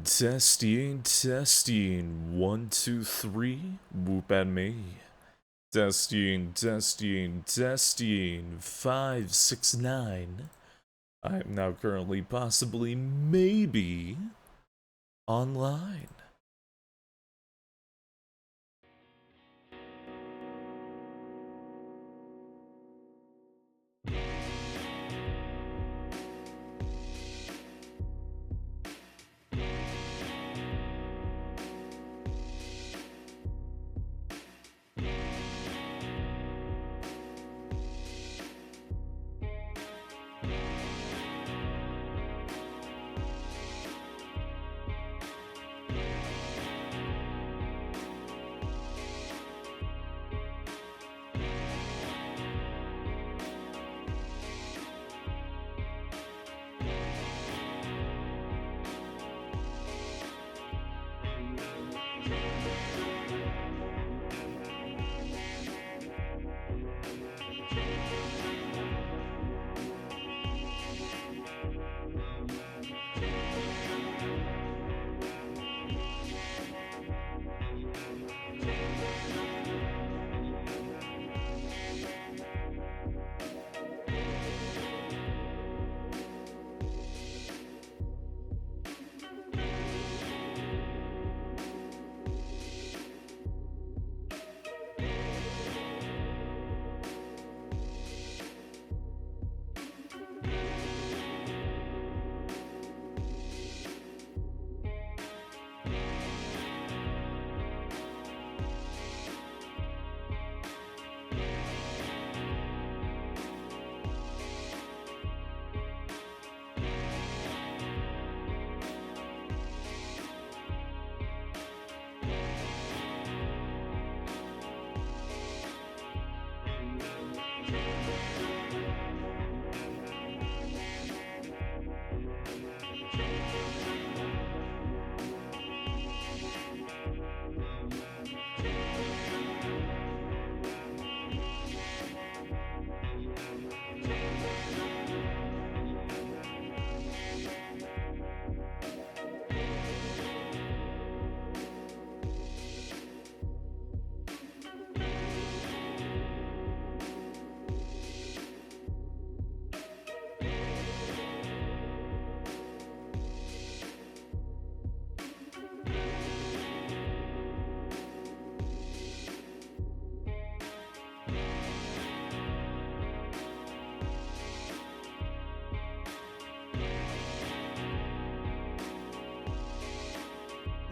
Testing, 1, 2, 3, whoop at me. Testing, 5, 6, 9. I am now currently, possibly, maybe, online.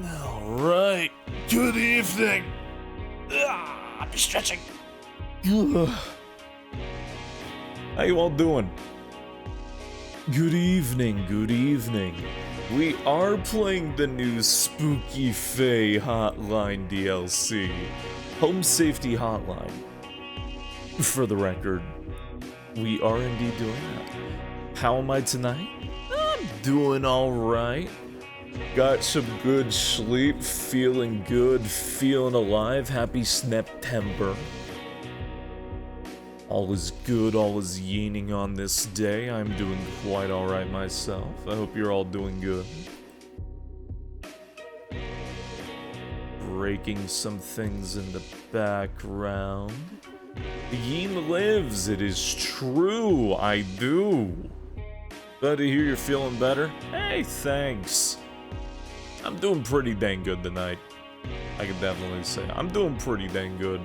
Alright, good evening. I'm just stretching. How you all doing? Good evening, good evening. We are playing the new Spooky Fae Hotline DLC. Home Safety Hotline. For the record, we are indeed doing that. How am I tonight? I'm doing alright. Got some good sleep, feeling good, feeling alive. Happy Snaptember. All is good, all is yeaning on this day. I'm doing quite alright myself. I hope you're all doing good. Breaking some things in the background. Yeen lives, it is true, I do. Glad to hear you're feeling better. Hey, thanks. I'm doing pretty dang good tonight. I can definitely say I'm doing pretty dang good.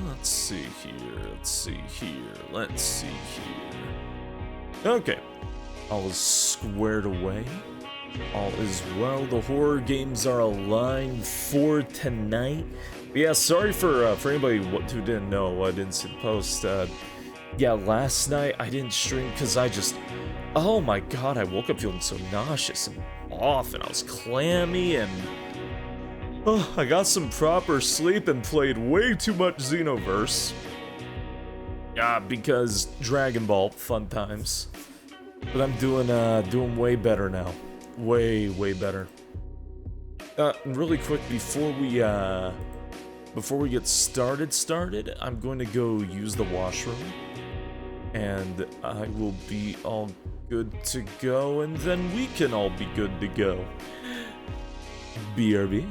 Let's see here. Okay. All is squared away. All is well. The horror games are aligned for tonight. But yeah, sorry for anybody who didn't know. I didn't see the post. Yeah, last night I didn't stream because oh my god, I woke up feeling so nauseous and off, and I was clammy, and I got some proper sleep and played way too much Xenoverse. Yeah, because Dragon Ball, fun times. But I'm doing way better now. Way better. Really quick before we get started, I'm going to go use the washroom. and I will be all good to go, and then we can all be good to go. BRB.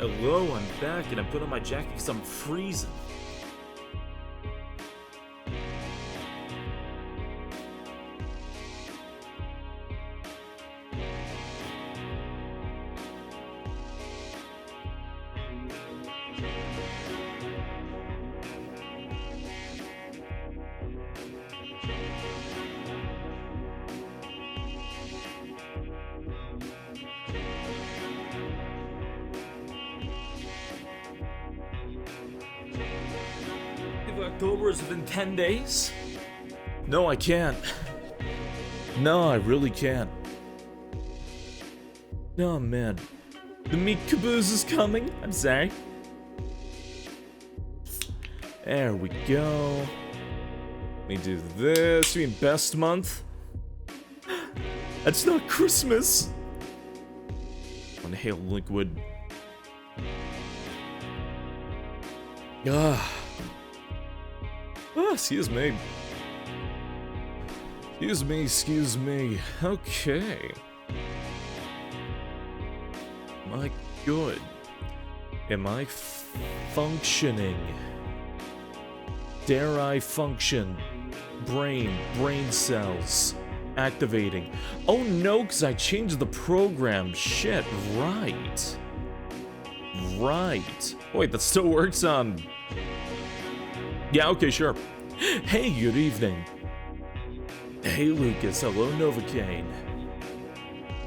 Hello, I'm back, and I put on my jacket because I'm freezing. October is within 10 days? No, I can't. No, I really can't. Oh, man. The meat caboose is coming. I'm sorry. There we go. Let me do this. You mean best month? That's not Christmas. Inhale liquid. Ah. Oh, excuse me. Excuse me. Okay. Am I good? Am I functioning? Dare I function? Brain cells. Activating. Oh no, because I changed the program. Shit, right. Wait, that still works on... Yeah, okay, sure. Hey, good evening. Hey, Lucas. Hello, Novocaine.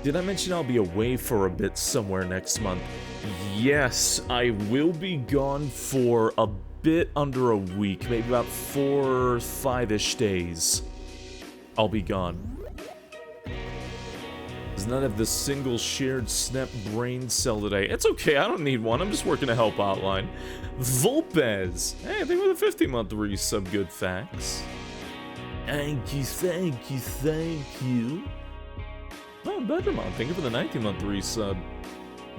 Did I mention I'll be away for a bit somewhere next month? Yes, I will be gone for a bit under a week, maybe about 4 or 5-ish days. I'll be gone. Does not have the single shared snap brain cell today. It's okay, I don't need one. I'm just working to help Hotline. Volpez. Hey, I think we're the 50-month resub. Good facts. Thank you, thank you, thank you. Oh, Bettermont, thank you for the 19-month resub.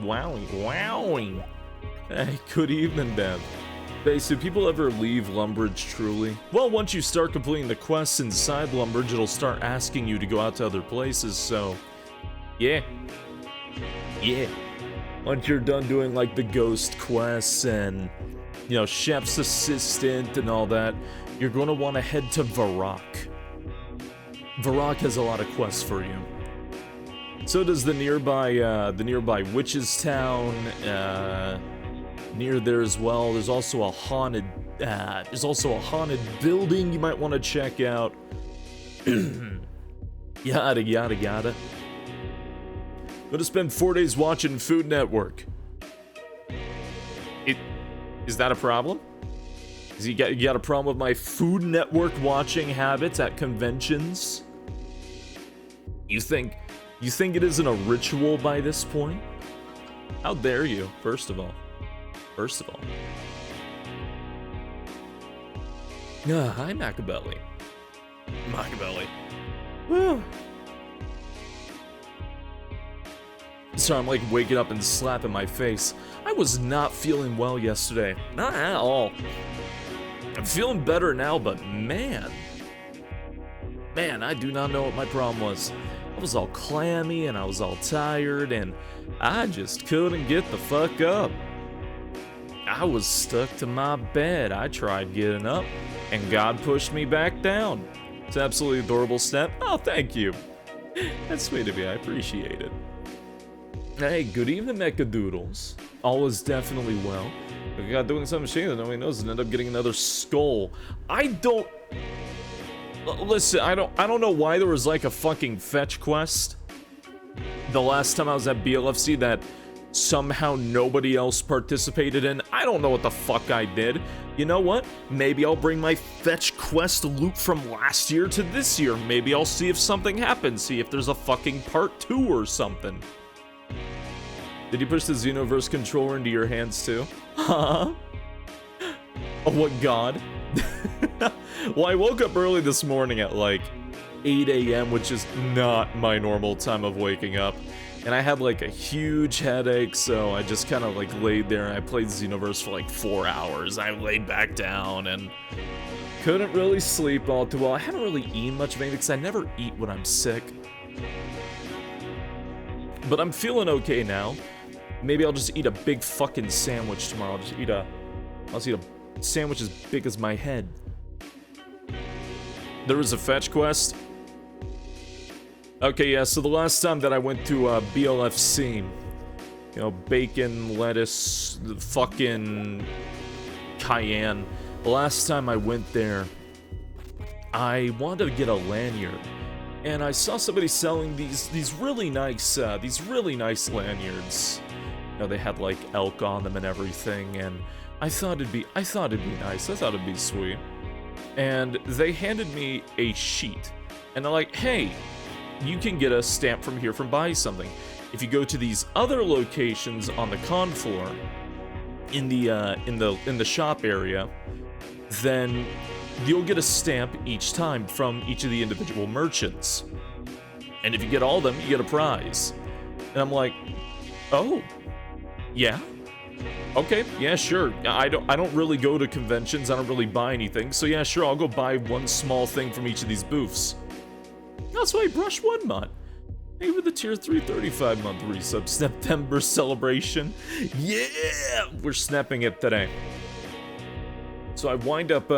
Wowing, wowing. Hey, good evening, Dev. Hey, so people ever leave Lumbridge truly? Well, once you start completing the quests inside Lumbridge, it'll start asking you to go out to other places, so... Yeah. Yeah. Once you're done doing, like, the ghost quests and, you know, chef's assistant and all that, you're going to want to head to Varrock. Varrock has a lot of quests for you. So does the nearby Witch's Town, near there as well. There's also a haunted building you might want to check out. Yada yada yada. Gonna spend 4 days watching Food Network. Is that a problem? You got a problem with my Food Network watching habits at conventions? You think it isn't a ritual by this point? How dare you, first of all. Hi, Machiavelli. Woo. Sorry, I'm like waking up and slapping my face. I was not feeling well yesterday. Not at all. I'm feeling better now, but man, I do not know what my problem was. I was all clammy and I was all tired and I just couldn't get the fuck up. I was stuck to my bed. I tried getting up and God pushed me back down. It's absolutely adorable step. Oh, thank you. That's sweet of you. I appreciate it. Hey, good evening, Mechadoodles. All is definitely well. I got doing some machine that nobody knows and end up getting another skull. Listen, I don't know why there was like a fucking fetch quest the last time I was at BLFC that somehow nobody else participated in. I don't know what the fuck I did. You know what? Maybe I'll bring my fetch quest loot from last year to this year. Maybe I'll see if something happens. See if there's a fucking part 2 or something. Did you push the Xenoverse controller into your hands too? Huh? Oh, what god? Well, I woke up early this morning at like 8 a.m., which is not my normal time of waking up. And I had like a huge headache, so I just kind of like laid there and I played Xenoverse for like 4 hours. I laid back down and couldn't really sleep all too well. I haven't really eaten much of anything because I never eat when I'm sick. But I'm feeling okay now. Maybe I'll just eat a big fucking sandwich tomorrow. I'll just eat a sandwich as big as my head. There was a fetch quest. Okay, yeah, so the last time that I went to BLFC, you know, bacon, lettuce, fucking cayenne. The last time I went there, I wanted to get a lanyard. And I saw somebody selling these really nice lanyards. You know, they had like elk on them and everything, and I thought it'd be nice. I thought it'd be sweet. And they handed me a sheet, and they're like, "Hey, you can get a stamp from here from buying something. If you go to these other locations on the con floor, in the shop area, then you'll get a stamp each time from each of the individual merchants. And if you get all of them, you get a prize." And I'm like, "Oh, yeah? Okay, yeah, sure. I don't really go to conventions, I don't really buy anything, so yeah, sure, I'll go buy one small thing from each of these booths." That's why I Brush 1 mod. Thank you for the tier 3 35-month resub September celebration. Yeah! We're snapping it today. So I wind up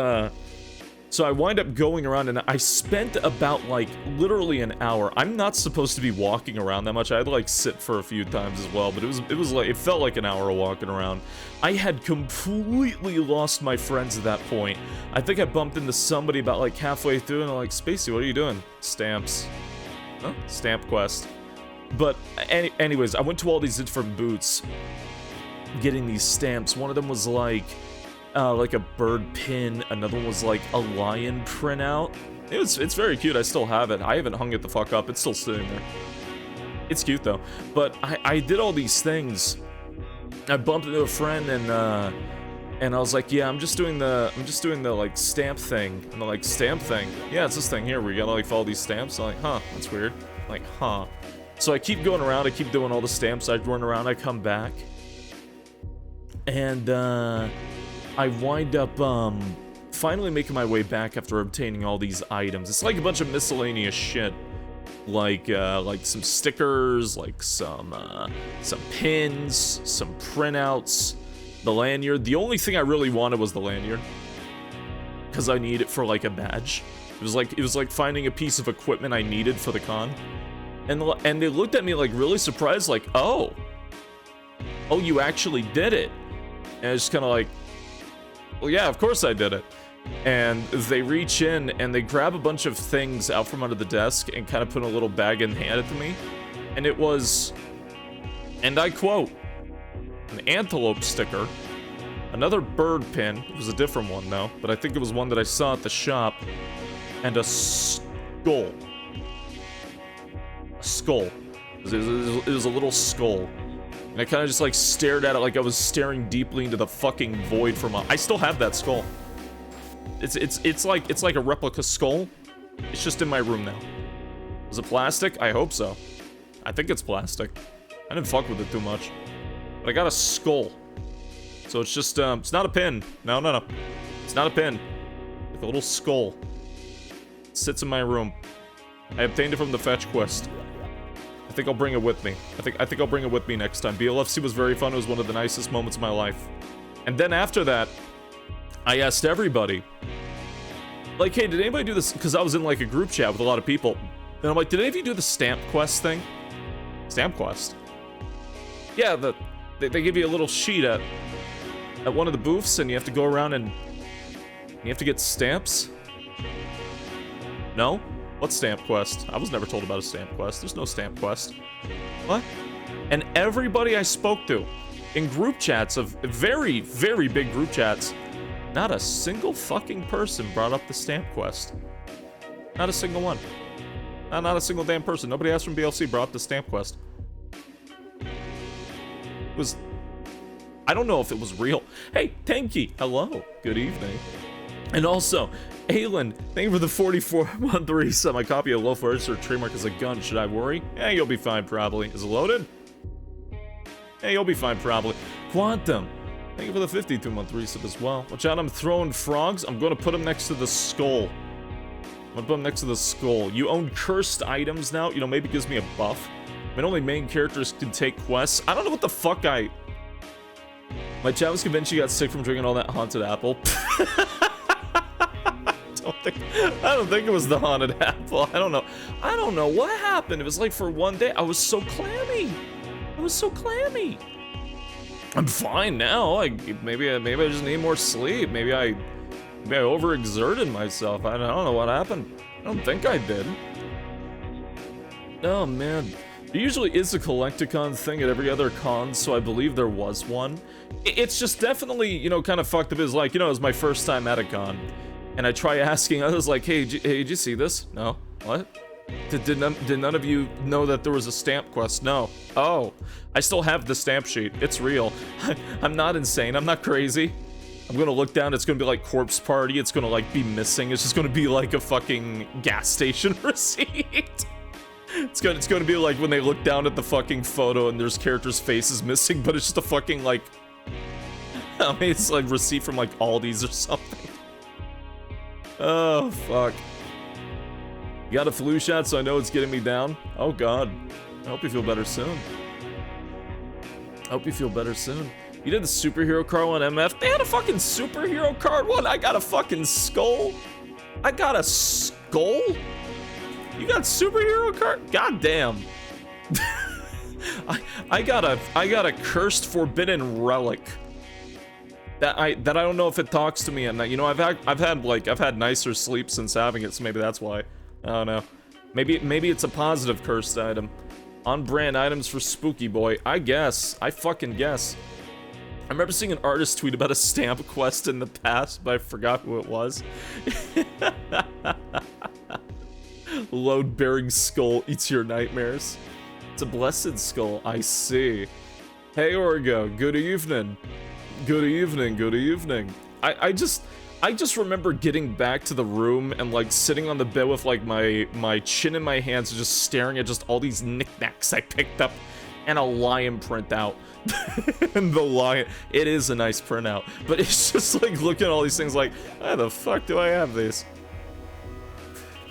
So I wind up going around, and I spent about, like, literally an hour. I'm not supposed to be walking around that much. I had to, like, sit for a few times as well, but it was like, it felt like an hour of walking around. I had completely lost my friends at that point. I think I bumped into somebody about, like, halfway through, and I'm like, Spacey, what are you doing? Stamps. Huh? Stamp quest. But, anyways, I went to all these different booths getting these stamps. One of them was, like a bird pin. Another one was like a lion printout. It's very cute. I still have it. I haven't hung it the fuck up. It's still sitting there. It's cute though. But I did all these things. I bumped into a friend and I was like, yeah, I'm just doing the like stamp thing. And they're like, stamp thing? Yeah, it's this thing here where you gotta like follow these stamps. I'm like, huh, that's weird. I'm like, huh. So I keep going around. I keep doing all the stamps. I run around. I come back. And I wind up, finally making my way back after obtaining all these items. It's like a bunch of miscellaneous shit. Like some stickers, like some pins, some printouts, the lanyard. The only thing I really wanted was the lanyard. Because I need it for, like, a badge. It was like finding a piece of equipment I needed for the con. And they looked at me, like, really surprised, like, oh, you actually did it. And it's just kind of like, well, yeah, of course I did it. And they reach in and they grab a bunch of things out from under the desk and kind of put a little bag and hand it to me. And it was, and I quote, an antelope sticker, another bird pin. It was a different one though, but I think it was one that I saw at the shop, and a skull. A skull. It was a little skull. And I kind of just like stared at it like I was staring deeply into the fucking void from I still have that skull. It's like a replica skull. It's just in my room now. Is it plastic? I hope so. I think it's plastic. I didn't fuck with it too much. But I got a skull. So it's just it's not a pin. No. It's not a pin. Like a little skull. It sits in my room. I obtained it from the fetch quest. I think I'll bring it with me. I think I'll bring it with me next time. BLFC was very fun. It was one of the nicest moments of my life. And then after that, I asked everybody, like, hey, did anybody do this? Because I was in, like, a group chat with a lot of people. And I'm like, did any of you do the stamp quest thing? Stamp quest? Yeah, they give you a little sheet at one of the booths, and you have to go around and you have to get stamps? No? What stamp quest? I was never told about a stamp quest. There's no stamp quest. What? And everybody I spoke to in group chats of very, very big group chats, not a single fucking person brought up the stamp quest. Not a single one. Not a single damn person. Nobody else from BLC brought up the stamp quest. It was... I don't know if it was real. Hey, Tanky, hello. Good evening. And also, Aylin, thank you for the 44-month resub. My copy of Low Registered trademark is a gun. Should I worry? Yeah, you'll be fine, probably. Is it loaded? Yeah, you'll be fine, probably. Quantum, thank you for the 52-month resub as well. Watch out, I'm throwing frogs. I'm going to put them next to the skull. I'm going to put them next to the skull. You own cursed items now? You know, maybe it gives me a buff. I mean, only main characters can take quests. I don't know what the fuck My chat was convinced you got sick from drinking all that haunted apple. I don't think it was the haunted apple. I don't know what happened. It was like for one day, I was so clammy. I'm fine now. Like maybe I just need more sleep. Maybe I overexerted myself. I don't know what happened. I don't think I did. Oh man. There usually is a Collecticon thing at every other con, so I believe there was one. It's just definitely, you know, kind of fucked up. It's like, you know, it was my first time at a con. And I try asking, I was like, hey, did you see this? No. What? Did none of you know that there was a stamp quest? No. Oh. I still have the stamp sheet. It's real. I'm not insane. I'm not crazy. I'm gonna look down, it's gonna be like Corpse Party. It's gonna like be missing. It's just gonna be like a fucking gas station receipt. It's gonna be like when they look down at the fucking photo and there's characters' faces missing, but it's just a fucking like... I mean, it's like receipt from like Aldi's or something. Oh, fuck. You got a flu shot, so I know it's getting me down? Oh, God. I hope you feel better soon. You did the superhero card one, MF? They had a fucking superhero card one? I got a fucking skull? I got a skull? You got superhero card? God damn. I got a cursed forbidden relic. That I don't know if it talks to me at night. You know, I've had nicer sleep since having it, so maybe that's why. I don't know. Maybe it's a positive cursed item. On brand items for Spooky Boy. I guess. I fucking guess. I remember seeing an artist tweet about a stamp quest in the past, but I forgot who it was. Load-bearing skull eats your nightmares. It's a blessed skull, I see. Hey Orgo, good evening. Good evening, good evening. I just remember getting back to the room and like sitting on the bed with like my chin in my hands, just staring at just all these knickknacks I picked up and a lion printout. And the lion, it is a nice printout, but it's just like looking at all these things like, how the fuck do I have these?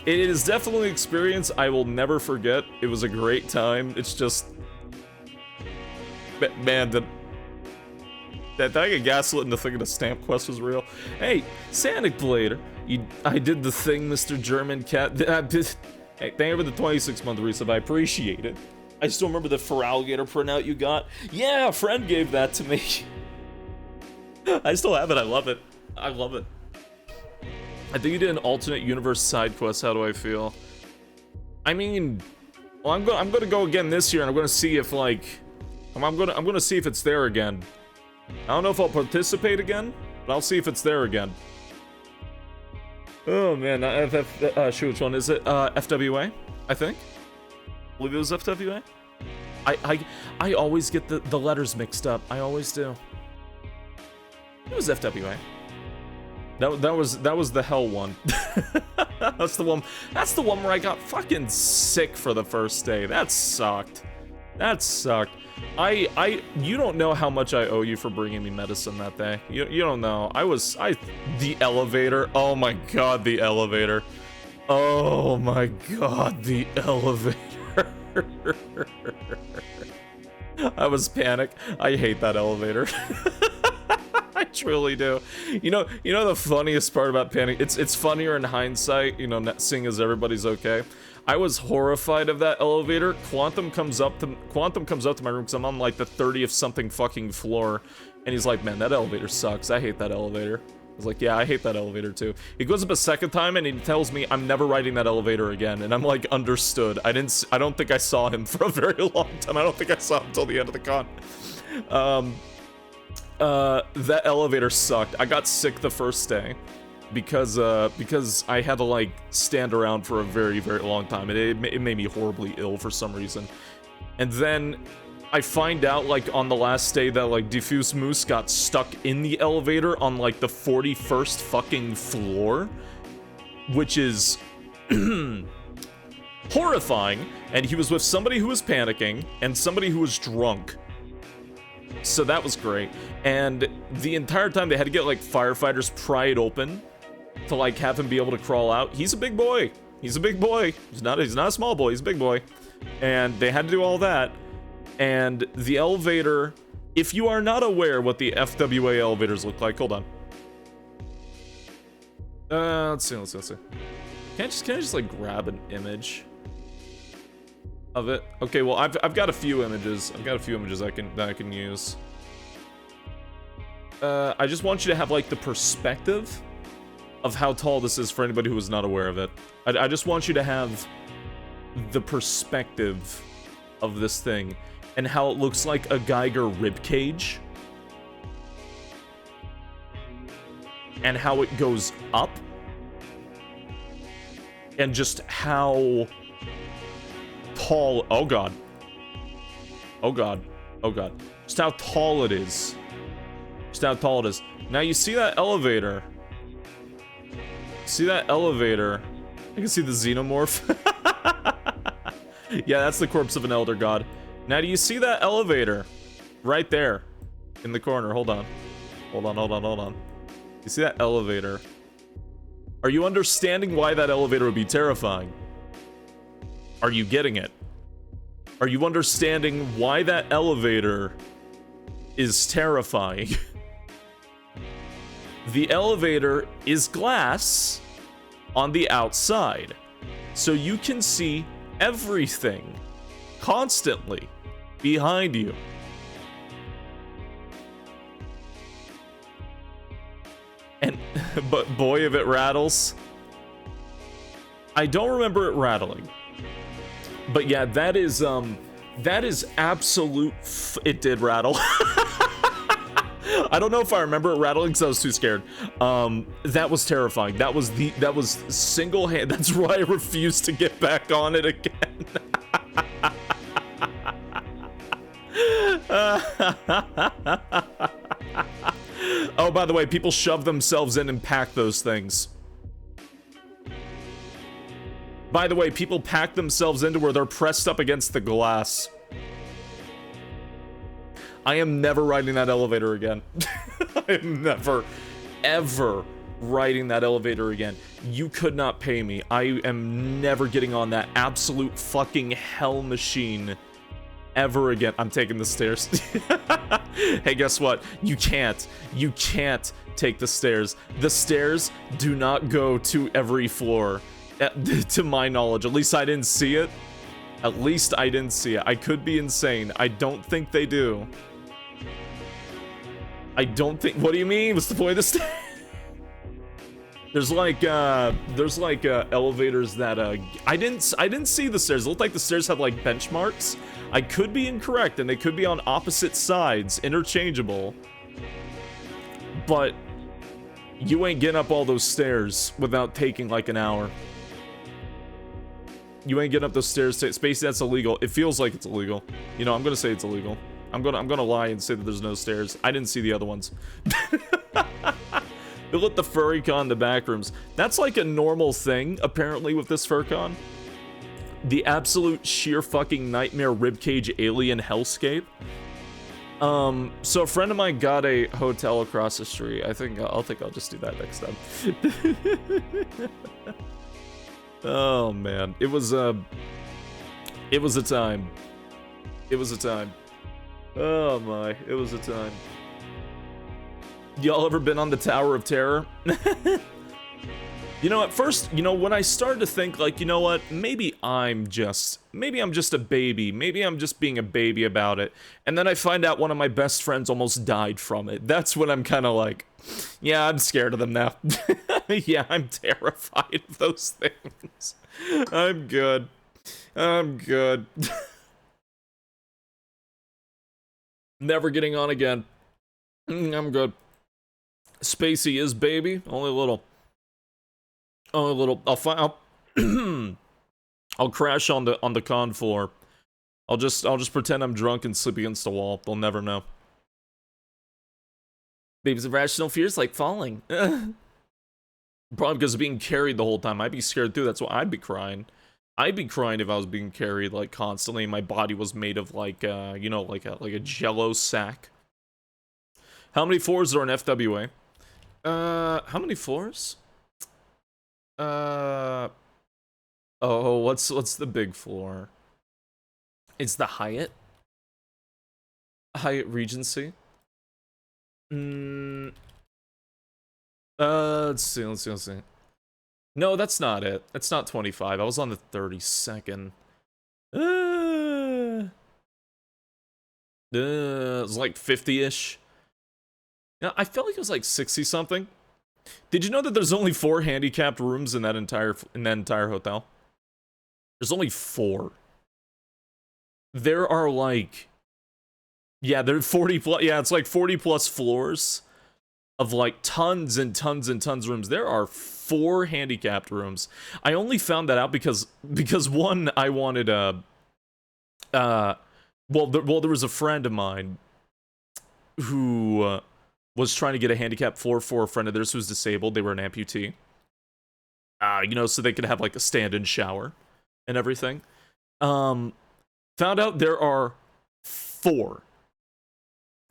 It is definitely an experience I will never forget. It was a great time. It's just, man, did I get gaslit into thinking the stamp quest was real? Hey, Sanic Blader, I did the thing, Mr. German Cat. Hey, thank you for the 26-month resub. I appreciate it. I still remember the Feraligator printout you got. Yeah, a friend gave that to me. I still have it. I love it. I love it. I think you did an alternate universe side quest. How do I feel? I mean, well, I'm gonna go again this year, and I'm gonna see if like, I'm gonna see if it's there again. I don't know if I'll participate again, but I'll see if it's there again. Oh man, shoot, which one is it? FWA, I think. I believe it was FWA. I always get the letters mixed up. I always do. It was FWA. That was the hell one. That's the one. That's the one where I got fucking sick for the first day. That sucked. That sucked. You don't know how much I owe you for bringing me medicine that day. You don't know. The elevator. Oh my god, the elevator. Oh my god, the elevator. I was panicked. I hate that elevator. I truly do. You know the funniest part about Panic? It's funnier in hindsight, you know, seeing as everybody's okay. I was horrified of that elevator. Quantum comes up to my room because I'm on like the 30th something fucking floor, and he's like, "Man, that elevator sucks. I hate that elevator." I was like, "Yeah, I hate that elevator too." He goes up a second time and he tells me I'm never riding that elevator again, and I'm like, understood. I don't think I saw him for a very long time. I don't think I saw him until the end of the con. That elevator sucked. I got sick the first day because I had to like stand around for a very, very long time. It made me horribly ill for some reason. And then I find out like on the last day that like Diffuse Moose got stuck in the elevator on like the 41st fucking floor, which is horrifying. And he was with somebody who was panicking and somebody who was drunk. So that was great. And the entire time they had to get like firefighters pry it open to like have him be able to crawl out. He's a big boy. He's a big boy. He's not a small boy. He's a big boy. And they had to do all that. And the elevator, if you are not aware what the FWA elevators look like, hold on. Let's see. Can I just like grab an image of it? Okay, well I've got a few images. I've got a few images that I can use. I just want you to have like the perspective of how tall this is for anybody who is not aware of it. I just want you to have the perspective of this thing and how it looks like a Geiger ribcage and how it goes up and just how tall. Oh god, just how tall it is. Now you see that elevator, I can see the xenomorph. Yeah, that's the corpse of an elder god. Now do you see that elevator right there in the corner? Hold on. You see that elevator? Are you understanding why that elevator would be terrifying? Are you getting it? Are you understanding why that elevator is terrifying? The elevator is glass, on the outside. So you can see everything constantly behind you. And, but boy, if it rattles. I don't remember it rattling. But yeah, that is absolute it did rattle. I don't know if I remember it rattling because I was too scared. That was terrifying. That was single hand. That's why I refused to get back on it again. Oh, by the way, people shove themselves in and pack those things. By the way, people pack themselves into where they're pressed up against the glass. I am never riding that elevator again. I am never, ever riding that elevator again. You could not pay me. I am never getting on that absolute fucking hell machine ever again. I'm taking the stairs. Hey, guess what? You can't take the stairs. The stairs do not go to every floor. To my knowledge. At least I didn't see it. At least I didn't see it. I could be insane. I don't think they do. I don't think... What do you mean? What's the point of the stairs? There's like elevators that, I didn't see the stairs. It looked like the stairs had, like, benchmarks. I could be incorrect, and they could be on opposite sides, interchangeable. But you ain't getting up all those stairs without taking, like, an hour. You ain't getting up those stairs. SpaceYeen, that's illegal. It feels like it's illegal. You know, I'm gonna say it's illegal. I'm gonna lie and say that there's no stairs. I didn't see the other ones. They let the furry-con in the back rooms. That's like a normal thing, apparently, with this furcon. The absolute sheer fucking nightmare ribcage alien hellscape. So a friend of mine got a hotel across the street. I think I'll just do that next time. Oh man, it was a time. It was a time. Oh my, it was a time. Y'all ever been on the Tower of Terror? You know, at first, you know, when I started to think, like, you know what, maybe I'm just a baby. Maybe I'm just being a baby about it. And then I find out one of my best friends almost died from it. That's when I'm kind of like, yeah, I'm scared of them now. Yeah, I'm terrified of those things. I'm good. I'm good. Never getting on again. I'm good. Spacey is baby, only a little. Only a little. I'll crash on the con floor. I'll just pretend I'm drunk and sleep against the wall. They'll never know. Baby's irrational fears like falling. Probably because of being carried the whole time. I'd be scared too. That's why I'd be crying. I'd be crying if I was being carried like constantly. My body was made of like you know, like a Jello sack. How many floors are in FWA? How many floors? Oh, what's the big floor? It's the Hyatt Regency. Let's see. No, that's not it. It's not 25. I was on the 32nd. It was like 50-ish. Yeah, I felt like it was like 60-something. Did you know that there's only 4 handicapped rooms in that entire hotel? There's only 4. There are like, yeah, there are 40 plus, yeah, it's like 40 plus floors of like tons and tons and tons of rooms. There are 4 handicapped rooms. I only found that out because one, I wanted well, there was a friend of mine who was trying to get a handicapped floor for a friend of theirs who was disabled. They were an amputee. You know, so they could have like a stand-in shower and everything. Found out there are 4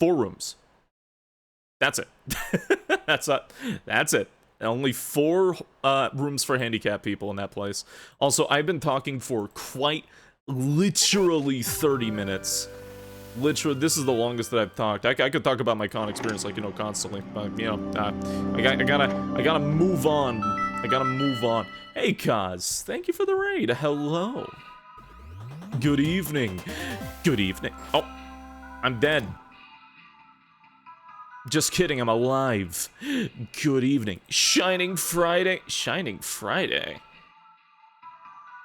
rooms. That's it. That's it. Only 4 rooms for handicapped people in that place. Also, I've been talking for quite literally 30 minutes. Literally, this is the longest that I've talked. I could talk about my con experience, like, you know, constantly, but, you know, I gotta move on. I I gotta move on. Hey, Kaz, thank you for the raid. Hello. Good evening. Good evening. Oh, I'm dead. Just kidding, I'm alive. Good evening. Shining Friday. Shining Friday?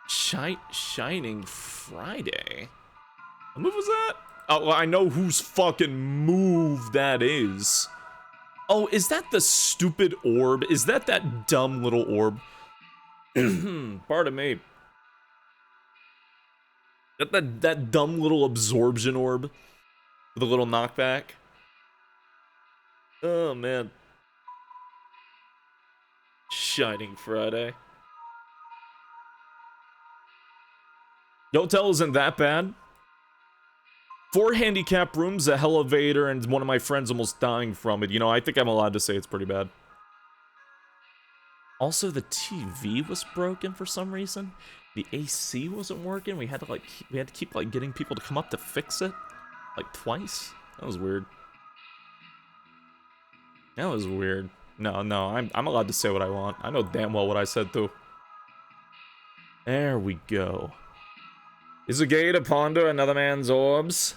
Shining Friday? What move was that? Oh, well, I know whose fucking move that is. Oh, is that the stupid orb? Is that dumb little orb? Pardon me. That dumb little absorption orb? With a little knockback? Oh, man. Shining Friday. Hotel isn't that bad. 4 handicap rooms, a elevator, and one of my friends almost dying from it. You know, I think I'm allowed to say it's pretty bad. Also, the TV was broken for some reason. The AC wasn't working. We had to keep like getting people to come up to fix it, like twice. That was weird. That was weird. No, I'm allowed to say what I want. I know damn well what I said too. There we go. Is it gay to ponder another man's orbs?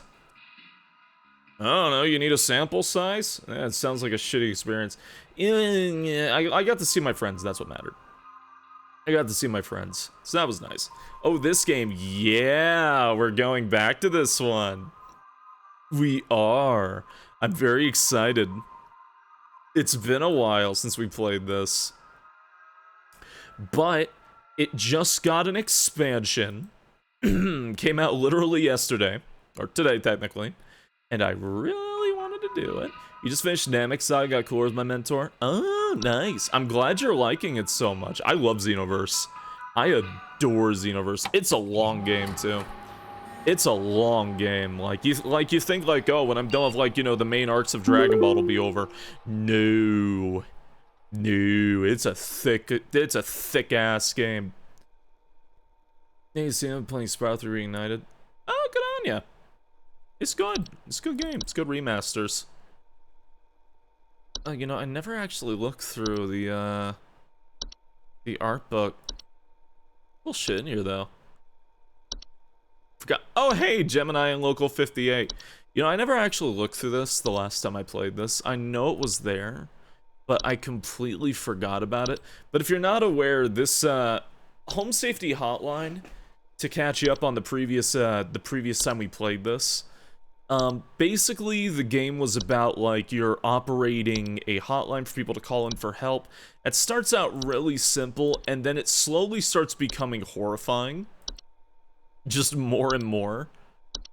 I don't know, you need a sample size? That sounds like a shitty experience. Yeah, I got to see my friends, that's what mattered. I got to see my friends, so that was nice. Oh, this game, yeah, we're going back to this one. We are. I'm very excited. It's been a while since we played this. But it just got an expansion. Came out literally yesterday, or today technically, and I really wanted to do it. You just finished Namek Saga, got cooler as my mentor. Oh, nice. I'm glad you're liking it so much. I love Xenoverse. I adore Xenoverse. It's a long game too. It's a long game. Like you think like, oh, when I'm done with like, you know, the main arcs of Dragon Ball will be over. No. No, it's a thick ass game. Hey, see him playing Sprout 3 Reignited. Oh, good on ya. It's good. It's a good game. It's good remasters. You know, I never actually looked through the art book. Little shit in here, though. Forgot. Oh, hey, Gemini and Local 58. You know, I never actually looked through this the last time I played this. I know it was there, but I completely forgot about it. But if you're not aware, this, Home Safety Hotline, to catch you up on the previous time we played this, basically the game was about, like, you're operating a hotline for people to call in for help. It starts out really simple, and then it slowly starts becoming horrifying. Just more and more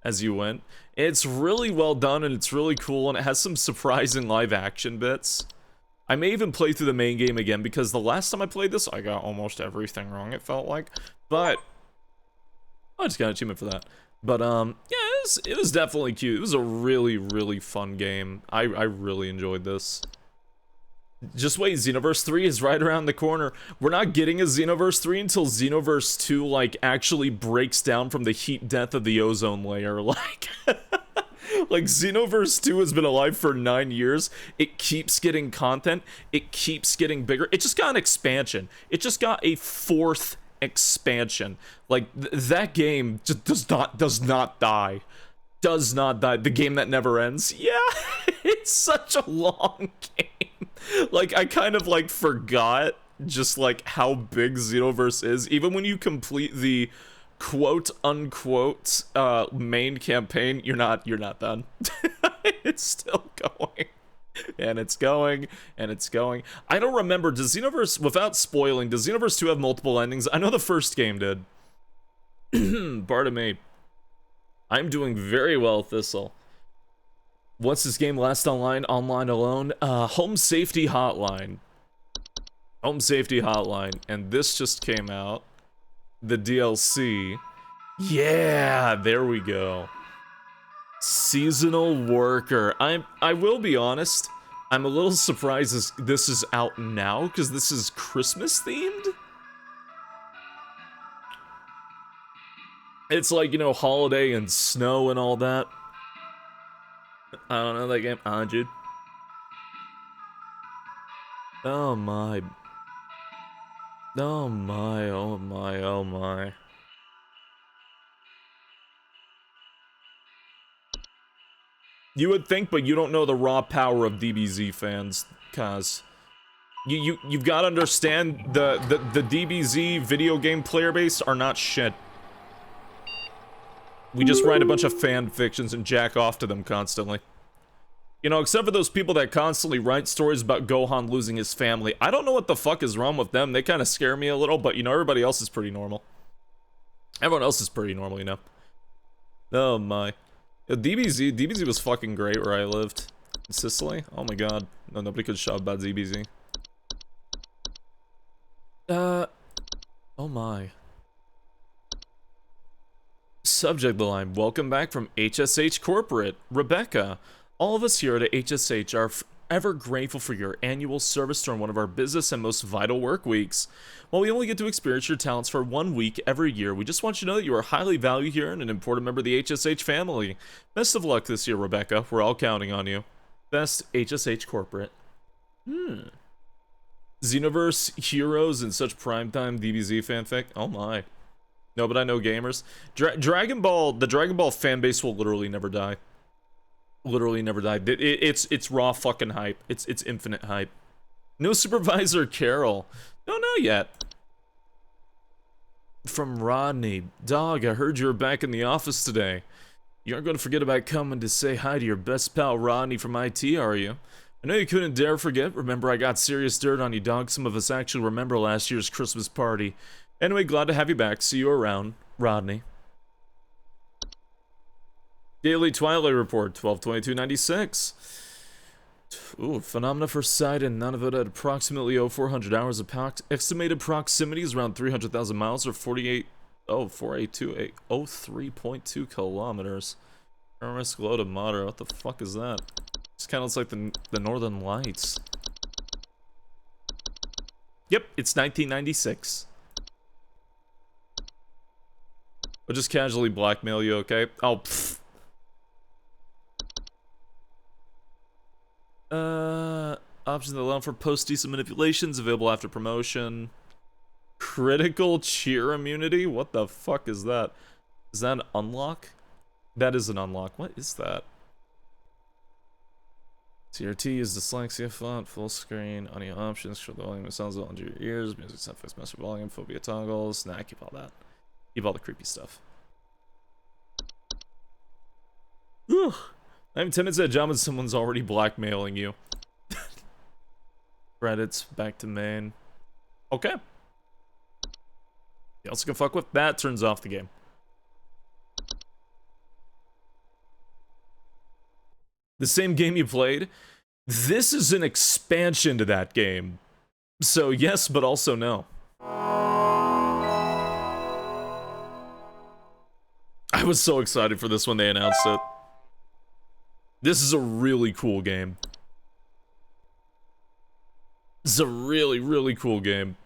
as you went. It's really well done, and it's really cool, and it has some surprising live-action bits. I may even play through the main game again, because the last time I played this, I got almost everything wrong, it felt like. But I just got an achievement for that. But, yeah, it was definitely cute. It was a really, really fun game. I really enjoyed this. Just wait, Xenoverse 3 is right around the corner. We're not getting a Xenoverse 3 until Xenoverse 2, like, actually breaks down from the heat death of the ozone layer. Like, like, Xenoverse 2 has been alive for 9 years. It keeps getting content. It keeps getting bigger. It just got an expansion. It just got a 4th expansion. Like, that game just does not die. Does not die. The game that never ends. Yeah, it's such a long game. Like, I kind of, like, forgot just, like, how big Xenoverse is. Even when you complete the quote-unquote main campaign, you're not done. It's still going. And it's going, and it's going. I don't remember, does Xenoverse, without spoiling, does Xenoverse 2 have multiple endings? I know the first game did. Pardon me. I'm doing very well, Thistle. What's this game last online? Online alone? Home Safety Hotline. Home Safety Hotline. And this just came out. The DLC. Yeah, there we go. Seasonal Worker. I will be honest, I'm a little surprised this is out now, because this is Christmas themed? It's like, you know, holiday and snow and all that. I don't know that game. Dude. Oh my. Oh my, oh my, oh my. You would think, but you don't know the raw power of DBZ fans, cause you've got to understand the DBZ video game player base are not shit. We just write a bunch of fan fictions and jack off to them constantly. You know, except for those people that constantly write stories about Gohan losing his family. I don't know what the fuck is wrong with them. They kind of scare me a little, but you know, everybody else is pretty normal. Everyone else is pretty normal, you know. Oh my. DBZ was fucking great where I lived. In Sicily? Oh my god. No, nobody could shout about DBZ. Oh my. Subject line, welcome back from HSH Corporate. Rebecca, all of us here at HSH are ever grateful for your annual service during one of our busiest and most vital work weeks. While we only get to experience your talents for 1 week every year, we just want you to know that you are highly valued here and an important member of the HSH family. Best of luck this year, Rebecca. We're all counting on you. Best HSH Corporate. Xenoverse heroes and such primetime DBZ fanfic. Oh my. No, but I know gamers. Dragon Ball, the Dragon Ball fan base will literally never die. Literally never die. It's raw fucking hype. It's infinite hype. No Supervisor Carol. Don't know yet. From Rodney. Dog, I heard you were back in the office today. You aren't going to forget about coming to say hi to your best pal Rodney from IT, are you? I know you couldn't dare forget. Remember, I got serious dirt on you, dog. Some of us actually remember last year's Christmas party. Anyway, glad to have you back. See you around, Rodney. Daily Twilight Report, 12/22/96. Ooh, phenomena for Sidon. None of it at approximately 0400 hours of estimated proximity is around 300,000 miles or 48203.2 kilometers. Risk low to moderate. What the fuck is that? It's kind of looks like the Northern Lights. Yep, it's 1996. I'll just casually blackmail you, okay? Oh, pfft. Options allow for post-decent manipulations available after promotion. Critical cheer immunity? What the fuck is that? Is that an unlock? That is an unlock. What is that? CRT is dyslexia font, full screen, audio options, control the volume of sounds under your ears, music sound effects, master volume, phobia toggles. Nah, keep all that. Keep all the creepy stuff. Ugh. I'm 10 minutes at a job and someone's already blackmailing you. Credits, back to main. Okay. You also can fuck with that, turns off the game. The same game you played? This is an expansion to that game. So yes, but also no. I was so excited for this when they announced it. This is a really cool game. This is a really, really cool game.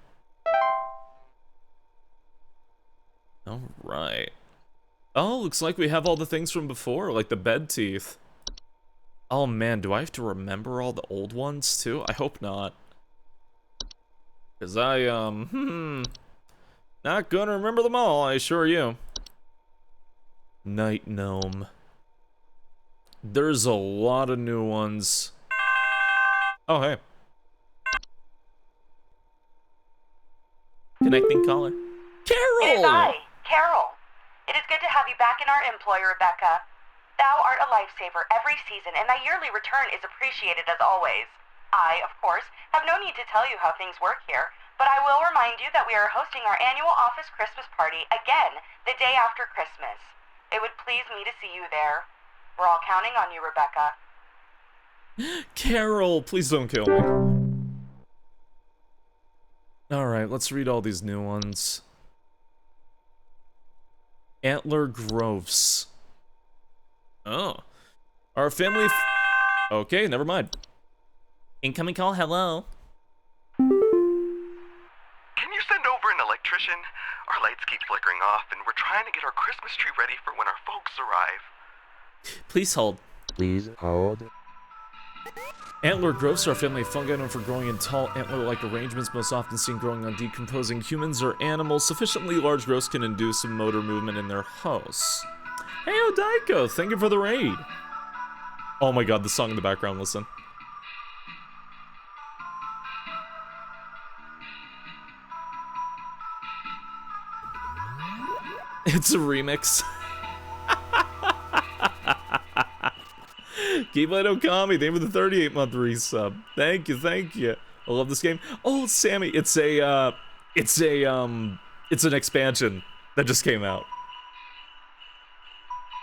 Alright. Oh, looks like we have all the things from before, like the bed teeth. Oh man, do I have to remember all the old ones too? I hope not. Cause not gonna remember them all, I assure you. Night Gnome. There's a lot of new ones. Oh, hey. Connecting caller. Carol! It is I, Carol. It is good to have you back in our employ, Rebecca. Thou art a lifesaver every season, and thy yearly return is appreciated as always. I, of course, have no need to tell you how things work here, but I will remind you that we are hosting our annual office Christmas party again the day after Christmas. It would please me to see you there. We're all counting on you, Rebecca. Carol, please don't kill me. Alright, let's read all these new ones. Antler Groves. Oh. Our family... Okay, never mind. Incoming call, hello. Can you send over an electrician? Our lights keep flickering off, and we're trying to get our Christmas tree ready for when our folks arrive. Please hold. Please hold. Antler growths are a family of fungi known for growing in tall antler-like arrangements, most often seen growing on decomposing humans or animals. Sufficiently large growths can induce some motor movement in their hosts. Hey, Odaiko, thank you for the raid. Oh my god, the song in the background, listen. It's a remix. Keyblade Okami, thank you for the 38-month resub. Thank you, thank you. I love this game. Oh, Sammy, it's an expansion that just came out.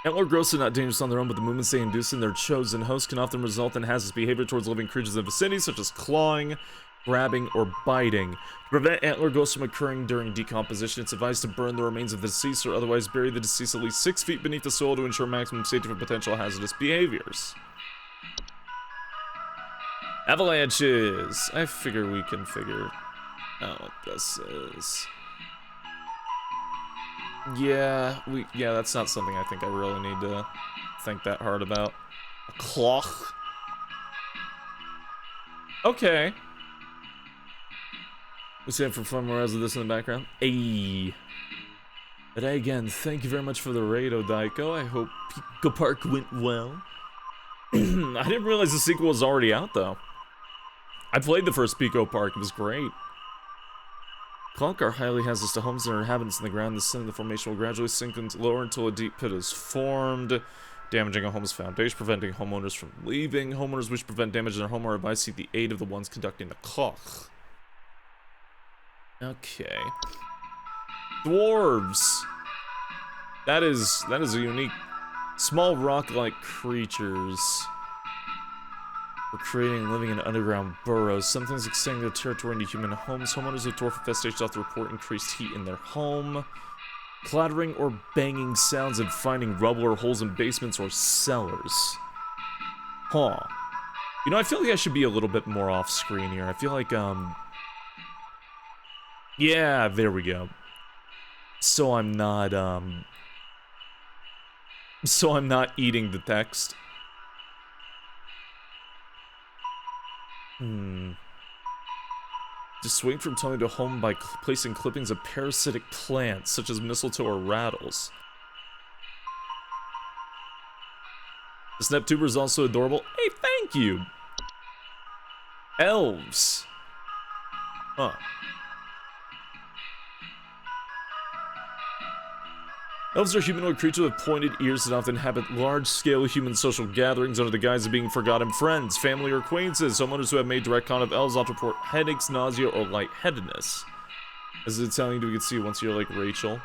Antler growths are not dangerous on their own, but the movements they induce in their chosen host can often result in hazardous behavior towards living creatures in the vicinity, such as clawing, grabbing, or biting. To prevent antler growths from occurring during decomposition, it's advised to burn the remains of the deceased or otherwise bury the deceased at least 6 feet beneath the soil to ensure maximum safety from potential hazardous behaviors. Avalanches! I figure we can figure out what this is. Yeah, that's not something I think I really need to think that hard about. A cloth. Okay. We stand for fun more as of this in the background. Ayy. But again, thank you very much for the raid, Odaiko. I hope Pico Park went well. I didn't realize the sequel was already out, though. I played the first Pico Park. It was great. Clunk are highly hazardous to homes and their inhabitants in the ground. The center of the formation will gradually sink lower until a deep pit is formed, damaging a home's foundation, preventing homeowners from leaving. Homeowners which prevent damage to their home are advised to seek the aid of the ones conducting the clock. Okay. Dwarves. That is a unique. Small rock-like creatures. For creating and living in underground burrows. Some things extending their territory into human homes. Homeowners with dwarf infestations have to report increased heat in their home. Clattering or banging sounds and finding rubble or holes in basements or cellars. Huh. You know, I feel like I should be a little bit more off-screen here. I feel like, yeah, there we go. So I'm not eating the text. Dissuade from tunnelling to home by placing clippings of parasitic plants, such as mistletoe or rattles. The snap tuber is also adorable. Hey, thank you! Elves. Huh. Elves are humanoid creatures with pointed ears that often inhabit large-scale human social gatherings under the guise of being forgotten friends, family, or acquaintances. Homeowners who have made direct contact with elves often report headaches, nausea, or lightheadedness. As it's telling you, we can see once you're like Rachel.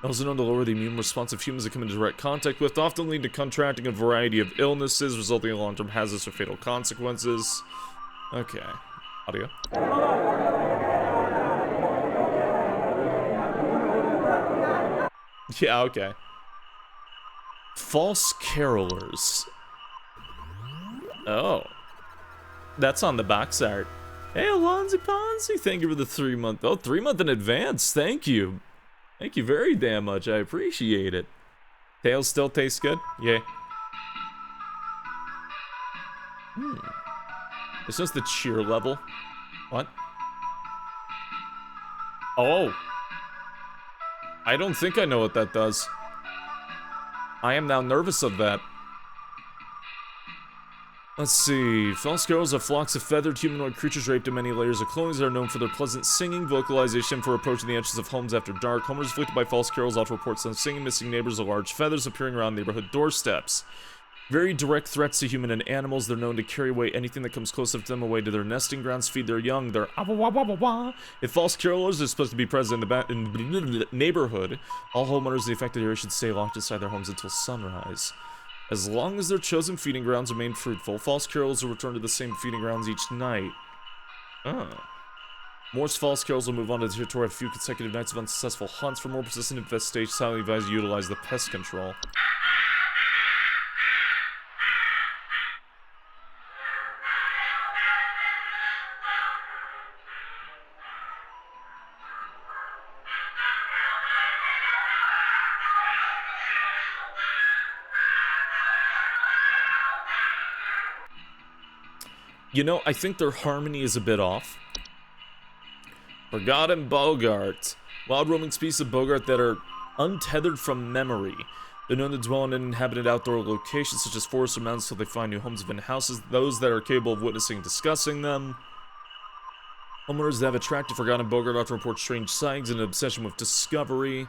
Elves are known to lower the immune response of humans that come into direct contact with, often leading to contracting a variety of illnesses, resulting in long-term hazardous or fatal consequences. Okay. Audio. Yeah, okay. False carolers. Oh. That's on the box art. Hey, Alonzi Ponzi, thank you for the 3-month. Oh, 3-month in advance. Thank you. Thank you very damn much. I appreciate it. Tails still tastes good? Yay. It's just the cheer level. What? Oh. I don't think I know what that does. I am now nervous of that. Let's see. False girls are flocks of feathered humanoid creatures draped in many layers of clothing that are known for their pleasant singing, vocalization for approaching the entrances of homes after dark. Homeowners afflicted by false carols often report some singing, missing neighbors, or large feathers appearing around neighborhood doorsteps. Very direct threats to human and animals. They're known to carry away anything that comes close to them away to their nesting grounds, feed their young. They're if false carolers are supposed to be present in the neighborhood, all homeowners in the affected area should stay locked inside their homes until sunrise. As long as their chosen feeding grounds remain fruitful, false carolers will return to the same feeding grounds each night. Most false carols will move on to the territory after a few consecutive nights of unsuccessful hunts. For more persistent infestations, highly advised to utilize the pest control. You know, I think their harmony is a bit off. Forgotten Bogart. Wild roaming species of Bogart that are untethered from memory. They're known to dwell in inhabited outdoor locations such as forests or mountains until they find new homes within houses. Those that are capable of witnessing and discussing them. Homeowners that have attracted Forgotten Bogart often report strange sightings and an obsession with discovery.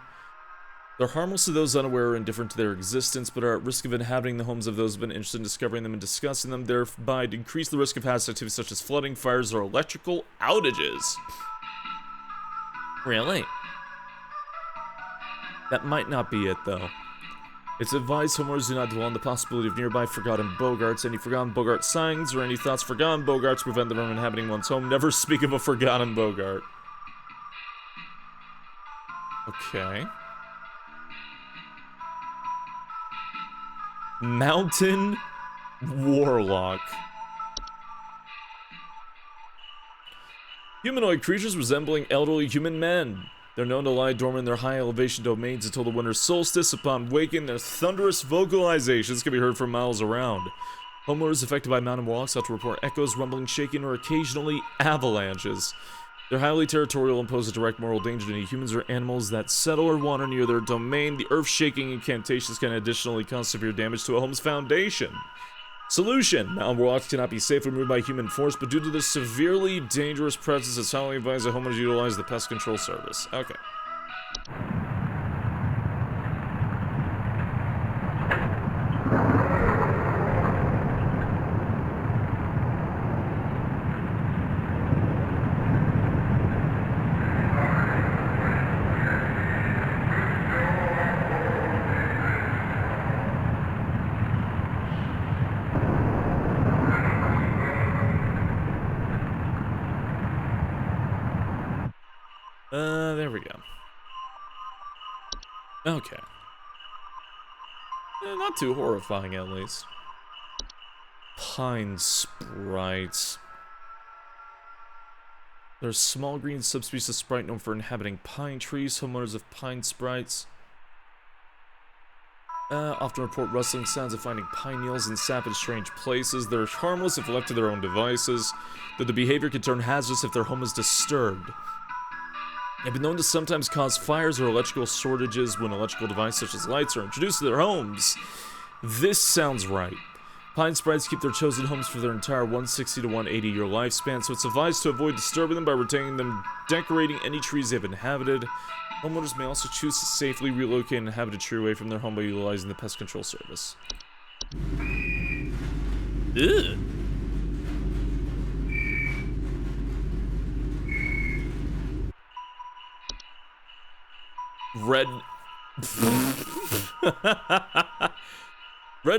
They're harmless to those unaware or indifferent to their existence, but are at risk of inhabiting the homes of those who've been interested in discovering them and discussing them, thereby increase the risk of hazardous activities such as flooding, fires, or electrical outages. Really? That might not be it, though. It's advised homeowners do not dwell on the possibility of nearby Forgotten Bogarts. Any Forgotten Bogart sightings or any thoughts Forgotten Bogarts prevent them from inhabiting one's home. Never speak of a Forgotten Bogart. Okay. Mountain Warlock. Humanoid creatures resembling elderly human men. They're known to lie dormant in their high elevation domains until the winter solstice. Upon waking, their thunderous vocalizations can be heard from miles around. Homeowners affected by mountain warlocks have to report echoes, rumbling, shaking, or occasionally avalanches. They're highly territorial and pose a direct moral danger to any humans or animals that settle or wander near their domain. The earth-shaking incantations can additionally cause severe damage to a home's foundation. Solution: mountain warlocks cannot be safely removed by human force, but due to their severely dangerous presence, it's highly advised that homeowners utilize the pest control service. Okay. There we go. Okay. Not too horrifying, at least. Pine sprites. There's small green subspecies of sprite known for inhabiting pine trees. Homeowners of pine sprites often report rustling sounds of finding pine needles and sap in strange places. They're harmless if left to their own devices, though the behavior can turn hazardous if their home is disturbed. They've been known to sometimes cause fires or electrical shortages when electrical devices such as lights are introduced to their homes. This sounds right. Pine sprites keep their chosen homes for their entire 160 to 180 year lifespan, so it's advised to avoid disturbing them by retaining them, decorating any trees they've inhabited. Homeowners may also choose to safely relocate an inhabited tree away from their home by utilizing the pest control service. Ugh. Red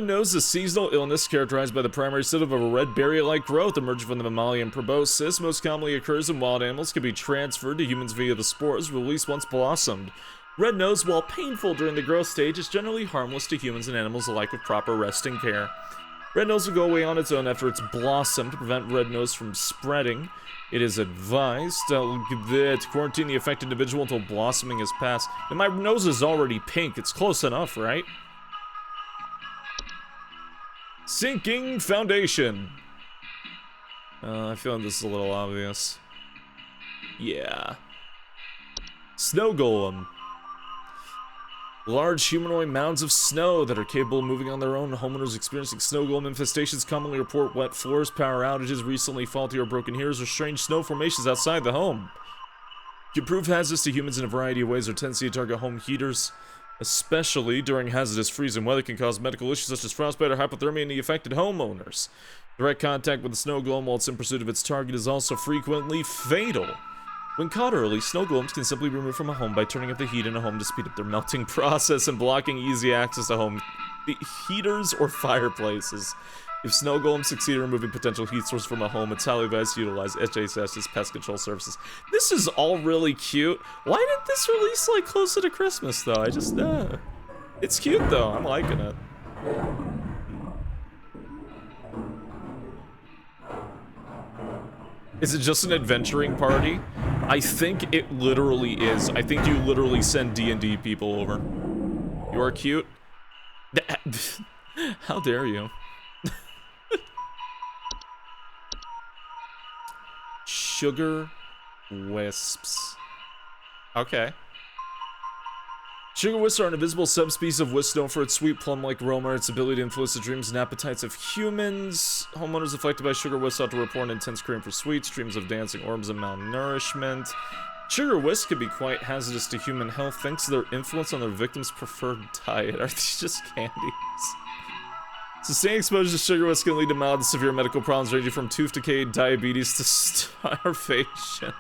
nose is a seasonal illness characterized by the primary symptom of a red berry-like growth emerging from the mammalian proboscis. Most commonly occurs in wild animals, can be transferred to humans via the spores released once blossomed. Red nose, while painful during the growth stage, is generally harmless to humans and animals alike with proper rest and care. Red nose will go away on its own after it's blossomed to prevent red nose from spreading. It is advised to quarantine the affected individual until blossoming has passed. And my nose is already pink. It's close enough, right? Sinking foundation. I feel like this is a little obvious. Yeah. Snow golem. Large humanoid mounds of snow that are capable of moving on their own. Homeowners experiencing snow golem infestations commonly report wet floors, power outages, recently faulty or broken heaters, or strange snow formations outside the home. Can prove hazardous to humans in a variety of ways. Their tendency to target home heaters, especially during hazardous freezing weather, can cause medical issues such as frostbite or hypothermia in the affected homeowners. Direct contact with the snow golem while it's in pursuit of its target is also frequently fatal. When caught early, snow golems can simply be removed from a home by turning up the heat in a home to speed up their melting process and blocking easy access to home heaters or fireplaces. If snow golems succeed in removing potential heat source from a home, it's highly advised to utilize HHS's pest control services. This is all really cute. Why didn't this release like closer to Christmas though? It's cute though. I'm liking it. Is it just an adventuring party? I think it literally is. I think you literally send D&D people over. You are cute. How dare you? sugar wisps. Okay. Sugar wisps are an invisible subspecies of wisp known for its sweet plum-like aroma and its ability to influence the dreams and appetites of humans. Homeowners affected by sugar wisps ought to report an intense craving for sweets, dreams of dancing orbs, and malnourishment. Sugar wisps can be quite hazardous to human health thanks to their influence on their victims' preferred diet. Are these just candies? Sustained exposure to sugar wisps can lead to mild to severe medical problems ranging from tooth decay, diabetes, to starvation.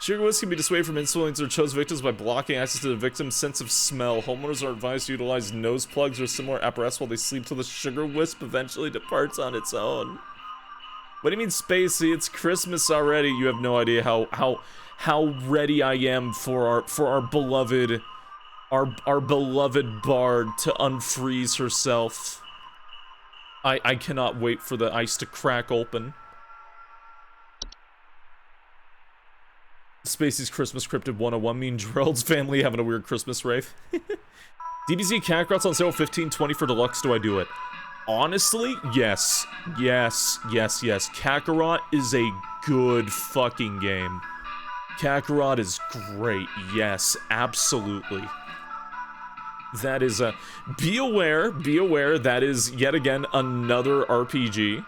Sugar wisps can be dissuaded from insulting their chosen victims by blocking access to the victim's sense of smell. Homeowners are advised to utilize nose plugs or similar apparatus while they sleep till the sugar wisp eventually departs on its own. What do you mean, Spacey? It's Christmas already. You have no idea how ready I am for our beloved bard to unfreeze herself. I cannot wait for the ice to crack open. Spacey's Christmas Cryptid 101. Me and Gerald's family having a weird Christmas rave. DBZ Kakarot's on sale $15.20 for deluxe. Do I do it? Honestly, yes. Yes. Kakarot is a good fucking game. Kakarot is great. Yes, absolutely. That is a... Be aware, that is yet again another RPG.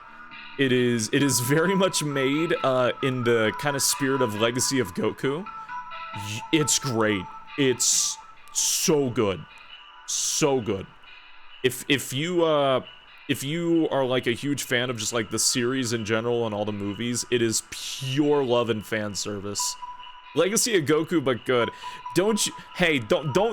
It is very much made in the kind of spirit of Legacy of Goku. It's great. It's so good. So good. If you are like a huge fan of just like the series in general and all the movies, it is pure love and fan service. Legacy of Goku, but good. Don't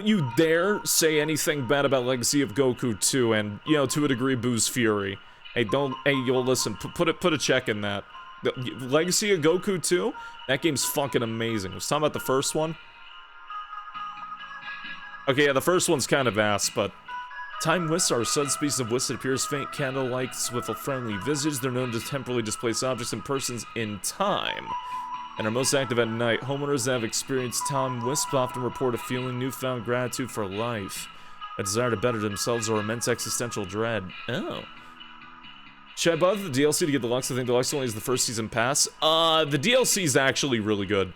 you dare say anything bad about Legacy of Goku 2 and, you know, to a degree, Boo's Fury. Hey, you'll listen, put a check in that. The Legacy of Goku 2, that game's fucking amazing. I was talking about the first one. Okay, yeah, the first one's kind of ass, but... Time wisps are a subspecies of wisp that appears faint candle lights with a friendly visage. They're known to temporarily displace objects and persons in time, and are most active at night. Homeowners that have experienced time wisps often report a feeling newfound gratitude for life, a desire to better themselves, or immense existential dread. Oh. Should I buy the DLC to get the Deluxe? I think Deluxe only is the first season pass. The DLC is actually really good.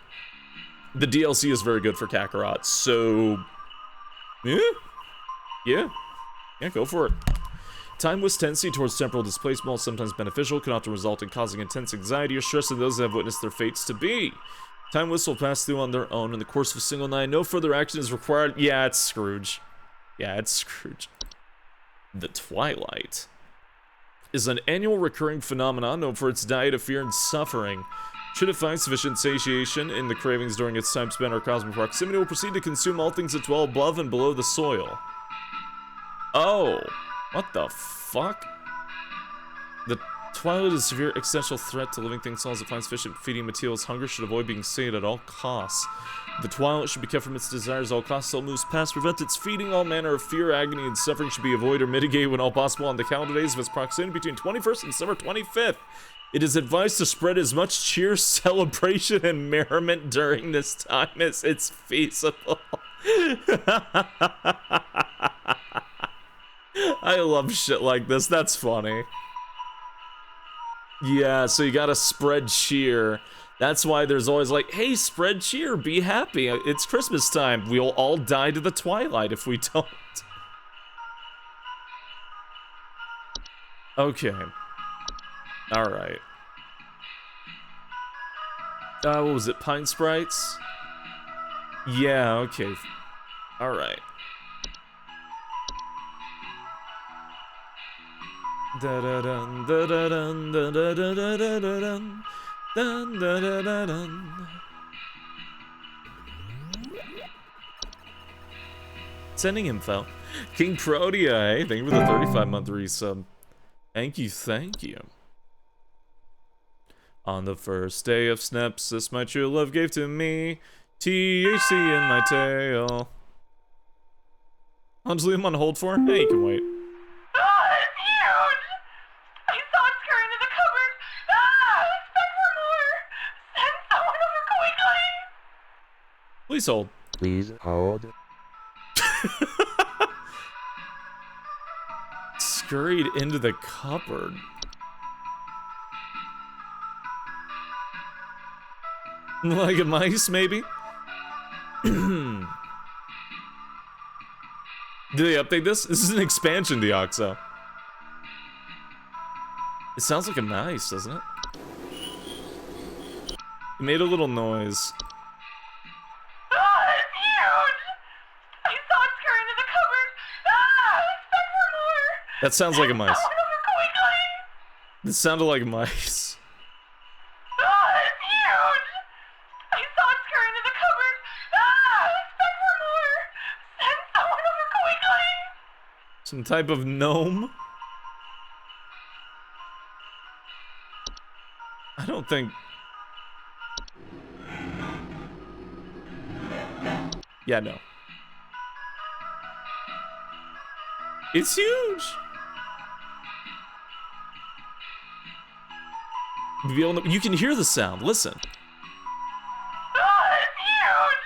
The DLC is very good for Kakarot, so... Yeah, go for it. Time wisp tendency towards temporal displacement, while sometimes beneficial, can often result in causing intense anxiety or stress in those that have witnessed their fates to be. Time wisps will pass through on their own in the course of a single night. No further action is required. Yeah, it's Scrooge. The Twilight is an annual recurring phenomenon known for its diet of fear and suffering. Should it find sufficient satiation in the cravings during its time spent or cosmic proximity, it will proceed to consume all things that dwell above and below the soil. Oh, what the fuck? The Twilight is a severe existential threat to living things. Souls that find sufficient feeding materials. Hunger should avoid being sated at all costs. The Twilight should be kept from its desires at all costs till it moves past. Prevent its feeding. All manner of fear, agony, and suffering should be avoided or mitigated when all possible on the calendar days of its proximity between 21st and December 25th. It is advised to spread as much cheer, celebration, and merriment during this time as it's feasible. I love shit like this. That's funny. Yeah, so you gotta spread cheer. That's why there's always like, hey, spread cheer, be happy. It's Christmas time. We'll all die to the Twilight if we don't. Okay. Alright. What was it? Pine Sprites? Yeah, okay. Alright. Da-da-dun, da-da-dun, da-da-da-da-da-dun, dun-da-da-da-dun. Sending info. King Protea, hey, thank you for the 35-month resub. Thank you. On the first day of Snepsis, my true love gave to me THC in my tail. I'll just leave him on hold for? Hey, you can wait. Ah, it's huge! I saw it scurrying into the cupboard. Ah, expect for more! Send someone over quickly! Please hold. Please hold. Scurried into the cupboard. Like a mice, maybe? Did they update this? This is an expansion, Deoxo. It sounds like a mouse, doesn't it? It made a little noise. Ah, it's huge! I saw it scurry into the cupboard. Ah, expect for more. That sounds like a mice. Someone over quickly. It sounded like mice. Ah, it's huge! I saw it scurry into the cupboard. Ah, expect for more. Send someone over quickly. Some type of gnome? I don't think... Yeah, no. It's huge! You can hear the sound, listen. Ah, it's huge!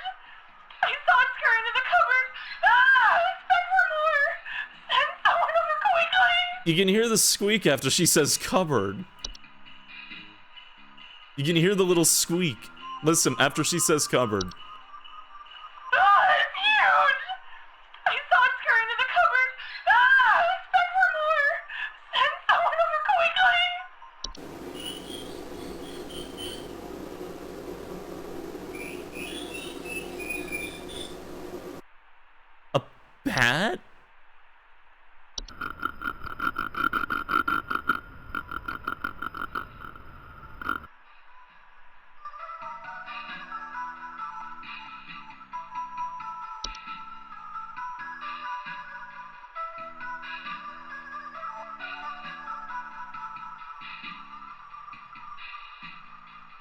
I saw it scurry into the cupboard. Ah, expect for more. Send someone over quickly. You can hear the squeak after she says cupboard. You can hear the little squeak. Listen, after she says cupboard. Ah, it's huge! I saw it scurry into the cupboard. Ah, expect for more. Send someone over quickly. A bat?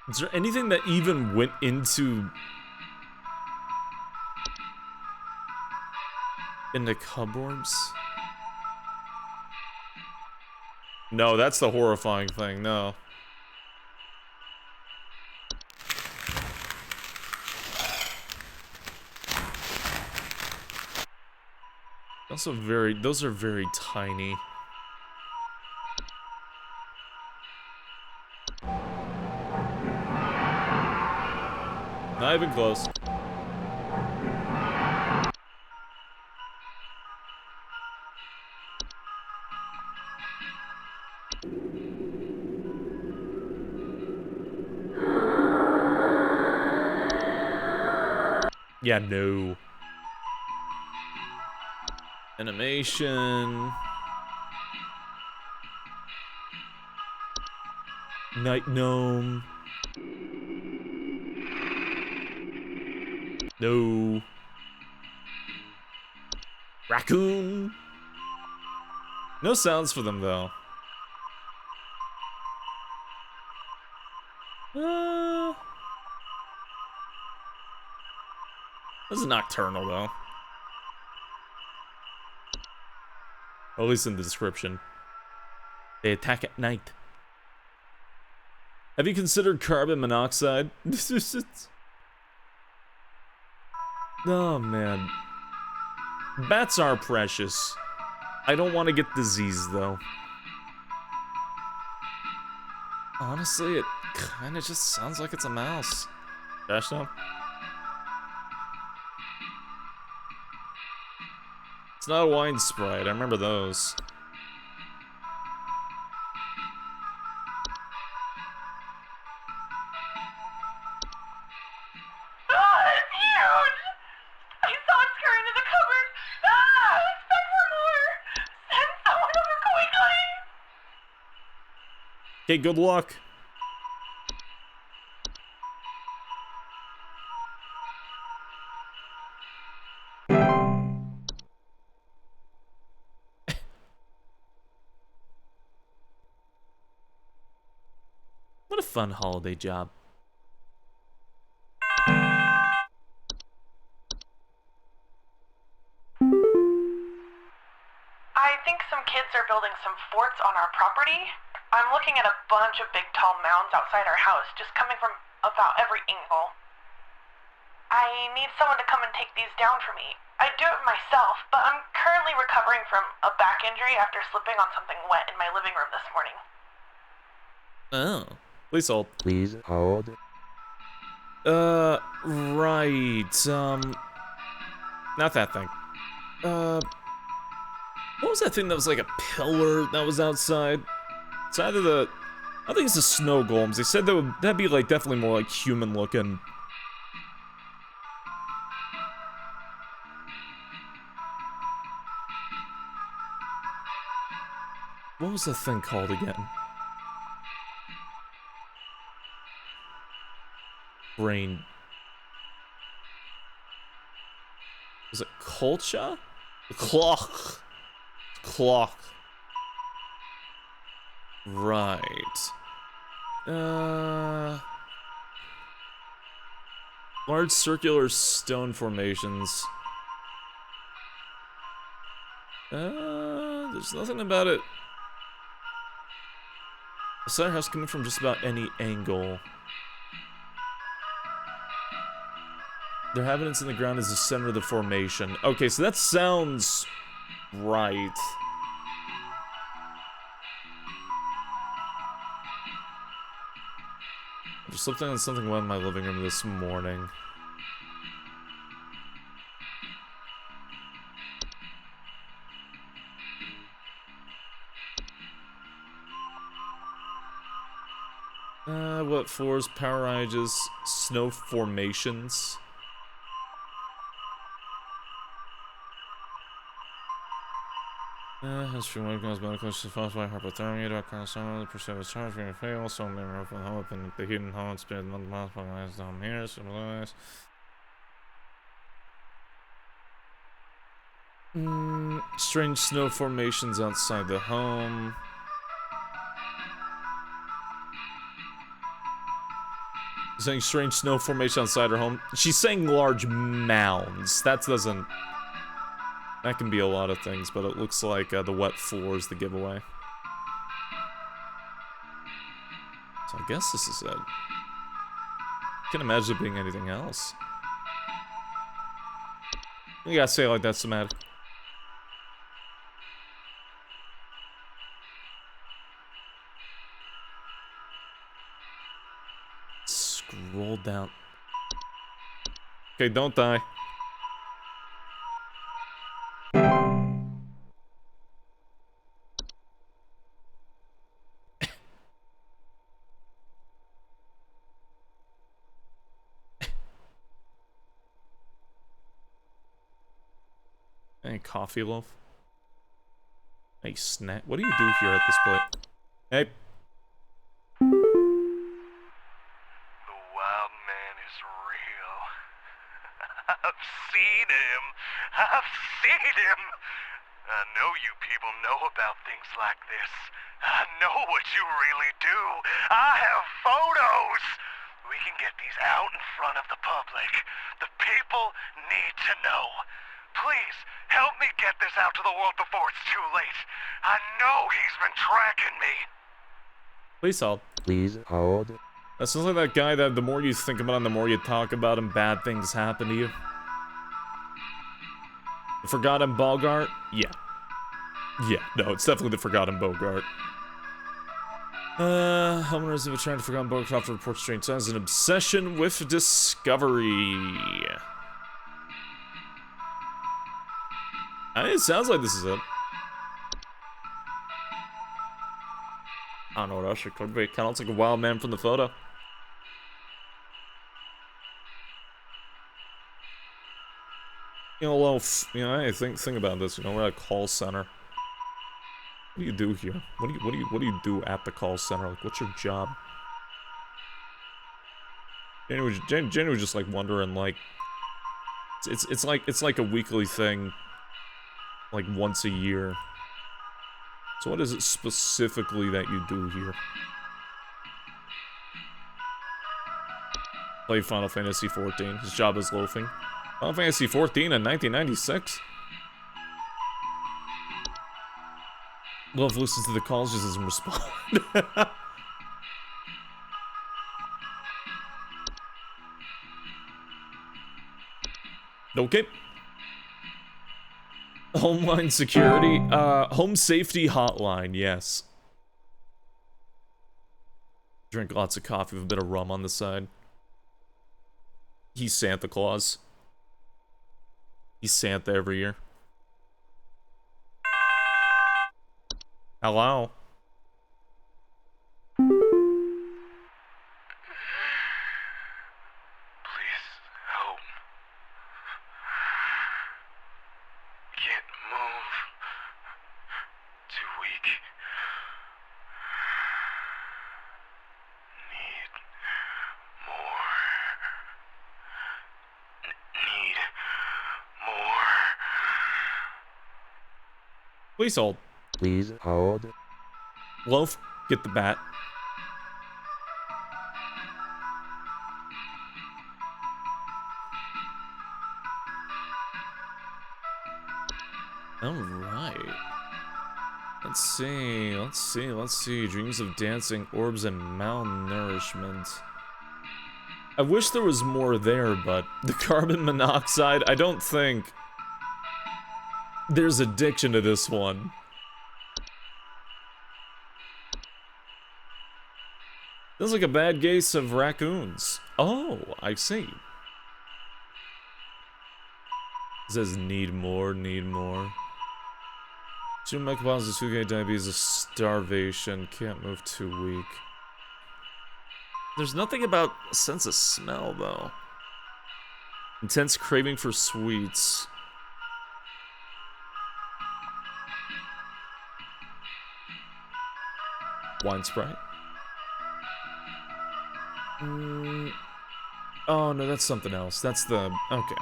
Is there anything that even went into cupboards? No, that's the horrifying thing, no. Those are very tiny. Not even close. Yeah, no. Animation. Night gnome. No. Raccoon. No sounds for them though. This is nocturnal though. Or at least in the description. They attack at night. Have you considered carbon monoxide? Oh man. Bats are precious. I don't want to get disease though. Honestly, it kind of just sounds like it's a mouse. Dash now? It's not a wine sprite, I remember those. Ah, it's huge! I saw it scurry into the cupboard. Ah, expect for more. Send someone over quickly. Okay, good luck. What a fun holiday job. I think some kids are building some forts on our property. I'm looking at a bunch of big tall mounds outside our house, just coming from about every angle. I need someone to come and take these down for me. I'd do it myself, but I'm currently recovering from a back injury after slipping on something wet in my living room this morning. Oh. Please hold. Please hold. Right, not that thing. What was that thing that was like a pillar that was outside? It's either the... I think it's the snow golems. They said that'd be like definitely more like human looking. What was the thing called again? Brain. Was it Colcha? Clock. Clock. Right. Large circular stone formations. There's nothing about it. A cider house coming from just about any angle. Their evidence in the ground is the center of the formation. Okay, so that sounds right. There's something went in my living room this morning. What floors, power outages, snow formations. History when it comes medical to phosphate hypothermia, Dr. Summer, the percent of charge being fail, so many of the hope and the hidden home spent month miles by last down here, so strange snow formations outside the home. Saying strange snow formation outside her home. She's saying large mounds. That doesn't... That can be a lot of things, but it looks like the wet floor is the giveaway. So I guess this is it. Can't imagine it being anything else. You gotta say it like that, Somatic. Scroll down. Okay, don't die. Any coffee loaf? Hey, snack. What do you do here at this place? Hey. The wild man is real. I've seen him. I've seen him. I know you people know about things like this. I know what you really do. I have photos. We can get these out in front of the public. The people need to know. Please, help me get this out to the world before it's too late. I know he's been tracking me. Please hold. Please hold. That sounds like that guy that the more you think about him, the more you talk about him, bad things happen to you. The Forgotten Bogart? Yeah. Yeah, no, it's definitely the Forgotten Bogart. Homeowners have returned to Forgotten Bogart after report strange signs an obsession with discovery. I mean, it sounds like this is it. I don't know what else it could be. Kind of looks like a wild man from the photo. You know, well, I think about this. You know, we're at a call center. What do you do here? What do you do at the call center? Like, what's your job? Jenny was just like wondering, like, it's like a weekly thing, like once a year. So what is it specifically that you do here? Play Final Fantasy XIV. His job is loafing. Final Fantasy XIV in 1996? Love listens to the calls, just doesn't respond. Okay. Homeline security, home safety hotline, yes. Drink lots of coffee with a bit of rum on the side. He's Santa Claus. He's Santa every year. Hello? Please help. Can't move. Too weak. Need more. Need more. Please hold. Please hold. Loaf, get the bat. Alright. Let's see. Dreams of dancing, orbs, and malnourishment. I wish there was more there, but the carbon monoxide, I don't think there's addiction to this one. Sounds like a bad case of raccoons. Oh, I see. It says need more. Two micropods, 2K diabetes, starvation, can't move, too weak. There's nothing about a sense of smell, though. Intense craving for sweets. Wine Sprite. Oh, no, that's something else. That's the... Okay.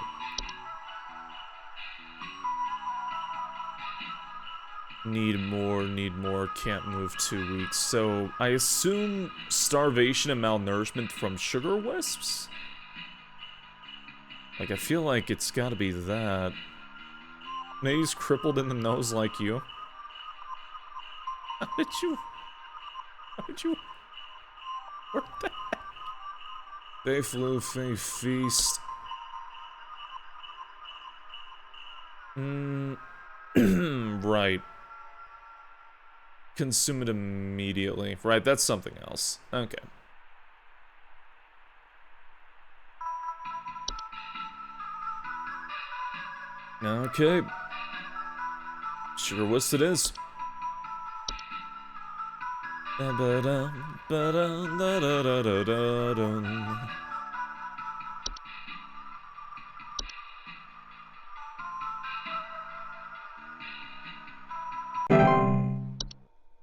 Need more, can't move, 2 weeks. So, I assume starvation and malnourishment from sugar wisps? Like, I feel like it's gotta be that. Maybe he's crippled in the nose like you. How did you... Where the heck? They flew, they feast. Right. Consume it immediately. Right, that's something else. Okay. Okay. Sugar wisp it is.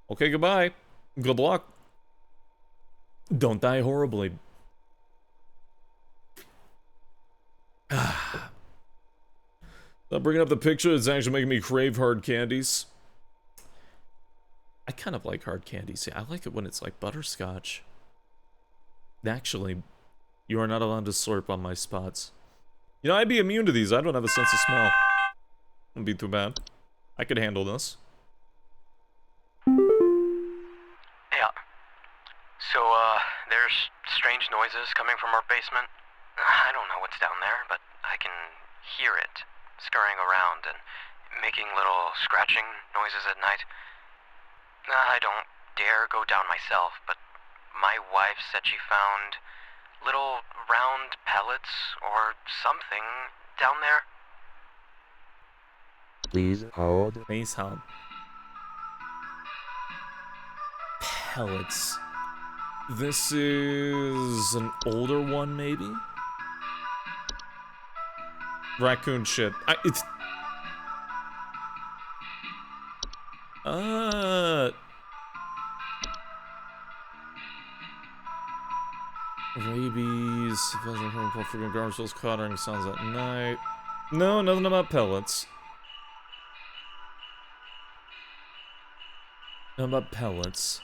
Okay, goodbye. Good luck. Don't die horribly. Stop bringing up the picture. It's actually making me crave hard candies. I kind of like hard candies. Yeah, I like it when it's like butterscotch. Actually, you are not allowed to slurp on my spots. You know, I'd be immune to these. I don't have a sense of smell. Wouldn't be too bad. I could handle this. Yeah. So, there's strange noises coming from our basement. I don't know what's down there, but I can hear it scurrying around and making little scratching noises at night. I don't dare go down myself, but my wife said she found little round pellets or something down there. Please hold. Please hold. Pellets. This is an older one, maybe? Raccoon shit. It's... Rabies, freaking garbage sales, clattering sounds at night. No, nothing about pellets. Nothing about pellets.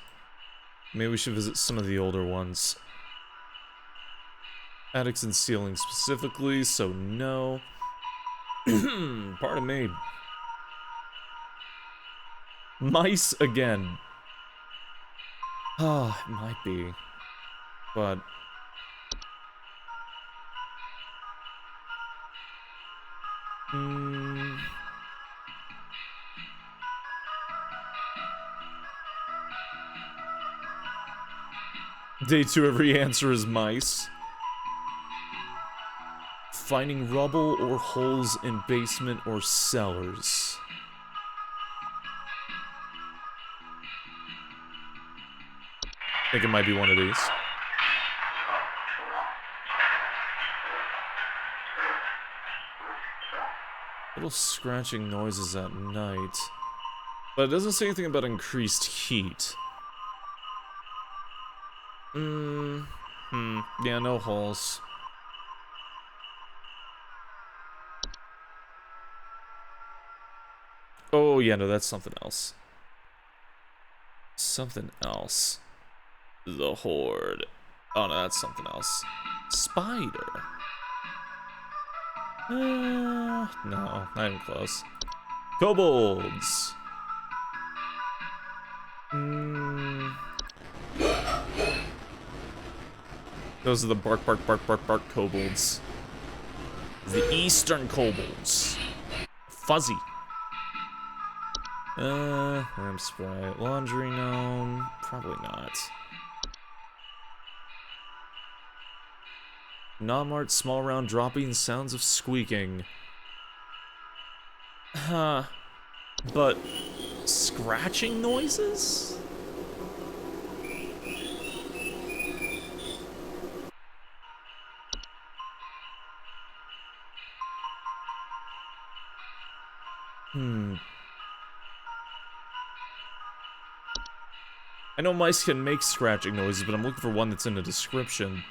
Maybe we should visit some of the older ones. Attics and ceilings specifically, so no. Pardon me. Mice again. Ah, it might be. But... Day 2, every answer is mice. finding rubble or holes in basement or cellars. I think it might be one of these. Little scratching noises at night. But it doesn't say anything about increased heat. Yeah, no holes. Oh, yeah, no, that's something else. Something else. The Horde. Oh, no, that's something else. Spider. No, not even close. Kobolds. Those are the bark, bark, bark, bark, bark kobolds. The eastern kobolds. Fuzzy. Lamp sprite. Laundry gnome. Probably not. Nomart, small round dropping, sounds of squeaking. Huh. But scratching noises? I know mice can make scratching noises, but I'm looking for one that's in the description.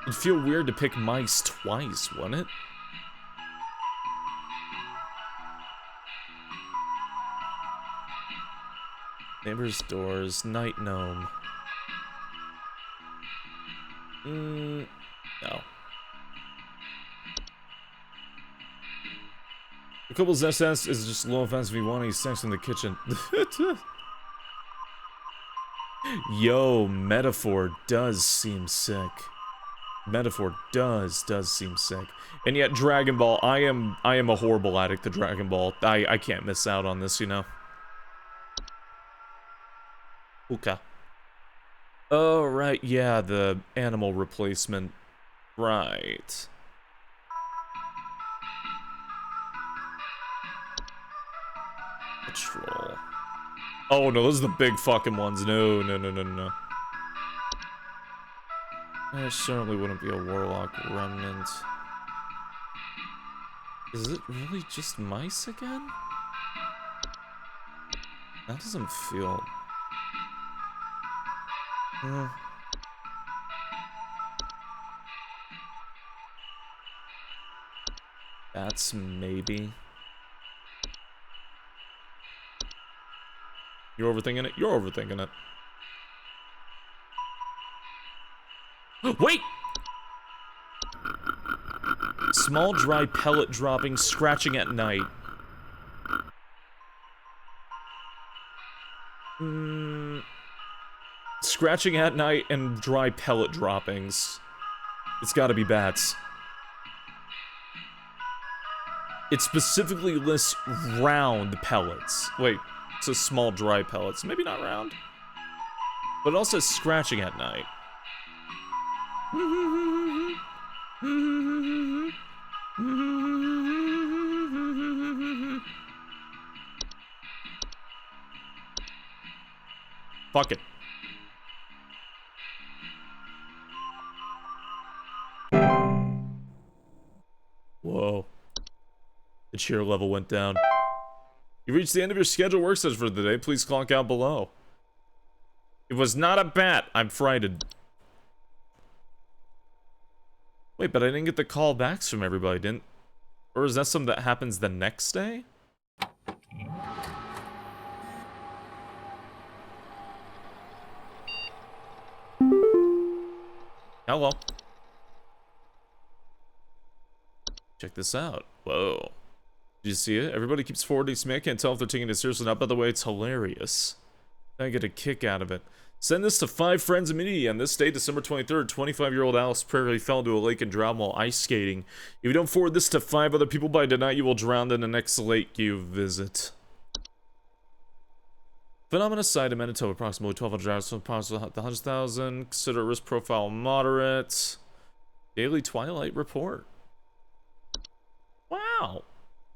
It'd feel weird to pick mice twice, wouldn't it? Neighbor's doors, night gnome. No. The couple's SS is just low offense if you want any sex in the kitchen. Yo, metaphor does seem sick. Metaphor does seem sick. And yet Dragon Ball, I am a horrible addict to Dragon Ball. I can't miss out on this, you know. Okay. Oh, right, yeah, the animal replacement. Right. Patrol. Oh, no, those are the big fucking ones. No. I certainly wouldn't be a warlock remnant. Is it really just mice again? That doesn't feel... That's maybe... You're overthinking it? You're overthinking it. Wait! Small dry pellet dropping, scratching at night. Scratching at night and dry pellet droppings. It's gotta be bats. It specifically lists round pellets. Wait, it says small dry pellets. Maybe not round. But it also says scratching at night. Fuck it. Whoa. The cheer level went down. You reached the end of your scheduled work session for the day. Please clock out below. It was not a bat. I'm frightened. Wait, but I didn't get the callbacks from everybody, didn't? Or is that something that happens the next day? Hello. Check this out. Whoa. Did you see it? Everybody keeps forwarding to me. I can't tell if they're taking it seriously or not. By the way, it's hilarious. I get a kick out of it. Send this to 5 friends immediately. On this day, December 23rd, 25-year-old Alice Prairie fell into a lake and drowned while ice skating. If you don't forward this to 5 other people by tonight, you will drown in the next lake you visit. Phenomena site in Manitoba, approximately 1,200 hours from approximately 100,000. Consider risk profile moderate. Daily Twilight Report. Wow.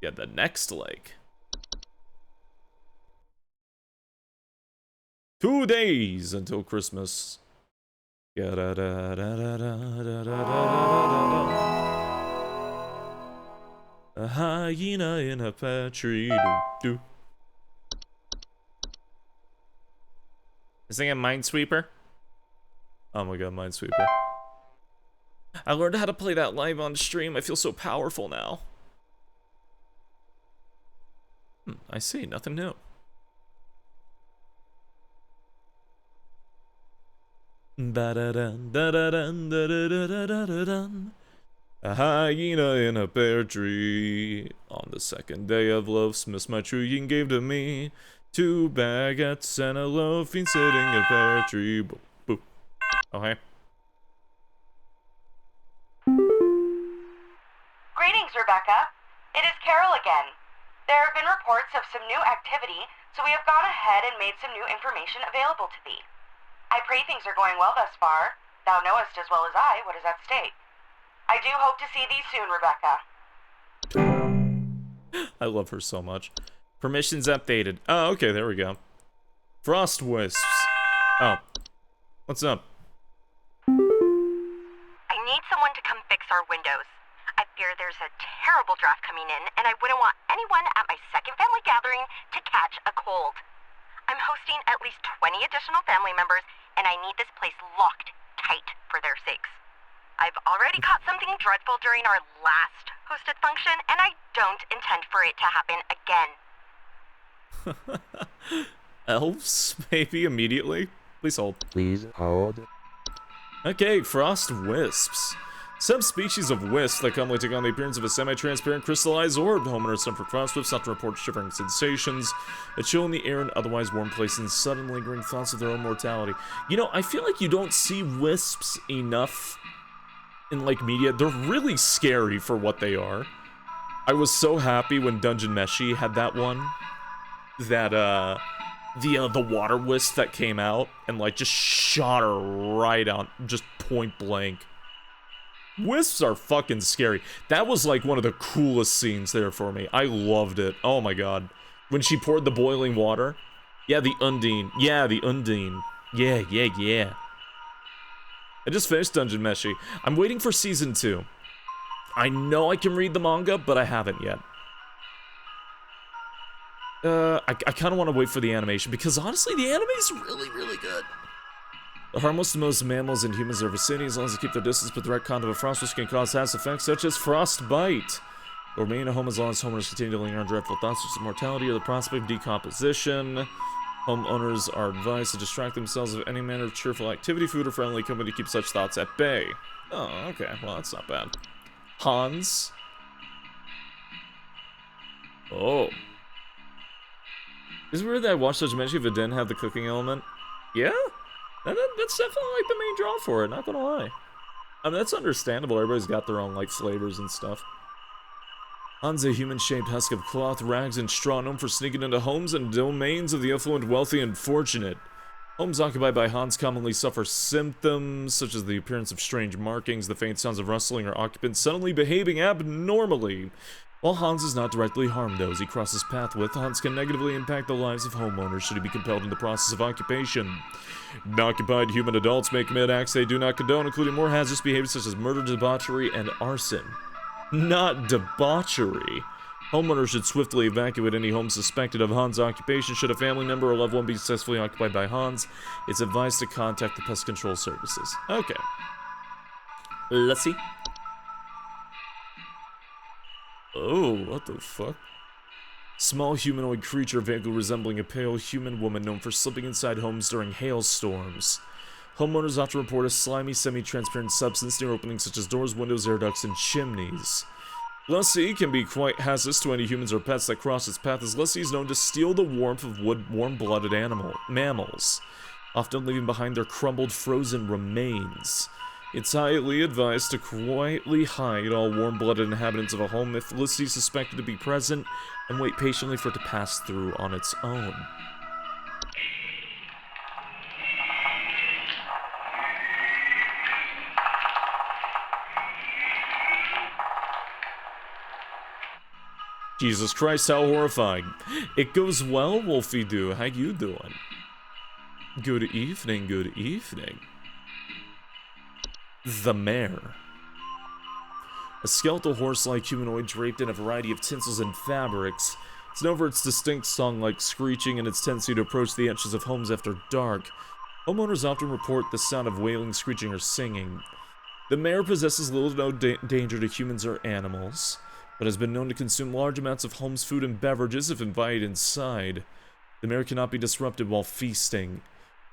Yeah, the next lake. 2 days until Christmas. A hyena in a pear tree. Do. Is that a Minesweeper? Oh my god, Minesweeper. I learned how to play that live on stream. I feel so powerful now. I see, nothing new. A hyena in a pear tree. On the second day of Lovemas, my true yin gave to me 2 baguettes and a loaf, been sitting in a pear tree. Boop, boop. Oh, hey. Greetings, Rebecca. It is Carol again. There have been reports of some new activity, so we have gone ahead and made some new information available to thee. I pray things are going well thus far. Thou knowest as well as I what is at stake. I do hope to see thee soon, Rebecca. I love her so much. Permissions updated. Oh, okay, there we go. Frost wisps. Oh. What's up? I need someone to come fix our windows. I fear there's a terrible draft coming in, and I wouldn't want anyone at my second family gathering to catch a cold. I'm hosting at least 20 additional family members, and I need this place locked tight for their sakes. I've already caught something dreadful during our last hosted function, and I don't intend for it to happen again. Elves? Maybe immediately? Please hold. Please hold. Okay, frost wisps. Subspecies of wisp that commonly take on the appearance of a semi-transparent crystallized orb. Homeowners suffer frost wisps often report shivering sensations, a chill in the air in otherwise warm places, and sudden lingering thoughts of their own mortality. You know, I feel like you don't see wisps enough in, like, media. They're really scary for what they are. I was so happy when Dungeon Meshi had that one. That, the water wisp that came out and, like, just shot her right on, just point blank. Wisps are fucking scary. That was, like, one of the coolest scenes there for me. I loved it. Oh my god. When she poured the boiling water. Yeah, the Undine. Yeah, the Undine. Yeah. I just finished Dungeon Meshi. I'm waiting for Season 2. I know I can read the manga, but I haven't yet. I kind of want to wait for the animation, because honestly, the anime is really, really good. The harmless to most mammals and humans are vicinity as long as they keep their distance, but the direct contact of a frost wisp can cause hazardous effects such as frostbite. They'll remain at home as long as homeowners continue to linger on dreadful thoughts such as mortality or the prospect of decomposition. Homeowners are advised to distract themselves with any manner of cheerful activity, food, or friendly company to keep such thoughts at bay. Oh, okay. Well, that's not bad. Hans. Oh. Is it weird that I watched such Meshi if it didn't have the cooking element? Yeah? That's definitely, like, the main draw for it, not gonna lie. I mean, that's understandable. Everybody's got their own, like, flavors and stuff. Hans, a human-shaped husk of cloth, rags, and straw known for sneaking into homes and domains of the affluent, wealthy, and fortunate. Homes occupied by Hans commonly suffer symptoms such as the appearance of strange markings, the faint sounds of rustling, or occupants suddenly behaving abnormally. While Hans is not directly harmed those he crosses path with, Hans can negatively impact the lives of homeowners should he be compelled in the process of occupation. Unoccupied human adults may commit acts they do not condone, including more hazardous behaviors such as murder, debauchery, and arson. Not debauchery. Homeowners should swiftly evacuate any home suspected of Hans' occupation. Should a family member or loved one be successfully occupied by Hans, it's advised to contact the pest control services. Okay. Let's see. Oh, what the fuck? Small humanoid creature vaguely resembling a pale human woman known for slipping inside homes during hailstorms. Homeowners often report a slimy, semi-transparent substance near openings such as doors, windows, air ducts, and chimneys. Lassie can be quite hazardous to any humans or pets that cross its path, as Lassie is known to steal the warmth of warm-blooded mammals, often leaving behind their crumbled, frozen remains. It's highly advised to quietly hide all warm-blooded inhabitants of a home if Lassie is suspected to be present, and wait patiently for it to pass through on its own. Jesus Christ, how horrifying. It goes well, Wolfie Doo. How you doing? Good evening, good evening. The Mare. A skeletal horse-like humanoid draped in a variety of tinsels and fabrics. It's known for its distinct song-like screeching and its tendency to approach the edges of homes after dark. Homeowners often report the sound of wailing, screeching, or singing. The mare possesses little to no danger to humans or animals, but has been known to consume large amounts of homes' food and beverages if invited inside. The mare cannot be disrupted while feasting.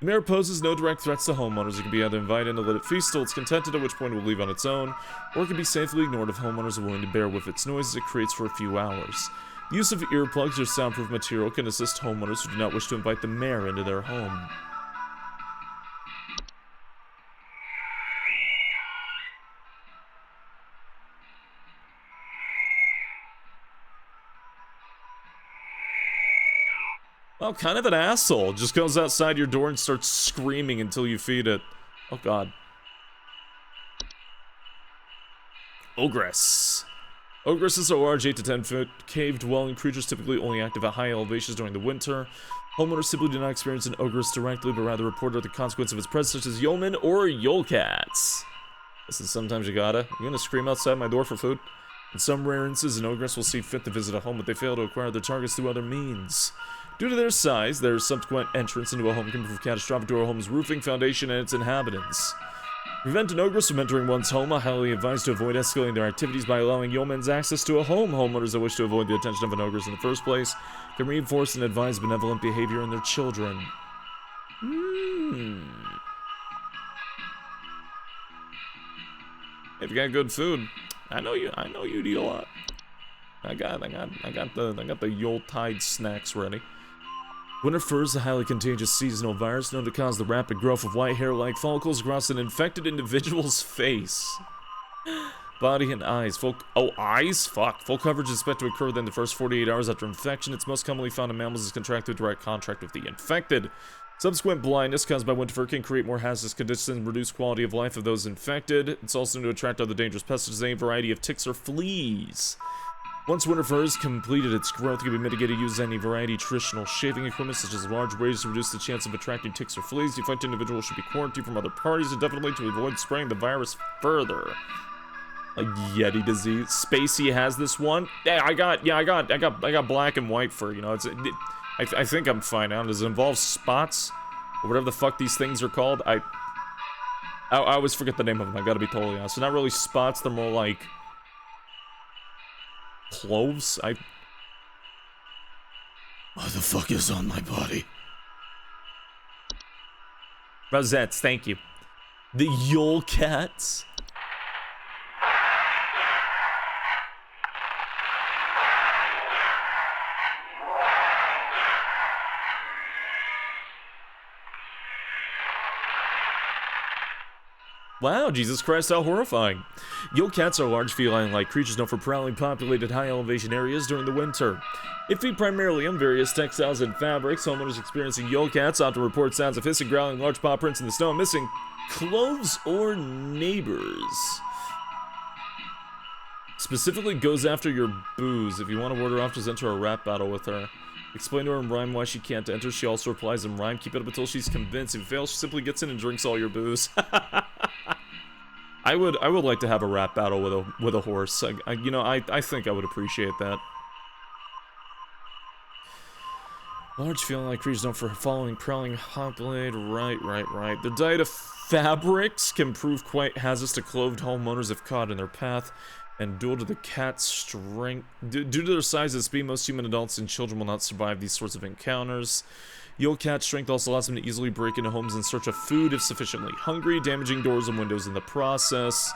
The mare poses no direct threats to homeowners. It can be either invited and let it feast till it's contented, at which point it will leave on its own, or it can be safely ignored if homeowners are willing to bear with its noises it creates for a few hours. The use of earplugs or soundproof material can assist homeowners who do not wish to invite the mare into their home. Well, kind of an asshole. Just goes outside your door and starts screaming until you feed it. Oh god. Ogress. Ogress is a large 8 to 10 foot cave-dwelling creatures typically only active at high elevations during the winter. Homeowners simply do not experience an ogress directly, but rather report the consequence of its presence, such as yeomen or yolcats. Listen, sometimes you gotta. You're gonna scream outside my door for food? In some rare instances, an ogress will see fit to visit a home, but they fail to acquire their targets through other means. Due to their size, their subsequent entrance into a home can prove catastrophic to a home's roofing, foundation, and its inhabitants. To prevent an ogress from entering one's home, I highly advise to avoid escalating their activities by allowing yeomen's access to a home. Homeowners that wish to avoid the attention of an ogress in the first place can reinforce and advise benevolent behavior in their children. If you got good food, I know you'd eat a lot. I got the Yuletide snacks ready. Winter fur is a highly contagious seasonal virus known to cause the rapid growth of white hair-like follicles across an infected individual's face, body, and eyes. Eyes? Fuck. Full coverage is expected to occur within the first 48 hours after infection. It's most commonly found in mammals as contracted direct contact with the infected. Subsequent blindness caused by winter fur can create more hazardous conditions and reduce quality of life of those infected. It's also known to attract other dangerous pests, such as a variety of ticks or fleas. Once winter fur has completed its growth, it can be mitigated using any variety of traditional shaving equipment, such as large razors, to reduce the chance of attracting ticks or fleas. The affected individual should be quarantined from other parties indefinitely to avoid spreading the virus further. A Yeti disease. Spacey has this one. Yeah, I got black and white fur. You know, I think I'm fine now. Does it involve spots or whatever the fuck these things are called? I always forget the name of them. I gotta be totally honest. They're not really spots. They're more like cloves. What the fuck is on my body? Rosettes, thank you. The Yule Cats. Wow, Jesus Christ, how horrifying. Yule cats are large feline-like creatures known for prowling populated high-elevation areas during the winter. They feed primarily on various textiles and fabrics. Homeowners experiencing Yule cats often report sounds of hissing, growling, large paw prints in the snow, missing clothes or neighbors. Specifically goes after your booze. If you want to ward her off, just enter a rap battle with her. Explain to her in rhyme why she can't enter. She also replies in rhyme. Keep it up until she's convinced. If you fail, she simply gets in and drinks all your booze. I would like to have a rap battle with a horse. I think I would appreciate that. Large feline-like creatures known for following prowling hobblade. Right. Their diet of fabrics can prove quite hazardous to clothed homeowners if caught in their path. And due to the cat's strength, due to their size and speed, most human adults and children will not survive these sorts of encounters. Yule cat's strength also allows them to easily break into homes in search of food if sufficiently hungry, damaging doors and windows in the process.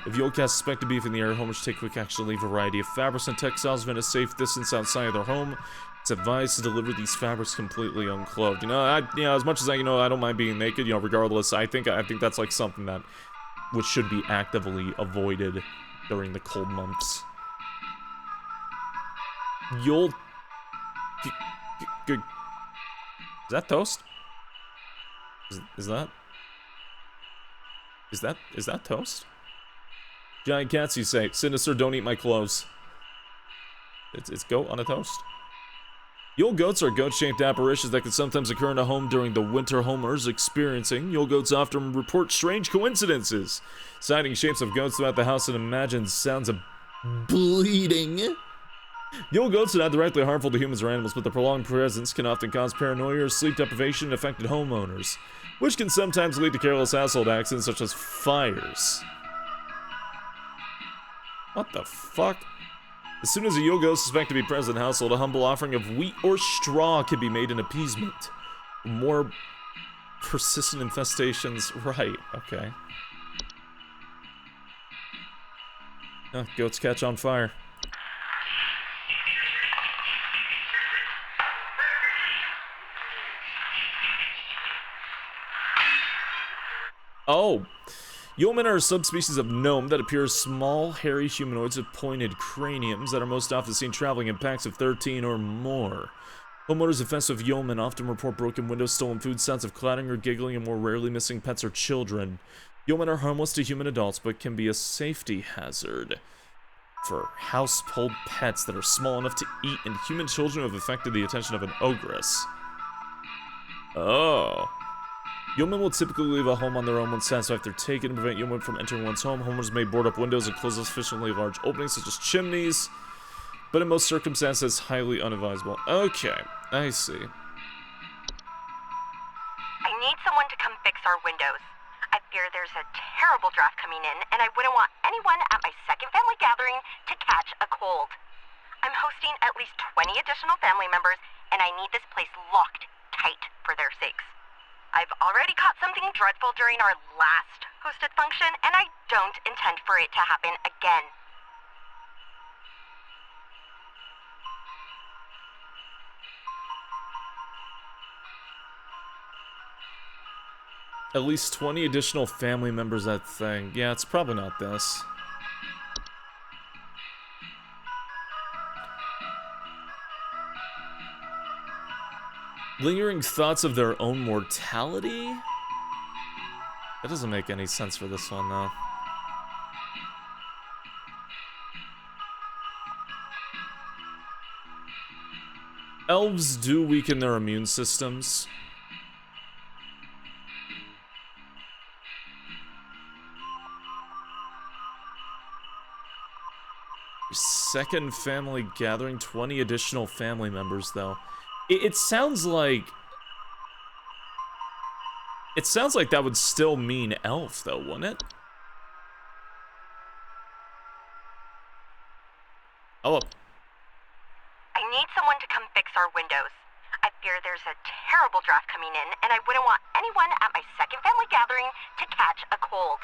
If Yule cats suspect to be in the area, homeowners take quick action to leave a variety of fabrics and textiles within a safe distance outside of their home. It's advised to deliver these fabrics completely unclothed. As much as I don't mind being naked, regardless, I think that's like something that which should be actively avoided during the cold months. Yule. Is that toast? Is that toast? Giant cats, you say. Sinister, don't eat my clothes. It's goat on a toast. Yule goats are goat-shaped apparitions that can sometimes occur in a home during the winter homers experiencing. Yule goats often report strange coincidences, citing shapes of goats throughout the house and imagined sounds of bleeding. Yule goats are not directly harmful to humans or animals, but their prolonged presence can often cause paranoia or sleep deprivation in affected homeowners, which can sometimes lead to careless household accidents such as fires. What the fuck? As soon as a Yule goat is suspected to be present in the household, a humble offering of wheat or straw can be made in appeasement. More persistent infestations. Right, okay. Oh, goats catch on fire. Oh! Yeomen are a subspecies of gnome that appear as small, hairy humanoids with pointed craniums that are most often seen traveling in packs of 13 or more. Homeowners infested with yeomen often report broken windows, stolen food, sounds of clattering or giggling, and more rarely missing pets or children. Yeomen are harmless to human adults, but can be a safety hazard for household pets that are small enough to eat and human children who have affected the attention of an ogress. Oh. Yeomen will typically leave a home on their own when satisfied if they're taken to prevent yeomen from entering one's home. Homeowners may board up windows and close sufficiently large openings, such as chimneys, but in most circumstances, highly unadvisable. Okay, I see. I need someone to come fix our windows. I fear there's a terrible draft coming in, and I wouldn't want anyone at my second family gathering to catch a cold. I'm hosting at least 20 additional family members, and I need this place locked tight for their sakes. I've already caught something dreadful during our last hosted function, and I don't intend for it to happen again. At least 20 additional family members, that thing. Yeah, it's probably not this. Lingering thoughts of their own mortality? That doesn't make any sense for this one, though. Elves do weaken their immune systems. Second family gathering, 20 additional family members, though. It sounds like... It sounds like that would still mean elf, though, wouldn't it? Oh. I need someone to come fix our windows. I fear there's a terrible draft coming in, and I wouldn't want anyone at my second family gathering to catch a cold.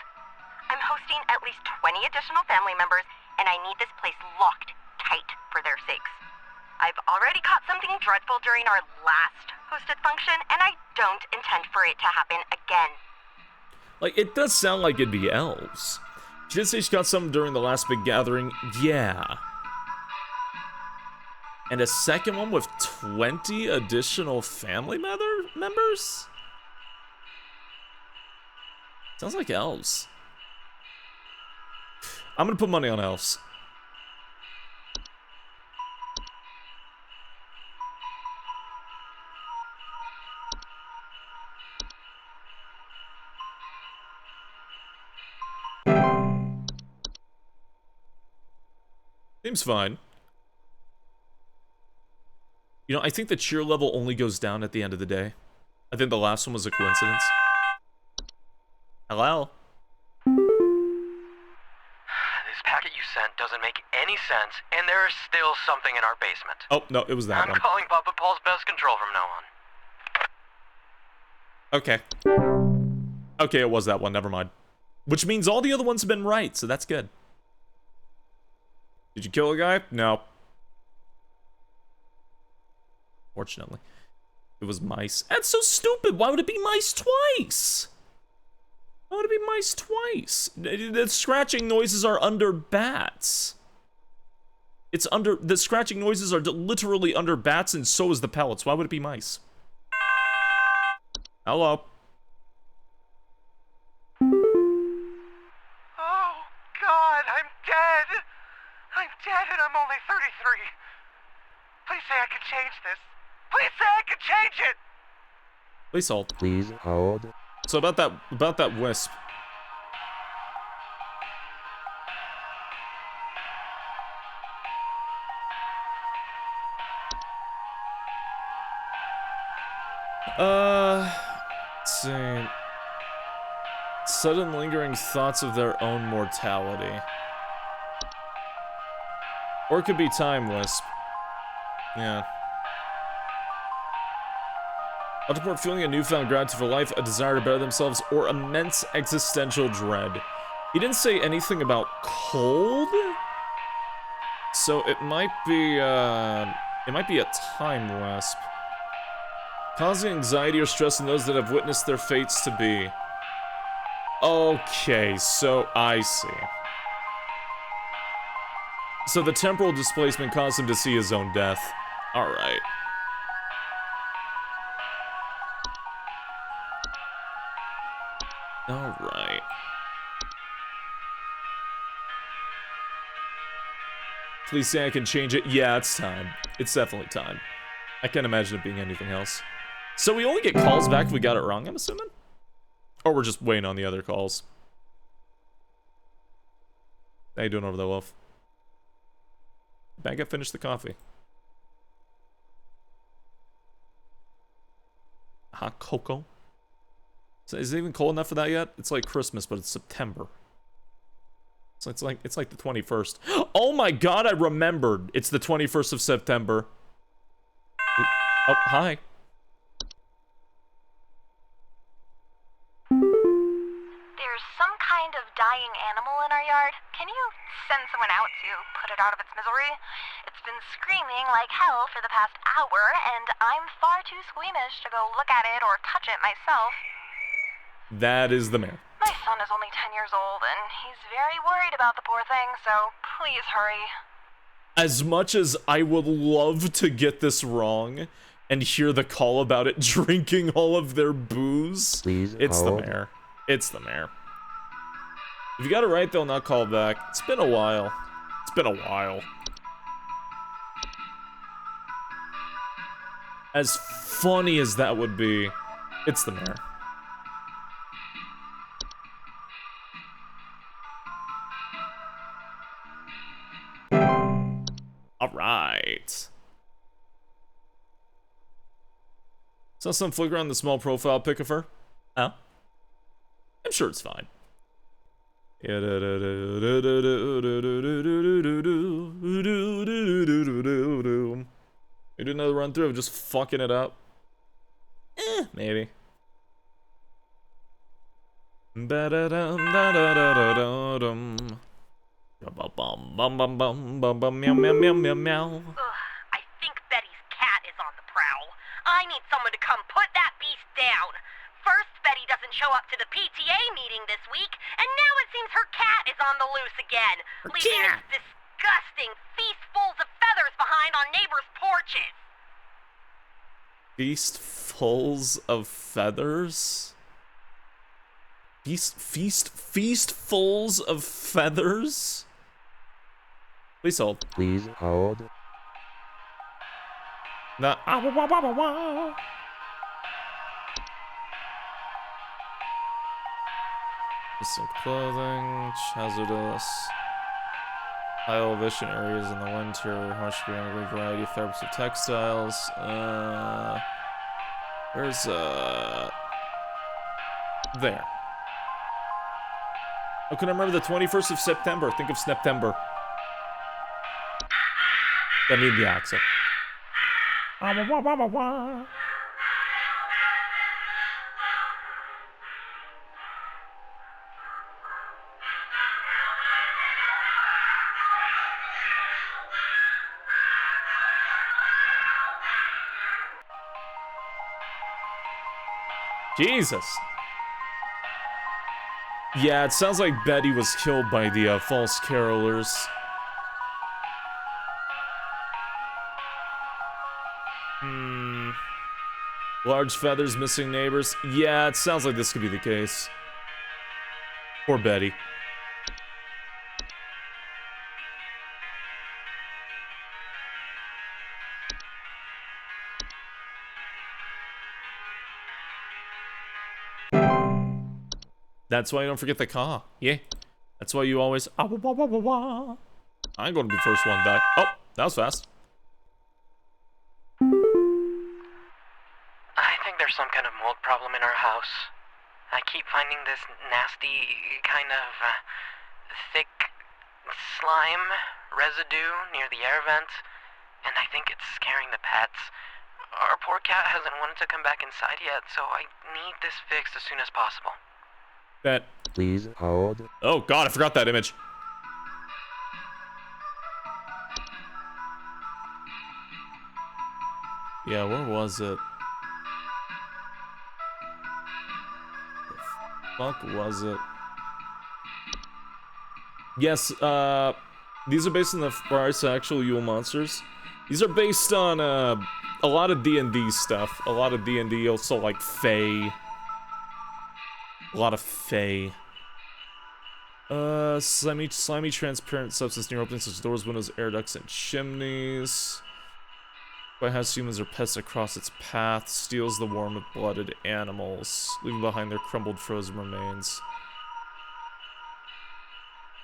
I'm hosting at least 20 additional family members, and I need this place locked tight for their sakes. I've already caught something dreadful during our last hosted function, and I don't intend for it to happen again. Like, it does sound like it'd be elves. She did say she caught something during the last big gathering. Yeah. And a second one with 20 additional family members? Sounds like elves. I'm gonna put money on elves. Seems fine. You know, I think the cheer level only goes down at the end of the day. I think the last one was a coincidence. Hello? This packet you sent doesn't make any sense, and there is still something in our basement. Oh, no, it was that one. I'm calling Papa Paul's Pest Control from now on. Okay. Okay, it was that one, never mind. Which means all the other ones have been right, so that's good. Did you kill a guy? No. Fortunately. It was mice. That's so stupid! Why would it be mice twice? Why would it be mice twice? The scratching noises are under bats. It's under... The scratching noises are literally under bats, and so is the pellets. Why would it be mice? Hello? Oh, God, I'm dead. I'm dead and I'm only 33. Please say I can change this. Please say I can change it! Please hold. Please hold. So about that wisp. Let's see. Sudden lingering thoughts of their own mortality. Or it could be time wisp. Yeah. I'll report feeling a newfound gratitude for life, a desire to better themselves, or immense existential dread. He didn't say anything about cold? So it might be a time wisp. Causing anxiety or stress in those that have witnessed their fates to be. Okay, so I see. So the temporal displacement caused him to see his own death. Alright. Alright. Please say I can change it. Yeah, it's time. It's definitely time. I can't imagine it being anything else. So we only get calls back if we got it wrong, I'm assuming? Or we're just waiting on the other calls. How you doing over there, Wolf? Back up, finish the coffee. Hot cocoa. So is it even cold enough for that yet? It's like Christmas, but it's September. So it's like the 21st. Oh my god, I remembered. It's the 21st of September. Oh, hi. There's some kind of dying animal in our yard. Can you send someone out to put it out of its misery? It's been screaming like hell for the past hour, and I'm far too squeamish to go look at it or touch it myself. That is the mayor. My son is only 10 years old, and he's very worried about the poor thing, so please hurry. As much as I would love to get this wrong and hear the call about it drinking all of their booze, Please it's the hold. mayor. It's the mayor. If you got it right, they'll not call back. It's been a while. It's been a while. As funny as that would be, it's the mayor. Alright. Saw some flicker on the small profile pic of her. Oh. I'm sure it's fine. You do another run through of just fucking it up? Maybe. Meow. I think Betty's cat is on the prowl. I need someone to come put that beast down. First, Betty doesn't show up to the PTA meeting this week, and now it seems her cat is on the loose again, leaving its disgusting feastfuls of feathers behind on neighbors' porches. Feastfuls of feathers? Feastfuls of feathers? Please hold. Please hold. Nah. Missing clothing, hazardous, high elevation areas in the winter, harsh green, variety of fabrics of textiles. There's there. I can remember the 21st of September. Think of September. I need the accent. Jesus. Yeah, it sounds like Betty was killed by the false carolers. Large feathers, missing neighbors. Yeah, it sounds like this could be the case. Poor Betty. That's why you don't forget the caw. Yeah. That's why you always... I ain't gonna be the first one to die. Oh, that was fast. I think there's some kind of mold problem in our house. I keep finding this nasty kind of thick slime residue near the air vent, and I think it's scaring the pets. Our poor cat hasn't wanted to come back inside yet, so I need this fixed as soon as possible. That... Please hold. Oh god, I forgot that image. Yeah, where was it? The fuck was it? Yes, these are based on the Fires Actual Yule Monsters. These are based on, a lot of D&D stuff. A lot of D&D, also like Fae. A lot of Fae. Slimy transparent substance near openings such as doors, windows, air ducts, and chimneys. By has humans or pests across its path, steals the warm-blooded animals, leaving behind their crumbled frozen remains.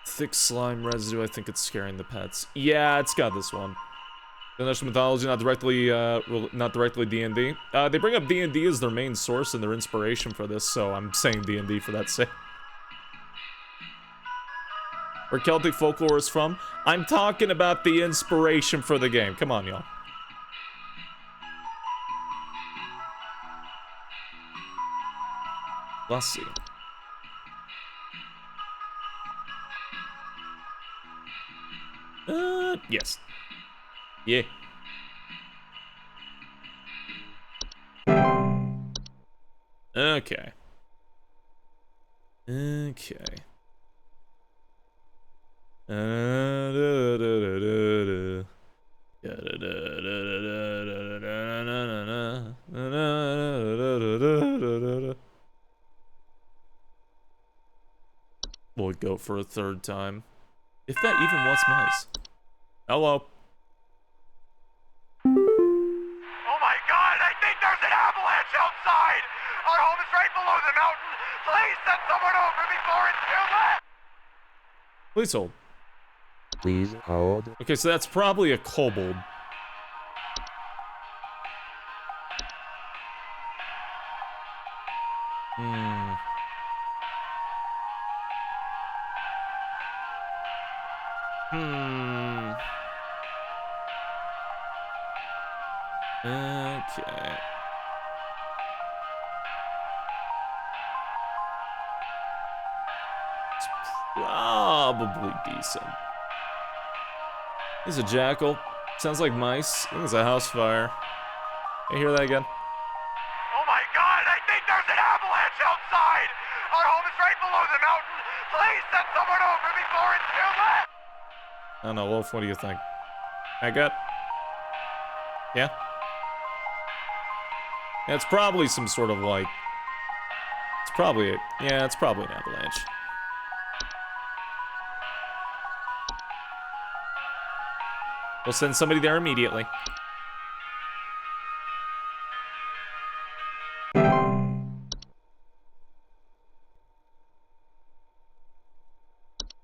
Thick slime residue, I think it's scaring the pets. Yeah, it's got this one. The national mythology, not directly D&D. They bring up D&D as their main source and their inspiration for this, so I'm saying D&D for that sake. Where Celtic folklore is from? I'm talking about the inspiration for the game. Come on, y'all. Let's see. Yes. Yeah. Okay. Okay. We'll go for a third time. If that even was mice. Hello. Oh my god, I think there's an avalanche outside! Our home is right below the mountain! Please send someone over before it's too late! Please hold. Please hold. Okay, so that's probably a kobold. Okay. It's probably decent. He's a jackal. Sounds like mice. I think it's a house fire. You hear that again? Oh my god, I think there's an avalanche outside! Our home is right below the mountain! Please send someone over before it's too late! I don't know, Wolf, what do you think? I got... Yeah? Yeah, it's probably some sort of like... It's probably... Yeah, it's probably an avalanche. We'll send somebody there immediately.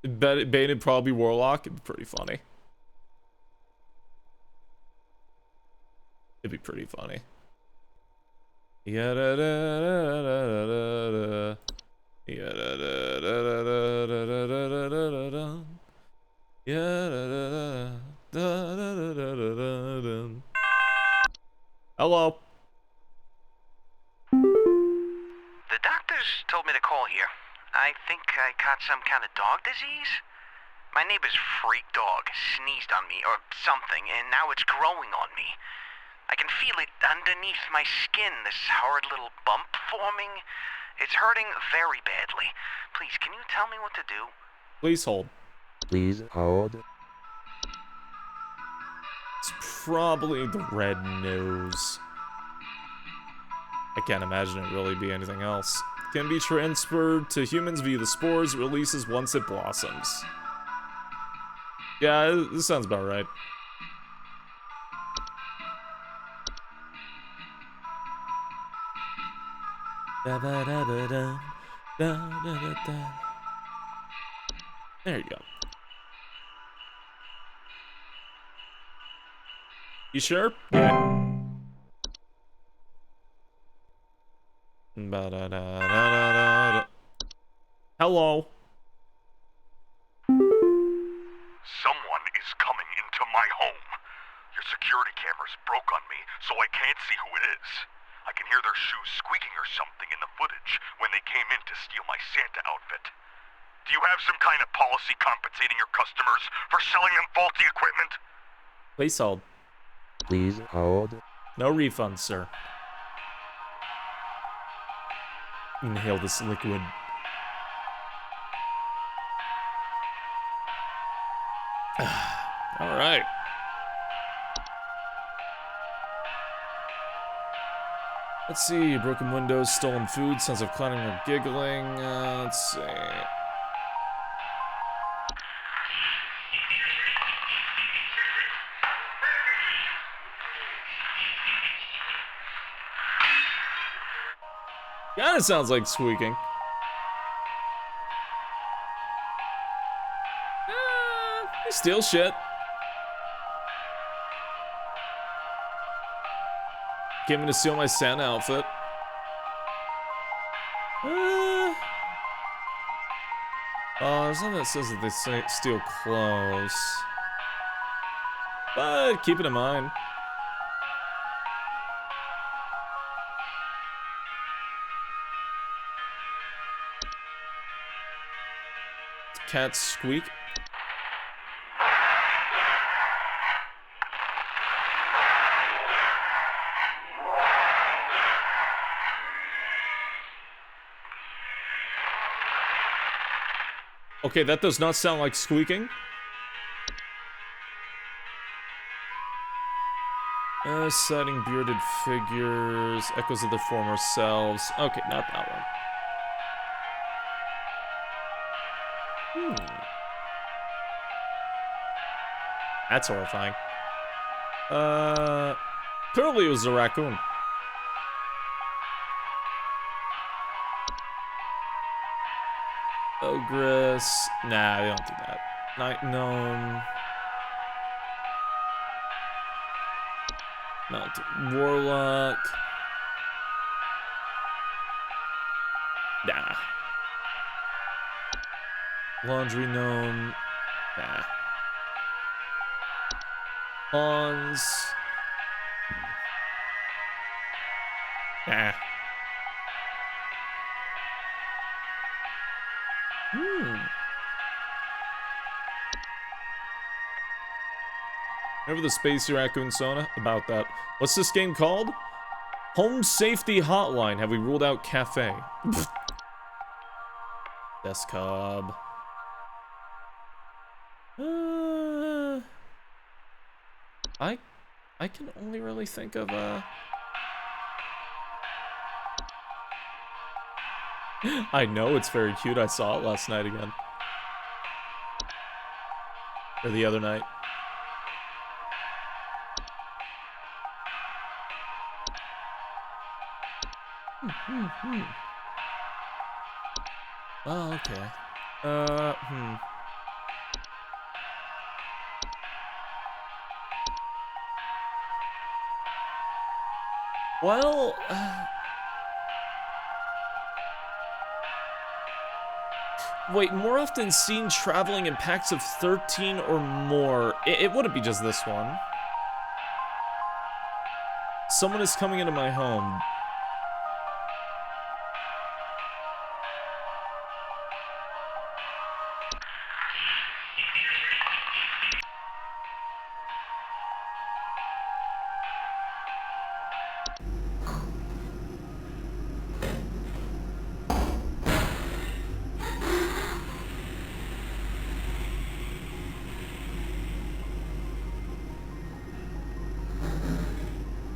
Baited probably Warlock. It'd be pretty funny. It'd be pretty funny. Yeah da da da da da da. Yeah da da da da da da da da da da. Yeah da da da da da da da da. Hello. The doctors told me to call here. I think I caught some kind of dog disease. My neighbor's freak dog sneezed on me or something, and now it's growing on me. I can feel it underneath my skin, this horrid little bump forming. It's hurting very badly. Please, can you tell me what to do? Please hold. Please hold. It's probably the red nose. I can't imagine it really be anything else. Can be transferred to humans via the spores it releases once it blossoms. Yeah, this sounds about right. Da, da, da, da. There you go. You sure? Yeah. Ba-da-da-da-da-da. Hello. Someone is coming into my home. Your security cameras broke on me, so I can't see who it is. I can hear their shoes squeaking or something in the footage when they came in to steal my Santa outfit. Do you have some kind of policy compensating your customers for selling them faulty equipment? Please hold. Please hold. No refund, sir. Inhale this liquid. All right. Let's see. Broken windows, stolen food, sounds of clowning or giggling. Let's see. Kinda sounds like squeaking. They steal shit. Came in to steal my Santa outfit. Oh, there's nothing that says that they steal clothes. But keep it in mind. Cats squeak. Okay, that does not sound like squeaking. Sighting bearded figures, echoes of their former selves. Okay, not that one. That's horrifying. Clearly it was a raccoon. Ogress. Nah, they don't do that. Night gnome. Mountain warlock. Nah. Laundry gnome. Nah. Pawns. Nah. Remember the Spacey Raccoon Sona? About that. What's this game called? Home Safety Hotline. Have we ruled out Cafe? Desk Cobb. I can only really think of I know it's very cute. I saw it last night again. Or the other night. Oh, okay. Well, wait, more often seen traveling in packs of 13 or more. It wouldn't be just this one. Someone is coming into my home.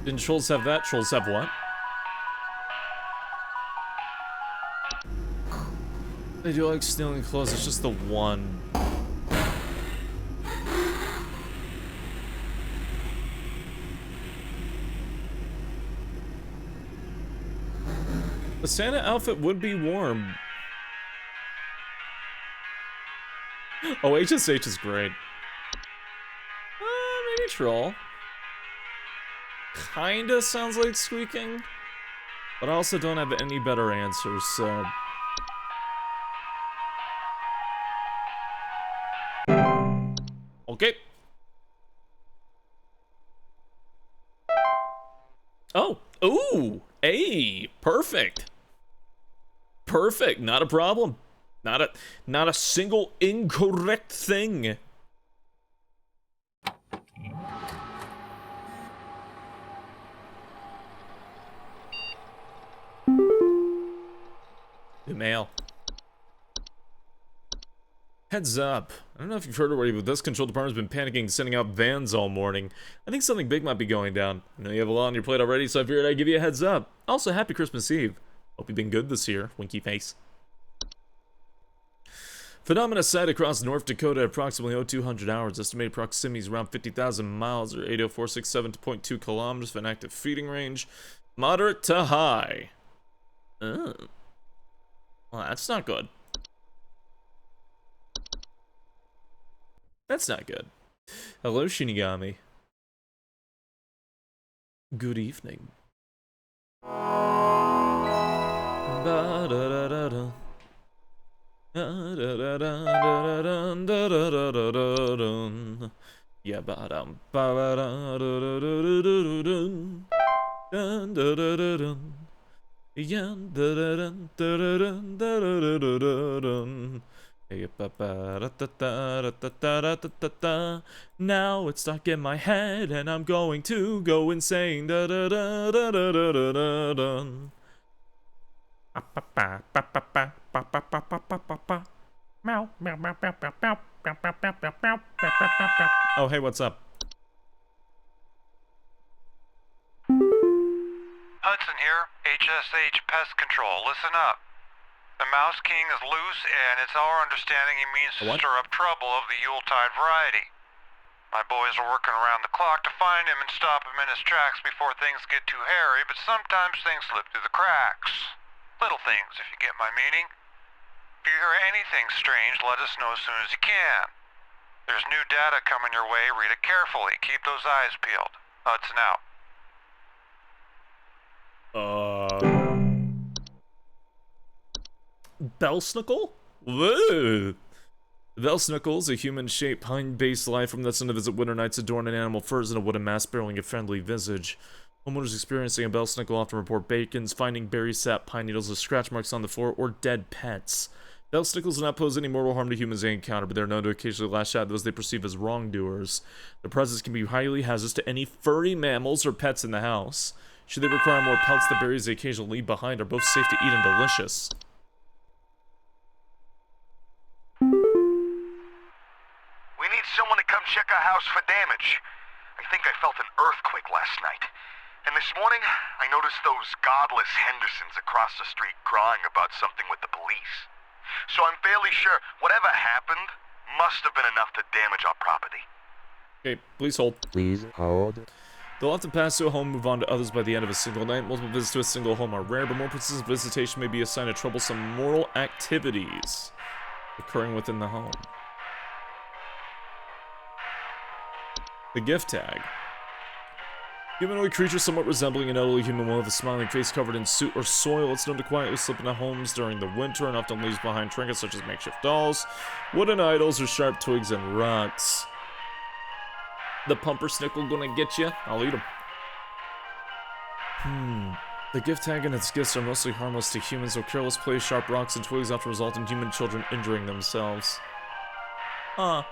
Didn't trolls have that? Trolls have what? They do like stealing clothes, it's just the one. The Santa outfit would be warm. Oh, HSH is great. Maybe troll. Kinda sounds like squeaking. But I also don't have any better answers, so... Okay. Oh. Ooh. Hey. Perfect. Perfect. Not a problem. Not a single incorrect thing. New mail. Heads up. I don't know if you've heard already, but this control department's been panicking, sending out vans all morning. I think something big might be going down. I know you have a lot on your plate already, so I figured I'd give you a heads up. Also, happy Christmas Eve. Hope you've been good this year, winky face. Phenomena sighted across North Dakota at approximately 0200 hours. Estimated proximity is around 50,000 miles or 80467.2 kilometers for an active feeding range. Moderate to high. Oh. Well, that's not good. That's not good. Hello, Shinigami. Good evening. Ba-da-da-da-da. Yeah, ba-dum, ba-da-dum, ba-da-da-da-dum. Yeah, da-da-dum, da-da-dum, da-da-da-da-dum. Now it's stuck in my head and I'm going to go insane. Da da da da da da da da da. Meow meow meow meow meow meow meow meow meow meow meow. Oh hey, what's up? Hudson here, HSH Pest Control. Listen up. The Mouse King is loose, and it's our understanding he means to stir up trouble of the Yuletide variety. My boys are working around the clock to find him and stop him in his tracks before things get too hairy, but sometimes things slip through the cracks. Little things, if you get my meaning. If you hear anything strange, let us know as soon as you can. There's new data coming your way. Read it carefully. Keep those eyes peeled. Hudson out. Bellsnickle? Whoa! Bellsnickle is a human-shaped, pine-based life form that's known to visit winter nights adorned in animal furs and a wooden mask bearing a friendly visage. Homeowners experiencing a bellsnickle often report bacons, finding berry sap, pine needles with scratch marks on the floor, or dead pets. Bellsnickles do not pose any mortal harm to humans they encounter, but they're known to occasionally lash out at those they perceive as wrongdoers. Their presence can be highly hazardous to any furry mammals or pets in the house. Should they require more pelts, the berries they occasionally leave behind are both safe to eat and delicious. We need someone to come check our house for damage. I think I felt an earthquake last night. And this morning, I noticed those godless Hendersons across the street crying about something with the police. So I'm fairly sure whatever happened must have been enough to damage our property. Okay, please hold. Please hold. They'll often pass to a home and move on to others by the end of a single night. Multiple visits to a single home are rare, but more persistent visitation may be a sign of troublesome moral activities occurring within the home. The gift tag. Humanoid creature somewhat resembling an elderly human with a smiling face covered in soot or soil. It's known to quietly slip into homes during the winter and often leaves behind trinkets such as makeshift dolls, wooden idols, or sharp twigs and rocks. The pumpersnickle gonna get you? I'll eat him. The gift tag and its gifts are mostly harmless to humans, though careless play, sharp rocks, and twigs often result in human children injuring themselves. Huh.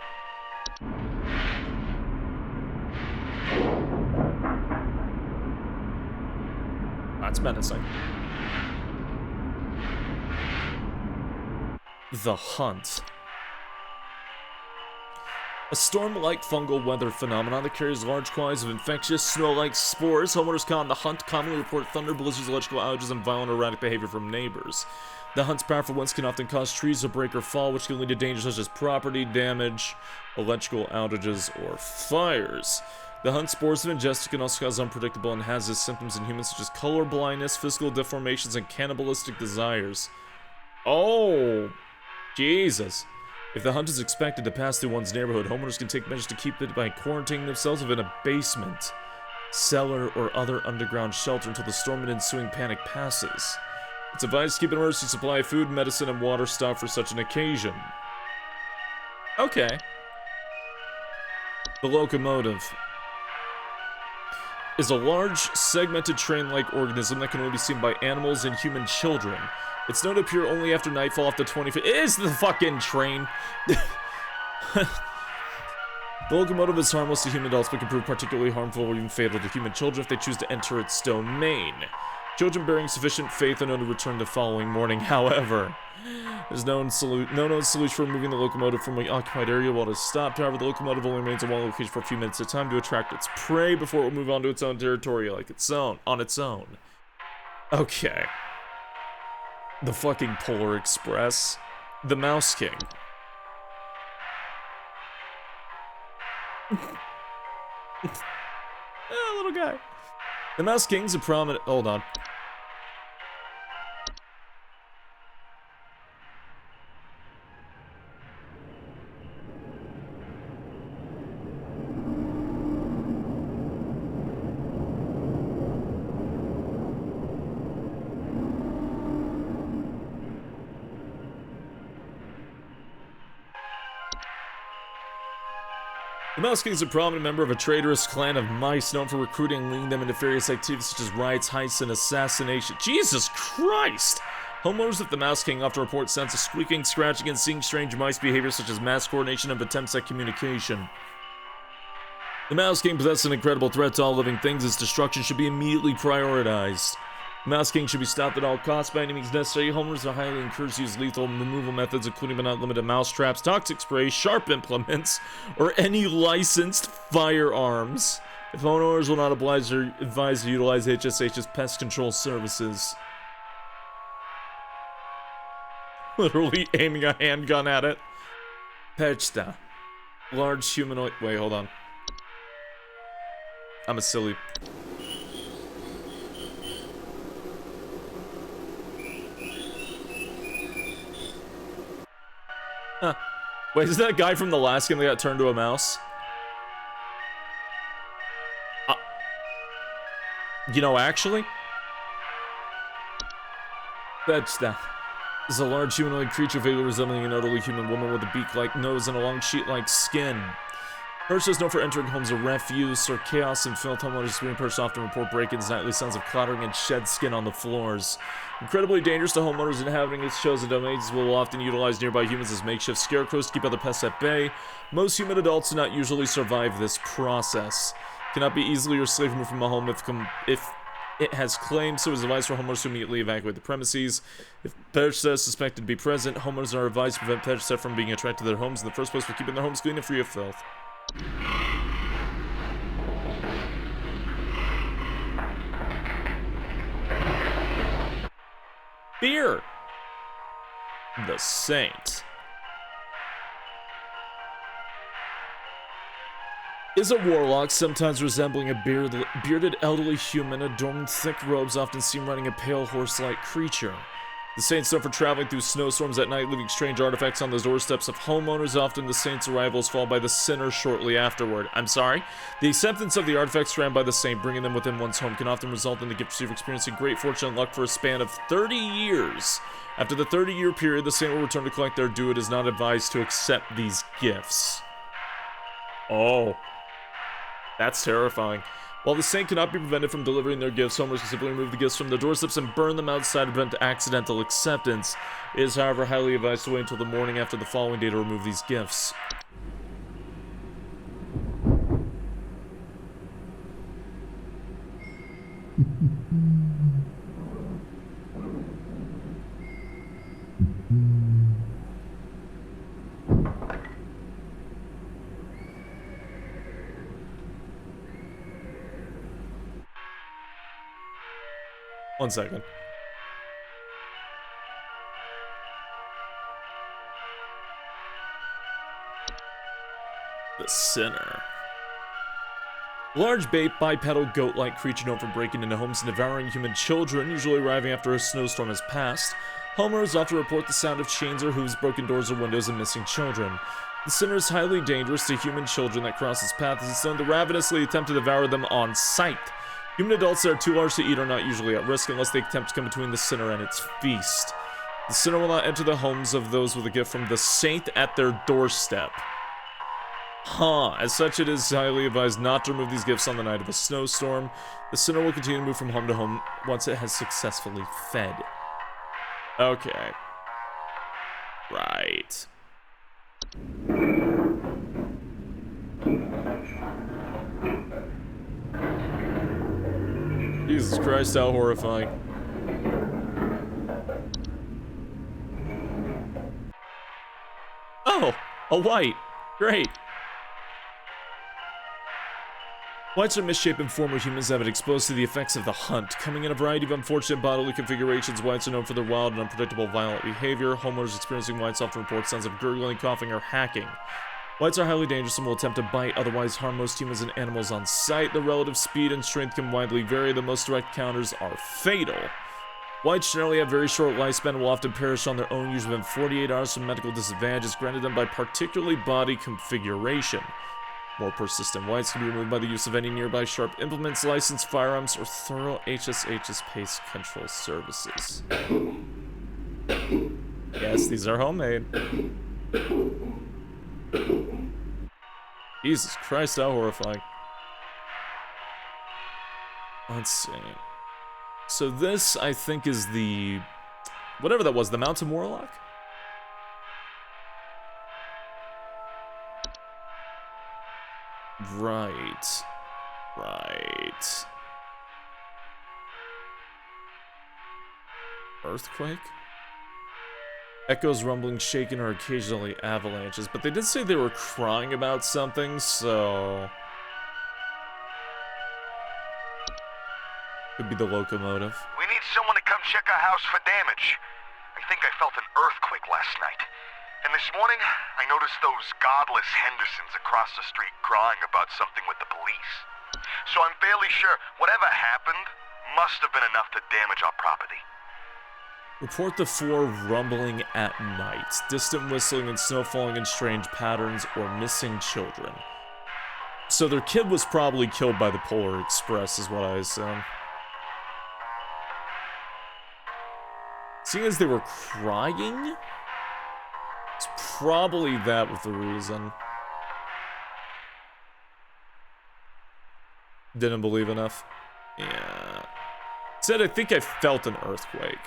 That's menacing. The Hunt. A storm-like fungal weather phenomenon that carries large quantities of infectious, snow-like spores. Homeowners call it the Hunt commonly report thunder, blizzards, electrical outages, and violent erratic behavior from neighbors. The Hunt's powerful winds can often cause trees to break or fall, which can lead to dangers such as property damage, electrical outages, or fires. The Hunt spores if ingested can also cause unpredictable and hazardous symptoms in humans such as color blindness, physical deformations, and cannibalistic desires. Oh, Jesus. If the hunt is expected to pass through one's neighborhood, homeowners can take measures to keep it by quarantining themselves within a basement, cellar, or other underground shelter until the storm and ensuing panic passes. It's advised to keep an emergency supply of food, medicine, and water stocked for such an occasion. Okay. The locomotive is a large, segmented train-like organism that can only be seen by animals and human children. It's known to appear only after nightfall off the 25th. It is the fucking train! The locomotive is harmless to human adults, but can prove particularly harmful or even fatal to human children if they choose to enter its domain. Children bearing sufficient faith are known to return the following morning. However, there's no known solution for removing the locomotive from the occupied area while it is stopped. However, the locomotive only remains in one location for a few minutes at a time to attract its prey before it will move on to its own territory on its own. Okay. The fucking Polar Express. The Mouse King. Little guy. The Mouse King's a prominent... Hold on. The Mouse King is a prominent member of a traitorous clan of mice known for recruiting and leading them into various activities such as riots, heists, and assassination. Jesus Christ! Homeowners of the Mouse King often report sense of squeaking, scratching, and seeing strange mice behavior such as mass coordination and attempts at communication. The Mouse King possesses an incredible threat to all living things. Its destruction should be immediately prioritized. The Mouse King should be stopped at all costs by any means necessary. Homeowners are highly encouraged to use lethal removal methods, including but not limited to mouse traps, toxic spray, sharp implements, or any licensed firearms. If homeowners will not oblige, they're advised to utilize HSH's pest control services. Literally aiming a handgun at it. Pechta. Large humanoid... Wait, hold on. I'm a silly... Huh. Wait, is that a guy from the last game that got turned to a mouse? You know, actually? Bedstaff is a large humanoid creature vaguely resembling an elderly human woman with a beak-like nose and a long sheet-like skin. Perch is known for entering homes of refuse or chaos and filth. Homeowners who Perch often report break-ins, nightly sounds of clattering, and shed skin on the floors. Incredibly dangerous to homeowners inhabiting its chosen domains, will often utilize nearby humans as makeshift scarecrows to keep other pests at bay. Most human adults do not usually survive this process. Cannot be easily or safely removed from a home if it has claimed, so it is advised for homeowners to immediately evacuate the premises. If Perch is suspected to be present, homeowners are advised to prevent Perch from being attracted to their homes in the first place by keeping their homes clean and free of filth. Fear the Saint is a warlock, sometimes resembling a bearded elderly human adorned in thick robes, often seen riding a pale horse-like creature. The saint's known for traveling through snowstorms at night, leaving strange artifacts on the doorsteps of homeowners. Often the saint's arrival is followed by the sinner shortly afterward. I'm sorry? The acceptance of the artifacts granted by the saint, bringing them within one's home, can often result in the gift receiver experiencing great fortune and luck for a span of 30 years. After the 30-year period, the saint will return to collect their due. It is not advised to accept these gifts. Oh. That's terrifying. While the saint cannot be prevented from delivering their gifts, homeowners can simply remove the gifts from their doorsteps and burn them outside to prevent accidental acceptance. It is, however, highly advised to wait until the morning after the following day to remove these gifts. One second. The Sinner. Large bipedal goat-like creature known for breaking into homes and devouring human children, usually arriving after a snowstorm has passed. Homeowners often report the sound of chains or hooves, broken doors or windows, and missing children. The sinner is highly dangerous to human children that cross its path, as it's known to ravenously attempt to devour them on sight. Human adults that are too large to eat are not usually at risk unless they attempt to come between the sinner and its feast. The sinner will not enter the homes of those with a gift from the saint at their doorstep. As such, it is highly advised not to remove these gifts on the night of a snowstorm. The sinner will continue to move from home to home once it has successfully fed. Okay. Right. Jesus Christ, how horrifying. Oh, a white. Great. Whites are misshapen former humans that have been exposed to the effects of the hunt. Coming in a variety of unfortunate bodily configurations, whites are known for their wild and unpredictable violent behavior. Homeowners experiencing whites often report sounds of gurgling, coughing, or hacking. Whites are highly dangerous and will attempt to bite, otherwise harm most humans and animals on sight. The relative speed and strength can widely vary. The most direct counters are fatal. Whites generally have very short lifespan and will often perish on their own, usually within 48 hours from medical disadvantages granted them by particularly body configuration. More persistent whites can be removed by the use of any nearby sharp implements, licensed firearms, or thorough HSH's pace control services. Yes, these are homemade. Jesus Christ, how horrifying. Let's see. So this, I think, is the... whatever that was, the Mountain Warlock? Right. Right. Earthquake? Echoes, rumbling, shaking, or occasionally avalanches. But they did say they were crying about something, so... could be the locomotive. We need someone to come check our house for damage. I think I felt an earthquake last night. And this morning, I noticed those godless Hendersons across the street crying about something with the police. So I'm fairly sure whatever happened must have been enough to damage our property. Report the 4 rumbling at night, distant whistling and snow falling in strange patterns, or missing children. So their kid was probably killed by the Polar Express, is what I assume. Seeing as they were crying, it's probably that was the reason. Didn't believe enough. Yeah. Said I think I felt an earthquake.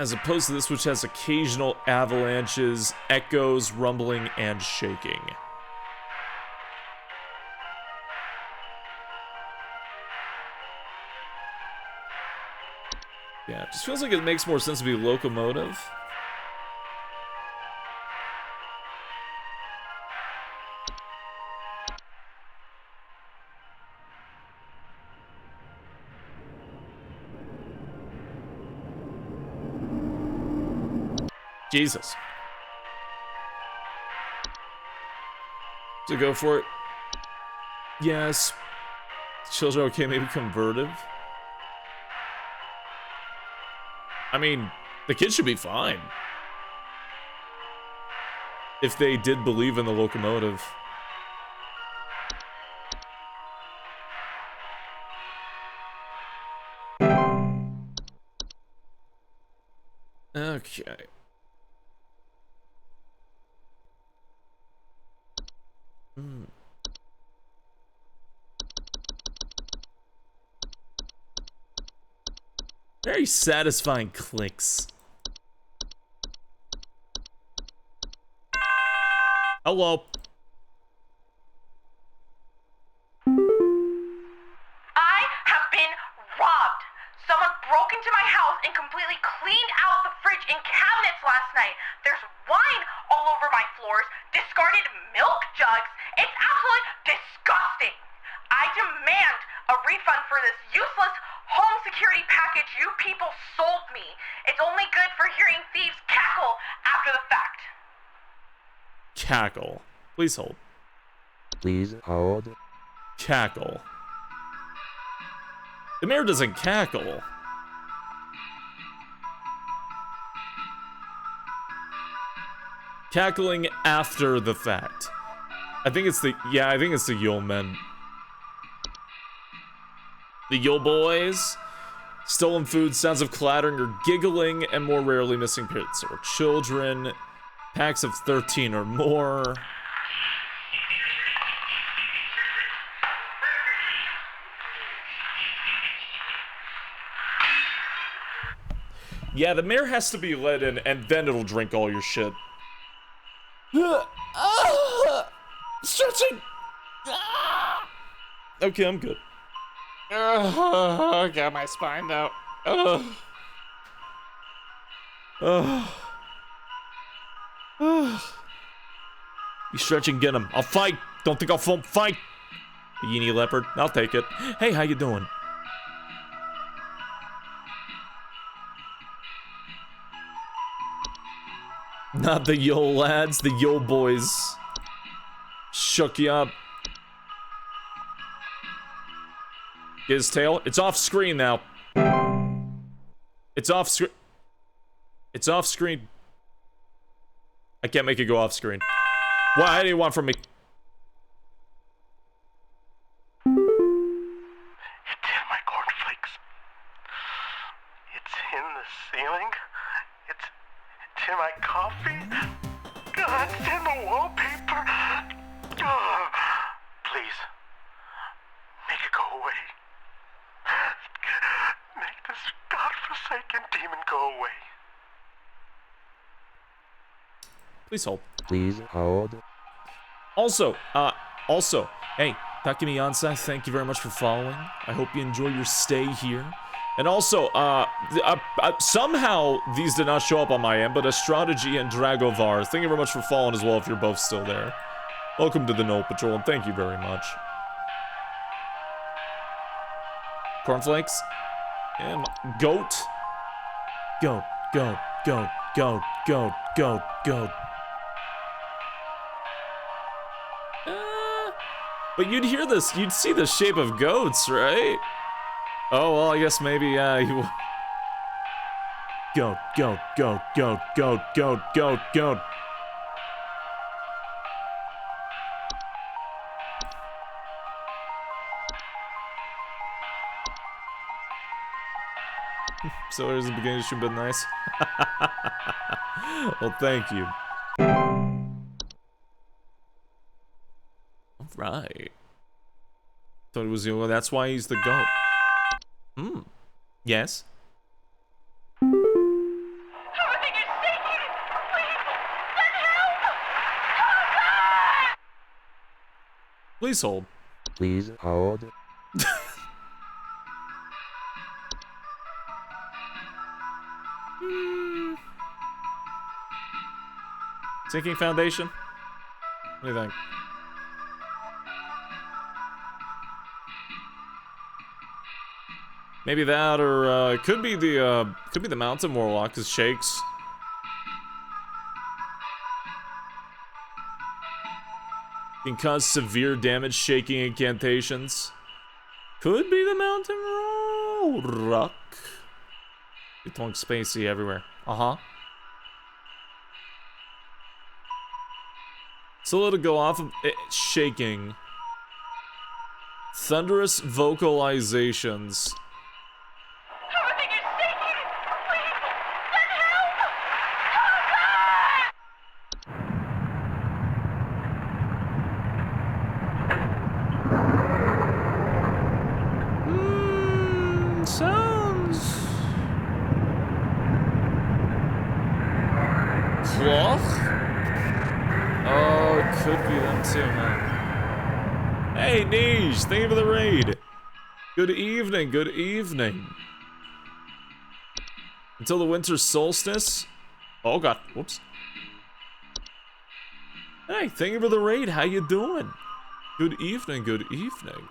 As opposed to this, which has occasional avalanches, echoes, rumbling, and shaking. Yeah, it just feels like it makes more sense to be locomotive. Jesus. So go for it. Yes. Children okay, maybe convertive. I mean, the kids should be fine. If they did believe in the locomotive. Okay. Very satisfying clicks. Hello. I have been robbed. Someone broke into my house and completely cleaned out the fridge and cabinets last night. There's wine all over my floors, discarded milk jugs. It's absolutely disgusting. I demand a refund for this useless home security package you people sold me. It's only good for hearing thieves cackle after the fact. Cackle. Please hold. Please hold. Cackle. The mayor doesn't cackle. Cackling after the fact. I think it's the Yo men. The Yo boys. Stolen food, sounds of clattering or giggling, and more rarely missing parents or children. Packs of 13 or more. Yeah, the mayor has to be let in, and then it'll drink all your shit. Stretching! Okay, I'm good. Got my spine out. You stretching, get him. I'll fight. Don't think I'll fight. Yeenie leopard, I'll take it. Hey, how you doing? Not the Yo lads, the Yo boys. Shook you up. Get his tail. It's off screen now. It's off screen. It's off screen. I can't make it go off screen. What do you want from me? It's in my cornflakes. It's in the ceiling. It's in my coffee. God, it's in the wallpaper. Oh, please, make it go away. Make this godforsaken demon go away. Please hold. Please hold. Also, hey, Takemi Yansai, thank you very much for following. I hope you enjoy your stay here. And also, somehow these did not show up on my end, but Astrology and Dragovar, thank you very much for following as well if you're both still there. Welcome to the No Patrol, and thank you very much. Cornflakes? And goat? Goat, goat, goat, goat, goat, goat, goat. But you'd hear this, you'd see the shape of goats, right? Oh, well, I guess maybe, you... Goat, goat, goat, goat, goat, goat, goat, goat. So there's the beginning should be nice. Well, thank you. Alright. Thought it was you. Well, that's why he's the goat. Hmm. Yes? Everything is shaking! Please, send help! Please hold. Please hold. Sinking foundation? What do you think? Maybe that, or it could be the mountain warlock, cause shakes. Can cause severe damage, shaking incantations. Could be the mountain rock. You're throwing spacey everywhere. Uh-huh. So let it go off of it shaking. Thunderous vocalizations. Everything is shaking! Please, send help! Sounds... Cloth? Oh, it could be them too, man. Hey, Niche, thank you for the raid. Good evening, good evening. Until the winter solstice? Oh god, whoops. Hey, thank you for the raid, how you doing? Good evening, good evening.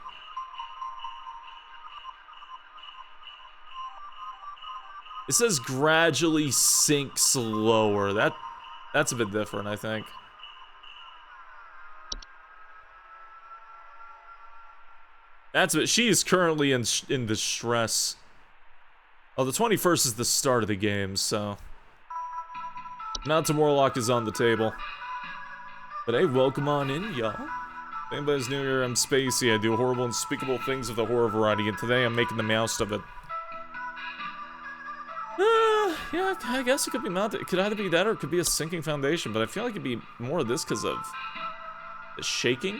It says gradually sink slower. That's a bit different, I think. That's what she is currently in distress. Oh, the 21st is the start of the game, so Mountain Warlock is on the table. But hey, welcome on in, y'all. If anybody's new here, I'm Spacey. I do horrible, unspeakable things of the horror variety, and today I'm making the most of it. Yeah, I guess it could be mounted. It could either be that or it could be a sinking foundation, but I feel like it'd be more of this because of the shaking.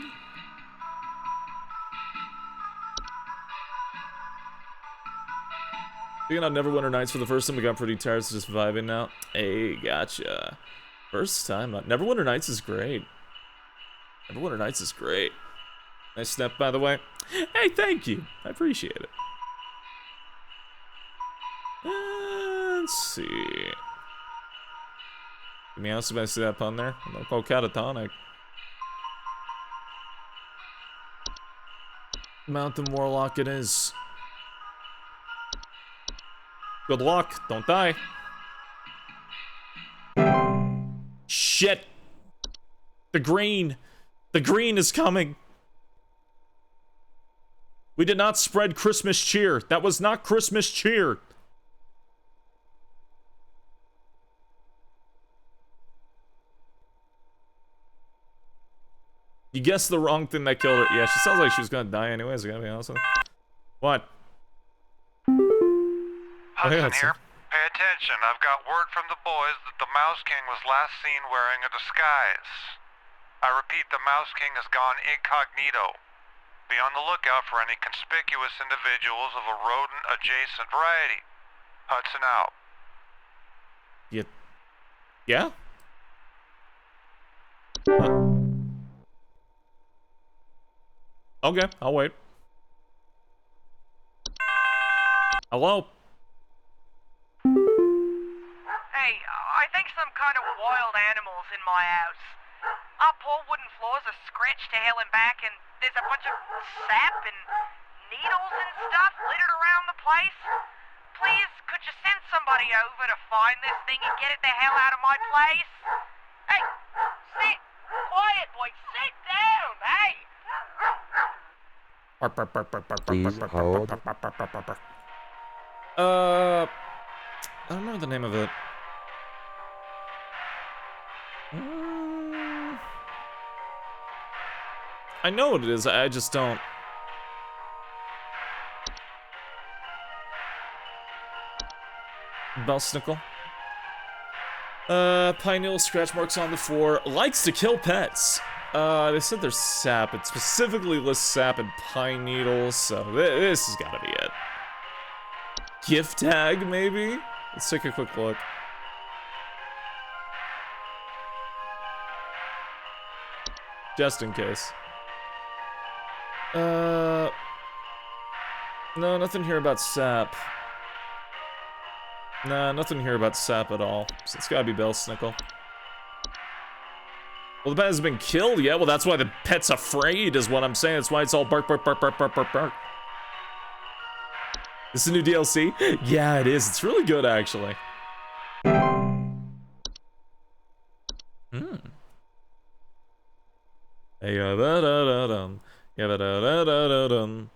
Speaking of Neverwinter Nights for the first time, we got pretty tired, so just vibing now. Hey, gotcha. First time. Neverwinter Nights is great. Neverwinter Nights is great. Nice snap, by the way. Hey, thank you. I appreciate it. Let's see. Give me else if I see that pun there. Don't call catatonic. Mountain Warlock it is. Good luck. Don't die. Shit. The green. The green is coming. We did not spread Christmas cheer. That was not Christmas cheer. You guessed the wrong thing that killed her. Yeah, she sounds like she was gonna die anyways, I gotta be honest with you. What? Hudson here. Pay attention. I've got word from the boys that the Mouse King was last seen wearing a disguise. I repeat, the Mouse King has gone incognito. Be on the lookout for any conspicuous individuals of a rodent-adjacent variety. Hudson out. Yeah? Huh. Okay, I'll wait. Hello? Hey, I think some kind of wild animal's in my house. Our poor wooden floors are scratched to hell and back, and there's a bunch of sap and needles and stuff littered around the place. Please, could you send somebody over to find this thing and get it the hell out of my place? Hey, sit! Quiet, boy! Sit down, hey! Please hold. I don't remember the name of it. I know what it is, I just don't. Belsnickel. Pine needle scratch marks on the floor. Likes to kill pets. They said there's sap. It specifically lists sap and pine needles, so this has gotta be it. Gift tag, maybe? Let's take a quick look. Just in case. No, nothing here about sap. Nah, nothing here about sap at all. So it's gotta be Belsnickel. Well, the pet has been killed, yeah? Well, that's why the pet's afraid, is what I'm saying. That's why it's all bark, bark, bark, bark, bark, bark, bark. This is a new DLC? Yeah, it is. It's really good, actually. Hey, da-da-da-dum. Ya-da-da-da-da-dum.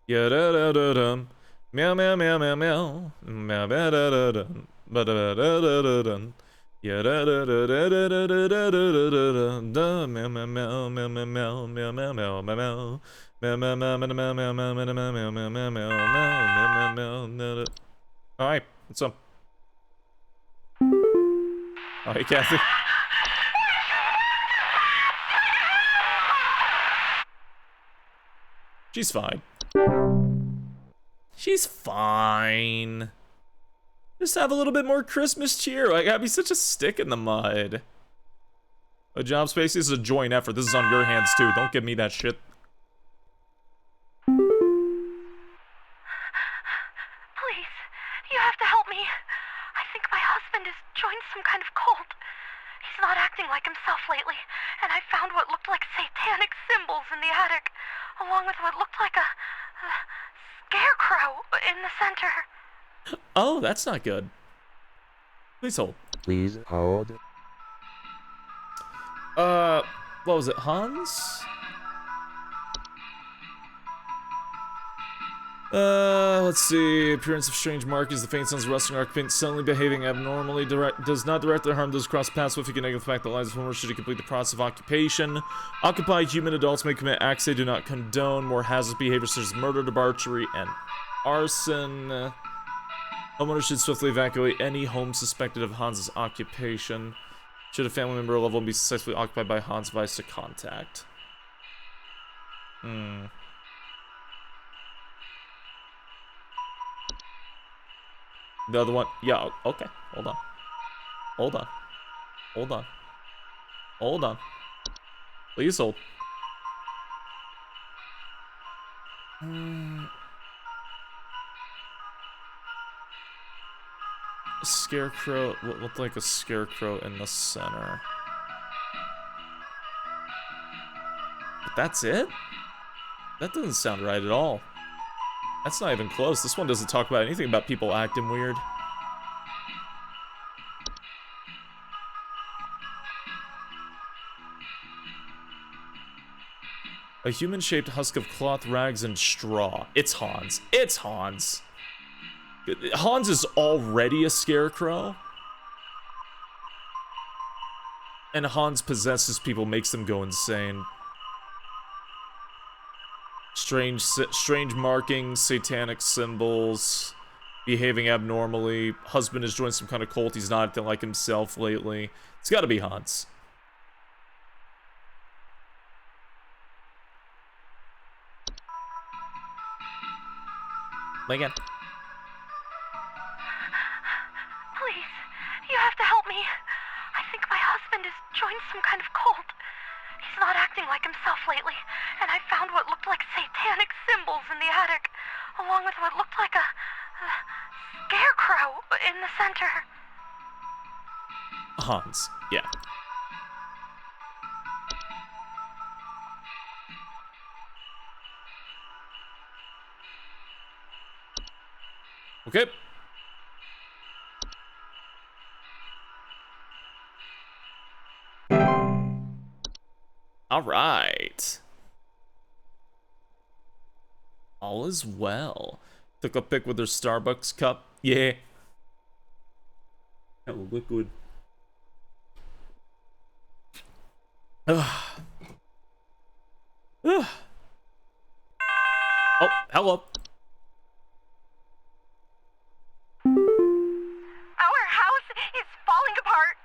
Ya-da-da-da-dum. Meow, meow, meow, meow, meow. Meow, da-da-da-dum. Ba-da-da-da-da-dum. Ya-da-da-da-da-da-da-da-da-da-da. Meow, meow, meow, meow, meow, meow, meow, meow, meow, meow. Meow, meow, meow, meow, meow, meow, meow, meow, meow, meow, meow, meow, meow, meow, meow. Alright, what's up? Oh, hey, Kathy. She's fine. She's fine. Just have a little bit more Christmas cheer. I gotta be such a stick in the mud. A job space, this is a joint effort. This is on your hands too. Don't give me that shit. Please, you have to help me. I think my husband has joined some kind of cult. He's not acting like himself lately, and I found what looked like satanic symbols in the attic, along with what looked like a scarecrow in the center. Oh, that's not good. Please hold. Please hold. What was it, Hans? Let's see. Appearance of strange markings. The faint sounds of rustling occupant suddenly behaving abnormally. Does not directly harm those cross paths with. You can negative the fact that lives of homeowners should complete the process of occupation. Occupied human adults may commit acts they do not condone. More hazardous behavior such as murder, debauchery, and arson. Homeowners should swiftly evacuate any home suspected of Hans's occupation. Should a family member level be successfully occupied by Hans, advised to contact. The other one, yeah, okay, hold on. Hold on. Hold on. Hold on. Please hold. A scarecrow, what looked like a scarecrow in the center. But that's it? That doesn't sound right at all. That's not even close. This one doesn't talk about anything about people acting weird. A human-shaped husk of cloth, rags, and straw. It's Hans. It's Hans. Hans is already a scarecrow. And Hans possesses people, makes them go insane. Strange markings, satanic symbols, behaving abnormally. Husband has joined some kind of cult. He's not acting like himself lately. It's gotta be Hans. Megan. Please, you have to help me. I think my husband has joined some kind of cult. He's not acting like himself lately, and I found what looked like satanic symbols in the attic, along with what looked like a scarecrow in the center. Hans, yeah. Okay. All right. All is well. Took a pic with her Starbucks cup. Yeah. Got a liquid. Oh, hello. Our house is falling apart.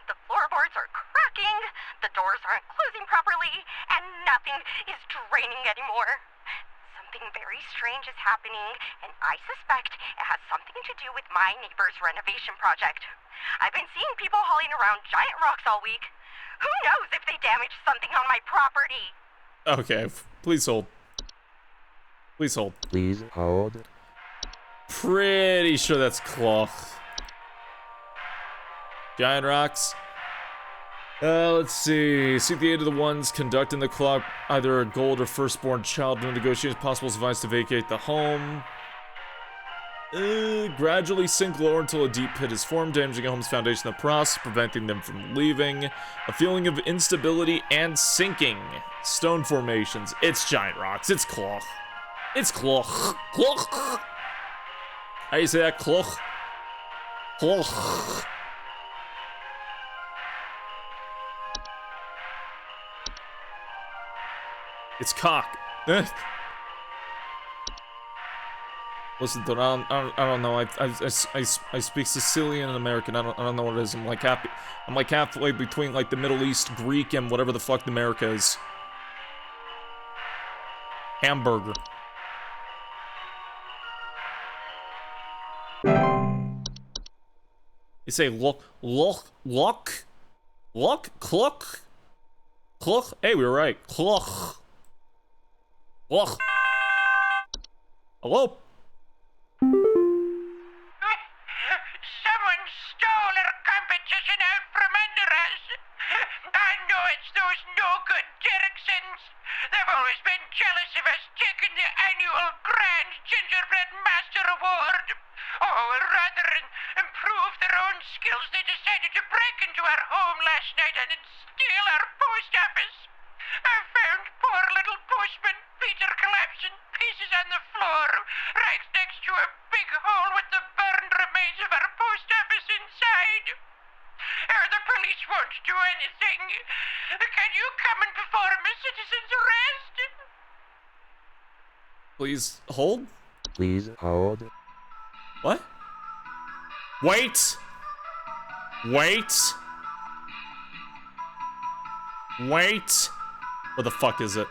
The floorboards are cracking, the doors aren't closing properly, and nothing is draining anymore. Something very strange is happening, and I suspect it has something to do with my neighbor's renovation project. I've been seeing people hauling around giant rocks all week. Who knows if they damaged something on my property? Okay, please hold. Please hold. Please hold. Pretty sure that's cloth. Giant rocks. Let's see. Seek the aid of the ones conducting the clock, either a gold or firstborn child. No negotiation is possible. Is advised to vacate the home. Gradually sink lower until a deep pit is formed, damaging a home's foundation in the process, preventing them from leaving. A feeling of instability and sinking. Stone formations. It's giant rocks. It's cloth. It's cloth. Cloth. How do you say that? Cloth. Cloth. It's cock. Listen, dude, I don't know. I speak Sicilian and American. I don't know what it is. I'm like halfway between like the Middle East, Greek, and whatever the fuck America is. Hamburger. You say look, cluck. Hey, we were right. Cluck. Hello? Someone stole our competition out from under us. I know it's those no-good Derricksons. They've always been jealous of us taking the annual Grand Gingerbread Master Award. Oh, rather than improve their own skills, they decided to break into our home last night and steal our post office. I found poor little postman Peter collapsing pieces on the floor, perform a citizen's arrest? Please hold. Please hold. What? Wait! Wait! Wait! Where the fuck is it?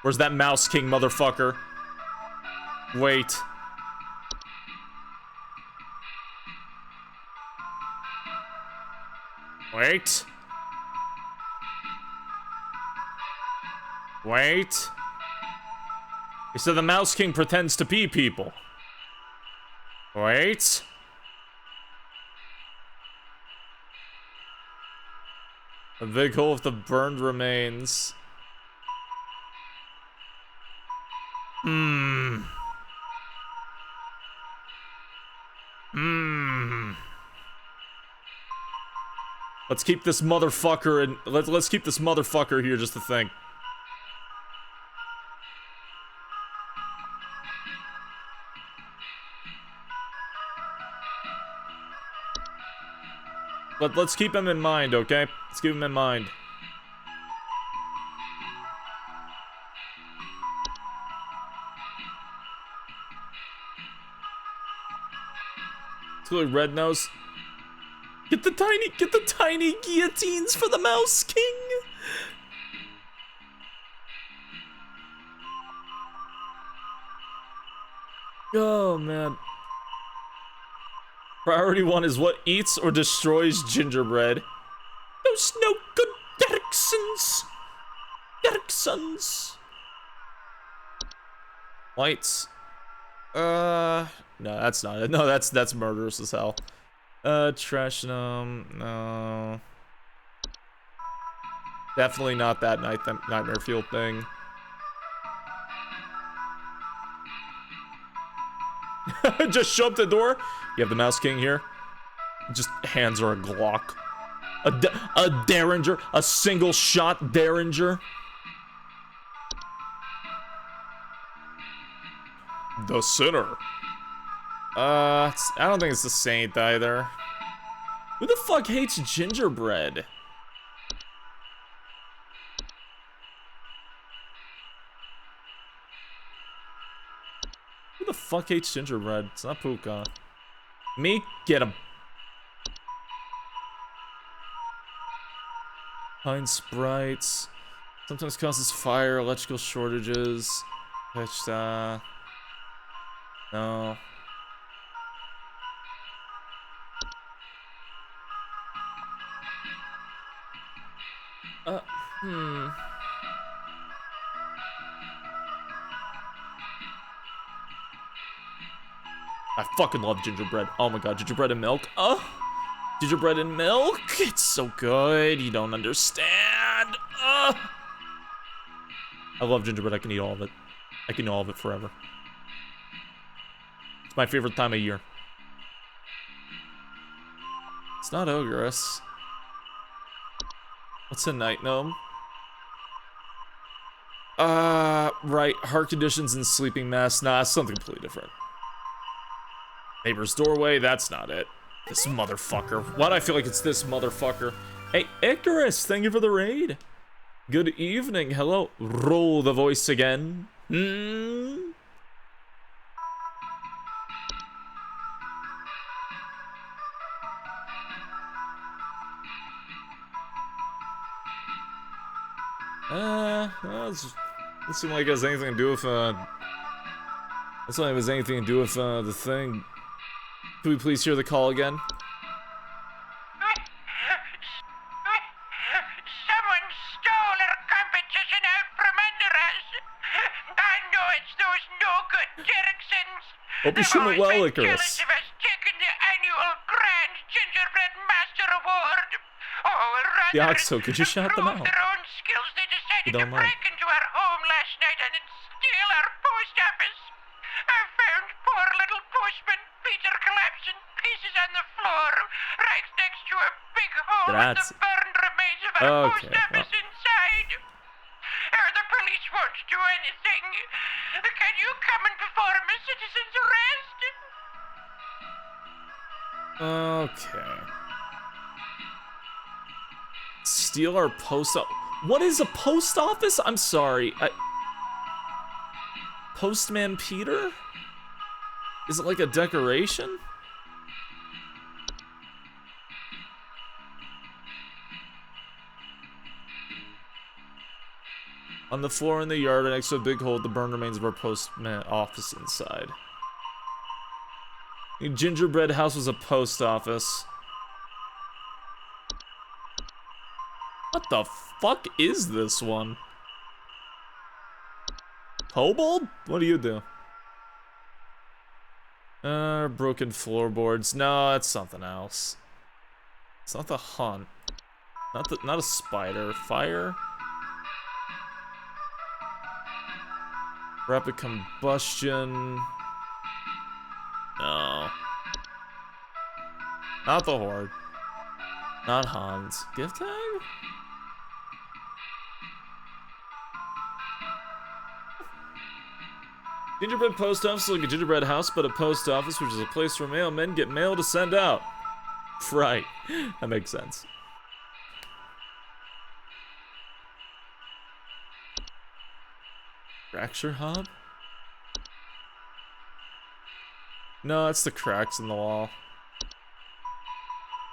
Where's that Mouse King motherfucker? Wait. Wait. Wait. He said the Mouse King pretends to be people. Wait. A big hole with the burned remains. Let's keep this motherfucker and let's keep this motherfucker here just to think. Let's keep him in mind, okay? Let's keep him in mind. It's really red nose. Get the tiny guillotines for the Mouse King. Oh man. Priority 1 is what eats or destroys gingerbread. Those no good Derricksons. Derricksons. Lights. No, that's not it. No, that's murderous as hell. Trash no. Definitely not that Nightmare Fuel thing. Just show up the door. You have the Mouse King here. Just hands her a Glock. A Derringer. A single shot Derringer. The Sinner. I don't think it's the Saint either. Who the fuck hates gingerbread? Who the fuck hates gingerbread? It's not Puka. Me? Get him. Pine sprites. Sometimes causes fire, electrical shortages. No. I fucking love gingerbread. Oh my god, gingerbread and milk. Oh, gingerbread and milk. It's so good. You don't understand. I love gingerbread. I can eat all of it. I can eat all of it forever. It's my favorite time of year. It's not Ogress. What's a night gnome? Right. Heart conditions and sleeping mask. Nah, it's something completely different. Neighbor's doorway. That's not it. This motherfucker. Why do I feel like it's this motherfucker? Hey, Icarus, thank you for the raid. Good evening. Hello. Roll the voice again. Doesn't seem like it has anything to do with, That's not like it has anything to do with, the thing. Could we please hear the call again? Someone stole our competition out from under us. I know it's those no-good Derricksons. Hope you shouldn't well, Icarus. Jealous of us taking the annual Grand Gingerbread Master Award. Oh, Yeah, so could you shout them out? Their own skills, they decided to don't mind. break into our home last night and steal our post office. I found poor little postman Peter collapsing pieces on the floor, right next to a big hole with That's- the burned remains of our post office inside. The police won't do anything. Can you come and perform a citizen's arrest? Okay. Steal our post up. What is a post office? I'm sorry. Postman Peter? Is it like a decoration? On the floor in the yard next to a big hole with the burned remains of our postman office inside. The gingerbread house was a post office. What the fuck is this one? Kobold? What do you do? Broken floorboards. No, that's something else. It's not the hunt. Not a spider. Fire? Rapid combustion. No. Not the horde. Not Hans. Gift tag? Gingerbread post office is like a gingerbread house, but a post office, which is a place where mailmen get mail to send out. Right. That makes sense. Fracture hob? No, that's the cracks in the wall.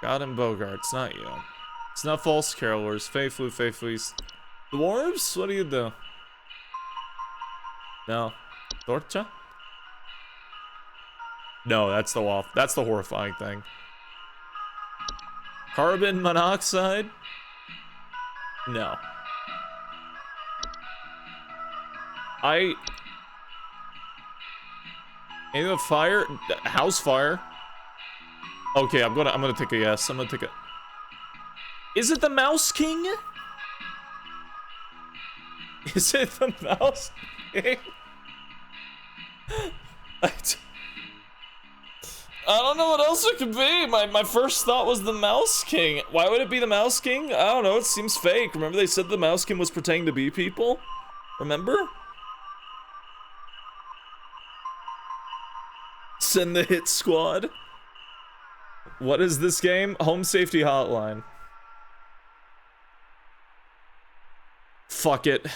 God and Bogart, it's not you. It's not false carolers. Faithfully. Dwarves? What do you do? No. Torcha? No, that's the wall. That's the horrifying thing. Carbon monoxide? No. Any of fire? House fire? Okay, I'm gonna take a yes. I'm gonna take a... Is it the Mouse King? Is it the Mouse King? I don't know what else it could be. My first thought was the Mouse King. Why would it be the Mouse King? I don't know, it seems fake. Remember they said the Mouse King was pretending to be people? Remember? Send the hit squad. What is this game? Home Safety Hotline. Fuck it.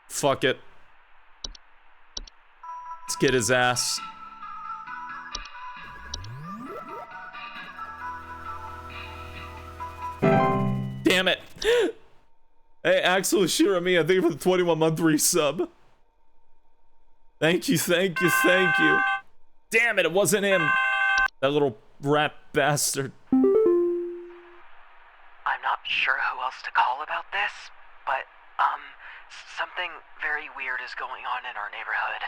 Fuck it. Let's get his ass. Damn it. Hey, Axel Shiramiya, thank you for the 21-month resub. Thank you. Damn it, it wasn't him. That little rat bastard. I'm not sure who else to call about this, but, something very weird is going on in our neighborhood.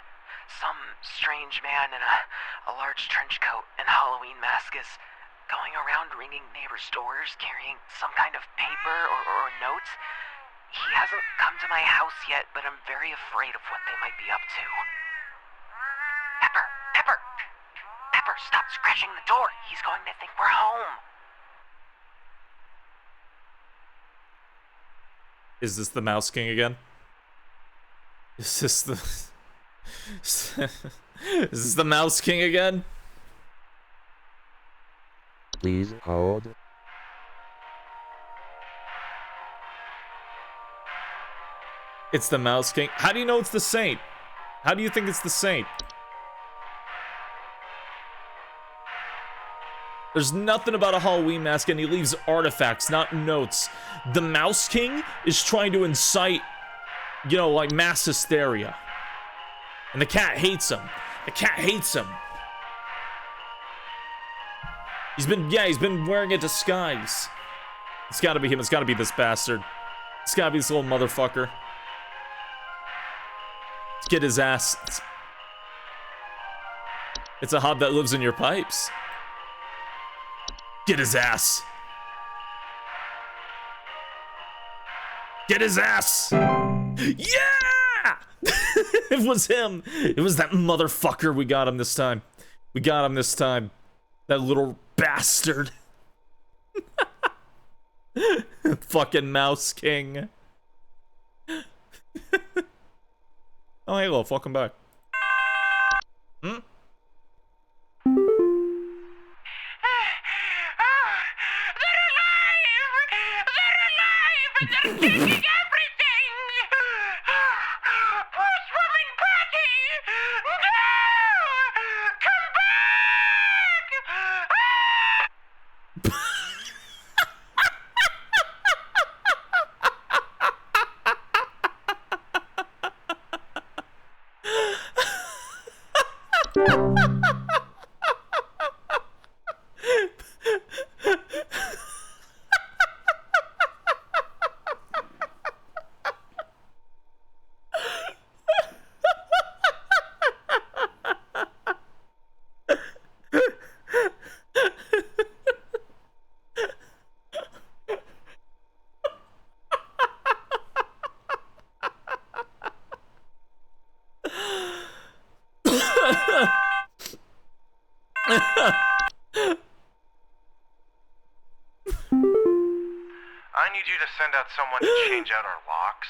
Some strange man in a large trench coat and Halloween mask is going around ringing neighbors' doors, carrying some kind of paper or notes. He hasn't come to my house yet, but I'm very afraid of what they might be up to. Pepper, stop scratching the door. He's going to think we're home. Is this the Mouse King again? Is this the Mouse King again? Please hold. It's the Mouse King. How do you know it's the Saint? How do you think it's the Saint? There's nothing about a Halloween mask, and he leaves artifacts, not notes. The Mouse King is trying to incite, you know, like mass hysteria. And the cat hates him. He's been wearing a disguise. It's gotta be him. It's gotta be this bastard. It's gotta be this little motherfucker. Let's get his ass. It's a hob that lives in your pipes. Get his ass. Get his ass. Yeah! It was him. It was that motherfucker. We got him this time. That little bastard. Fucking Mouse King. Oh, hey, Wolf. Welcome back. They're alive! I need you to send out someone to change out our locks.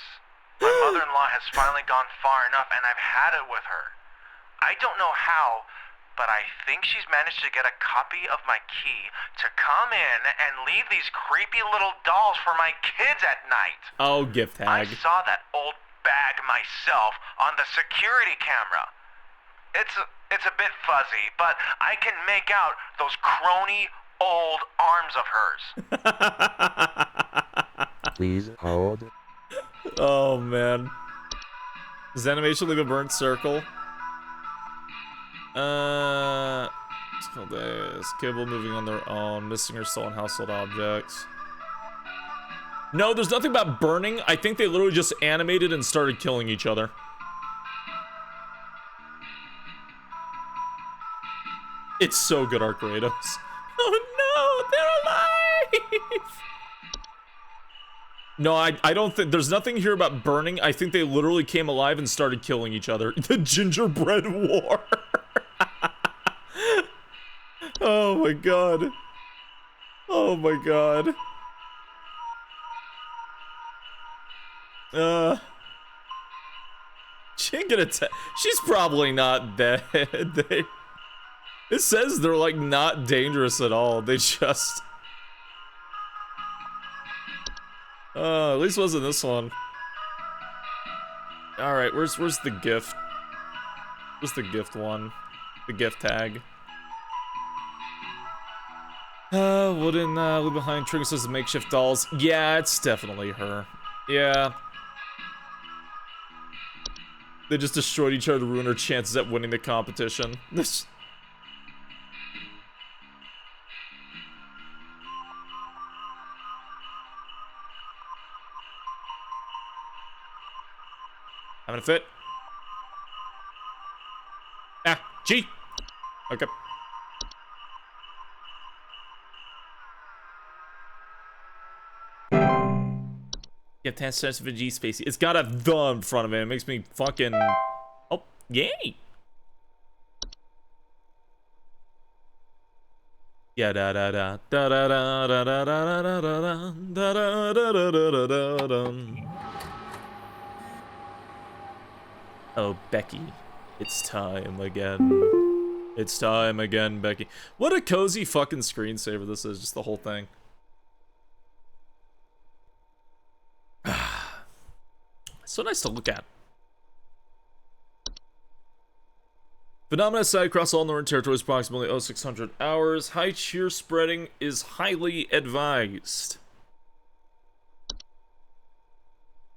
My mother-in-law has finally gone far enough, and I've had it with her. I don't know how, but I think she's managed to get a copy of my key to come in and leave these creepy little dolls for my kids at night. Oh, gift I hag. saw that old bag myself on the security camera. It's a bit fuzzy, but I can make out those crony old arms of hers. Please hold. Oh, man. Does animation leave a burnt circle? It's called this. Cable moving on their own. Missing or stolen household objects. No, there's nothing about burning. I think they literally just animated and started killing each other. It's so good, Arcrados. Oh no, they're alive! No, I don't think, there's nothing here about burning. I think they literally came alive and started killing each other. The gingerbread war. Oh my god. Oh my god. She ain't gonna she's probably not dead. It says they're like not dangerous at all. They just at least it wasn't this one. Alright, where's the gift? Where's the gift one? The gift tag. Wooden, leave behind trinkets as makeshift dolls. Yeah, it's definitely her. Yeah. They just destroyed each other to ruin her chances at winning the competition. This. Having a fit? Ah, G. Okay. Get 10 cents for G Spacey. It's got a the in front of it. It makes me fucking. Oh, yay! Yeah, da da da da da da da da da da da da da da da da. Oh, Becky, it's time again. It's time again, Becky. What a cozy fucking screensaver this is. Just the whole thing. So nice to look at. Phenomena side across all northern territories, approximately 0600 hours. High cheer spreading is highly advised.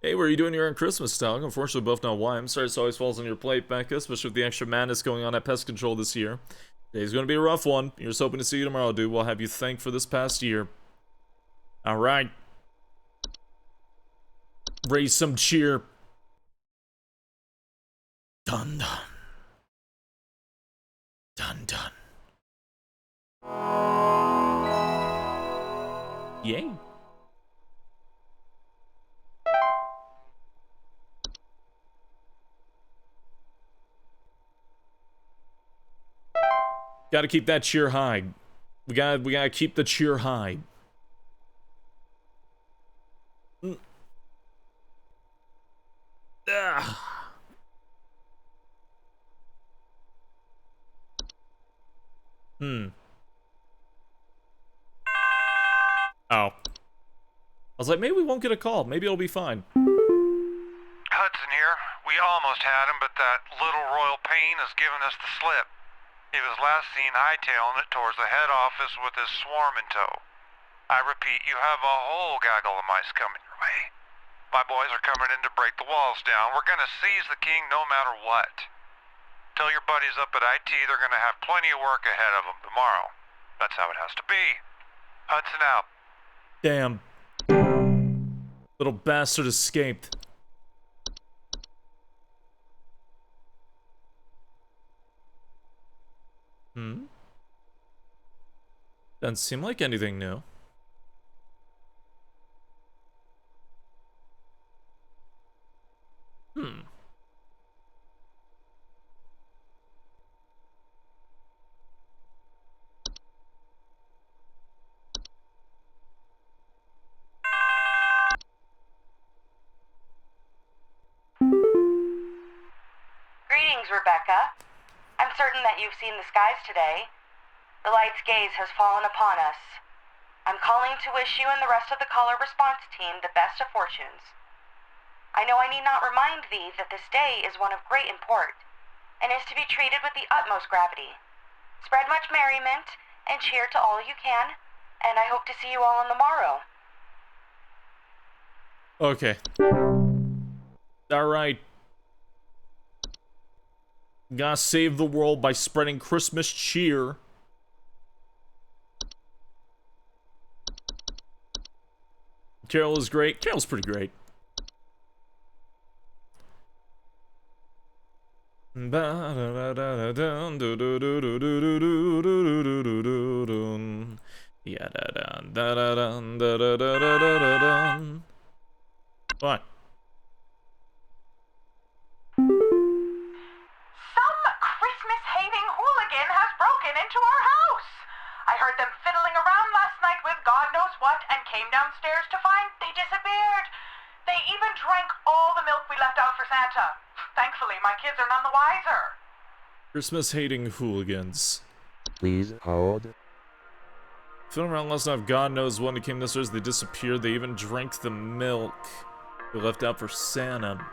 Hey, what are you doing here on Christmas, Stalk? Unfortunately, we both know why. I'm sorry this always falls on your plate, Becca, especially with the extra madness going on at Pest Control this year. Today's gonna be a rough one. You're just hoping to see you tomorrow, dude. We'll have you thank for this past year. Alright. Raise some cheer. Dun dun. Dun dun. Yay. Gotta keep that cheer high. We gotta keep the cheer high. Ugh. Oh. I was like, maybe we won't get a call. Maybe it'll be fine. Hudson here. We almost had him, but that little royal pain has given us the slip. He was last seen hightailing it towards the head office with his swarm in tow. I repeat, you have a whole gaggle of mice coming your way. My boys are coming in to break the walls down. We're gonna seize the king no matter what. Tell your buddies up at IT they're gonna have plenty of work ahead of them tomorrow. That's how it has to be. Hudson out. Damn. Little bastard escaped. Doesn't seem like anything new. Greetings, Rebecca. I'm certain that you've seen the skies today. The light's gaze has fallen upon us. I'm calling to wish you and the rest of the caller response team the best of fortunes. I know I need not remind thee that this day is one of great import, and is to be treated with the utmost gravity. Spread much merriment, and cheer to all you can, and I hope to see you all on the morrow. Okay. Alright. Gotta save the world by spreading Christmas cheer. Carol is great. Carol's pretty great. What? Christmas-hating hooligan has broken into our house. I heard them fiddling around last night with God knows what and came downstairs to find they disappeared. They even drank all the milk we left out for Santa. Thankfully, my kids are none the wiser. Christmas-hating hooligans. Please hold. Fiddling around last night, God knows when it came downstairs, they disappeared. They even drank the milk they left out for Santa.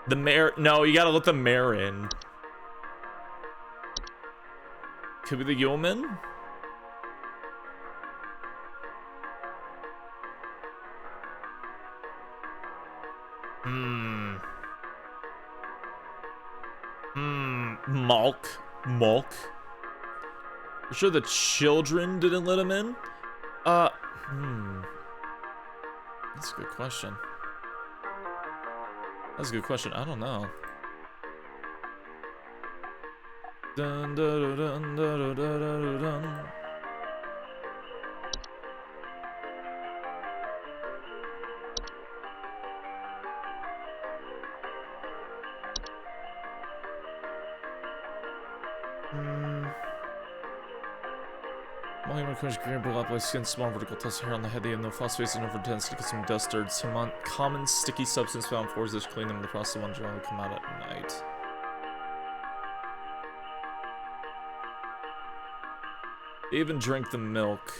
The mayor... No, you gotta let the mayor in. Could be the yeoman? Malk. You sure the children didn't let him in? That's a good question. That's a good question. I don't know. Dun, dun, dun, dun, dun, dun, dun, dun. Volume occurs green, black, white skin, small vertical test hair on the head. They have no phosphates and no tendency to consume dust or some common sticky substance found in floors that clean them. The frosted ones generally come out at night. They even drink the milk.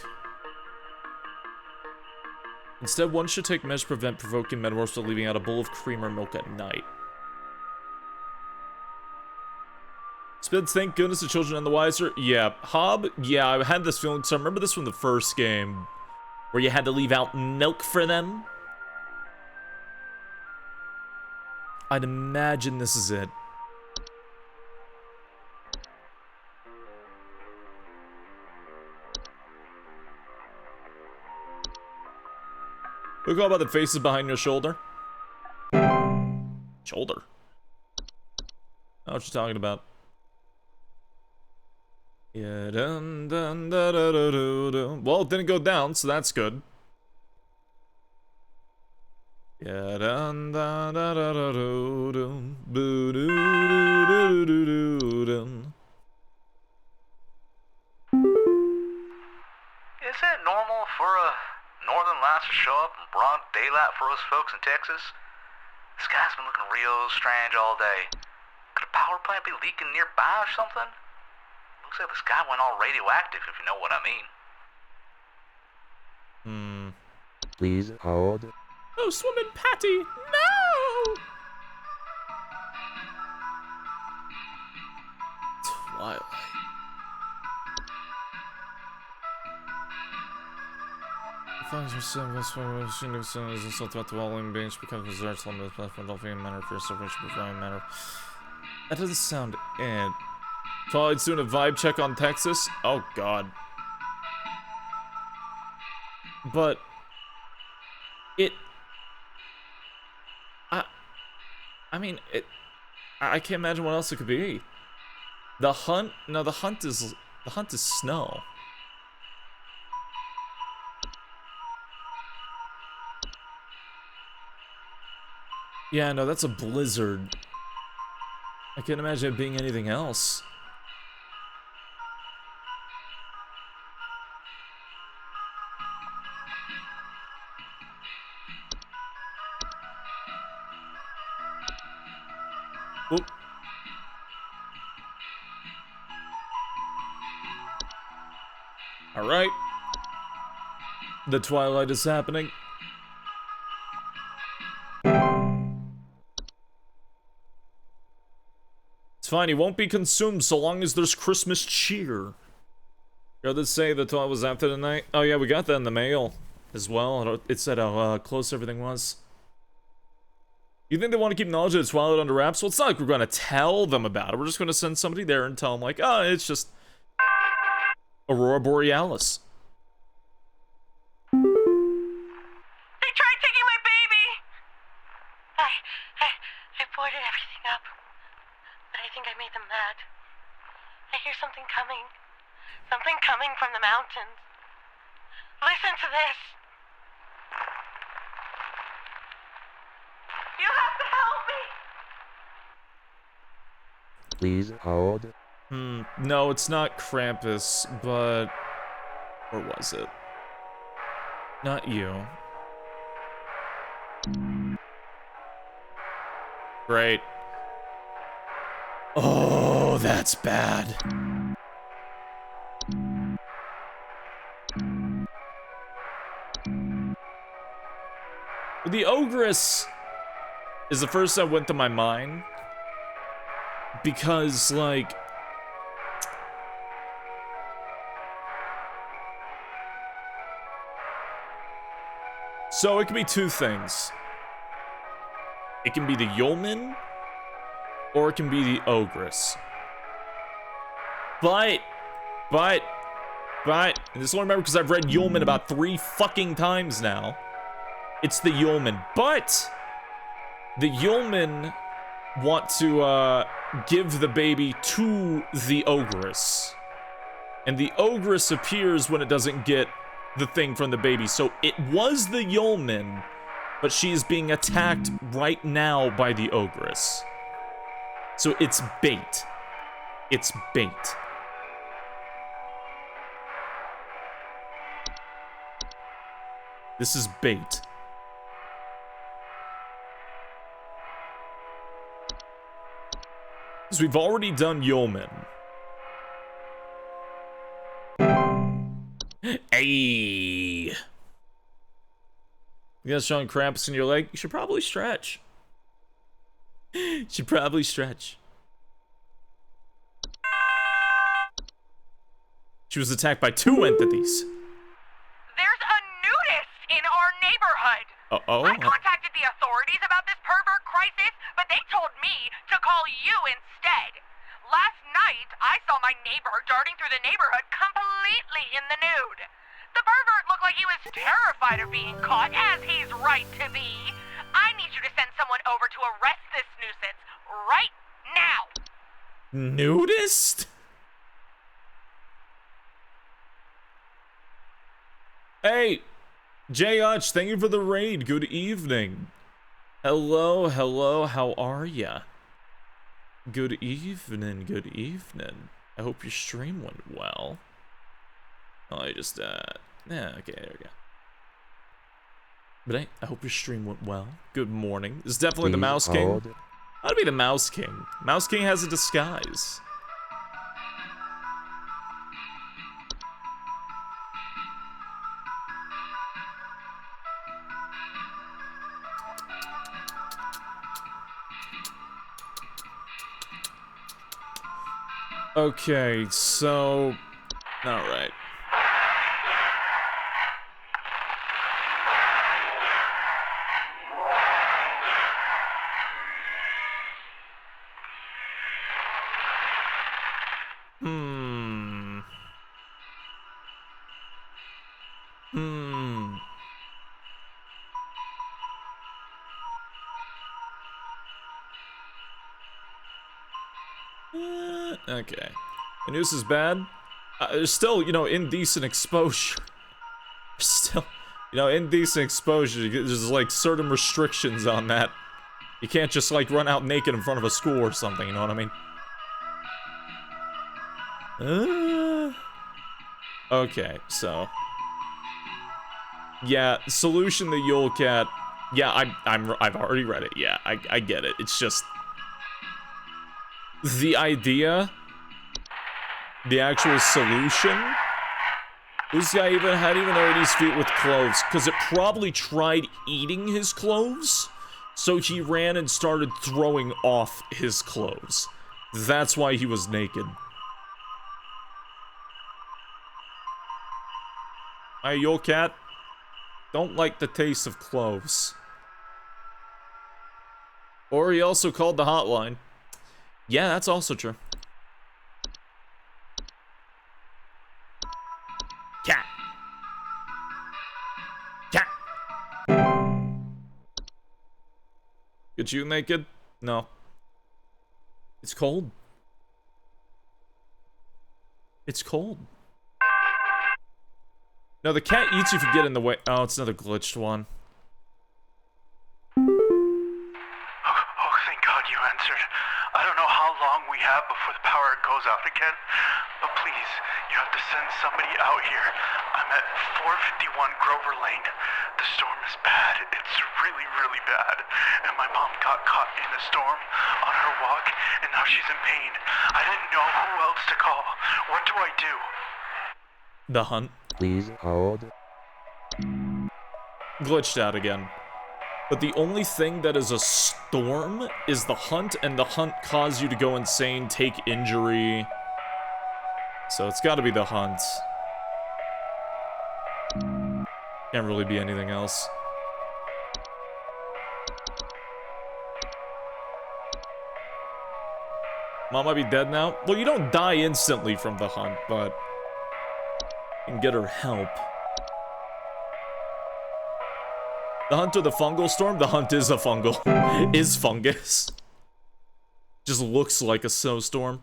Instead, one should take measures to prevent provoking metamorphosis by leaving out a bowl of cream or milk at night. Spids, thank goodness the children and the wiser. Yeah, Hob, yeah, I had this feeling, so I remember this from the first game, where you had to leave out milk for them. I'd imagine this is it. Look all about the faces behind your shoulder. Shoulder? I know what you're talking about. Yeah, dun, dun, da, da, da, da, da. Well, it didn't go down, so that's good. Yeah, dun, da, da, da, da, da, da, boo, doo, doo, doo, doo, doo, doo. Is it normal for a northern lights to show up in broad daylight for us folks in Texas? The sky's been looking real strange all day. Could a power plant be leaking nearby or something? Looks like the sky went all radioactive, if you know what I mean. Please hold. Oh, swimming Patty! No! Twilight. Finds yourself in swimming machine is insult about the walling bench because of the arts on the platform, dolphin manner for separation before matter. That doesn't sound it. Twilight's doing a vibe check on Texas? Oh, God. But... I mean, I can't imagine what else it could be. The hunt? No, the hunt is snow. Yeah, no, that's a blizzard. I can't imagine it being anything else. Oop. All right. The twilight is happening. It's fine, he won't be consumed so long as there's Christmas cheer. Did they say the twilight was after the night? Oh yeah, we got that in the mail as well. It said how close everything was. You think they want to keep knowledge of the twilight under wraps? Well, it's not like we're going to tell them about it. We're just going to send somebody there and tell them, like, oh, it's just Aurora Borealis. They tried taking my baby! I boarded everything up, but I think I made them mad. I hear something coming. Something coming from the mountains. Listen to this. You have to help me! Please hold. No, it's not Krampus, but... Or was it? Not you. Great. Oh, that's bad. The Ogress is the first that went to my mind. Because, like... So, it can be two things. It can be the Yeoman, or it can be the Ogress. But, and this only remember because I've read Yeoman about 3 fucking times now. It's the Yeoman, but the Yeoman want to give the baby to the Ogress, and the Ogress appears when it doesn't get the thing from the baby. So it was the Yeoman, but she is being attacked right now by the Ogress. So it's bait. It's bait. This is bait. Because we've already done Yeoman. Ayy. You got strong cramps in your leg? You should probably stretch. You should probably stretch. She was attacked by 2 entities. There's a nudist in our neighborhood. Uh-oh. I contacted the authorities about this pervert crisis, but they told me to call you instead. Last night, I saw my neighbor darting through the neighborhood completely in the nude. The pervert looked like he was terrified of being caught, as he's right to be. I need you to send someone over to arrest this nuisance right now. Nudist? Hey, J. Hutch, thank you for the raid. Good evening. Hello, how are ya? Good evening, good evening. I hope your stream went well. Oh, I just, yeah, okay, there we go. But hey, I hope your stream went well. Good morning. This is definitely the Mouse King. That'd be the Mouse King. Mouse King has a disguise. Okay, so... Alright. Hmm. Okay. The news is bad. There's still, you know, indecent exposure. Still, you know, indecent exposure. There's like certain restrictions on that. You can't just like run out naked in front of a school or something, you know what I mean? Okay, so yeah, solution to Yule Cat. Yeah, I've already read it. Yeah, I get it. It's just the idea, the actual solution. This guy hadn't even already his feet with cloves, because it probably tried eating his cloves, so he ran and started throwing off his clothes. That's why he was naked. Hey, Yule Cat. Don't like the taste of cloves. Or he also called the hotline. Yeah, that's also true. Cat. Cat. Get you naked? No. It's cold. It's cold. No, the cat eats you if you get in the way. Oh, it's another glitched one. Oh, thank God you answered. I don't know how long we have before the power goes out again, but please, you have to send somebody out here. I'm at 451 Grover Lane. The storm is bad. It's really, really bad. And my mom got caught in a storm on her walk, and now she's in pain. I didn't know who else to call. What do I do? The hunt. Please hold. Glitched out again. But the only thing that is a storm is the hunt, and the hunt caused you to go insane, take injury. So it's gotta be the hunt. Can't really be anything else. Mom might be dead now. Well, you don't die instantly from the hunt, but you can get her help. The hunt or the fungal storm? The hunt is a fungal. Is fungus. Just looks like a snowstorm.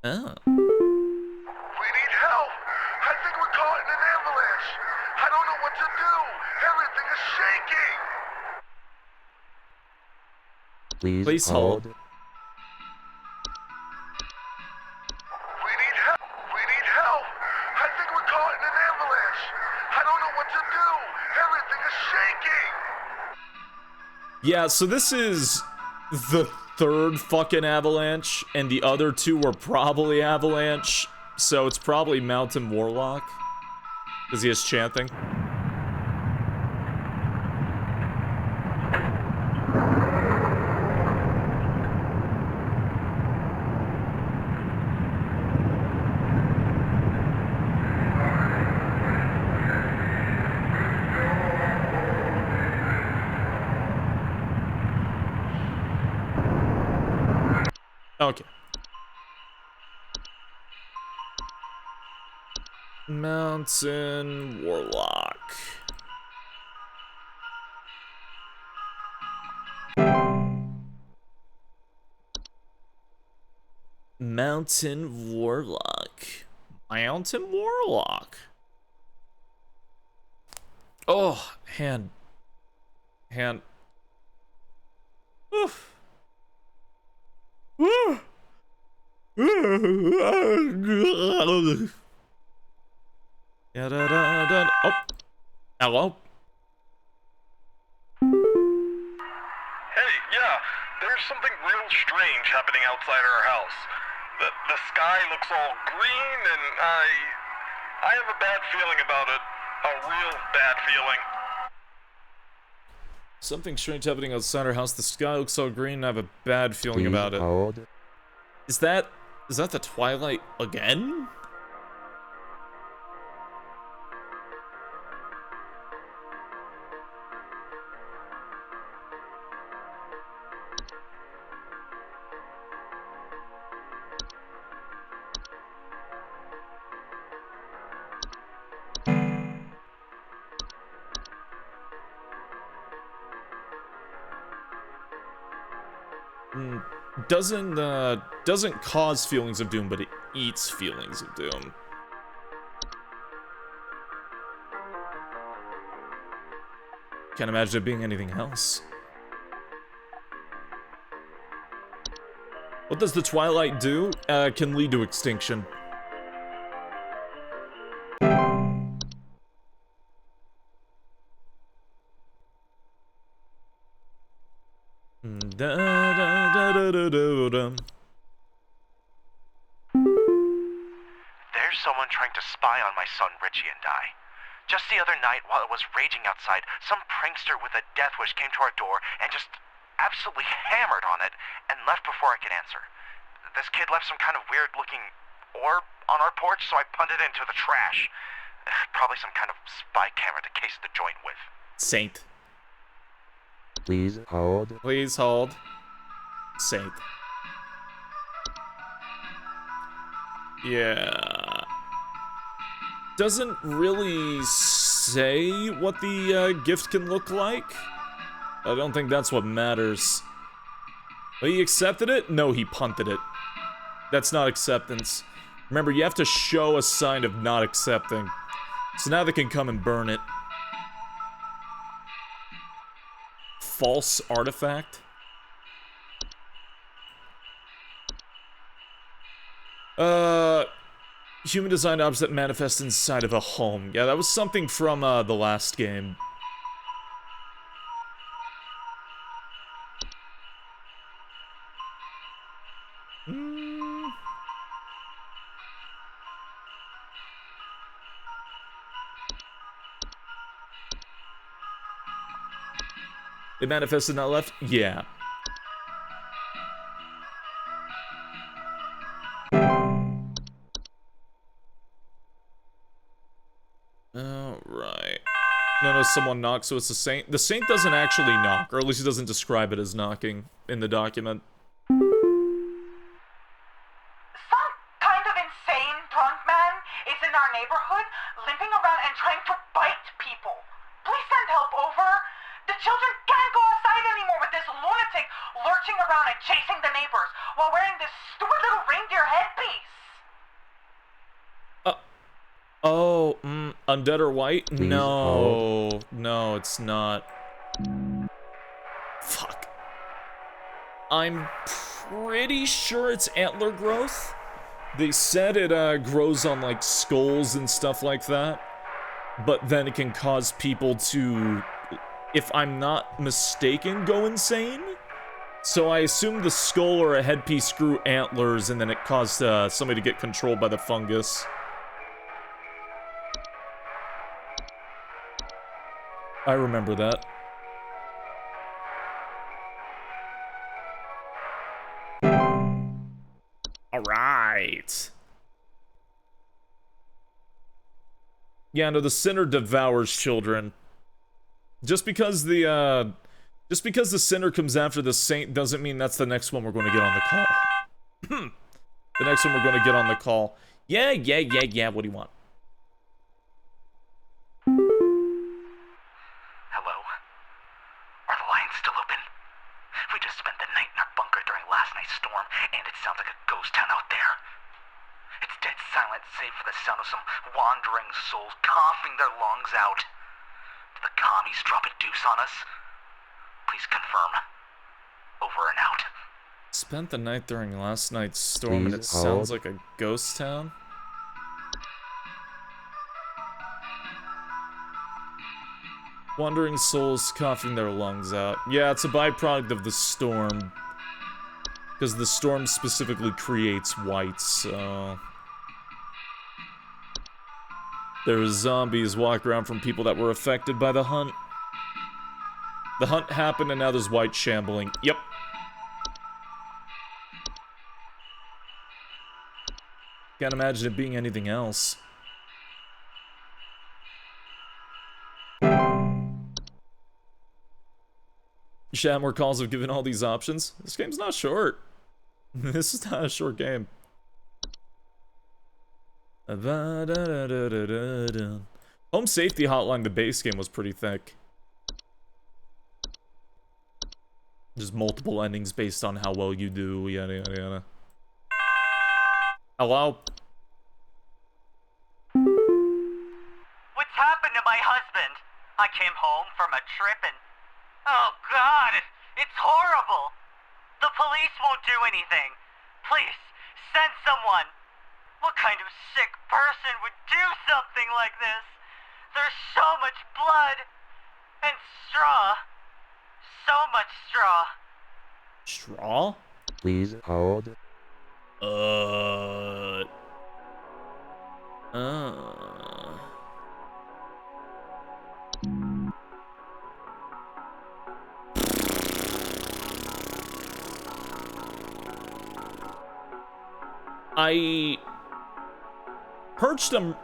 Oh. We need help. I think we're caught in an avalanche. I don't know what to do. Everything is shaking. Please hold. We need help. We need help. I think we're caught in an avalanche. I don't know what to do. Everything is shaking. Yeah, so this is the third fucking avalanche, and the other two were probably avalanche, so it's probably Mountain Warlock, because he is chanting. Okay. Mountain Warlock. Mountain Warlock. Mountain Warlock. Oh, hand. Oof. Oh. Hello? Hey, yeah, there's something real strange happening outside our house. The sky looks all green, and I have a bad feeling about it. A real bad feeling. Something strange happening outside our house. The sky looks all green, and I have a bad feeling Please about it. hold. Is that the Twilight again? Doesn't cause feelings of doom, but it eats feelings of doom. Can't imagine it being anything else. What does the Twilight do? Can lead to extinction. There's someone trying to spy on my son Richie and I. Just the other night, while it was raging outside, some prankster with a death wish came to our door and just absolutely hammered on it and left before I could answer. This kid left some kind of weird-looking orb on our porch, so I punted it into the trash. Probably some kind of spy camera to case the joint with. Saint. Please hold. Please hold. Saint. Yeah. Doesn't really say what the gift can look like. I don't think that's what matters. Well, he accepted it? No, he punted it. That's not acceptance. Remember, you have to show a sign of not accepting. So now they can come and burn it. False artifact? Human designed objects that manifest inside of a home. Yeah, that was something from the last game. It manifested not left? Yeah. Alright. Notice someone knocks, so it's the Saint. The Saint doesn't actually knock, or at least he doesn't describe it as knocking in the document. Some kind of insane drunk man is in our neighborhood, limping around and trying to bite people. Please send help over. The children can't go outside anymore with this lunatic lurching around and chasing the neighbors while wearing this stupid little reindeer headpiece. Oh, undead or white? Please No. hold. No, it's not. Fuck. I'm pretty sure it's antler growth. They said it grows on like skulls and stuff like that. But then it can cause people to, if I'm not mistaken, go insane. So I assume the skull or a headpiece grew antlers and then it caused somebody to get controlled by the fungus. I remember that. Alright. Yeah, no, the sinner devours children. Just because the sinner comes after the saint doesn't mean that's the next one we're going to get on the call. The next one we're going to get on the call. Yeah, what do you want? Hello? Are the lines still open? We just spent the night in our bunker during last night's storm, and it sounds like a ghost town out there. It's dead silent, save for the sound of some wandering souls coughing their lungs out. Did the commies drop a deuce on us? Please confirm. Over and out. Spent the night during last night's storm and it Please sounds hold. like a ghost town? Wandering souls coughing their lungs out. Yeah, it's a byproduct of the storm. Because the storm specifically creates whites, so... There's zombies walk around from people that were affected by the hunt. The hunt happened and now there's white shambling. Yep. Can't imagine it being anything else. Chat, more calls have given all these options. This game's not short. This is not a short game. Home Safety Hotline, the base game, was pretty thick. Just multiple endings based on how well you do, yada yada yada. Hello? What's happened to my husband? I came home from a trip and... Oh God, it's horrible! The police won't do anything. Please, send someone. What kind of sick person would do something like this? There's so much blood. And straw. So much straw. Straw? Please hold.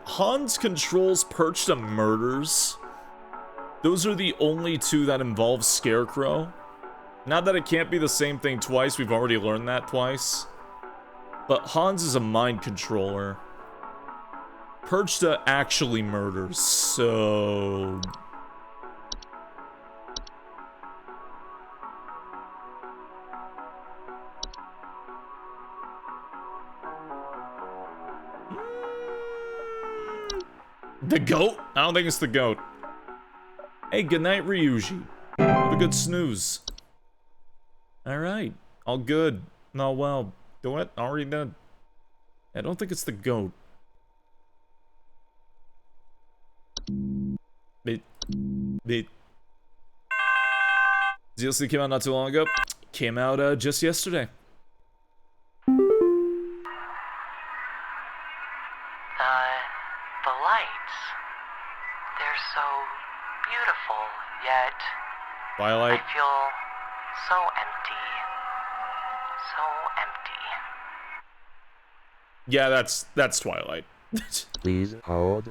Hans controls Perchta murders. Those are the only two that involve Scarecrow. Not that it can't be the same thing twice, we've already learned that twice. But Hans is a mind controller. Perchta actually murders, so... The goat? I don't think it's the goat. Hey, goodnight, Ryuji. Have a good snooze. Alright. All good. No, well. Do it? Already done. I don't think it's the goat. DLC came out not too long ago. Came out just yesterday. The lights. They're so beautiful, yet... Twilight. I feel so empty. So empty. Yeah, that's Twilight. Please hold.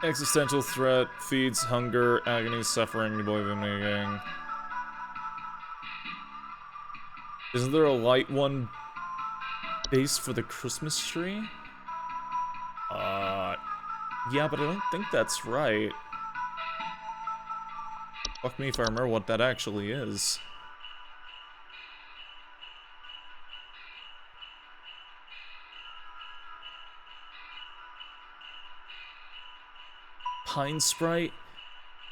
Existential threat, feeds hunger, agony, suffering, you believe in anything. Isn't there a light one base for the Christmas tree? Yeah, but I don't think that's right. Fuck me if I remember what that actually is. Pine Sprite?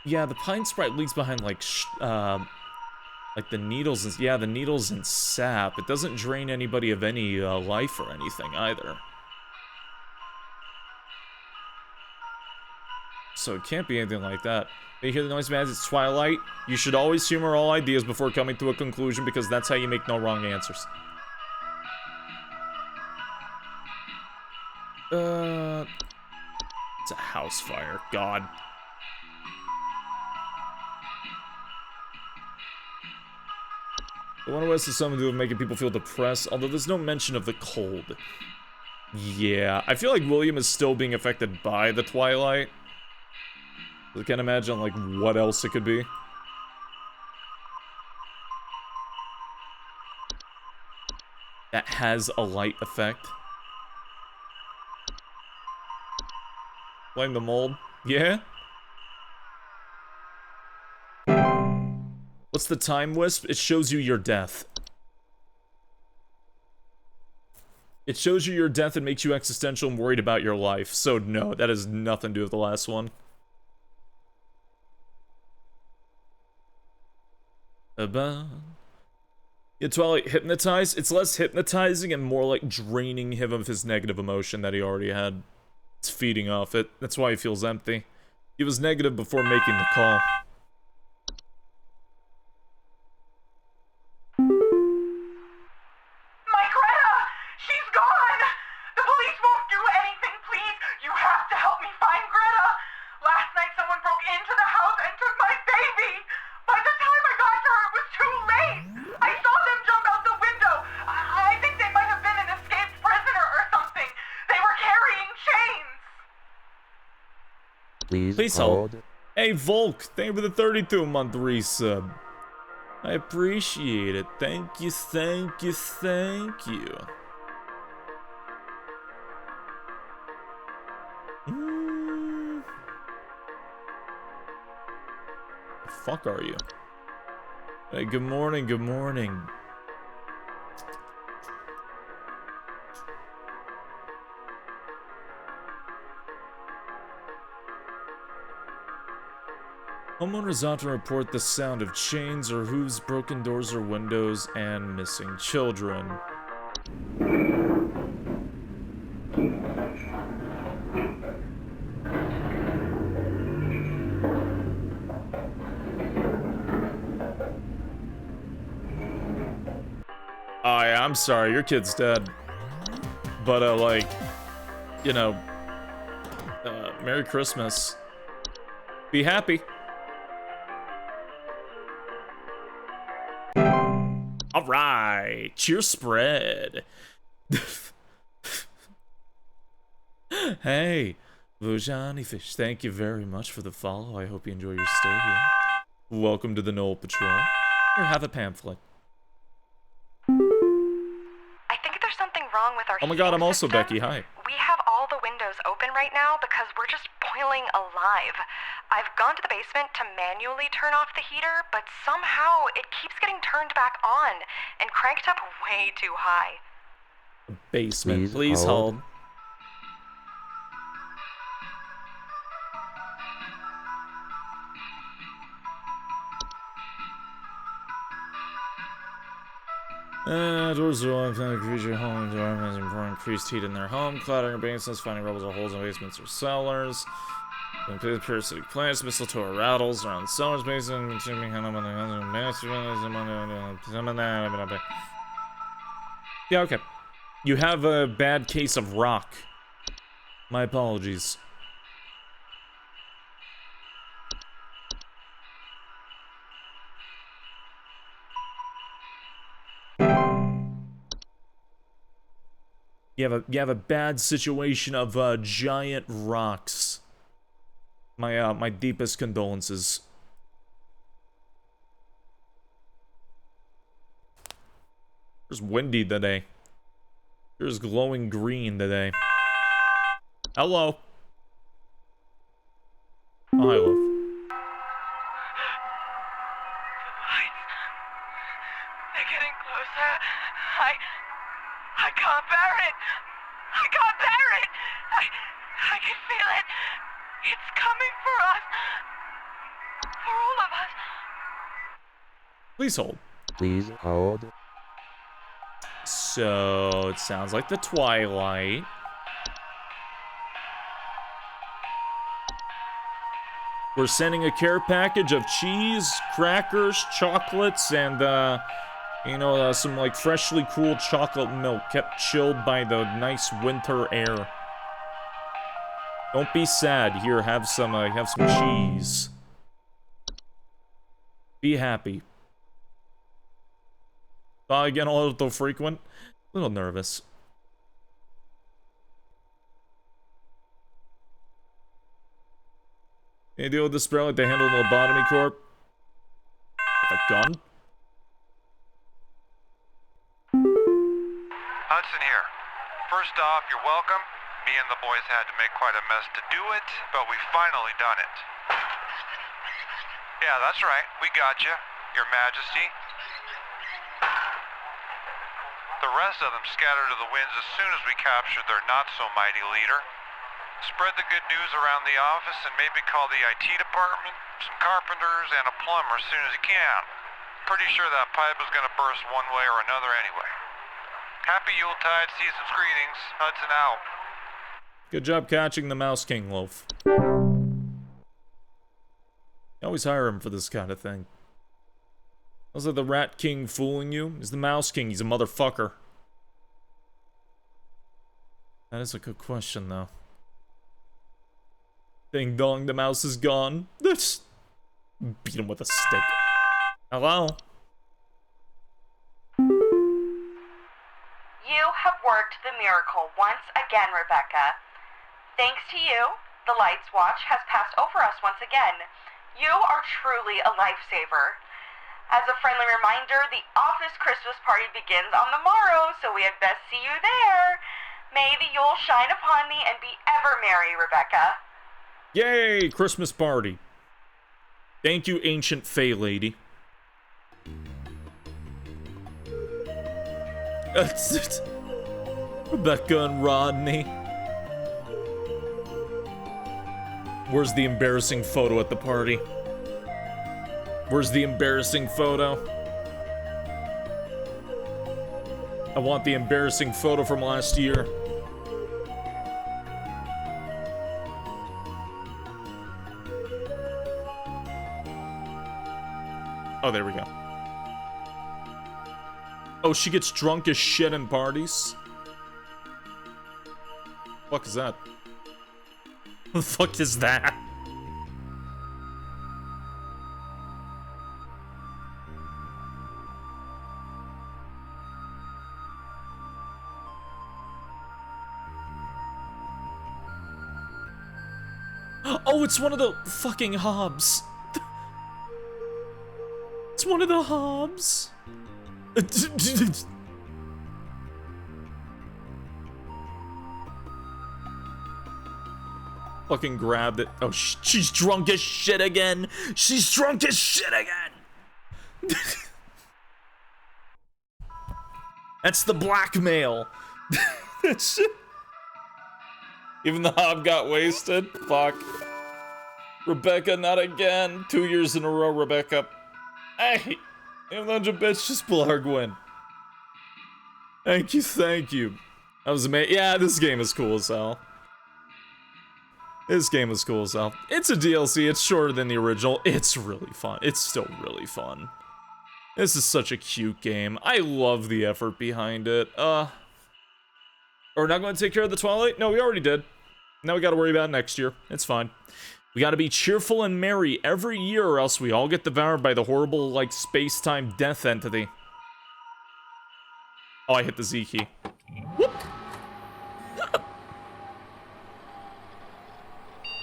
Yeah, the Pine Sprite leaves behind, like the needles and... Yeah, the needles and sap. It doesn't drain anybody of any, life or anything, either. So it can't be anything like that. You hear the noise, man? It's Twilight. You should always humor all ideas before coming to a conclusion, because that's how you make no wrong answers. It's a house fire. God. The one West has something to do with making people feel depressed, although there's no mention of the cold. Yeah, I feel like William is still being affected by the Twilight. I can't imagine, like, what else it could be. That has a light effect. Blame the mold. Yeah? What's the time wisp? It shows you your death. It shows you your death and makes you existential and worried about your life. So no, that has nothing to do with the last one. Yeah, Twilight hypnotized? It's less hypnotizing and more like draining him of his negative emotion that he already had. It's feeding off it. That's why he feels empty. He was negative before making the call. My Greta! She's gone! The police won't do anything, please! You have to help me find Greta! Last night someone broke into the house and took my baby! By the time I got to her, it was too late! I saw them jump out the window! I think they might have been an escaped prisoner or something! They were carrying chains! Please hold. Hey, Volk, thank you for the 32-month resub. I appreciate it. Thank you, thank you, thank you. fuck are you? Hey, good morning, good morning. Homeowners often report the sound of chains or hooves, broken doors or windows, and missing children. Oh yeah, I'm sorry, your kid's dead. But like, you know, Merry Christmas. Be happy. All right, cheer spread. Hey, Vojani Fish, thank you very much for the follow. I hope you enjoy your stay here. Welcome to the Knoll Patrol. Here, have a pamphlet. I think there's something wrong with our Oh my god, I'm also system. Becky, hi. We have all the windows open right now because we're just boiling alive. I've gone to the basement to manually turn off the heater, but somehow it keeps getting turned back on and cranked up way too high. Basement, please hold. Doors are locked, creature home environment has increased heat in their home, cluttering in basements, finding rubbles or holes in basements or cellars. Parasitic plants, mistletoe rattles around cellars, basement, yeah, okay. You have a bad case of rock. My apologies. You have a bad situation of giant rocks. My deepest condolences. It's windy today. There's glowing green today. Hello. Oh, hi, love. They're getting closer. I can't bear it. I can't bear it. I can feel it. It's coming for us. For all of us. Please hold. Please hold. So, it sounds like the Twilight. We're sending a care package of cheese, crackers, chocolates, and, some, like, freshly cooled chocolate milk kept chilled by the nice winter air. Don't be sad. Here, have some cheese. Be happy. Again, a little frequent. A little nervous. Can you deal with the spread like they handled the lobotomy corp? With a gun? Hudson here. First off, you're welcome. Me and the boys had to make quite a mess to do it, but we finally done it. Yeah, that's right. We got you, Your Majesty. The rest of them scattered to the winds as soon as we captured their not-so-mighty leader. Spread the good news around the office and maybe call the IT department, some carpenters, and a plumber as soon as you can. Pretty sure that pipe is gonna burst one way or another anyway. Happy Yuletide, season's greetings. Hudson out. Good job catching the Mouse King, Loaf. You always hire him for this kind of thing. Was it the Rat King fooling you? He's the Mouse King, he's a motherfucker. That is a good question, though. Ding dong, the mouse is gone. Just beat him with a stick. Hello? You have worked the miracle once again, Rebecca. Thanks to you, the Lights Watch has passed over us once again. You are truly a lifesaver. As a friendly reminder, the office Christmas party begins on the morrow, so we had best see you there. May the Yule shine upon thee and be ever merry, Rebecca. Yay, Christmas party. Thank you, ancient Fey lady. Rebecca and Rodney. Where's the embarrassing photo at the party? Where's the embarrassing photo? I want the embarrassing photo from last year. Oh, there we go. Oh, she gets drunk as shit in parties? What the fuck is that? What the fuck is that? Oh, it's one of the fucking Hobbs. It's one of the Hobbs. Fucking grabbed it. Oh, she's drunk as shit again. She's drunk as shit again. That's the blackmail. Even the Hob got wasted. Fuck. Rebecca, not again. 2 years in a row, Rebecca. Hey, Lunge bitch, just blarg win. Thank you, thank you. That was amazing. Yeah, this game is cool as hell. This game is cool as hell. It's a DLC, it's shorter than the original. It's really fun. It's still really fun. This is such a cute game. I love the effort behind it. Are we not going to take care of the Twilight? No, we already did. Now we got to worry about it next year. It's fine. We got to be cheerful and merry every year or else we all get devoured by the horrible, like, space-time death entity. Oh, I hit the Z key. Whoop!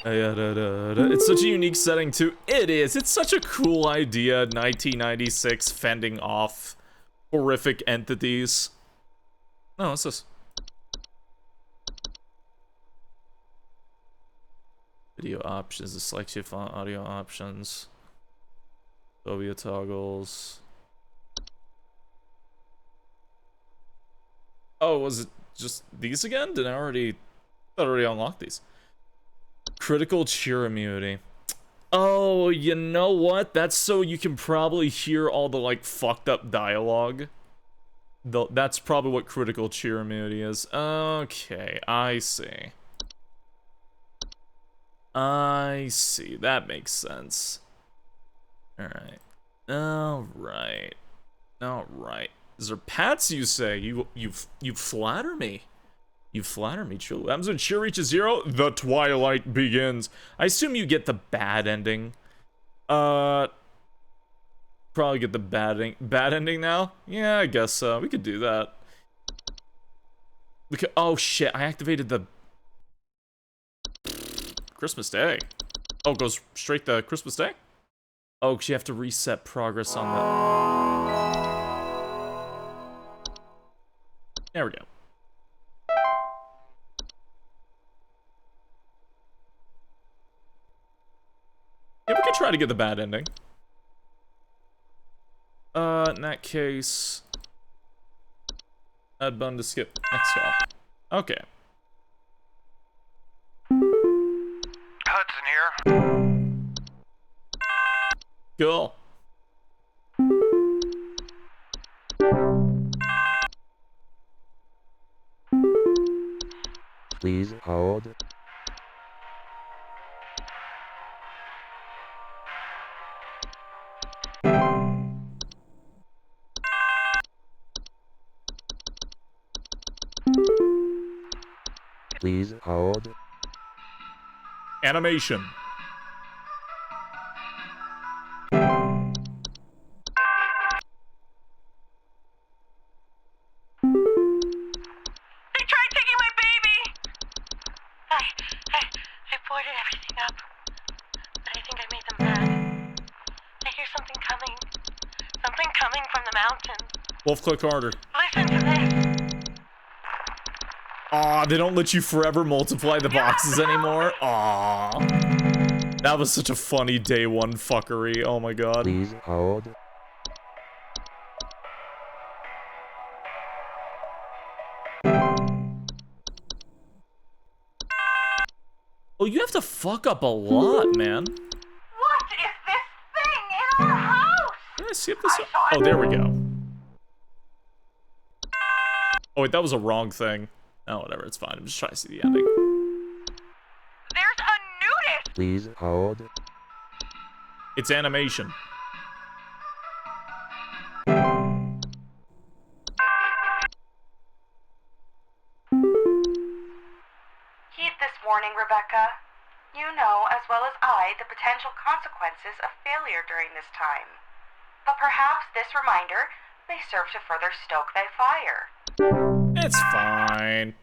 It's such a unique setting, too. It is. It's such a cool idea, 1996, fending off horrific entities. Oh, what's this? Video options, dyslexia font, audio options. Phobia toggles. Oh, was it just these again? Did I already unlock these? Critical cheer immunity. Oh, you know what? That's so you can probably hear all the, like, fucked up dialogue. That's probably what critical cheer immunity is. Okay, I see. I see. That makes sense. Alright. Alright. Alright. Is there pats, you say? You flatter me. You flatter me, truly. What happens when cheer reaches 0? The twilight begins. I assume you get the bad ending. Probably get the bad ending now? Yeah, I guess so. We could do that. We could, oh shit, I activated the Christmas Day. Oh, it goes straight to Christmas Day? Oh, because you have to reset progress on the... There we go. Yeah, we could try to get the bad ending. In that case... Add button to skip next call. Okay. Hudson here. Cool. Please hold. Please hold. Animation. I boarded everything up, but I think I made them mad. I hear something coming. Something coming from the mountains. Wolf, click harder. Listen to this. Aw, they don't let you forever multiply the boxes anymore. Aw. That was such a funny day one fuckery. Oh my god. Please hold. Oh, you have to fuck up a lot, man. What is this thing in our house? Can I skip this? Oh, there we go. Oh, wait, that was a wrong thing. Oh, whatever, it's fine. I'm just trying to see the ending. There's a nudist! Please hold. It's animation. Heed this warning, Rebecca. You know, as well as I, the potential consequences of failure during this time. But perhaps this reminder may serve to further stoke thy fire. It's fine.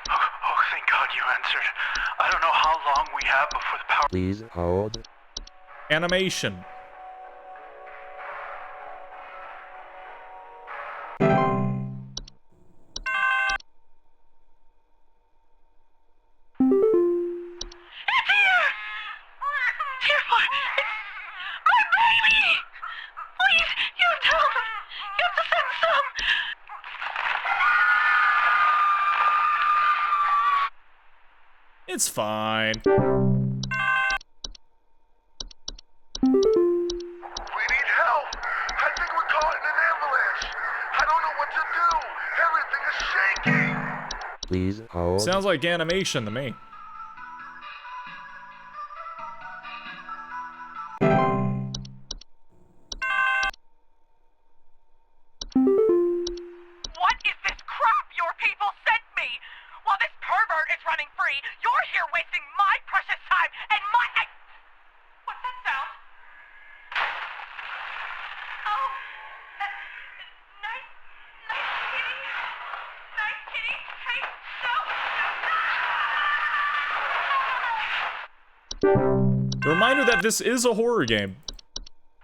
Oh, thank God you answered. I don't know how long we have before the power... Please hold. Animation. It's fine. We need help! I think we're caught in an avalanche! I don't know what to do! Everything is shaking! Please hold. Sounds like animation to me. What is this crap your people sent me? While this pervert is running free, you're here wasting my precious time and my... What's that sound? Oh, nice kitty. Nice kitty. Hey, no. A reminder that this is a horror game.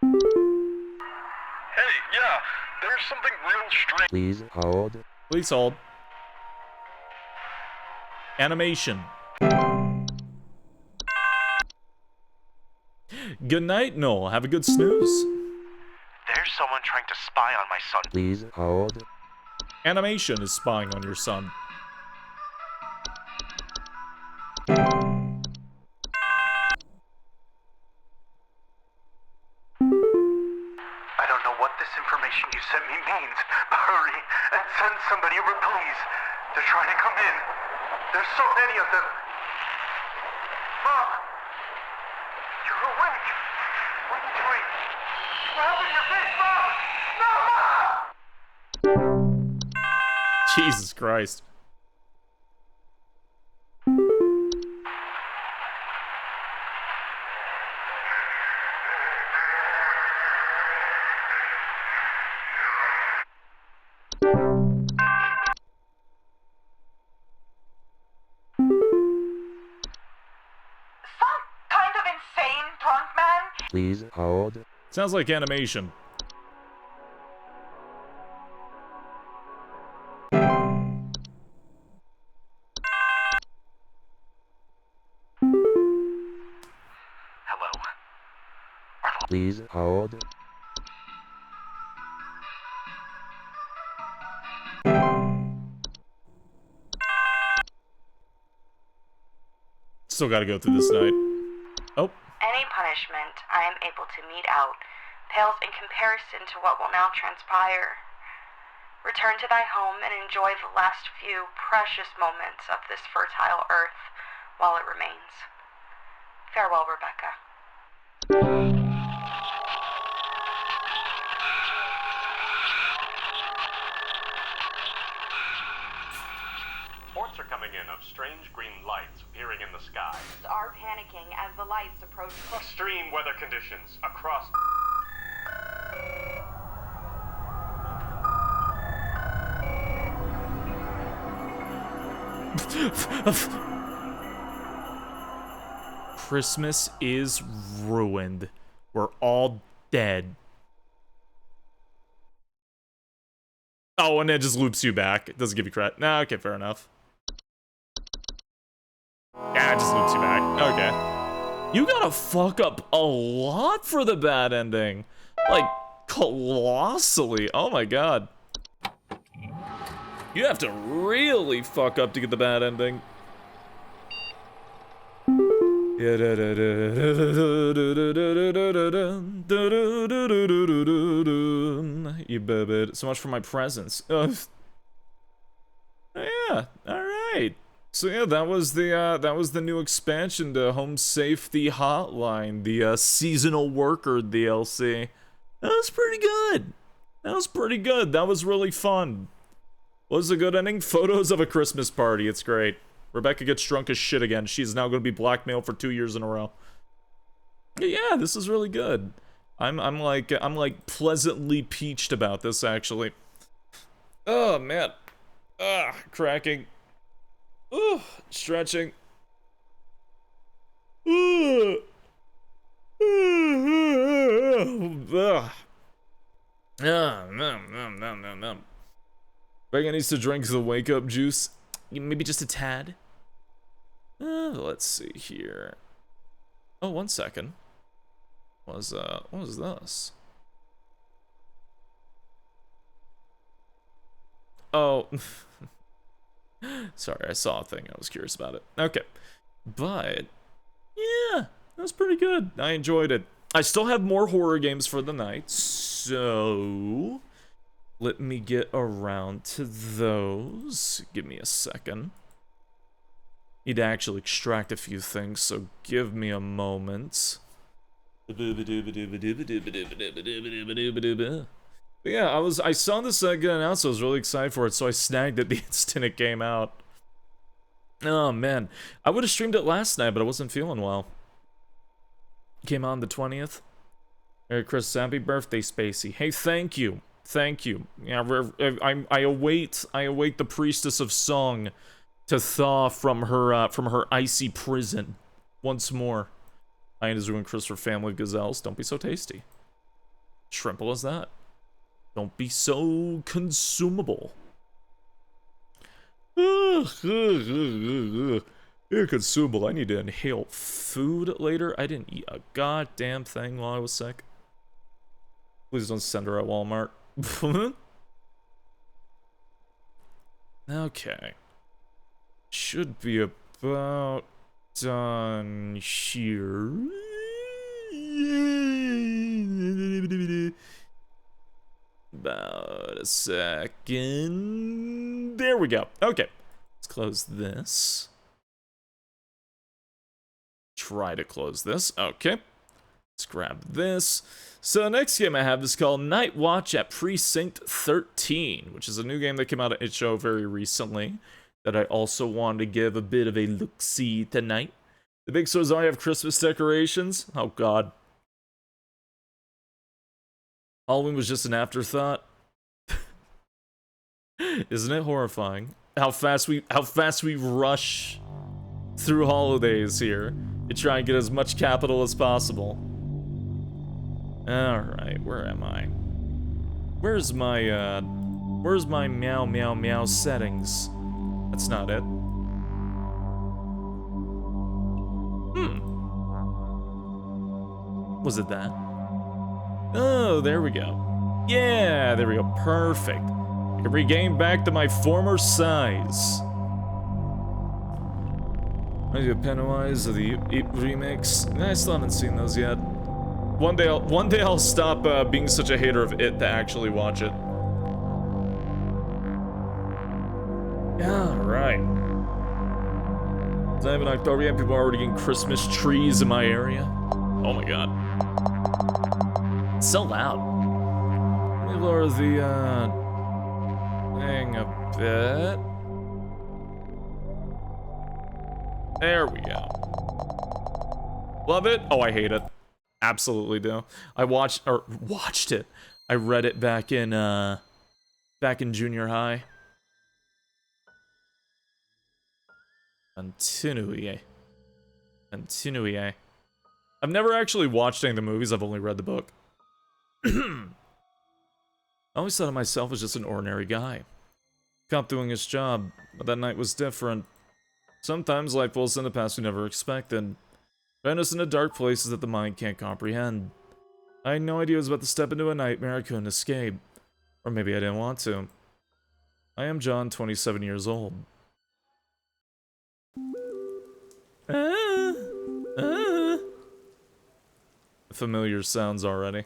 Hey, yeah, there's something real strange. Please hold. Please hold. Animation. Good night, Noel. Have a good snooze. There's someone trying to spy on my son. Please hold. Animation is spying on your son. I don't know what this information you sent me means, but hurry and send somebody over, please. They're trying to come in. There's so many of them. Mom! You're awake! What are you doing? What happened to your face, Mom? No, Mom! Jesus Christ. Some kind of insane drunk man? Please hold. Sounds like animation. Hello? Please hold. Still gotta go through this night. Oh. Any punishment I am able to mete out pales in comparison to what will now transpire. Return to thy home and enjoy the last few precious moments of this fertile earth while it remains. Farewell, Rebecca. Reports are coming in of strange green lights appearing in the sky. Are panicking as the lights approach. Extreme weather conditions across... Christmas is ruined. We're all dead. Oh, and it just loops you back. It doesn't give you credit. Nah, okay, fair enough. Yeah, it just loops you back. Okay. You gotta fuck up a lot for the bad ending. Like, colossally. Oh my god. You have to really fuck up to get the bad ending. You baby. So much for my presence. Yeah, alright. So yeah, that was the new expansion to Home Safety Hotline, the seasonal worker DLC. That was pretty good. That was pretty good. That was really fun. What was a good ending? Photos of a Christmas party. It's great. Rebecca gets drunk as shit again. She's now going to be blackmailed for 2 years in a row. Yeah, this is really good. I'm like pleasantly peached about this actually. Oh man. Cracking. Ooh, stretching. Ooh. Rebecca needs to drink the wake up juice. Maybe just a tad. Let's see here. Oh, 1 second. What was this? Oh. Sorry, I saw a thing. I was curious about it. Okay. But, yeah, that was pretty good. I enjoyed it. I still have more horror games for the night, so let me get around to those. Give me a second. Need to actually extract a few things, so give me a moment. But yeah, I saw this get announced, so I was really excited for it, so I snagged it the instant it came out. Oh man, I would have streamed it last night, but I wasn't feeling well. Came on the 20th. Merry Christmas, happy birthday, Spacey. Hey, thank you. Thank you. Yeah, I await the priestess of song to thaw from her icy prison once more. I is ruined Christopher family gazelles. Don't be so tasty. Shrimple as that. Don't be so consumable. You're consumable. I need to inhale food later. I didn't eat a goddamn thing while I was sick. Please don't send her at Walmart. Okay. Should be about done here. About a second. There we go. Okay. Let's close this. Try to close this. Okay. Let's grab this. So the next game I have is called Night Watch at Precinct 13, which is a new game that came out at itch.io very recently that I also wanted to give a bit of a look-see tonight. The big stores already have Christmas decorations. Oh god. Halloween was just an afterthought. Isn't it horrifying? How fast we rush through holidays here to try and get as much capital as possible. Alright, where am I? Where's my meow meow meow settings? That's not it. Was it that? Oh, there we go. Yeah, there we go. Perfect. I can regain back to my former size. Maybe a Pennywise or the It remakes. I still haven't seen those yet. One day I'll stop being such a hater of It to actually watch it. Alright. It's not even October yet, people are already getting Christmas trees in my area. Oh my god. It's so loud. Let me lower the thing a bit. There we go. Love it? Oh, I hate it. Absolutely do. I watched it. I read it back in junior high. Continue. I've never actually watched any of the movies, I've only read the book. I always thought of myself as just an ordinary guy. Cop doing his job, but that night was different. Sometimes life pulls in the past we never expected. Find us into dark places that the mind can't comprehend. I had no idea I was about to step into a nightmare I couldn't escape. Or maybe I didn't want to. I am John, 27 years old. Familiar sounds already.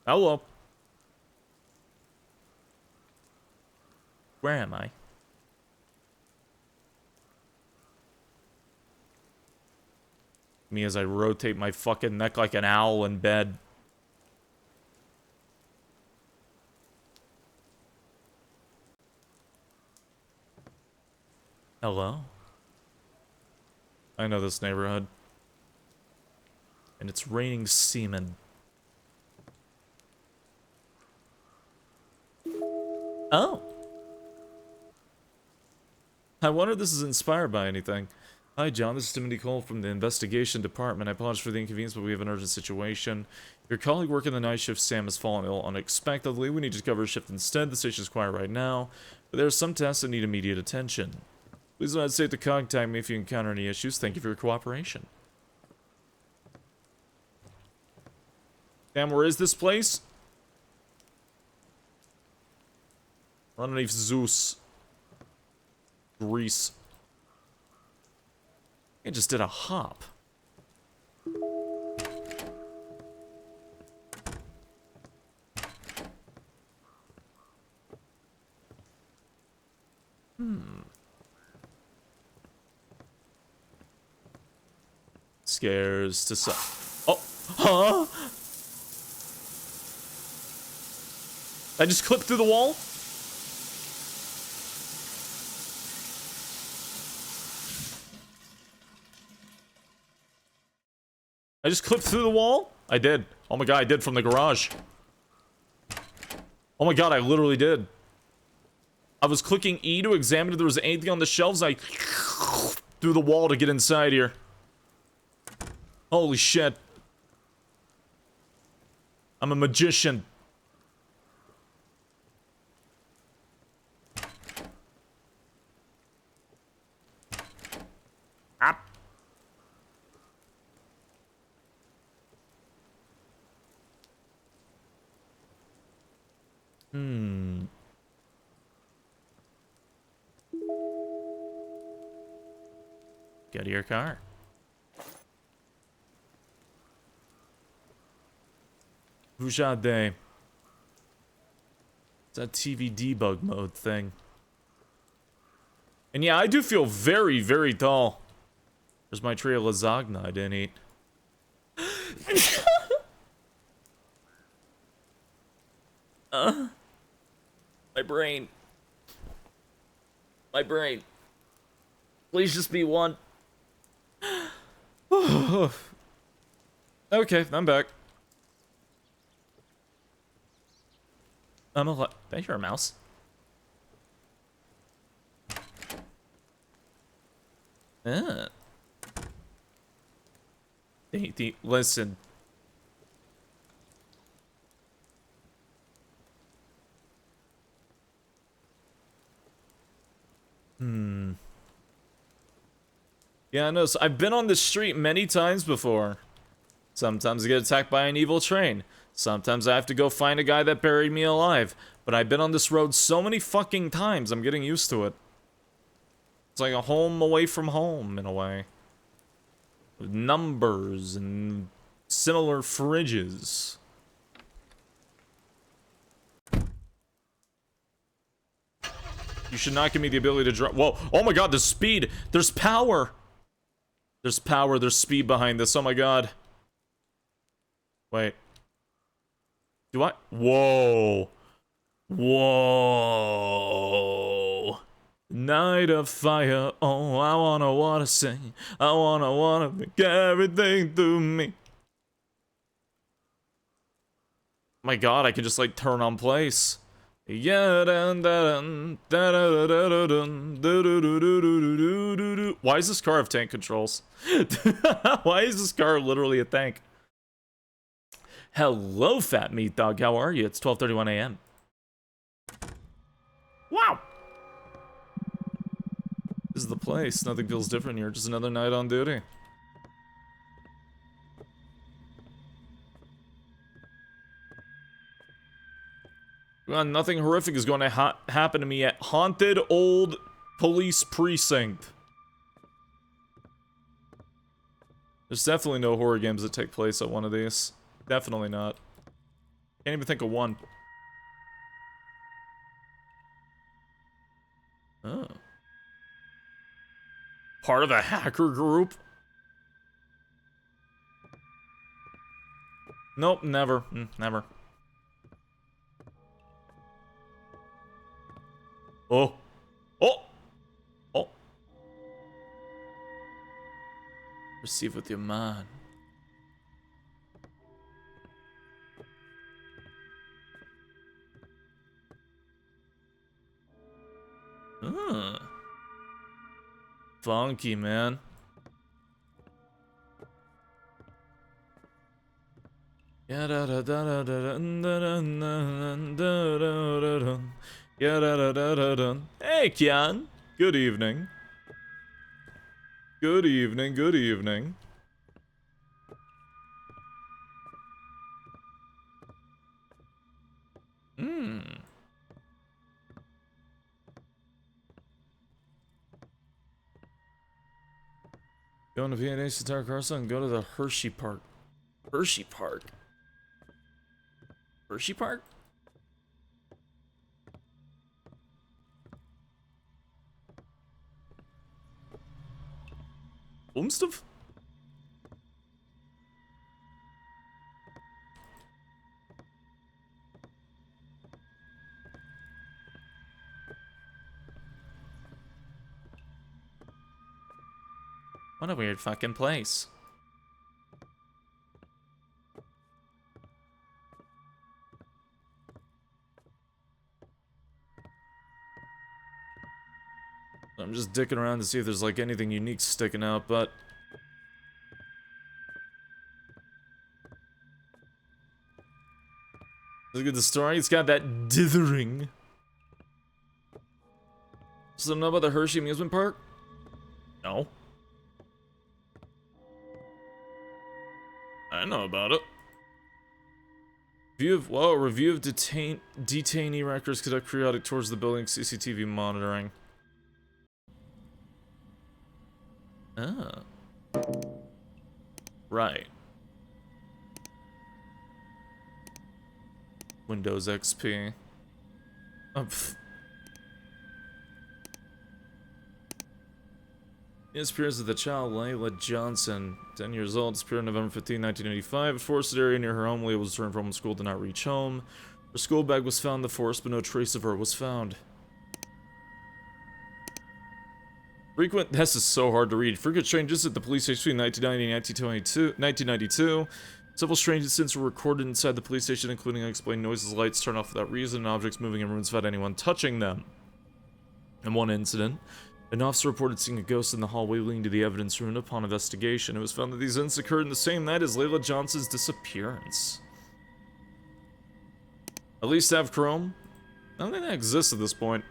Hello. Where am I? Me as I rotate my fucking neck like an owl in bed. Hello? I know this neighborhood. And it's raining semen. Oh. I wonder if this is inspired by anything. Hi, John. This is Timothy Cole from the investigation department. I apologize for the inconvenience, but we have an urgent situation. Your colleague working the night shift, Sam, has fallen ill unexpectedly. We need to cover a shift instead. The station is quiet right now, but there are some tasks that need immediate attention. Please don't hesitate to contact me if you encounter any issues. Thank you for your cooperation. Damn, where is this place? Underneath Zeus. Greece. I just did a hop. Scares to some. Oh, huh? I just clipped through the wall? I just clipped through the wall? I did. Oh my god, I did from the garage. Oh my god, I literally did. I was clicking E to examine if there was anything on the shelves. I through the wall to get inside here. Holy shit. I'm a magician. Ah. Get to your car. Vujade. It's that TV debug mode thing. And yeah, I do feel very, very tall. There's my tray of lasagna I didn't eat. My brain. My brain. Please just be one. Okay, I'm back. I'm a lot. Did I hear a mouse? Listen. Yeah, I know. So I've been on this street many times before. Sometimes I get attacked by an evil train. Sometimes I have to go find a guy that buried me alive. But I've been on this road so many fucking times, I'm getting used to it. It's like a home away from home, in a way. With numbers and similar fridges. You should not give me the ability to drive. Whoa. Oh my god, the speed. There's power. There's power, there's speed behind this. Oh my god. Wait. Do I? Whoa. Whoa. Night of fire. Oh, I wanna sing. I wanna make everything through me. My god, I can just like turn on place. Yeah. Why does this car have tank controls? Why is this car literally a tank? Hello, Fat Meat Dog. How are you? It's 12:31 a.m. Wow. This is the place. Nothing feels different here. Just another night on duty. Well, nothing horrific is going to happen to me at Haunted Old Police Precinct. There's definitely no horror games that take place at one of these. Definitely not. Can't even think of one. Oh. Part of a hacker group? Nope, never. Never. Oh. Oh! Oh. Receive with your mind. Funky, man. Hey, Kian. Good evening. Good evening, good evening. Going to V&A Satire Carson and go to the Hershey Park. Hershey Park? Hershey Park? Umstuff? What a weird fucking place. I'm just dicking around to see if there's like anything unique sticking out, but look at the story. It's got that dithering. Something know about the Hershey amusement park? No. I know about it. Review of detainee records, conduct periodic tours of the building, CCTV monitoring. Ah. Right. Windows XP. Oh, the disappearance of the child, Layla Johnson, 10 years old, disappeared November 15, 1985. A forested area near her home. Layla was returned from school, did not reach home. Her school bag was found in the forest, but no trace of her was found. This is so hard to read. Frequent changes at the police station between 1990 and 1992. Several strange incidents were recorded inside the police station, including unexplained noises, lights turned off without reason, and objects moving in rooms without anyone touching them. In one incident, an officer reported seeing a ghost in the hallway leading to the evidence room. Upon investigation, it was found that these incidents occurred in the same night as Layla Johnson's disappearance. At least have Chrome? I don't think that exists at this point.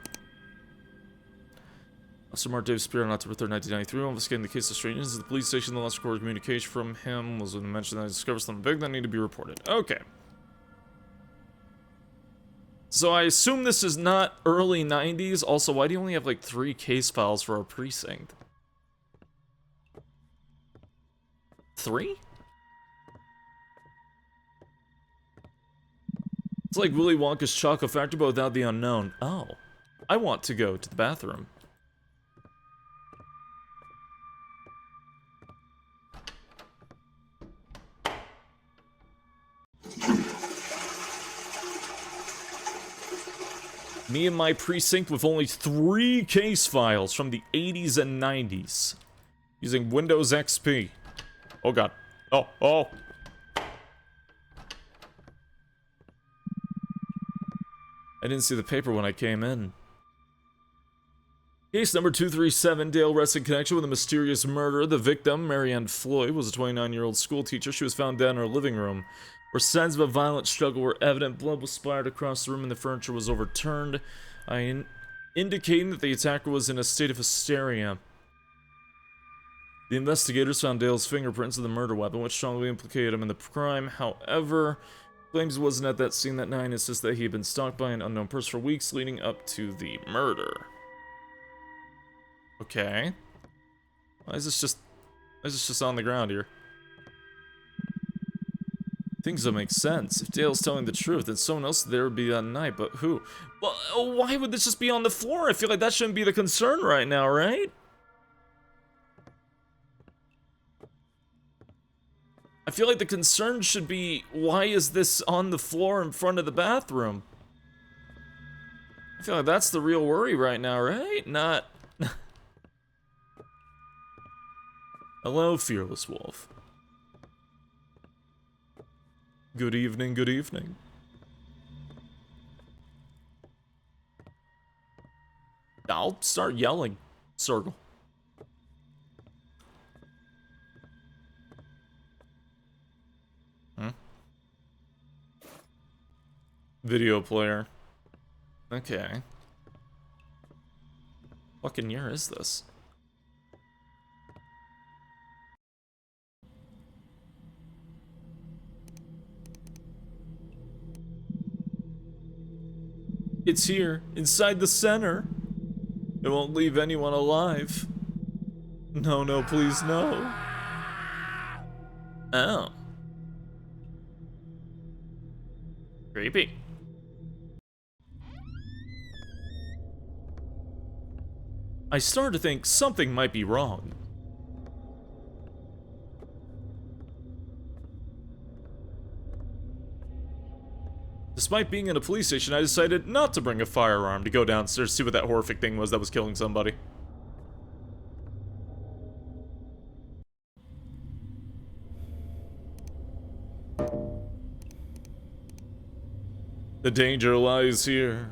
Officer Mark Davis appeared on October 3rd, 1993, investigating the case of strangeness at the police station. The last recorded communication from him was when he mentioned that he discovered something big that needed to be reported. Okay. So I assume this is not early 90s. Also, why do you only have like 3 case files for our precinct? 3? It's like Willy Wonka's Chocolate Factory, but without the unknown. Oh. I want to go to the bathroom. Me and my precinct with only 3 case files from the 80s and 90s. Using Windows XP. Oh god. Oh. I didn't see the paper when I came in. Case number 237, Dale arrested in connection with a mysterious murder. The victim, Marianne Floyd, was a 29-year-old school teacher. She was found dead in her living room, where signs of a violent struggle were evident. Blood was splattered across the room and the furniture was overturned, indicating that the attacker was in a state of hysteria. The investigators found Dale's fingerprints of the murder weapon, which strongly implicated him in the crime. However, claims he wasn't at that scene that night, insists that he had been stalked by an unknown person for weeks leading up to the murder. Okay. Why is this just on the ground here? Things don't make sense. If Dale's telling the truth, then someone else there would be that night, but who? Well, why would this just be on the floor? I feel like that shouldn't be the concern right now, right? I feel like the concern should be, why is this on the floor in front of the bathroom? I feel like that's the real worry right now, right? Not... Hello, Fearless Wolf. Good evening, good evening. I'll start yelling. Circle. Video player. Okay. What fucking year is this? It's here, inside the center. It won't leave anyone alive. No, no, please, no. Oh. Creepy. I started to think something might be wrong. Despite being in a police station, I decided not to bring a firearm to go downstairs to see what that horrific thing was that was killing somebody. The danger lies here.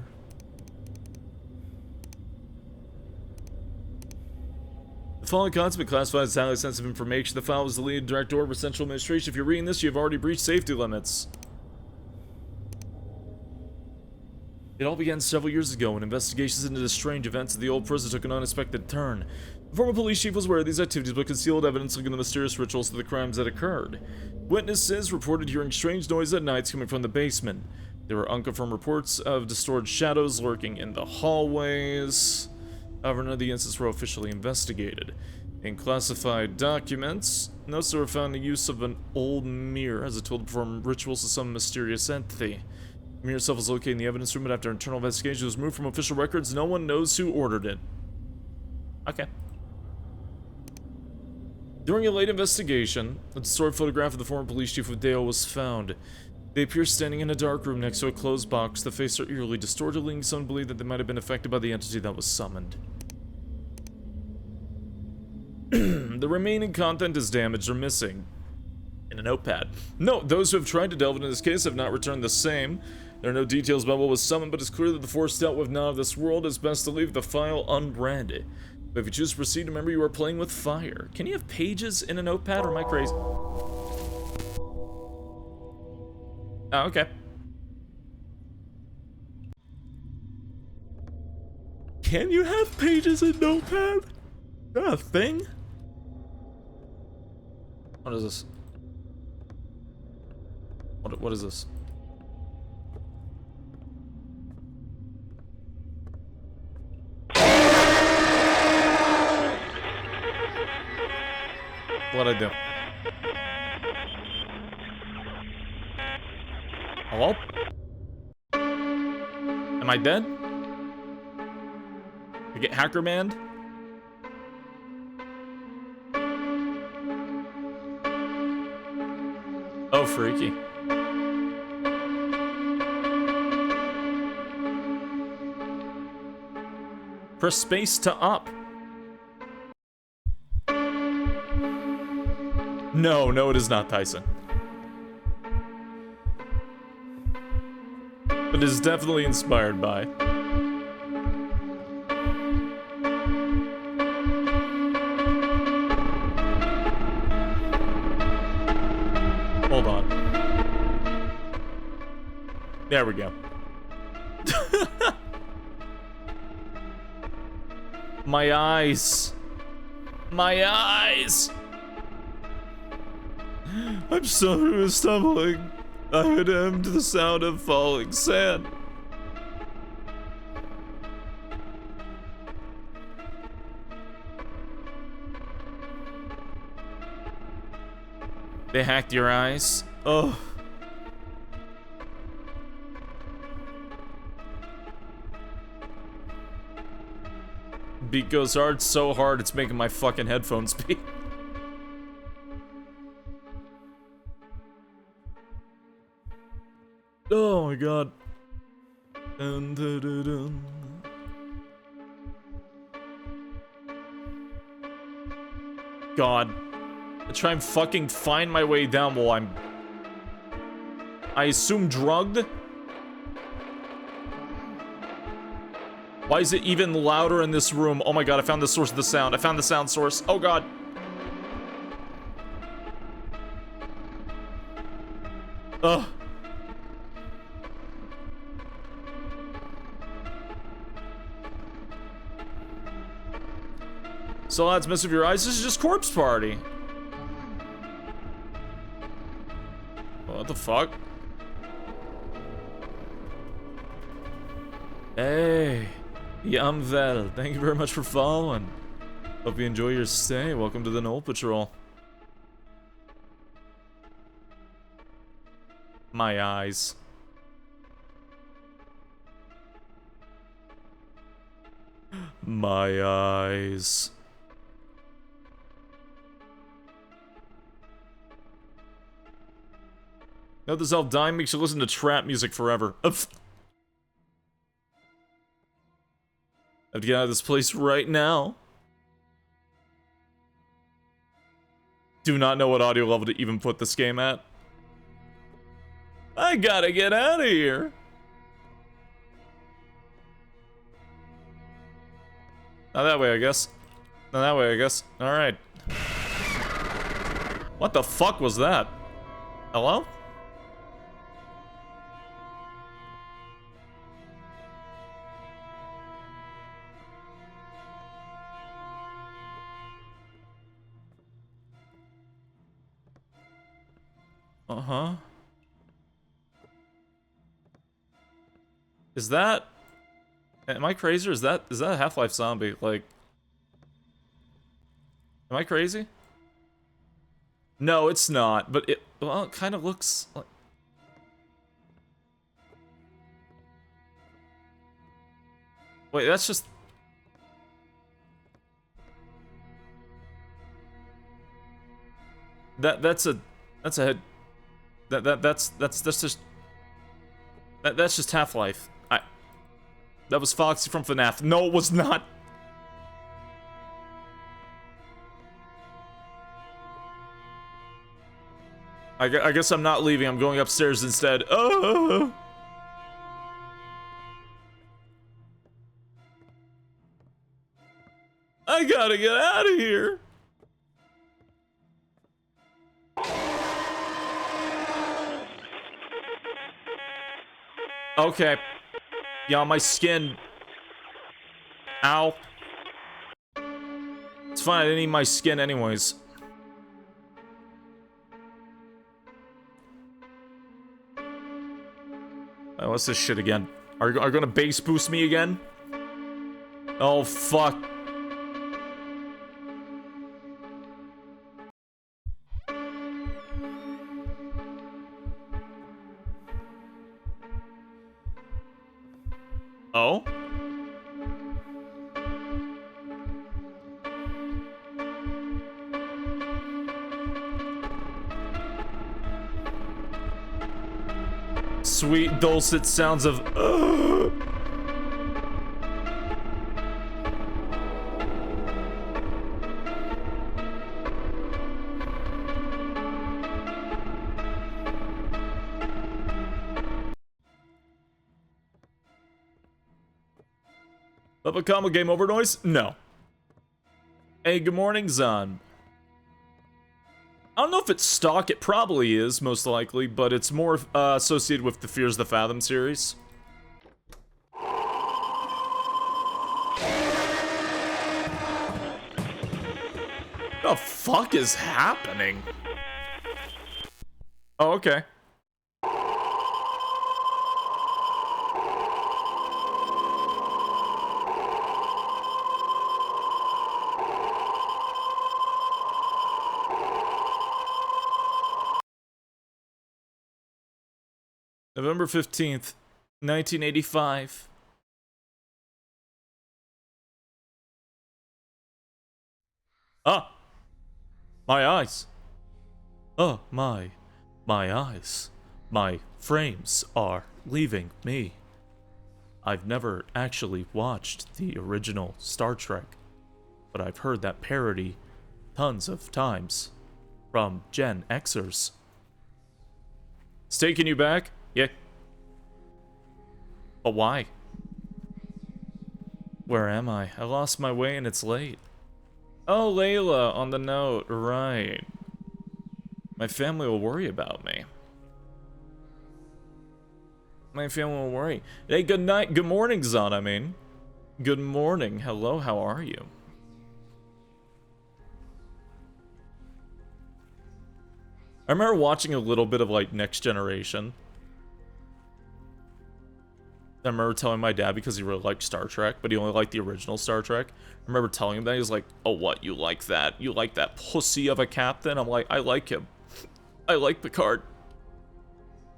The following content has been classified as highly sensitive information. The file was deleted direct order of Central Administration. If you're reading this, you have already breached safety limits. It all began several years ago when investigations into the strange events at the old prison took an unexpected turn. The former police chief was aware of these activities but concealed evidence linking the mysterious rituals to the crimes that occurred. Witnesses reported hearing strange noises at nights coming from the basement. There were unconfirmed reports of distorted shadows lurking in the hallways. However, none of the incidents were officially investigated. In classified documents, notes were found the use of an old mirror as a tool to perform rituals to some mysterious entity. The mirror itself was located in the evidence room, but after internal investigation was moved from official records, no one knows who ordered it. Okay. During a late investigation, a distorted photograph of the former police chief of Dale was found. They appear standing in a dark room next to a closed box. The faces are eerily distorted, leading some to believe that they might have been affected by the entity that was summoned. The remaining content is damaged or missing. In a notepad. Note, those who have tried to delve into this case have not returned the same. There are no details about what was summoned, but it's clear that the force dealt with not of this world. It's best to leave the file unread. But if you choose to proceed, remember you are playing with fire. Can you have pages in a notepad, or am I crazy? Oh, okay. Can you have pages in notepad? Is that a thing? What is this? What is this? What'd I do? Hello? Am I dead? I get hacker manned? Oh, freaky. Press space to up. No, it is not Tyson. But it is definitely inspired by. spot. There we go. My eyes. My eyes. I'm stumbling. I heard him to the sound of falling sand. They hacked your eyes? Oh. Beat goes hard, so hard it's making my fucking headphones beat. Oh my god. Dun, dun, dun, dun. God. I try and fucking find my way down while I'm... I assume drugged? Why is it even louder in this room? Oh my god, I found the source of the sound. I found the sound source. Oh god. Ugh. So lads, mess with your eyes. This is just Corpse Party. What the fuck? Hey, Yamvel, thank you very much for following. Hope you enjoy your stay. Welcome to the Knoll Patrol. My eyes. My eyes. Now this elf dying makes you listen to trap music forever. I have to get out of this place right now. Do not know what audio level to even put this game at. I gotta get out of here. Not that way, I guess. Not that way, I guess. Alright. What the fuck was that? Hello? Uh-huh. Is that... Am I crazy or is that a Half-Life zombie? Like... Am I crazy? No, it's not, but it... Well, it kind of looks like... Wait, that's just... That's a head... That's just Half-Life. That was Foxy from FNAF. No, it was not. I guess I'm not leaving. I'm going upstairs instead. Oh. I gotta get out of here. Okay. Yeah, my skin. Ow. It's fine, I didn't eat my skin anyways. Oh, what's this shit again? Are you gonna base boost me again? Oh, fuck. Oh? Sweet dulcet sounds of Love a combo game over noise? No. Hey, good morning, Zon. I don't know if it's stock, it probably is, most likely, but it's more associated with the Fears the Fathom series. The fuck is happening? Oh, okay. November 15th, 1985. Ah! My eyes! Oh, my eyes. My frames are leaving me. I've never actually watched the original Star Trek, but I've heard that parody tons of times from Gen Xers. It's taking you back? Yeah. But why? Where am I? I lost my way and it's late. Oh, Layla, on the note, right. My family will worry about me. My family will worry. Hey, good night. Good morning, Zon, I mean. Good morning. Hello, how are you? I remember watching a little bit of, like, Next Generation. I remember telling my dad, because he really liked Star Trek, but he only liked the original Star Trek. I remember telling him that. He was like, oh, what? You like that? You like that pussy of a captain? I'm like, I like him. I like Picard.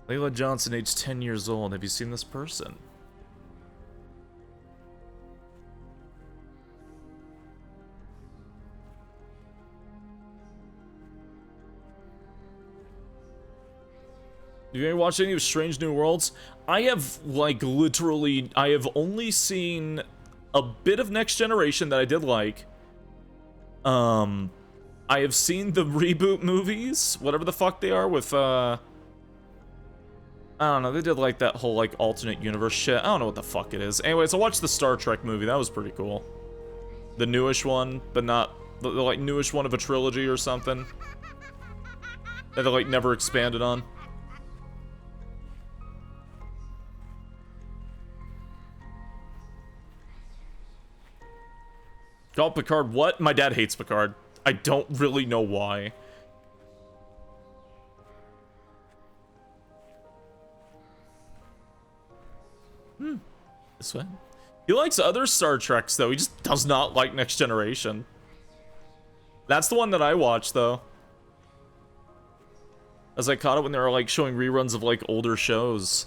Layla Johnson, age 10 years old. Have you seen this person? Have you ever watched any of Strange New Worlds? I have, like, literally, I have only seen a bit of Next Generation that I did like. I have seen the reboot movies, whatever the fuck they are, with, I don't know, they did, like, that whole, like, alternate universe shit. I don't know what the fuck it is. Anyways, I watched the Star Trek movie. That was pretty cool. The newish one, but not, the like, newish one of a trilogy or something. That they, like, never expanded on. Call Picard what? My dad hates Picard. I don't really know why. This way. He likes other Star Treks, though. He just does not like Next Generation. That's the one that I watched, though. As I caught it when they were, like, showing reruns of, like, older shows.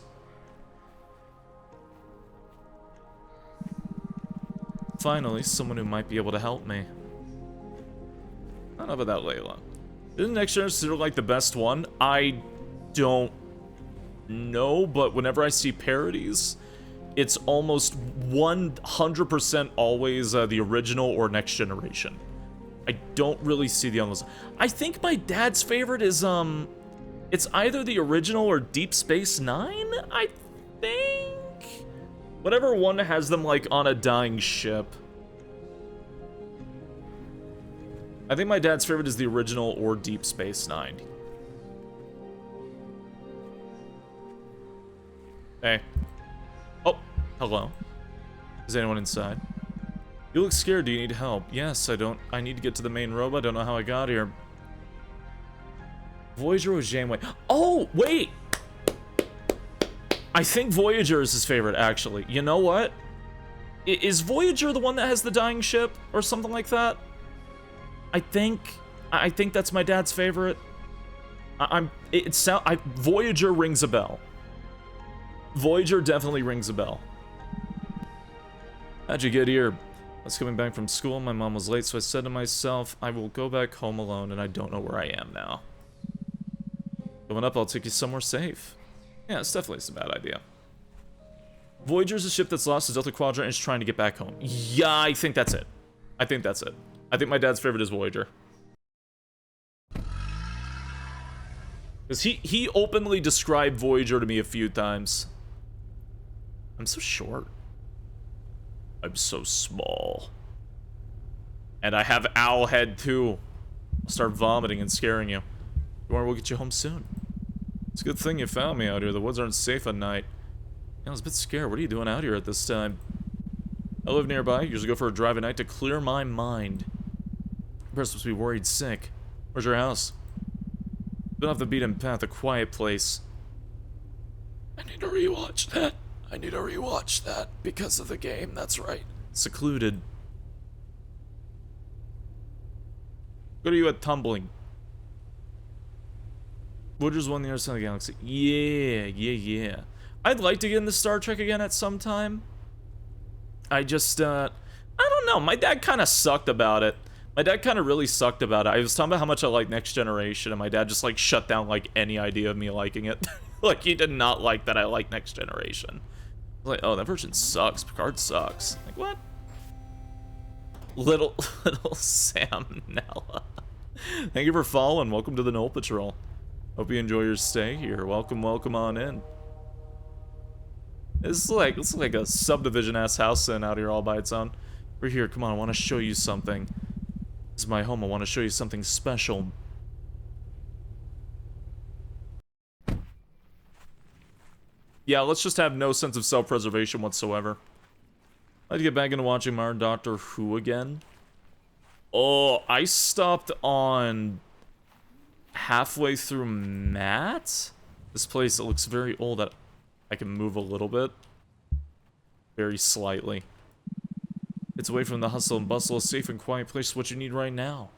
Finally, someone who might be able to help me. I don't know about that, Layla. Isn't Next Generation considered, like, the best one? I don't know, but whenever I see parodies, it's almost 100% always the original or Next Generation. I don't really see the others. I think my dad's favorite is, it's either the original or Deep Space Nine, I think? Whatever one has them, like, on a dying ship. I think my dad's favorite is the original or Deep Space Nine. Hey. Oh, hello. Is anyone inside? You look scared. Do you need help? Yes, I need to get to the main robot. I don't know how I got here. Voyager was Janeway. Oh, wait! I think Voyager is his favorite, actually. You know what? Is Voyager the one that has the dying ship or something like that? I think that's my dad's favorite. Voyager rings a bell. Voyager definitely rings a bell. How'd you get here? I was coming back from school. My mom was late, so I said to myself, I will go back home alone, and I don't know where I am now. Coming up, I'll take you somewhere safe. Yeah, it's definitely a bad idea. Voyager's a ship that's lost to Delta Quadrant and is trying to get back home. Yeah, I think that's it. I think that's it. I think my dad's favorite is Voyager. Because he openly described Voyager to me a few times. I'm so short. I'm so small. And I have owl head too. I'll start vomiting and scaring you. Tomorrow we'll get you home soon. It's a good thing you found me out here. The woods aren't safe at night. I was a bit scared. What are you doing out here at this time? I live nearby. Usually go for a drive at night to clear my mind. The person must be worried sick. Where's your house? Been off the beaten path, a quiet place. I need to rewatch that. I need to rewatch that because of the game. That's right. Secluded. What are you at tumbling? Wooders won the other side of the galaxy. Yeah. I'd like to get into Star Trek again at some time. I just, I don't know. My dad kind of sucked about it. My dad kind of really sucked about it. I was talking about how much I like Next Generation, and my dad just, like, shut down, like, any idea of me liking it. Like, he did not like that I like Next Generation. I was like, oh, that version sucks. Picard sucks. Like, what? Little Sam Nella. Thank you for following. Welcome to the Null Patrol. Hope you enjoy your stay here. Welcome on in. This is like a subdivision-ass house in out here all by its own. We're here. Come on, I want to show you something. This is my home. I want to show you something special. Yeah, let's just have no sense of self-preservation whatsoever. I'd get back into watching Modern Doctor Who again. Oh, I stopped on halfway through Matt. This place, it looks very old. I can move a little bit. Very slightly. It's away from the hustle and bustle, a safe and quiet place is what you need right now.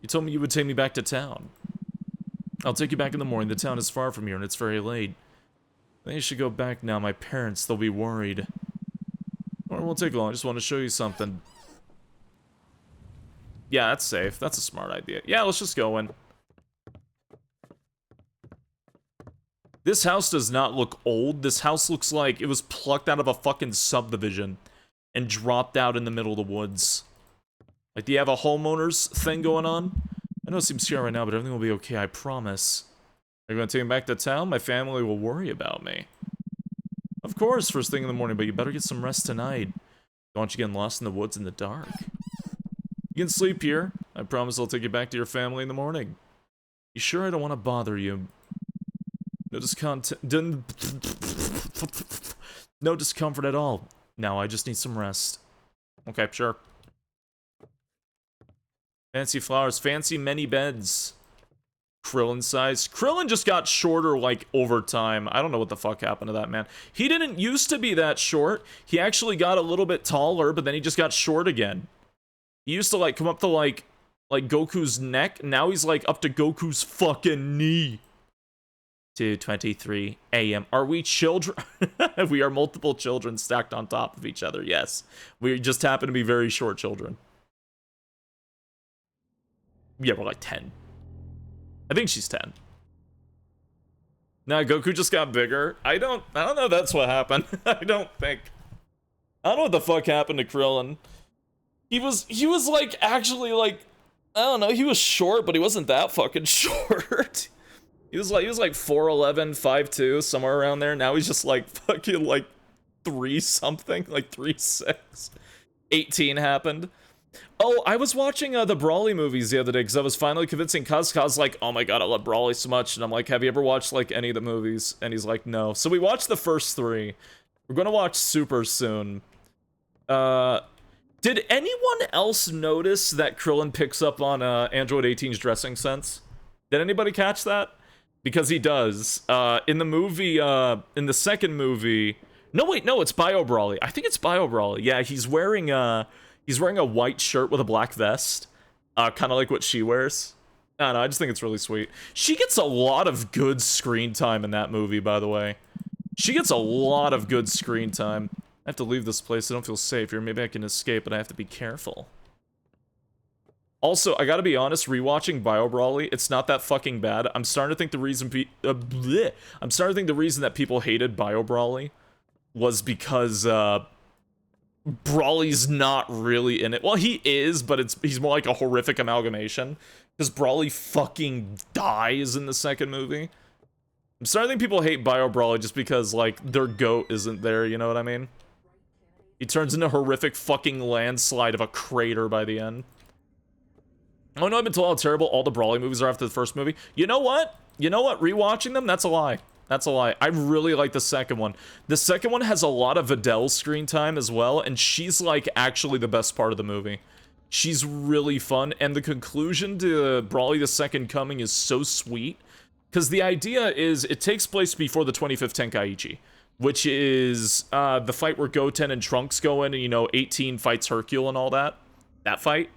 You told me you would take me back to town. I'll take you back in the morning. The town is far from here and it's very late. I think you should go back now. My parents, they'll be worried. Or it won't take long. I just want to show you something. Yeah, that's safe. That's a smart idea. Yeah, let's just go in. This house does not look old. This house looks like it was plucked out of a fucking subdivision and dropped out in the middle of the woods. Like, do you have a homeowner's thing going on? I know it seems scary right now, but everything will be okay, I promise. Are you going to take me back to town? My family will worry about me. Of course, first thing in the morning, but you better get some rest tonight. Don't want you getting lost in the woods in the dark. You can sleep here. I promise I'll take you back to your family in the morning. You sure I don't want to bother you? No no discomfort at all. Now I just need some rest. Okay, sure. Fancy flowers, fancy many beds. Krillin size. Krillin just got shorter, like, over time. I don't know what the fuck happened to that man. He didn't used to be that short. He actually got a little bit taller, but then he just got short again. He used to, like, come up to, like Goku's neck. Now he's, like, up to Goku's fucking knee. 2:23 a.m. Are we children? We are multiple children stacked on top of each other, yes. We just happen to be very short children. Yeah, we're like 10. I think she's 10. Nah, Goku just got bigger. I don't know if that's what happened. I don't know what the fuck happened to Krillin. He was like, actually, like, I don't know, he was short, but he wasn't that fucking short. He was like 4'11", 5'2", somewhere around there. Now he's just like fucking like 3 something, like 3'6". 18 happened. Oh, I was watching the Brawly movies the other day because I was finally convincing Kaz like, oh my god, I love Brawly so much. And I'm like, have you ever watched like any of the movies? And he's like, no. So we watched the first 3. We're gonna watch Super soon. Did anyone else notice that Krillin picks up on Android 18's dressing sense? Did anybody catch that? Because he does. In the movie, in the second movie... No, wait, no, it's Bio Brawly. I think it's Bio Brawly. Yeah, he's wearing a white shirt with a black vest. Kind of like what she wears. I don't know, I just think it's really sweet. She gets a lot of good screen time in that movie, by the way. She gets a lot of good screen time. I have to leave this place. I don't feel safe here. Maybe I can escape, but I have to be careful. Also, I gotta be honest, rewatching Bio Brawly, it's not that fucking bad. I'm starting to think the reason the reason that people hated Bio Brawly was because Brawly's not really in it. Well, he is, but he's more like a horrific amalgamation. Because Brawly fucking dies in the second movie. I'm starting to think people hate Bio Brawly just because, like, their goat isn't there, you know what I mean? He turns into a horrific fucking landslide of a crater by the end. Oh no, I've been told how terrible all the Brawly movies are after the first movie. You know what? Rewatching them, that's a lie. That's a lie. I really like the second one. The second one has a lot of Videl screen time as well, and she's like actually the best part of the movie. She's really fun, and the conclusion to Brawly the Second Coming is so sweet. Because the idea is, it takes place before the 25th Tenkaichi, which is the fight where Goten and Trunks go in and, 18 fights Hercule and all that. That fight.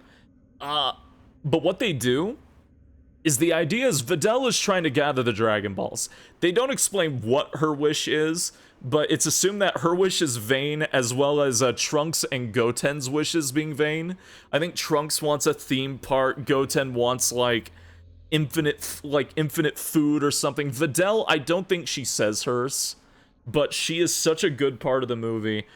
But what they do is the idea is Videl is trying to gather the Dragon Balls. They don't explain what her wish is, but it's assumed that her wish is vain, as well as Trunks and Goten's wishes being vain. I think Trunks wants a theme park, Goten wants, like, infinite food or something. Videl, I don't think she says hers, but she is such a good part of the movie.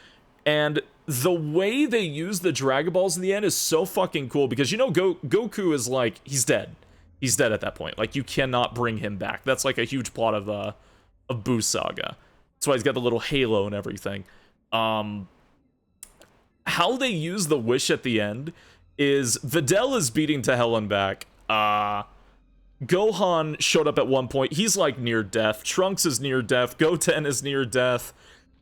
And the way they use the Dragon Balls in the end is so fucking cool, because, Goku is, like, he's dead. He's dead at that point. Like, you cannot bring him back. That's like a huge plot of Boo Saga. That's why he's got the little halo and everything. How they use the wish at the end is Videl is beating to hell and back. Gohan showed up at one point. He's like near death. Trunks is near death. Goten is near death.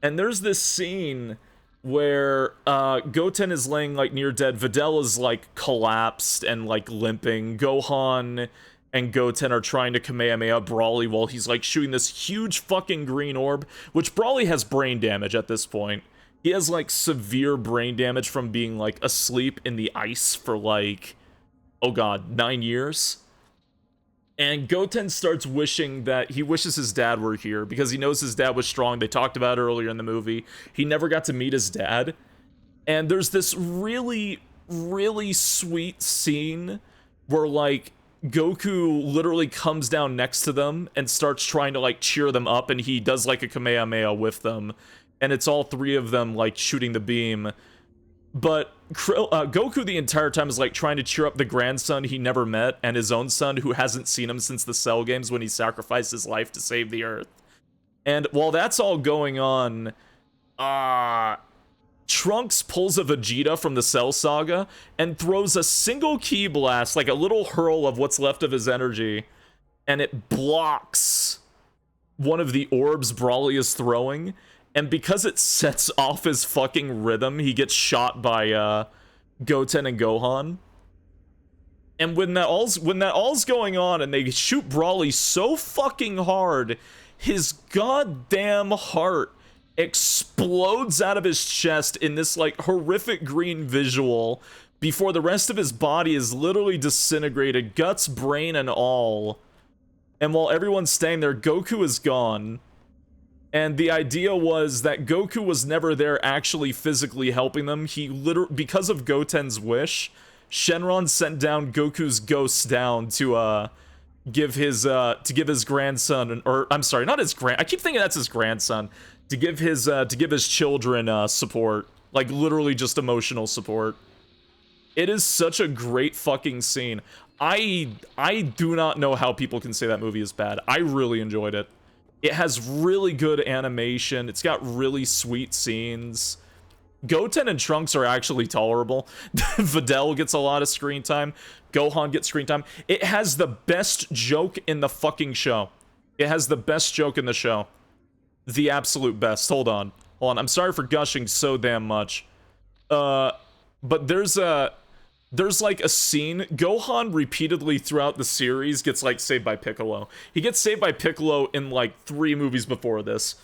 And there's this scene where Goten is laying like near dead. Videl is like collapsed and like limping. Gohan and Goten are trying to Kamehameha Brawly while he's like shooting this huge fucking green orb, which Brawly has brain damage at this point. He has like severe brain damage from being like asleep in the ice for like, oh god, 9 years. And Goten starts wishing that he wishes his dad were here because he knows his dad was strong. They talked about it earlier in the movie. He never got to meet his dad. And there's this really, really sweet scene where, like, Goku literally comes down next to them and starts trying to, like, cheer them up. And he does, like, a Kamehameha with them. And it's all three of them, like, shooting the beam. But Goku the entire time is like trying to cheer up the grandson he never met and his own son who hasn't seen him since the Cell games when he sacrificed his life to save the Earth. And while that's all going on, Trunks pulls a Vegeta from the Cell Saga and throws a single ki blast, like a little hurl of what's left of his energy, and it blocks one of the orbs Brawly is throwing. And because it sets off his fucking rhythm, he gets shot by Goten and Gohan. And when that all's going on and they shoot Brawly so fucking hard, his goddamn heart explodes out of his chest in this like horrific green visual before the rest of his body is literally disintegrated, guts, brain, and all. And while everyone's staying there, Goku is gone. And the idea was that Goku was never there actually physically helping them. He literally, because of Goten's wish, Shenron sent down Goku's ghost down to give his grandson, or I'm sorry, not his I keep thinking that's his grandson, to give his children support, like literally just emotional support. It is such a great fucking scene. I do not know how people can say that movie is bad. I really enjoyed it. It has really good animation. It's got really sweet scenes. Goten and Trunks are actually tolerable. Videl gets a lot of screen time. Gohan gets screen time. It has the best joke in the fucking show. It has the best joke in the show. The absolute best. Hold on. I'm sorry for gushing so damn much. But there's like a scene, Gohan repeatedly throughout the series gets like saved by Piccolo. He gets saved by Piccolo in like 3 movies before this.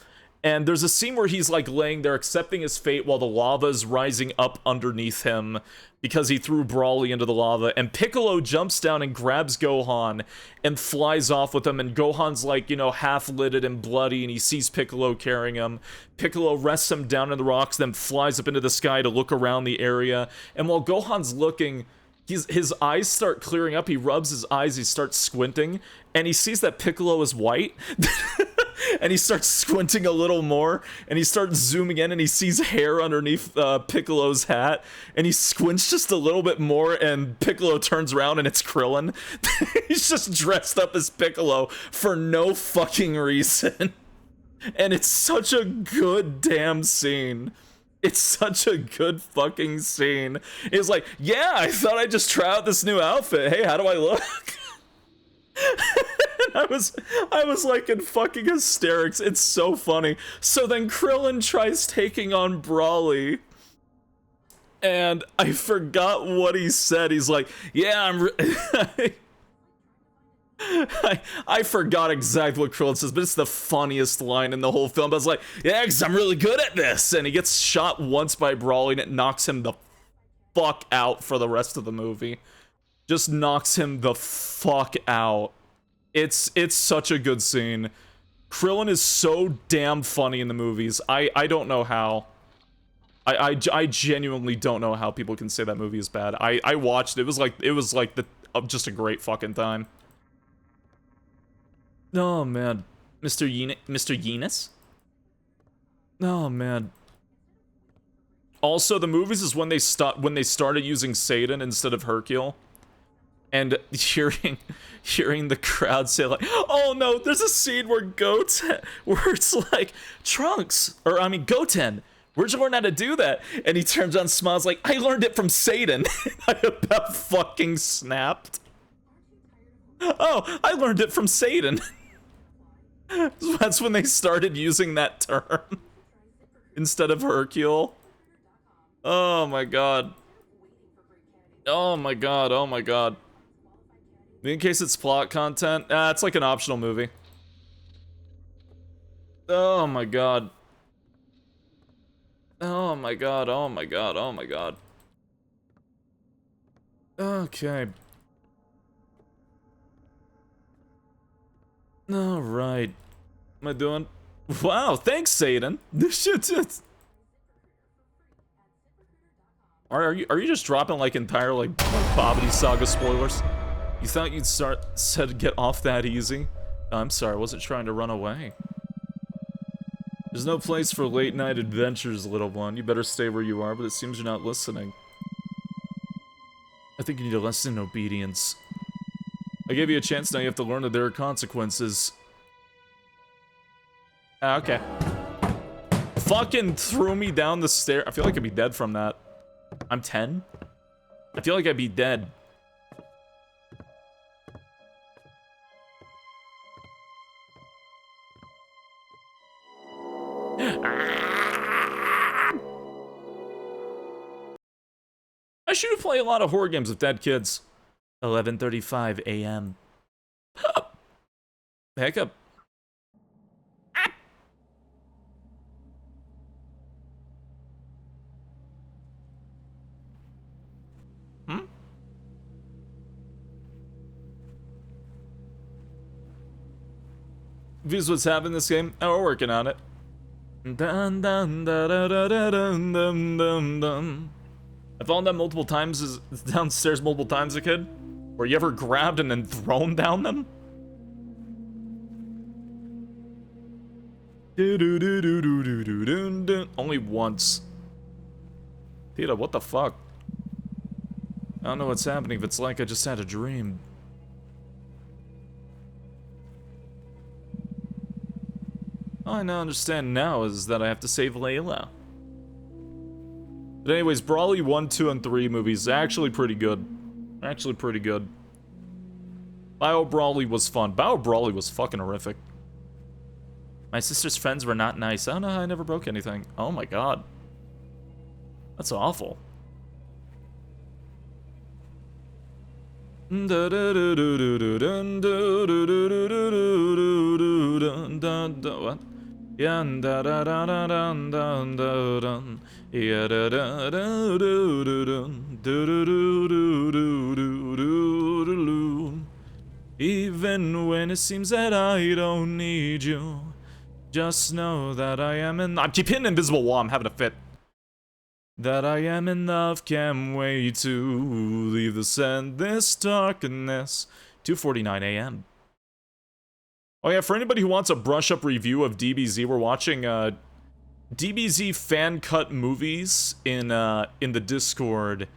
And there's a scene where he's like laying there accepting his fate while the lava is rising up underneath him because he threw Brawly into the lava. And Piccolo jumps down and grabs Gohan and flies off with him. And Gohan's like, half-lidded and bloody, and he sees Piccolo carrying him. Piccolo rests him down in the rocks, then flies up into the sky to look around the area. And while Gohan's looking, his eyes start clearing up. He rubs his eyes, he starts squinting, and he sees that Piccolo is white. And he starts squinting a little more, and he starts zooming in, and he sees hair underneath Piccolo's hat, and he squints just a little bit more, and Piccolo turns around, and it's Krillin. He's just dressed up as Piccolo for no fucking reason. And it's such a good damn scene. It's such a good fucking scene. It's like, yeah, I thought I'd just try out this new outfit. Hey, how do I look? I was like in fucking hysterics. It's so funny. So then Krillin tries taking on Brawly. And I forgot what he said. He's like, yeah, I forgot exactly what Krillin says, but it's the funniest line in the whole film. But it's like, yeah, because I'm really good at this. And he gets shot once by Brawly, and it knocks him the fuck out for the rest of the movie. Just knocks him the fuck out. It's such a good scene. Krillin is so damn funny in the movies. I don't know how. I genuinely don't know how people can say that movie is bad. I watched it. It was like just a great fucking time. Oh man, Mr. Yenis? Oh man. Also, the movies is when they started using Satan instead of Hercule. And hearing the crowd say like, "Oh no, there's a scene where where it's like, Trunks, or I mean Goten, where'd you learn how to do that?" And he turns on and smiles like, "I learned it from Satan." I about fucking snapped. Oh, I learned it from Satan. That's when they started using that term instead of Hercule. Oh my god. Oh my god, oh my god. In case it's plot content, it's like an optional movie. Oh my god. Oh my god, oh my god, oh my god. Okay. Alright. What am I doing? Wow, thanks, Satan. This shit's... Are you just dropping like entire like Poverty Saga spoilers? You thought you'd said get off that easy? I'm sorry, I wasn't trying to run away. There's no place for late night adventures, little one. You better stay where you are, but it seems you're not listening. I think you need a lesson in obedience. I gave you a chance, now you have to learn that there are consequences. Okay. Fucking threw me down the stair. I feel like I'd be dead from that. I'm 10? I feel like I'd be dead. I should play a lot of horror games with dead kids. 11:35 a.m. Heck up. Views what's happening in this game? Oh, we're working on it. Dun, dun, da, da, da, da, dun, dun, dun, dun. I found that multiple times downstairs multiple times as a kid. Were you ever grabbed and then thrown down them? Only once. Tita, what the fuck? I don't know what's happening, if it's like I just had a dream. All I now understand now is that I have to save Layla. But anyways, Brawly 1, 2, and 3 movies are actually pretty good. Actually pretty good. Bio Brawly was fun. Bio Brawly was fucking horrific. My sister's friends were not nice. I don't know how I never broke anything. Oh my god. That's awful. What? Even when it seems that I don't need you, just know that I am in. I keep hitting invisible wall. I'm having a fit. That I am in love, can't wait to leave this darkness. 2:49 a.m. Oh yeah, for anybody who wants a brush-up review of DBZ, we're watching DBZ fan cut movies in the Discord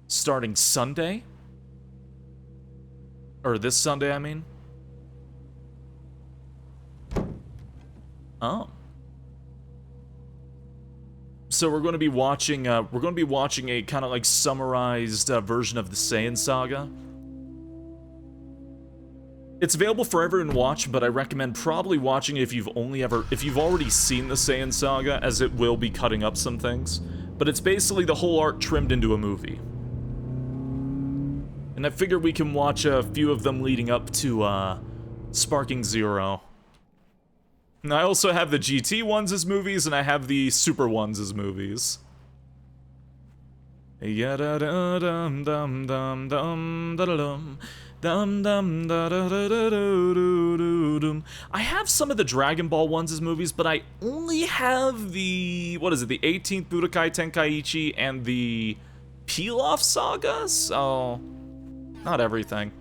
starting Sunday. Or this Sunday, I mean. Oh. So we're going to be watching a kind of like summarized version of the Saiyan Saga. It's available for everyone to watch, but I recommend probably watching it if you've already seen the Saiyan Saga, as it will be cutting up some things. But it's basically the whole arc trimmed into a movie. And I figure we can watch a few of them leading up to Sparking Zero. And I also have the GT ones as movies, and I have the Super ones as movies. Ya-da-da-dum-dum-dum-dum-da-da-dum. Dum-dum-da-da-da-da-do-do-dum. I have some of the Dragon Ball ones as movies, but I only have the, what is it, the 18th Budokai Tenkaichi and the Pilaf Saga, so not everything.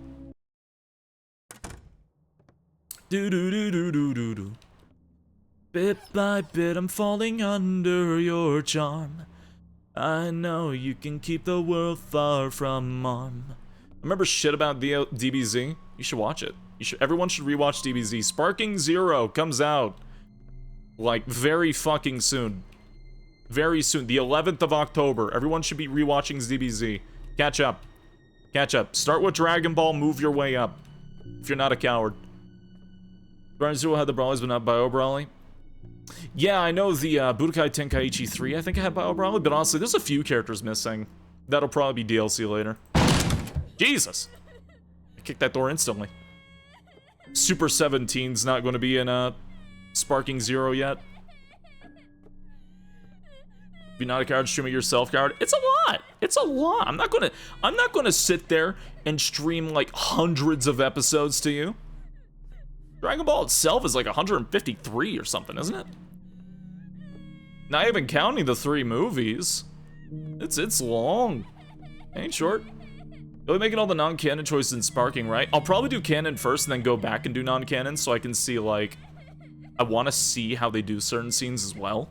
Do-do-do-do-do-do-do. Bit by bit, I'm falling under your charm. I know you can keep the world far from harm. Remember shit about DBZ? You should watch it. Everyone should rewatch DBZ. Sparking Zero comes out like very fucking soon. Very soon. The 11th of October. Everyone should be rewatching DBZ. Catch up. Catch up. Start with Dragon Ball, move your way up. If you're not a coward. Sparking Zero had the Brawlies, but not Bio Brawly. Yeah, I know the Budokai Tenkaichi 3, I think I had Bio Brawly, but honestly, there's a few characters missing. That'll probably be DLC later. Jesus! I kicked that door instantly. Super 17's not going to be in Sparking Zero yet. If you're not a coward, stream it yourself, coward. It's a lot! It's a lot! I'm not gonna sit there and stream like hundreds of episodes to you. Dragon Ball itself is like 153 or something, isn't it? Not even counting the 3 movies. It's long. Ain't short. You'll be making all the non-canon choices in Sparking, right? I'll probably do canon first and then go back and do non-canon so I can see, like... I want to see how they do certain scenes as well.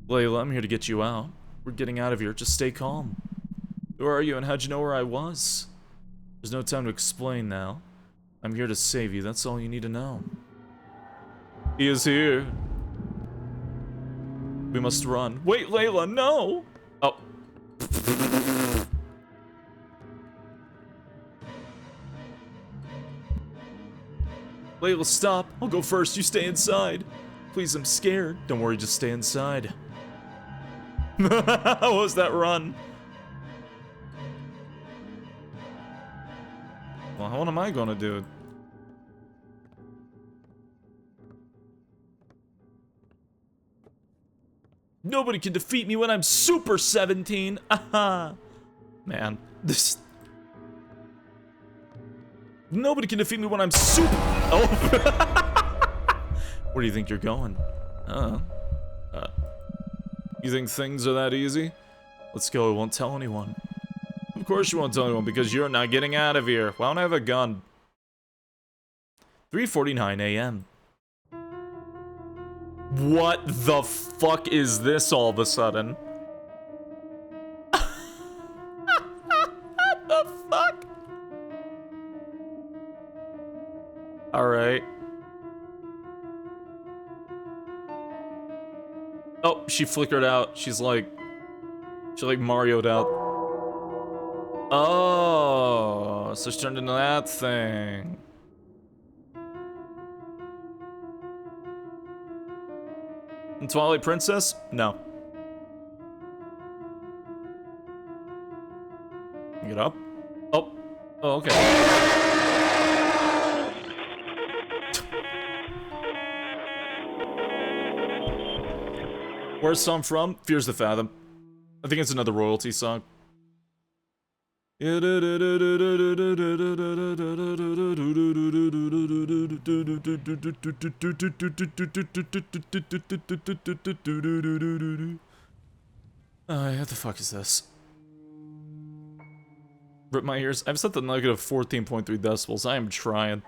Layla, I'm here to get you out. We're getting out of here. Just stay calm. Who are you and how'd you know where I was? There's no time to explain now. I'm here to save you, that's all you need to know. He is here. We must run. Wait, Layla, no! Oh. Layla, stop. I'll go first, you stay inside. Please, I'm scared. Don't worry, just stay inside. What was that run? Well, what am I gonna do? Nobody can defeat me when I'm Super 17. Aha. Man, this... Nobody can defeat me when I'm super... Oh. Where do you think you're going? You think things are that easy? Let's go, I won't tell anyone. Of course you won't tell anyone, because you're not getting out of here. Why don't I have a gun? 3:49 a.m. What the fuck is this all of a sudden? What the fuck? Alright. Oh, she flickered out. She like Mario'd out. Oh, so she turned into that thing. And Twilight Princess? No. Get up. Oh. Oh, okay. Where's the song from? Fears the Fathom. I think it's another royalty song. What the fuck is this? Rip my ears. I've set the negative 14.3 decibels. I am trying.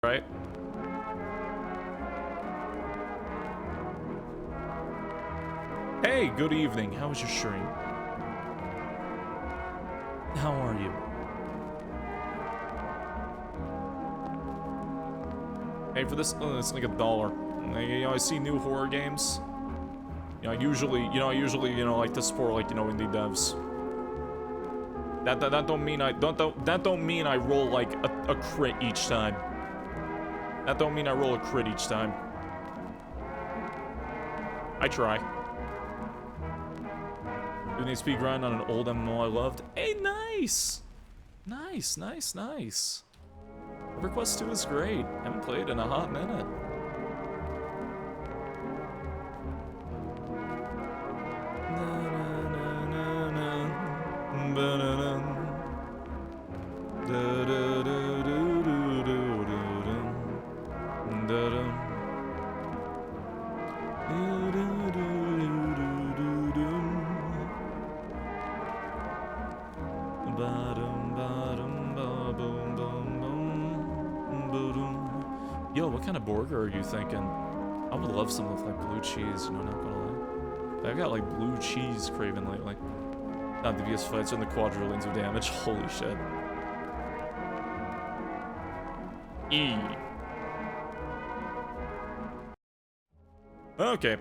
Right? Hey, good evening. How was your stream? How are you? Hey, for this, it's like $1. You know, I see new horror games. You know, I usually, like to support, like, indie devs. That don't mean I don't mean I roll like a crit each time. That don't mean I roll a crit each time. I try. Doing a speed grind on an old MMO I loved. Hey, nice! Nice, nice, nice. EverQuest 2 is great. Haven't played in a hot minute. Yo, what kind of burger are you thinking? I would love some with like blue cheese, you know, not gonna lie. I've got like blue cheese craving lately. Not devious fights in the quadrillions of damage. Holy shit. E. Okay.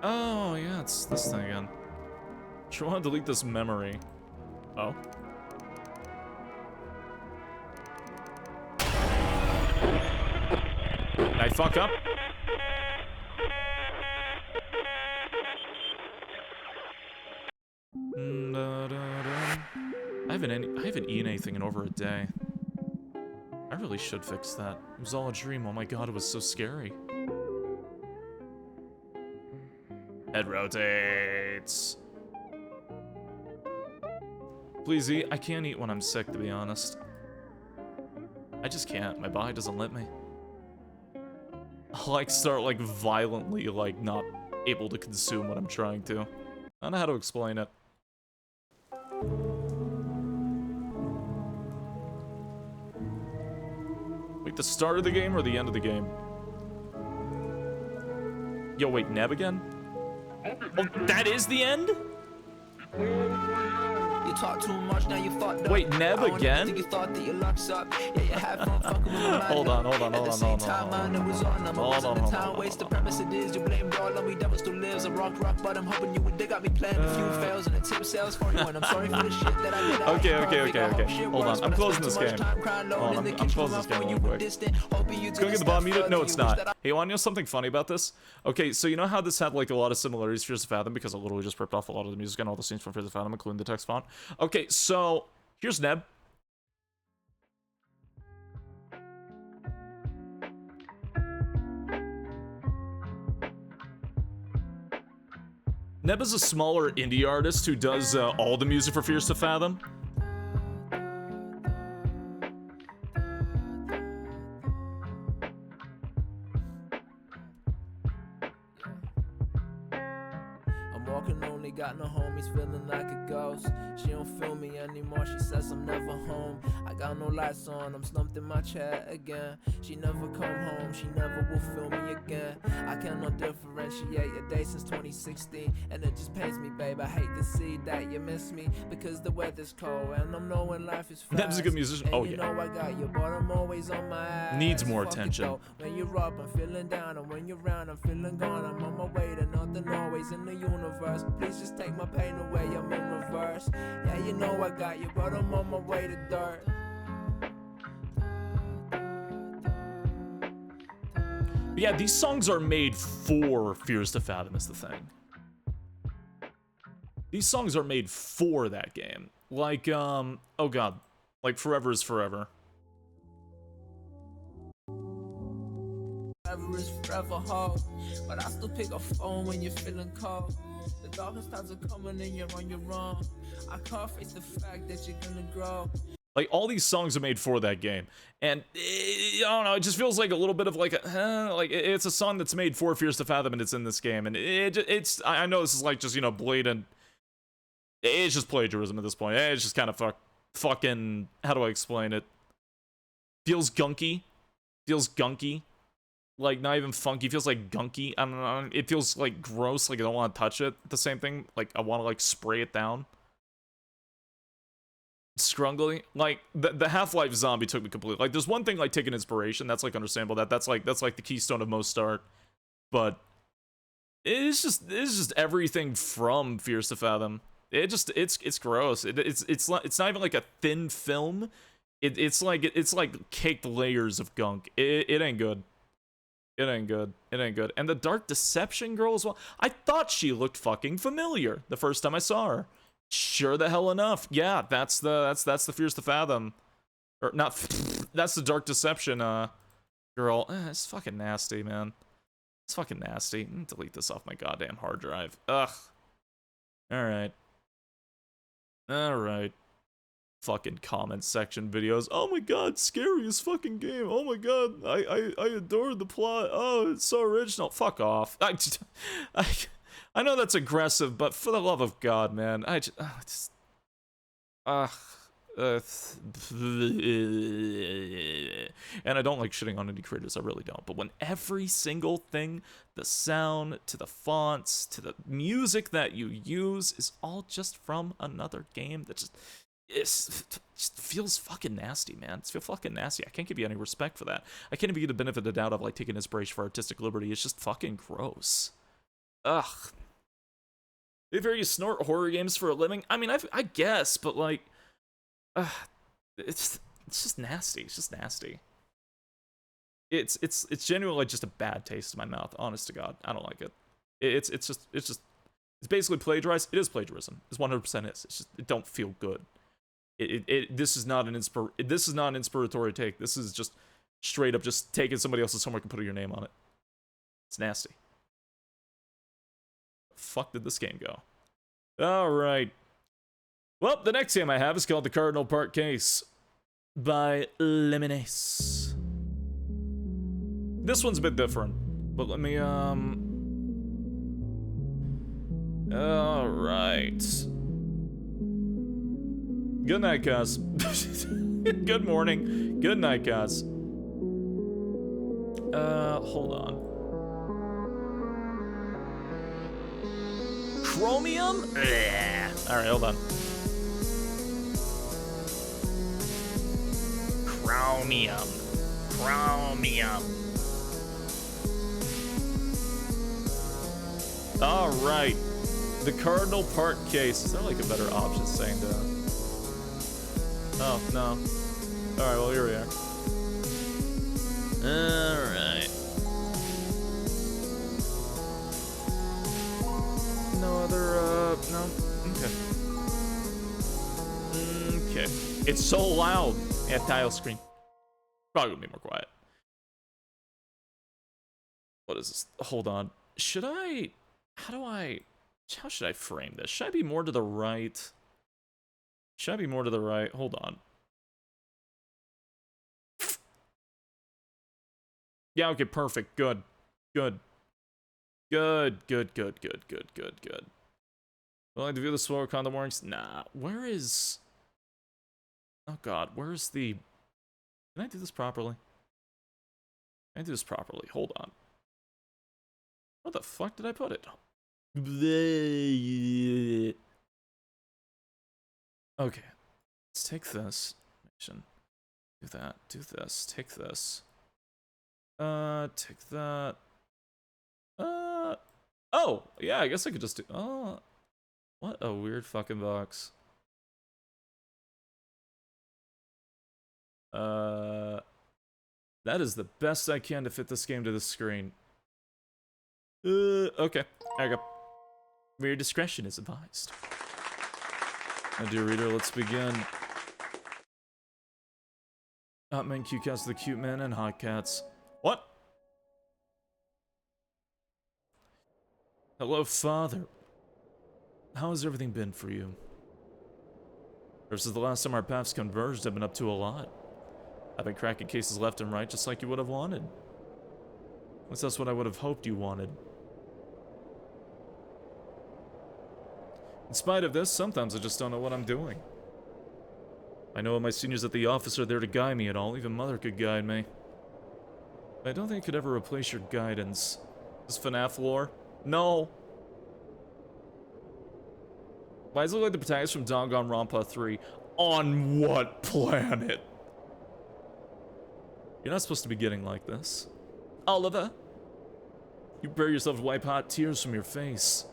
Oh, yeah, it's this thing again. Sure want to delete this memory. Oh. Did I fuck up? I haven't eaten anything in over a day. I really should fix that. It was all a dream. Oh my god, it was so scary. Head rotates. Please eat. I can't eat when I'm sick, to be honest. I just can't. My body doesn't let me. I'll like start like violently like not able to consume what I'm trying to. I don't know how to explain it. Wait, the start of the game or the end of the game? Yo, wait, Neb again? Oh, that is the end? Talk too much, now you fucked up. Wait, Neb again? You thought that you locked up. Yeah, you had fun fucking with my Hold on. Waste the premise it is, you blame all on me, devil still lives. A rock, but I'm hoping you would dig out me playing a few fails and a tip sales for you, and I'm sorry for the shit that I did. Okay. Hold on, I'm closing this game. Hold on, I'm closing this game real quick. It's gonna get the bottom muted? No, it's not. Hey, wanna know something funny about this? Okay, so you know how this had like a lot of similarities to Fears of Fathom because it literally just ripped off a lot of the music and all the scenes from Fears of Fathom, including the text font? Okay, so here's Neb. Neb is a smaller indie artist who does all the music for Fears to Fathom. Got no homies, feeling like a ghost. She don't feel me anymore, she says I'm never home. I got no lights on, I'm slumped in my chair again. She never come home, she never will feel me again. I cannot differentiate your day since 2016, and it just pains me, babe. I hate to see that you miss me because the weather's cold and I'm knowing life is fast. Neb's a good musician. And oh you yeah. know I got your bottom always on my ass. Needs more attention. When you're up, I'm feeling down, and when you're around, I'm feeling gone. I'm on my way to nothing always in the universe. Please just take my pain away, I'm in reverse. Yeah, you know I got you, but I'm on my way to dirt. Yeah, these songs are made for Fears to Fathom is the thing. These songs are made for that game. Like, oh god. Like, Forever is Forever. Forever is forever, ho. But I still pick a phone when you're feeling cold. The darkest times are coming and you're on your own. I can't face the fact that you're gonna grow. Like, all these songs are made for that game. And, I don't know, it just feels like a little bit of like a, like, it's a song that's made for Fears to Fathom and it's in this game. And it's, I know this is like just, you know, blatant, it's just plagiarism at this point. It's just kind of fucking, how do I explain it? Feels gunky. Feels gunky. Like, not even funky. It feels like gunky. I don't know. It feels, like, gross. Like, I don't want to touch it. The same thing. Like, I want to, like, spray it down. Scrungly. Like, the Half-Life zombie took me completely. Like, there's one thing, like, taking inspiration. That's, like, understandable. That's like the keystone of most art. But it's just everything from Fierce to Fathom. It's gross. It's not even like a thin film. It's like caked layers of gunk. It ain't good. It ain't good. It ain't good. And the Dark Deception girl as well. I thought she looked fucking familiar the first time I saw her. Sure the hell enough. Yeah, that's the Fierce to Fathom. Or not that's the Dark Deception girl. It's fucking nasty, man. It's fucking nasty. Delete this off my goddamn hard drive. Ugh. Alright. Alright. Fucking comment section videos. Oh my god, scariest fucking game. Oh my god, I adored the plot. Oh, it's so original. Fuck off. I know that's aggressive, but for the love of God, man, and I don't like shitting on indie creators, I really don't. But when every single thing, the sound, to the fonts, to the music that you use is all just from another game that just feels fucking nasty, man. It feels fucking nasty. I can't give you any respect for that. I can't even give you the benefit of the doubt of, like, taking inspiration for artistic liberty. It's just fucking gross. Ugh. If you snort horror games for a living, I mean, I guess, but, like, it's just nasty. It's just nasty. It's genuinely just a bad taste in my mouth. Honest to God, I don't like it. It's basically plagiarized. It is plagiarism. It's 100% is. It's just, it don't feel good. This is not an inspiratory take. This is just straight up just taking somebody else's homework and putting your name on it. It's nasty. The fuck did this game go? All right. Well, the next game I have is called the Cardinal Park Case by Lemonade. This one's a bit different, but let me all right. Good night, guys. Good morning. Good night, guys. Hold on. Chromium? Alright, hold on. Chromium. Alright. The Cardinal Park Case. Is there like a better option saying that? Oh, no. Alright, well, here we are. Alright. No other, no? Okay. Okay. It's so loud. Yeah, tile screen. Probably gonna be more quiet. What is this? Hold on. Should I... How should I frame this? Should I be more to the right? Should I be more to the right? Hold on. Yeah, okay, perfect. Good. Good. Good. Will I view the slower condom warnings? Nah. Where is... Oh god, where's the... Can I do this properly? Can I do this properly? Hold on. Where the fuck did I put it? Okay. Let's take this. Do that. Do this. Take this. Take that. Oh! Yeah, I guess I could just do... Oh. What a weird fucking box. That is the best I can to fit this game to the screen. Okay. There you go. Your discretion is advised. My dear reader, let's begin. Hot men, cute cats, the cute men, and hot cats. What? Hello, Father. How has everything been for you? Ever since the last time our paths converged, I've been up to a lot. I've been cracking cases left and right just like you would have wanted. At least that's what I would have hoped you wanted. In spite of this, sometimes I just don't know what I'm doing. I know my seniors at the office are there to guide me at all. Even Mother could guide me. I don't think it could ever replace your guidance. This FNAF lore? No. Why does it look like the protagonist from Danganronpa 3? On what planet? You're not supposed to be getting like this. Oliver! You prepare yourself to wipe hot tears from your face.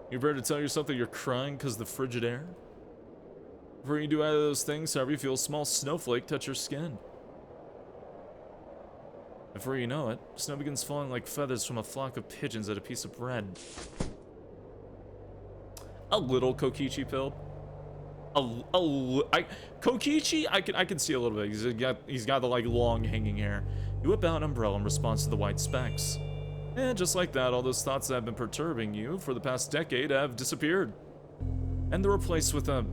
You prepare to tell yourself that you're crying because of the frigid air? Before you do either of those things, however, you feel a small snowflake touch your skin. Before you know it, snow begins falling like feathers from a flock of pigeons at a piece of bread. A little Kokichi pilled. Kokichi, I can see a little bit. He's got the like long hanging hair. You whip out an umbrella in response to the white specks. And just like that, all those thoughts that have been perturbing you for the past decade have disappeared. And they're replaced with a...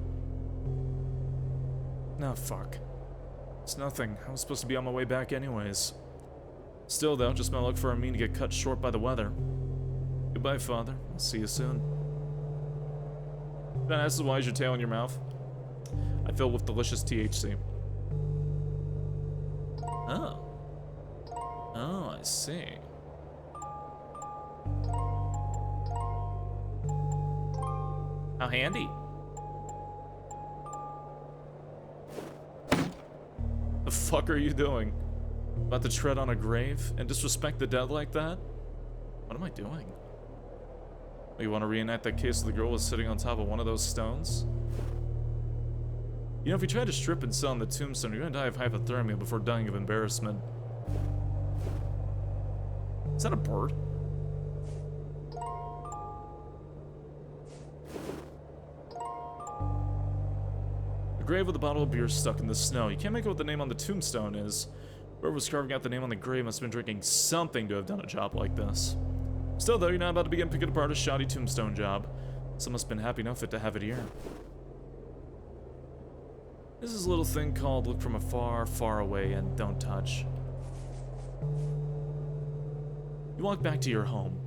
No, fuck. It's nothing. I was supposed to be on my way back anyways. Still though, just my luck for Amin to get cut short by the weather. Goodbye, Father. I'll see you soon. Ben asks, why is your tail in your mouth? I fill with delicious THC. Oh. Oh, I see. How handy. The fuck are you doing? About to tread on a grave and disrespect the dead like that? What am I doing? Oh, you want to reenact that case of the girl who was sitting on top of one of those stones? You know, if you try to strip and sell on the tombstone, you're gonna die of hypothermia before dying of embarrassment. Is that a bird? A grave with a bottle of beer stuck in the snow. You can't make out what the name on the tombstone is. Whoever was carving out the name on the grave must have been drinking something to have done a job like this. Still though, you're not about to begin picking apart a shoddy tombstone job. Someone must have been happy enough to have it here. This is a little thing called look from afar, far away, and don't touch. You walk back to your home.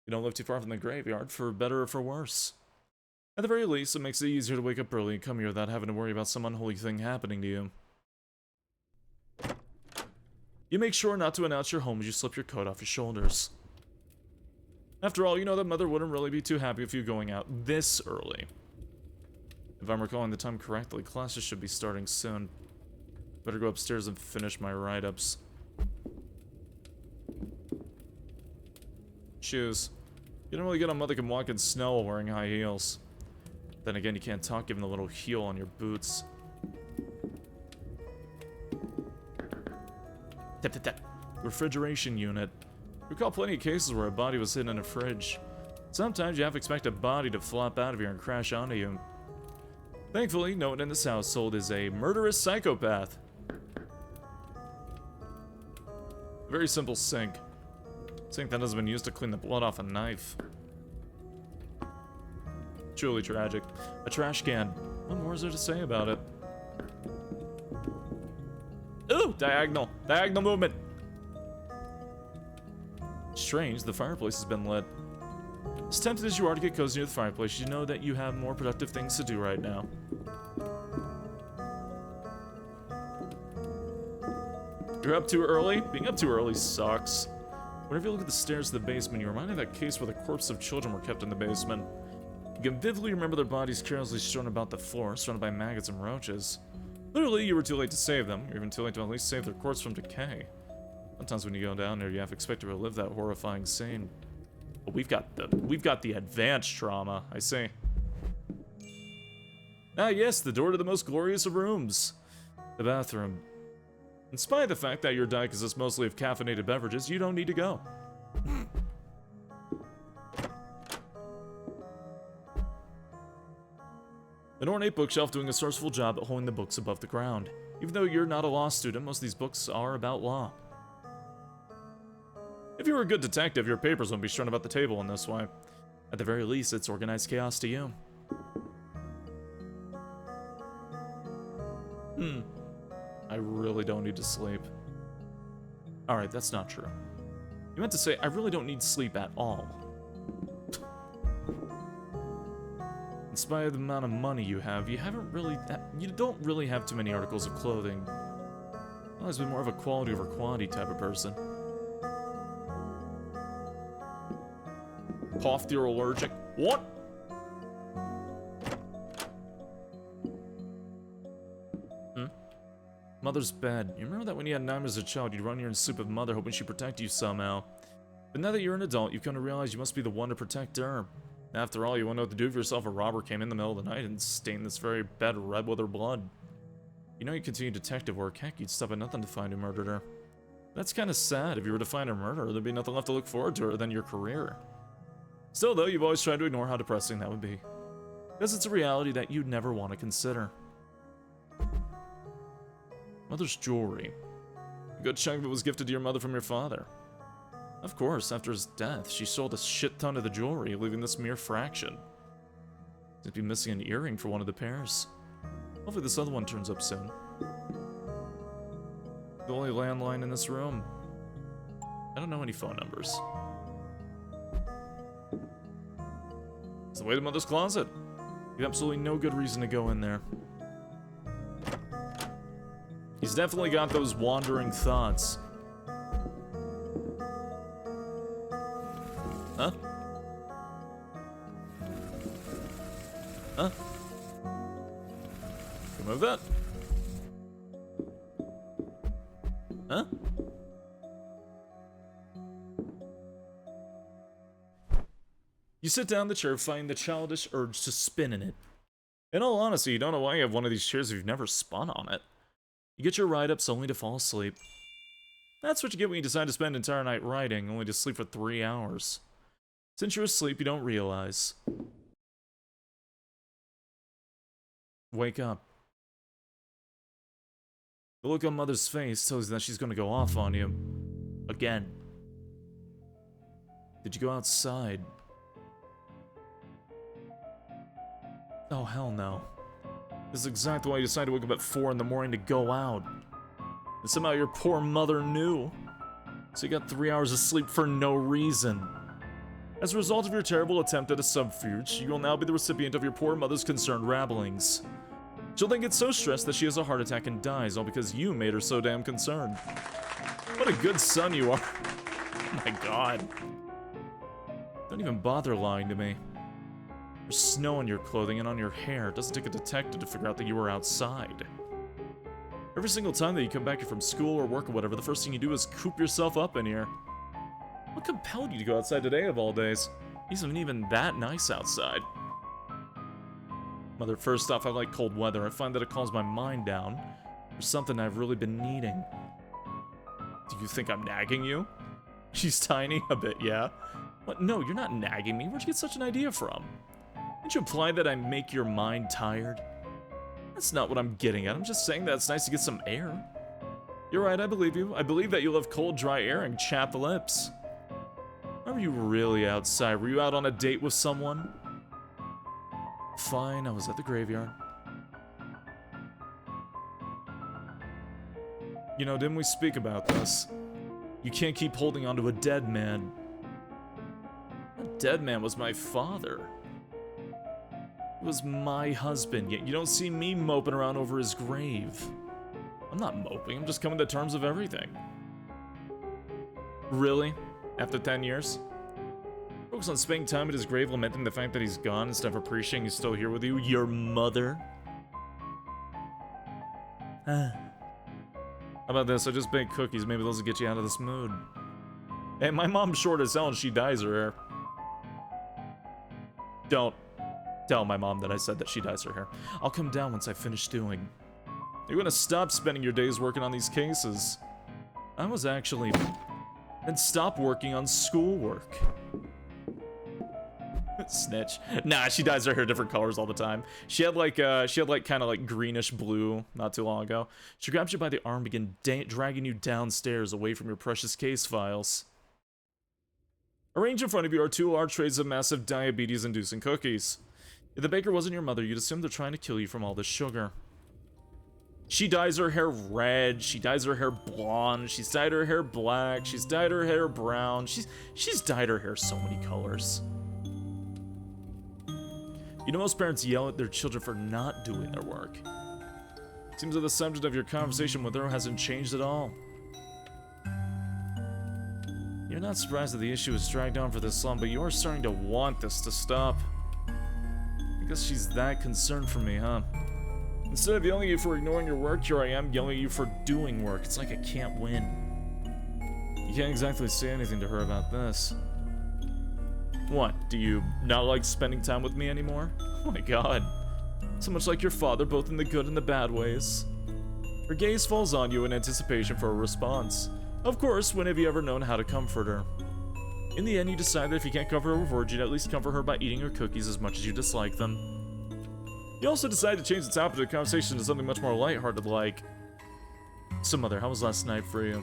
You don't live too far from the graveyard, for better or for worse. At the very least, it makes it easier to wake up early and come here without having to worry about some unholy thing happening to you. You make sure not to announce your home as you slip your coat off your shoulders. After all, you know that Mother wouldn't really be too happy with you going out this early. If I'm recalling the time correctly, classes should be starting soon. Better go upstairs and finish my write-ups. Shoes. You don't really get on Mother can walk in snow while wearing high heels. Then again, you can't talk given the little heel on your boots. Tap, tap, tap. Refrigeration unit. Recall plenty of cases where a body was hidden in a fridge. Sometimes you have to expect a body to flop out of here and crash onto you. Thankfully, no one in this household is a murderous psychopath. Very simple sink. Sink that has been used to clean the blood off a knife. Truly tragic. A trash can. What more is there to say about it? Ooh! Diagonal! Diagonal movement! Strange, the fireplace has been lit. As tempted as you are to get cozy near the fireplace, you know that you have more productive things to do right now. You're up too early? Being up too early sucks. Whenever you look at the stairs to the basement, you're reminded of that case where the corpses of children were kept in the basement. You can vividly remember their bodies carelessly strewn about the floor, surrounded by maggots and roaches. Literally, you were too late to save them. You're even too late to at least save their corpse from decay. Sometimes when you go down there, you have to expect to relive that horrifying scene. But we've got the advanced trauma, I see. Ah yes, the door to the most glorious of rooms. The bathroom. In spite of the fact that your diet consists mostly of caffeinated beverages, you don't need to go. An ornate bookshelf doing a sourceful job at holding the books above the ground. Even though you're not a law student, most of these books are about law. If you were a good detective, your papers wouldn't be strewn about the table in this way. At the very least, it's organized chaos to you. I really don't need to sleep. Alright, that's not true. You meant to say, I really don't need sleep at all. In spite of the amount of money you have, you don't really have too many articles of clothing. always been more of a quality over quantity type of person. Coughed, you're allergic. What? Mother's bed. You remember that when you had nightmares as a child, you'd run your sleep with Mother, hoping she'd protect you somehow. But now that you're an adult, you've come to realize you must be the one to protect her. After all, you wouldn't know what to do if yourself a robber came in the middle of the night and stained this very bed red with her blood. You know you continue detective work, heck, you'd stop at nothing to find who murdered her. That's kind of sad. If you were to find her murderer, there'd be nothing left to look forward to her than your career. Still, though, you've always tried to ignore how depressing that would be. Because it's a reality that you'd never want to consider. Mother's jewelry. A good chunk of it was gifted to your mother from your father. Of course, after his death, she sold a shit ton of the jewelry, leaving this mere fraction. You'd be missing an earring for one of the pairs. Hopefully this other one turns up soon. The only landline in this room. I don't know any phone numbers. It's the way to Mother's closet. You have absolutely no good reason to go in there. He's definitely got those wandering thoughts. Huh? Huh? Can move that? Huh? You sit down in the chair, fighting the childish urge to spin in it. In all honesty, you don't know why you have one of these chairs if you've never spun on it. You get your ride-ups only to fall asleep. That's what you get when you decide to spend an entire night riding, only to sleep for 3 hours. Since you're asleep, you don't realize. Wake up. The look on Mother's face tells you that she's gonna go off on you. Again. Did you go outside? Oh, hell no. This is exactly why you decided to wake up at 4 in the morning to go out. And somehow your poor mother knew. So you got 3 hours of sleep for no reason. As a result of your terrible attempt at a subterfuge, you will now be the recipient of your poor mother's concerned rabblings. She'll then get so stressed that she has a heart attack and dies, all because you made her so damn concerned. What a good son you are. Oh my god. Don't even bother lying to me. There's snow on your clothing and on your hair. It doesn't take a detective to figure out that you were outside. Every single time that you come back from school or work or whatever, the first thing you do is coop yourself up in here. What compelled you to go outside today of all days? Isn't even that nice outside. Mother, first off, I like cold weather. I find that it calms my mind down. There's something I've really been needing. Do you think I'm nagging you? She's tiny? A bit, yeah. What? No, you're not nagging me. Where'd you get such an idea from? Didn't you imply that I make your mind tired? That's not what I'm getting at. I'm just saying that it's nice to get some air. You're right, I believe you. I believe that you'll have cold, dry air and chapped lips. Why were you really outside? Were you out on a date with someone? Fine, I was at the graveyard. You know, didn't we speak about this? You can't keep holding on to a dead man. A dead man was my father. It was my husband, yet you don't see me moping around over his grave. I'm not moping, I'm just coming to terms with everything. Really? After 10 years? Focus on spending time at his grave lamenting the fact that he's gone instead of appreciating he's still here with you, your mother? How about this? I just baked cookies, maybe those will get you out of this mood. Hey, my mom's short as hell and she dyes her hair. Don't tell my mom that I said that she dyes her hair. I'll come down once I finish doing. You're gonna stop spending your days working on these cases. I was actually... And stop working on schoolwork. Snitch. Nah, she dyes her hair different colors all the time. She had like kind of like greenish blue not too long ago. She grabs you by the arm, begin dragging you downstairs away from your precious case files. Arranged in front of you are 2 large trays of massive diabetes-inducing cookies. If the baker wasn't your mother, you'd assume they're trying to kill you from all this sugar. She dyes her hair red, she dyes her hair blonde, she's dyed her hair black, she's dyed her hair brown, she's dyed her hair so many colors. You know, most parents yell at their children for not doing their work. Seems that the subject of your conversation with her hasn't changed at all. You're not surprised that the issue has dragged on for this long, but you are starting to want this to stop. I guess she's that concerned for me, huh? Instead of yelling at you for ignoring your work, here I am yelling at you for doing work. It's like I can't win. You can't exactly say anything to her about this. What, do you not like spending time with me anymore? Oh my god. So much like your father, both in the good and the bad ways. Her gaze falls on you in anticipation for a response. Of course, when have you ever known how to comfort her? In the end, you decide that if you can't comfort her with words, you'd at least comfort her by eating her cookies as much as you dislike them. You also decide to change the topic of the conversation to something much more lighthearted, like... So, Mother, how was last night for you?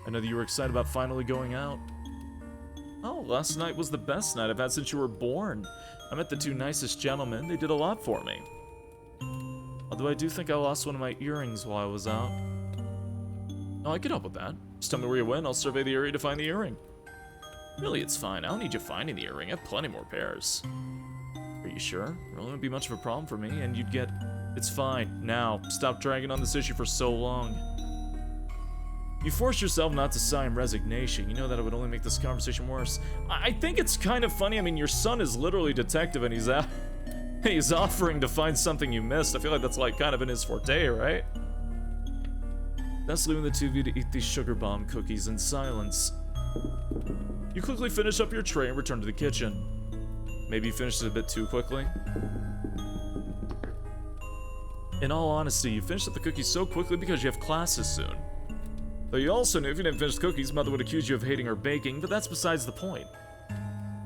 I know that you were excited about finally going out. Oh, last night was the best night I've had since you were born. I met the two nicest gentlemen. They did a lot for me. Although I do think I lost one of my earrings while I was out. Oh, I can help with that. Just tell me where you went, I'll survey the area to find the earring. Really, it's fine. I don't need you finding the earring. I have plenty more pairs. Are you sure? It really wouldn't be much of a problem for me, and you'd get... It's fine. Now, stop dragging on this issue for so long. You force yourself not to sigh in resignation. You know that it would only make this conversation worse. I think it's kind of funny. I mean, your son is literally a detective, and he's out... He's offering to find something you missed. I feel like that's like kind of in his forte, right? That's leaving the two of you to eat these sugar bomb cookies in silence. You quickly finish up your tray and return to the kitchen. Maybe you finished it a bit too quickly. In all honesty, you finished up the cookies so quickly because you have classes soon. Though you also knew if you didn't finish the cookies, Mother would accuse you of hating her baking, but that's besides the point.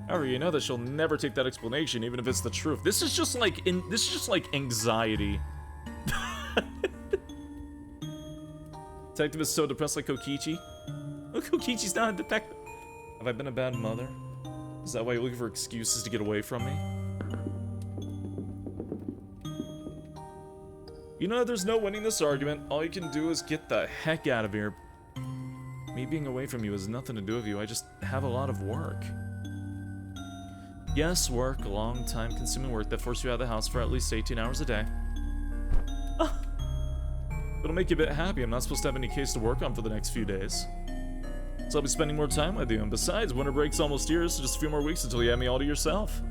However, you know that she'll never take that explanation, even if it's the truth. This is just like anxiety. Detective is so depressed like Kokichi. Oh, Kokichi's not a detective. Have I been a bad mother? Is that why you're looking for excuses to get away from me? You know, there's no winning this argument. All you can do is get the heck out of here. Me being away from you has nothing to do with you. I just have a lot of work. Yes, work. Long, time-consuming work that forces you out of the house for at least 18 hours a day. It'll make you a bit happy. I'm not supposed to have any case to work on for the next few days. So I'll be spending more time with you. And besides, winter break's almost here, so just a few more weeks until you have me all to yourself.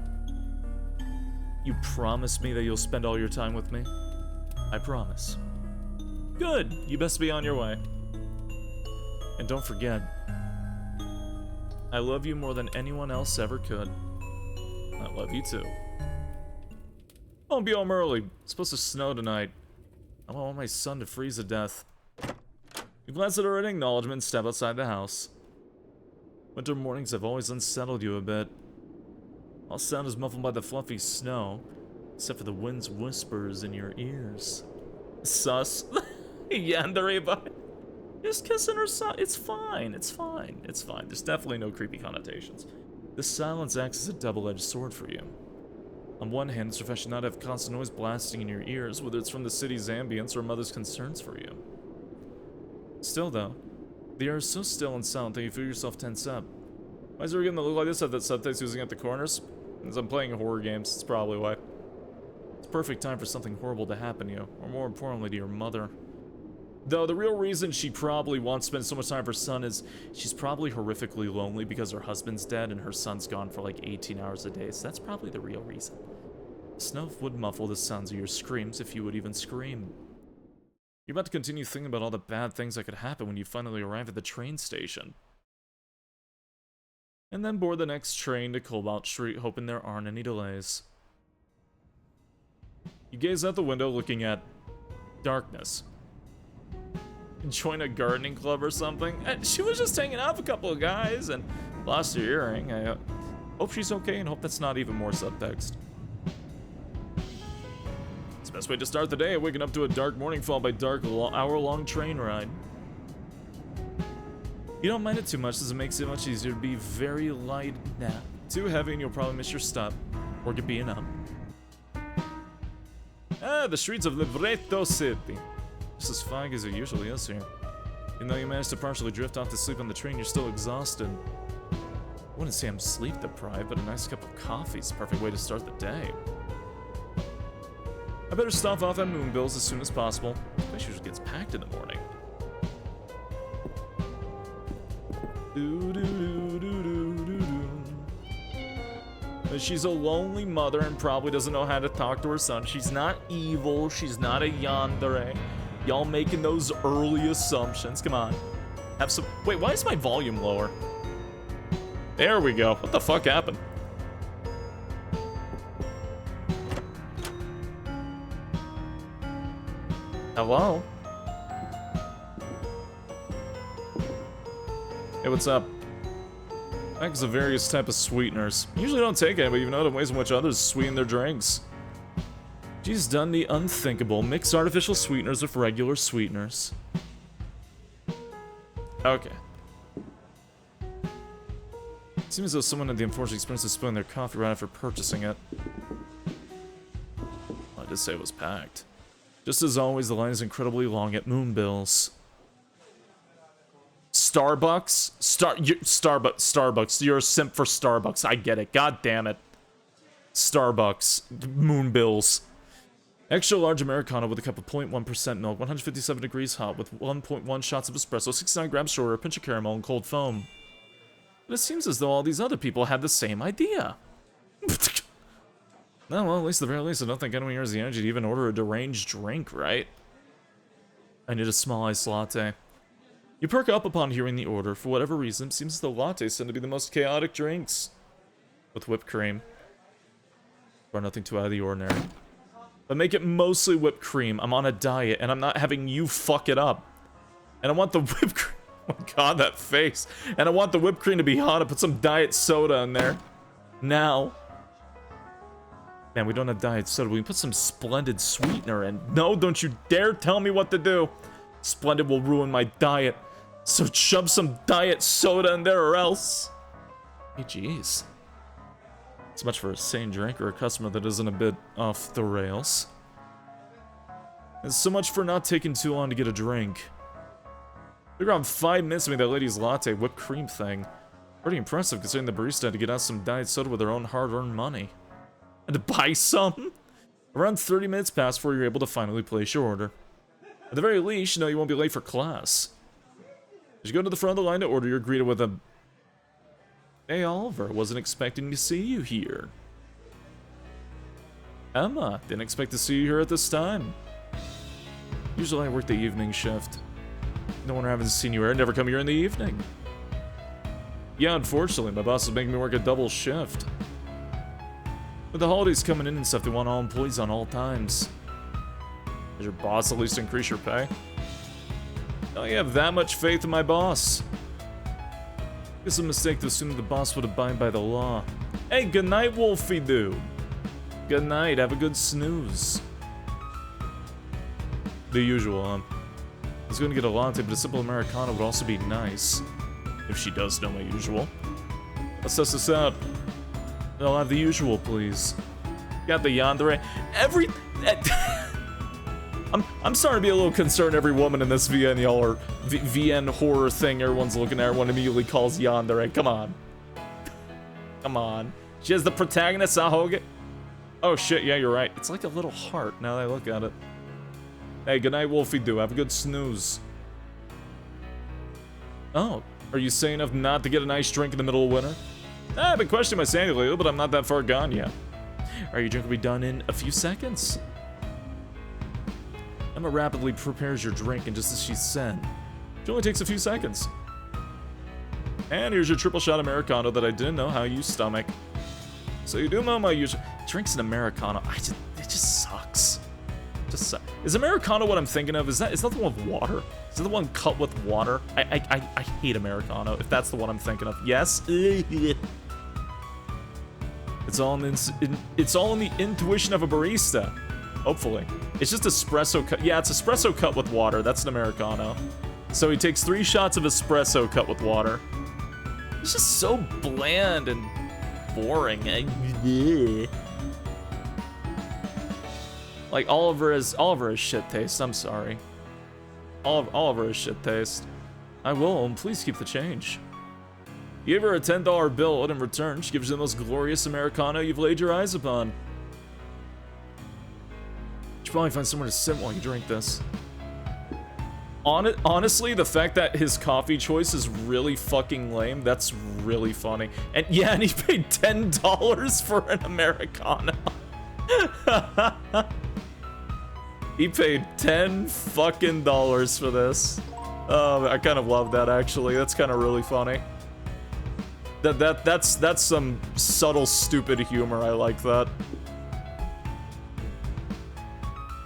You promise me that you'll spend all your time with me? I promise. Good. You best be on your way. And don't forget, I love you more than anyone else ever could. I love you too. I'll be home early. It's supposed to snow tonight. I don't want my son to freeze to death. You glance at her in acknowledgement and step outside the house. Winter mornings have always unsettled you a bit. All sound is muffled by the fluffy snow, except for the wind's whispers in your ears. Sus. Yandere. Just kissing her son. It's fine. It's fine. It's fine. There's definitely no creepy connotations. This silence acts as a double-edged sword for you. On one hand, it's refreshing not to have constant noise blasting in your ears, whether it's from the city's ambience or mother's concerns for you. Still, though, the air is so still and silent that you feel yourself tense up. Why is there getting to look like this at that subtext using at the corners? As I'm playing horror games, it's probably why. It's perfect time for something horrible to happen to you, or more importantly, to your mother. Though the real reason she probably wants to spend so much time with her son is she's probably horrifically lonely because her husband's dead and her son's gone for like 18 hours a day, so that's probably the real reason. Snow would muffle the sounds of your screams if you would even scream. You're about to continue thinking about all the bad things that could happen when you finally arrive at the train station. And then board the next train to Cobalt Street, hoping there aren't any delays. You gaze out the window looking at darkness. Join a gardening club or something? She was just hanging out with a couple of guys and lost her earring. I hope she's okay and hope that's not even more subtext. It's the best way to start the day, waking up to a dark morning followed by dark hour-long train ride. You don't mind it too much as it makes it much easier to be very light nap. Too heavy and you'll probably miss your stop or get beaten up. The streets of Libretto City. Just as foggy as it usually is here. Even though you managed to partially drift off to sleep on the train, you're still exhausted. I wouldn't say I'm sleep deprived, but a nice cup of coffee is the perfect way to start the day. I better stop off at Moonbill's as soon as possible. packed in the morning. She's a lonely mother and probably doesn't know how to talk to her son. She's not evil. She's not a yandere. Y'all making those early assumptions. Come on. Have some... Wait, why is my volume lower? There we go. What the fuck happened? Hello? Hey, what's up? Packs of various type of sweeteners. Usually don't take any, but you've noted ways in which others sweeten their drinks. She's done the unthinkable. Mix artificial sweeteners with regular sweeteners. Okay. Seems as though someone had the unfortunate experience of spilling their coffee right after purchasing it. Well, I did say it was packed. Just as always, the line is incredibly long at Moonbill's. Starbucks? Starbucks. You're a simp for Starbucks. I get it. God damn it. Starbucks. Moonbills. Extra large Americano with a cup of 0.1% milk, 157 degrees hot with 1.1 shots of espresso, 69 grams sugar, a pinch of caramel, and cold foam. But it seems as though all these other people had the same idea. No, well, at least at the very least, I don't think anyone here has the energy to even order a deranged drink, right? I need a small iced latte. You perk up upon hearing the order. For whatever reason, it seems as though lattes tend to be the most chaotic drinks. With whipped cream. Or nothing too out of the ordinary. But make it mostly whipped cream. I'm on a diet, and I'm not having you fuck it up. And I want the whipped cream... Oh my god, that face. And I want the whipped cream to be hot. I put some diet soda in there. Now. Man, we don't have diet soda. We can put some Splendid sweetener in. No, don't you dare tell me what to do. Splendid will ruin my diet. So shove some diet soda in there or else. Hey, jeez. It's much for a sane drink or a customer that isn't a bit off the rails. And so much for not taking too long to get a drink. Took around 5 minutes to make that lady's latte whipped cream thing. Pretty impressive considering the barista had to get out some diet soda with their own hard-earned money. And to buy some? Around 30 minutes passed before you're able to finally place your order. At the very least, you know you won't be late for class. As you go to the front of the line to order, you're greeted with a... Hey, Oliver, wasn't expecting to see you here. Emma, didn't expect to see you here at this time. Usually I work the evening shift. No wonder I haven't seen you here. I never come here in the evening. Yeah, unfortunately, my boss is making me work a double shift. With the holidays coming in and stuff, they want all employees on all times. Does your boss at least increase your pay? Don't you have that much faith in my boss? It's a mistake to assume the boss would abide by the law. Hey, good night, Wolfie dude. Good night, have a good snooze. The usual, I was going to get a latte, but a simple Americano would also be nice. If she does know my usual. Let's test this out. I'll have the usual, please. Got the yandere. I'm starting to be a little concerned every woman in this VN, y'all, or VN horror thing everyone's looking at, everyone immediately calls yandere. Come on. Come on. She has the protagonist, Ahoge. Oh shit, yeah, you're right. It's like a little heart now that I look at it. Hey, good night, Wolfie Doo. Have a good snooze. Oh, are you saying enough not to get a nice drink in the middle of winter? I've been questioning my sanity lately, but I'm not that far gone yet. Your drink will be done in a few seconds. Emma rapidly prepares your drink, and just as she said, it only takes a few seconds. And here's your triple shot Americano that I didn't know how you stomach. So you do know my usual drinks an Americano. It just sucks. Is Americano what I'm thinking of? Is that the one with water? Is it the one cut with water? I hate Americano, if that's the one I'm thinking of. Yes? It's all in the intuition of a barista. Hopefully. It's just espresso cut. Yeah, it's espresso cut with water. That's an Americano. So he takes 3 shots of espresso cut with water. It's just so bland and boring. Like, Oliver is shit taste. I'm sorry. Oliver is shit taste. I will, and please keep the change. You gave her a $10 bill, and in return, she gives you the most glorious Americano you've laid your eyes upon. You should probably find somewhere to sit while you drink this. Honestly, the fact that his coffee choice is really fucking lame, that's really funny. And yeah, and he paid $10 for an Americano. He paid $10 fucking for this. I kind of love that, actually. That's kind of really funny. That's some subtle, stupid humor. I like that.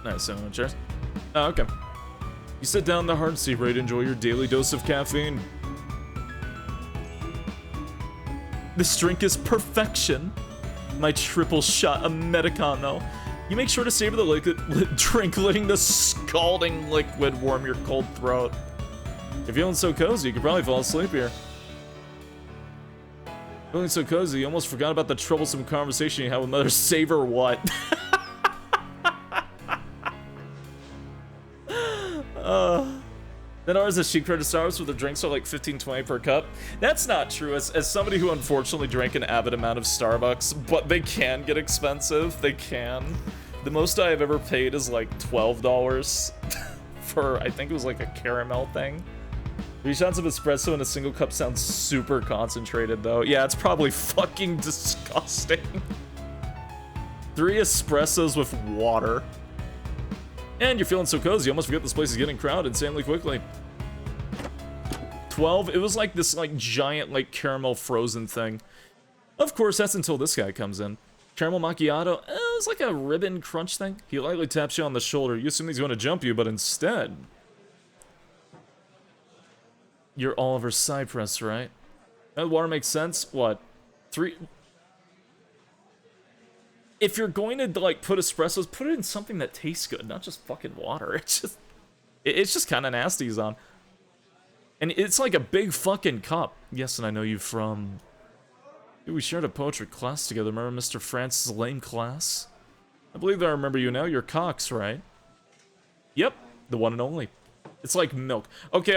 Nice, cheers. Oh, okay. You sit down in the hard seat, ready to enjoy your daily dose of caffeine. This drink is perfection. My triple shot Americano. You make sure to savor the drink, letting the scalding liquid warm your cold throat. If you're feeling so cozy, you could probably fall asleep here. Feeling so cozy, you almost forgot about the troublesome conversation you had with Mother Savor what? Then ours is cheap compared to Starbucks where the drinks are like $15-20 per cup. That's not true. As somebody who unfortunately drank an avid amount of Starbucks, but they can get expensive. They can. The most I have ever paid is like $12 for, I think it was like a caramel thing. 3 shots of espresso in a single cup sounds super concentrated though. Yeah, it's probably fucking disgusting. 3 espressos with water. And you're feeling so cozy, you almost forget this place is getting crowded insanely quickly. 12, it was like this like giant like caramel frozen thing. Of course, that's until this guy comes in. Caramel macchiato, it was like a ribbon crunch thing. He lightly taps you on the shoulder. You assume he's going to jump you, but instead... You're Oliver Cypress, right? That water makes sense? What? 3... If you're going to, like, put espressos, put it in something that tastes good, not just fucking water. It's just kind of nasty, Zon. And it's like a big fucking cup. Yes, and I know you from... Dude, we shared a poetry class together. Remember Mr. Francis' lame class? I believe that I remember you now. You're Cox, right? Yep, the one and only. It's like milk. Okay.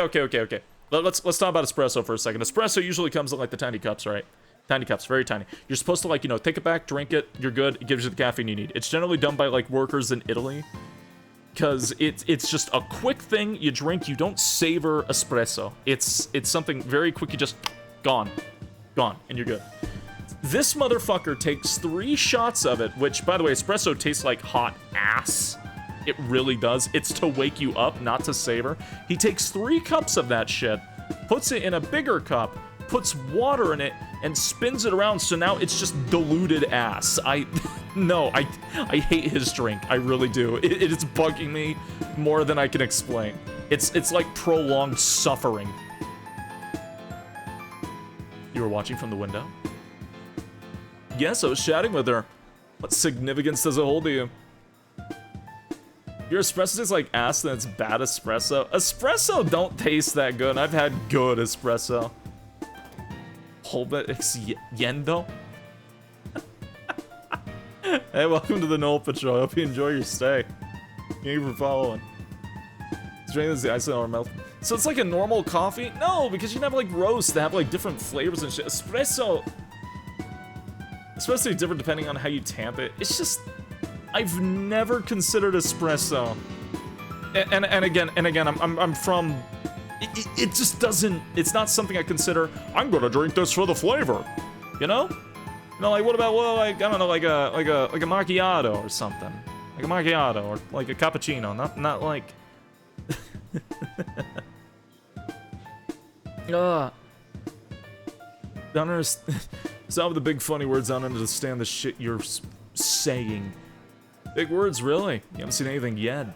Let's talk about espresso for a second. Espresso usually comes in, like, the tiny cups, right? Tiny cups, very tiny. You're supposed to, like, you know, take it back, drink it, you're good, it gives you the caffeine you need. It's generally done by, like, workers in Italy. Because it's just a quick thing you drink, you don't savor espresso. It's something very quick, you just, gone, and you're good. This motherfucker takes 3 shots of it, which, by the way, espresso tastes like hot ass. It really does. It's to wake you up, not to savor. He takes 3 cups of that shit, puts it in a bigger cup, puts water in it, and spins it around, so now it's just diluted ass. I hate his drink. I really do. It's bugging me more than I can explain. It's like prolonged suffering. You were watching from the window? Yes, I was chatting with her. What significance does it hold to you? Your espresso tastes like ass, then it's bad espresso. Espresso don't taste that good. I've had good espresso. Yendo? Hey, welcome to the Knoll Patrol. I hope you enjoy your stay. Thank you for following. Strengthens the ice in our mouth. So it's like a normal coffee? No, because you can have like roasts that have like different flavors and shit. Espresso is different depending on how you tamp it. It's just, I've never considered espresso. And again, I'm from. It just doesn't. It's not something I consider. I'm gonna drink this for the flavor, you know. You know, like what about like I don't know, like a macchiato or something, like a macchiato or like a cappuccino. Not like. Don't understand. Stop with the big funny words. I don't understand the shit you're saying. Big words, really? You haven't seen anything yet.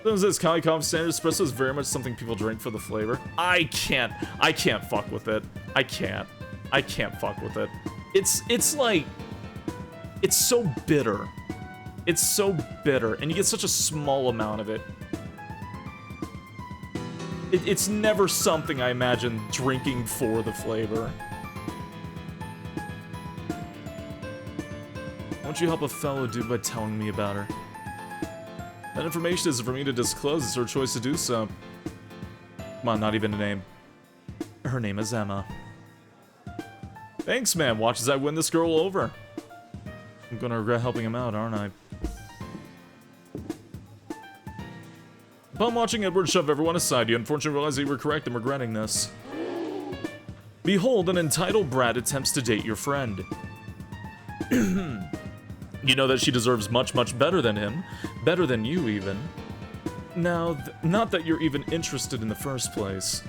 This Cali Coffee Standard Espresso is very much something people drink for the flavor. I can't fuck with it. I can't fuck with it. It's like, it's so bitter. It's so bitter, and you get such a small amount of it. It's never something I imagine drinking for the flavor. Won't you help a fellow dude by telling me about her? That information isn't for me to disclose, it's her choice to do so. Come on, not even a name. Her name is Emma. Thanks, man. Watch as I win this girl over. I'm gonna regret helping him out, aren't I? Upon watching Edward shove everyone aside, you unfortunately realize that you were correct in regretting this. Behold, an entitled brat attempts to date your friend. You know that she deserves much, much better than him. Better than you, even. Now, not that you're even interested in the first place.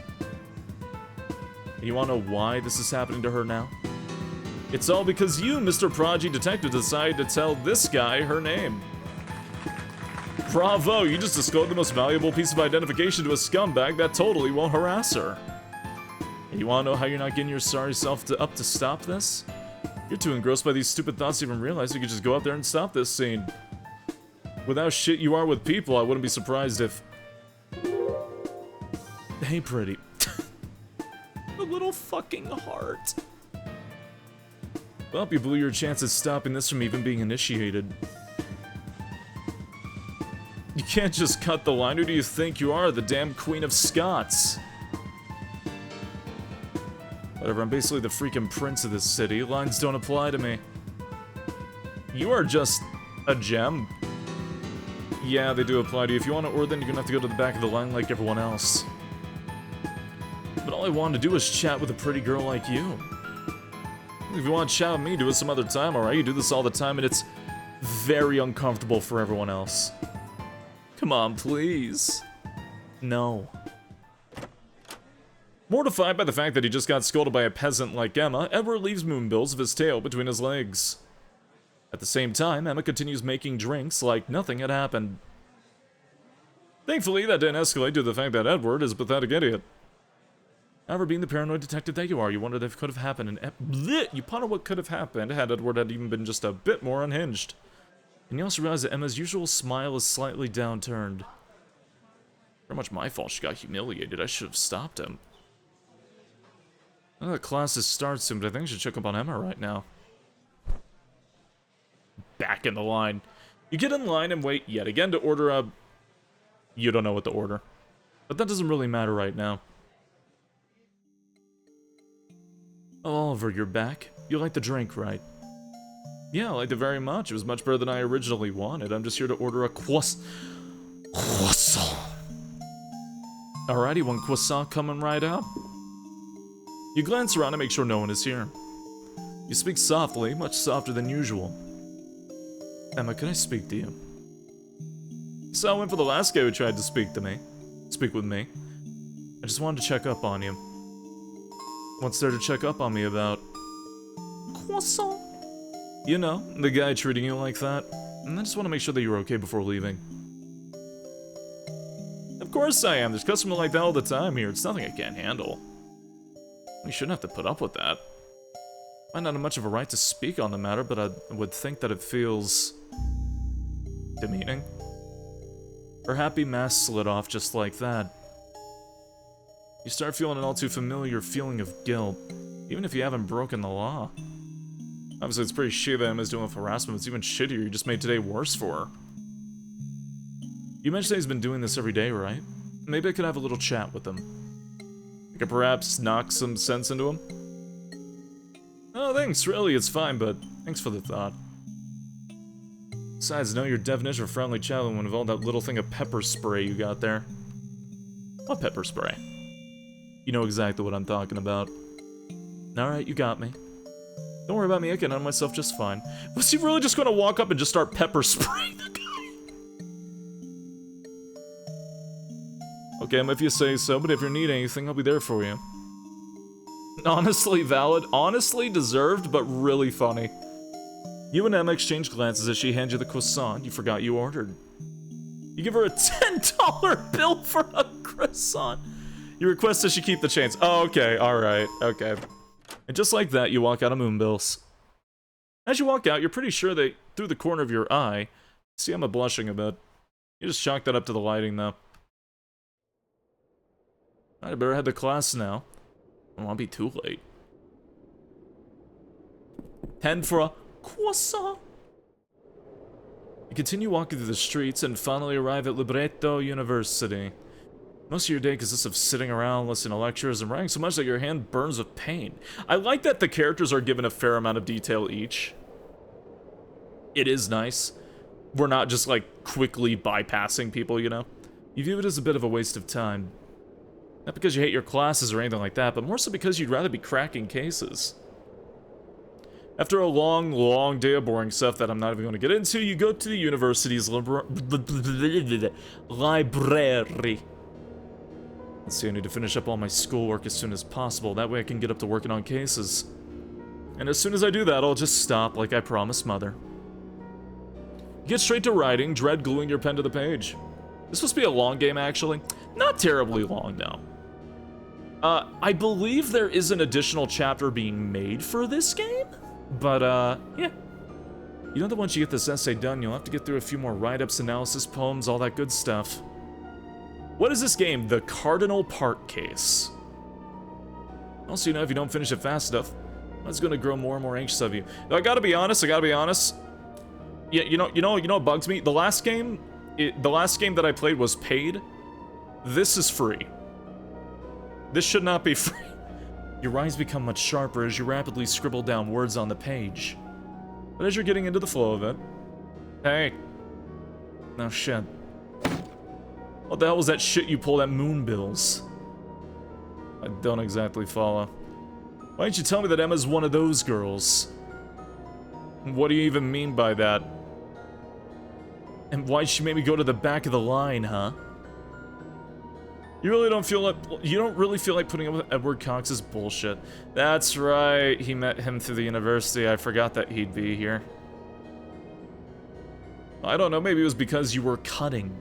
You wanna know why this is happening to her now? It's all because you, Mr. Prodigy Detective, decided to tell this guy her name. Bravo, you just disclosed the most valuable piece of identification to a scumbag that totally won't harass her. You wanna know how you're not getting your sorry self up to stop this? You're too engrossed by these stupid thoughts to even realize you could just go out there and stop this scene. With how shit you are with people, I wouldn't be surprised if... Hey, pretty. A little fucking heart. Well, you blew your chance at stopping this from even being initiated. You can't just cut the line. Who do you think you are, the damn Queen of Scots? Whatever, I'm basically the freaking prince of this city. Lines don't apply to me. You are just a gem. Yeah, they do apply to you. If you want to order them, you're gonna have to go to the back of the line like everyone else. But all I wanted to do was chat with a pretty girl like you. If you want to chat with me, do it some other time, alright? You do this all the time, and it's very uncomfortable for everyone else. Come on, please. No. Mortified by the fact that he just got scolded by a peasant like Emma, Edward leaves Moonbills with his tail between his legs. At the same time, Emma continues making drinks like nothing had happened. Thankfully, that didn't escalate to the fact that Edward is a pathetic idiot. However, being the paranoid detective that you are, you wondered if it could have happened you ponder what could have happened had Edward had even been just a bit more unhinged. And you also realize that Emma's usual smile is slightly downturned. Very much my fault she got humiliated. I should have stopped him. I know the classes start soon, but I think I should check up on Emma right now. Back in the line. You get in line and wait yet again to order a... You don't know what to order. But that doesn't really matter right now. Oh, Oliver, you're back. You like the drink, right? Yeah, I liked it very much. It was much better than I originally wanted. I'm just here to order a croissant. Alrighty, one croissant coming right up. You glance around to make sure no one is here. You speak softly, much softer than usual. Emma, can I speak to you? So I went for the last guy who tried to speak with me. I just wanted to check up on you. What's there to check up on me about? Croissant? You know, the guy treating you like that. And I just want to make sure that you're okay before leaving. Of course I am. There's customers like that all the time here. It's nothing I can't handle. We shouldn't have to put up with that. I not have much of a right to speak on the matter, but I would think that it feels... demeaning. Her happy mask slid off just like that. You start feeling an all too familiar feeling of guilt, even if you haven't broken the law. Obviously, it's pretty shitty that Emma's dealing with harassment, but it's even shittier you just made today worse for her. You mentioned that he's been doing this every day, right? Maybe I could have a little chat with him. I could perhaps knock some sense into him? Oh, thanks, really, it's fine, but thanks for the thought. Besides, know your definition of friendly chat would involve that little thing of pepper spray you got there. What pepper spray? You know exactly what I'm talking about. Alright, you got me. Don't worry about me, I can handle myself just fine. Was he really just gonna walk up and just start pepper spraying the guy? Okay, if you say so, but if you need anything, I'll be there for you. Honestly valid, honestly deserved, but really funny. You and Emma exchange glances as she hands you the croissant you forgot you ordered. You give her a $10 bill for a croissant. You request that she keep the change. Oh, okay, alright, okay. And just like that, you walk out of Moonbills. As you walk out, you're pretty sure that through the corner of your eye, see Emma blushing a bit. You just chalk that up to the lighting, though. I better head to class now. I don't want to be too late. 10 for a croissant. You continue walking through the streets and finally arrive at Libretto University. Most of your day consists of sitting around, listening to lectures, and writing so much that your hand burns with pain. I like that the characters are given a fair amount of detail each. It is nice. We're not just, like, quickly bypassing people, you know? You view it as a bit of a waste of time. Not because you hate your classes or anything like that, but more so because you'd rather be cracking cases. After a long, long day of boring stuff that I'm not even going to get into, you go to the university's library. Let's see, I need to finish up all my schoolwork as soon as possible. That way I can get up to working on cases. And as soon as I do that, I'll just stop like I promised Mother. Get straight to writing, dread gluing your pen to the page. This must be a long game, actually. Not terribly long, though. I believe there is an additional chapter being made for this game, but, yeah. You know that once you get this essay done, you'll have to get through a few more write-ups, analysis, poems, all that good stuff. What is this game? The Cardinal Park case. Also, you know, if you don't finish it fast enough, it's gonna grow more and more anxious of you. Though I gotta be honest, Yeah, you know what bugs me? The last game that I played was paid. This is free. This should not be free. Your eyes become much sharper as you rapidly scribble down words on the page. But as you're getting into the flow of it... Hey. No shit. What the hell was that shit you pulled at Moonbills? I don't exactly follow. Why didn't you tell me that Emma's one of those girls? What do you even mean by that? And why'd she make me go to the back of the line, huh? You don't really feel like putting up with Edward Cox's bullshit. That's right, he met him through the university. I forgot that he'd be here. I don't know, maybe it was because you were cutting.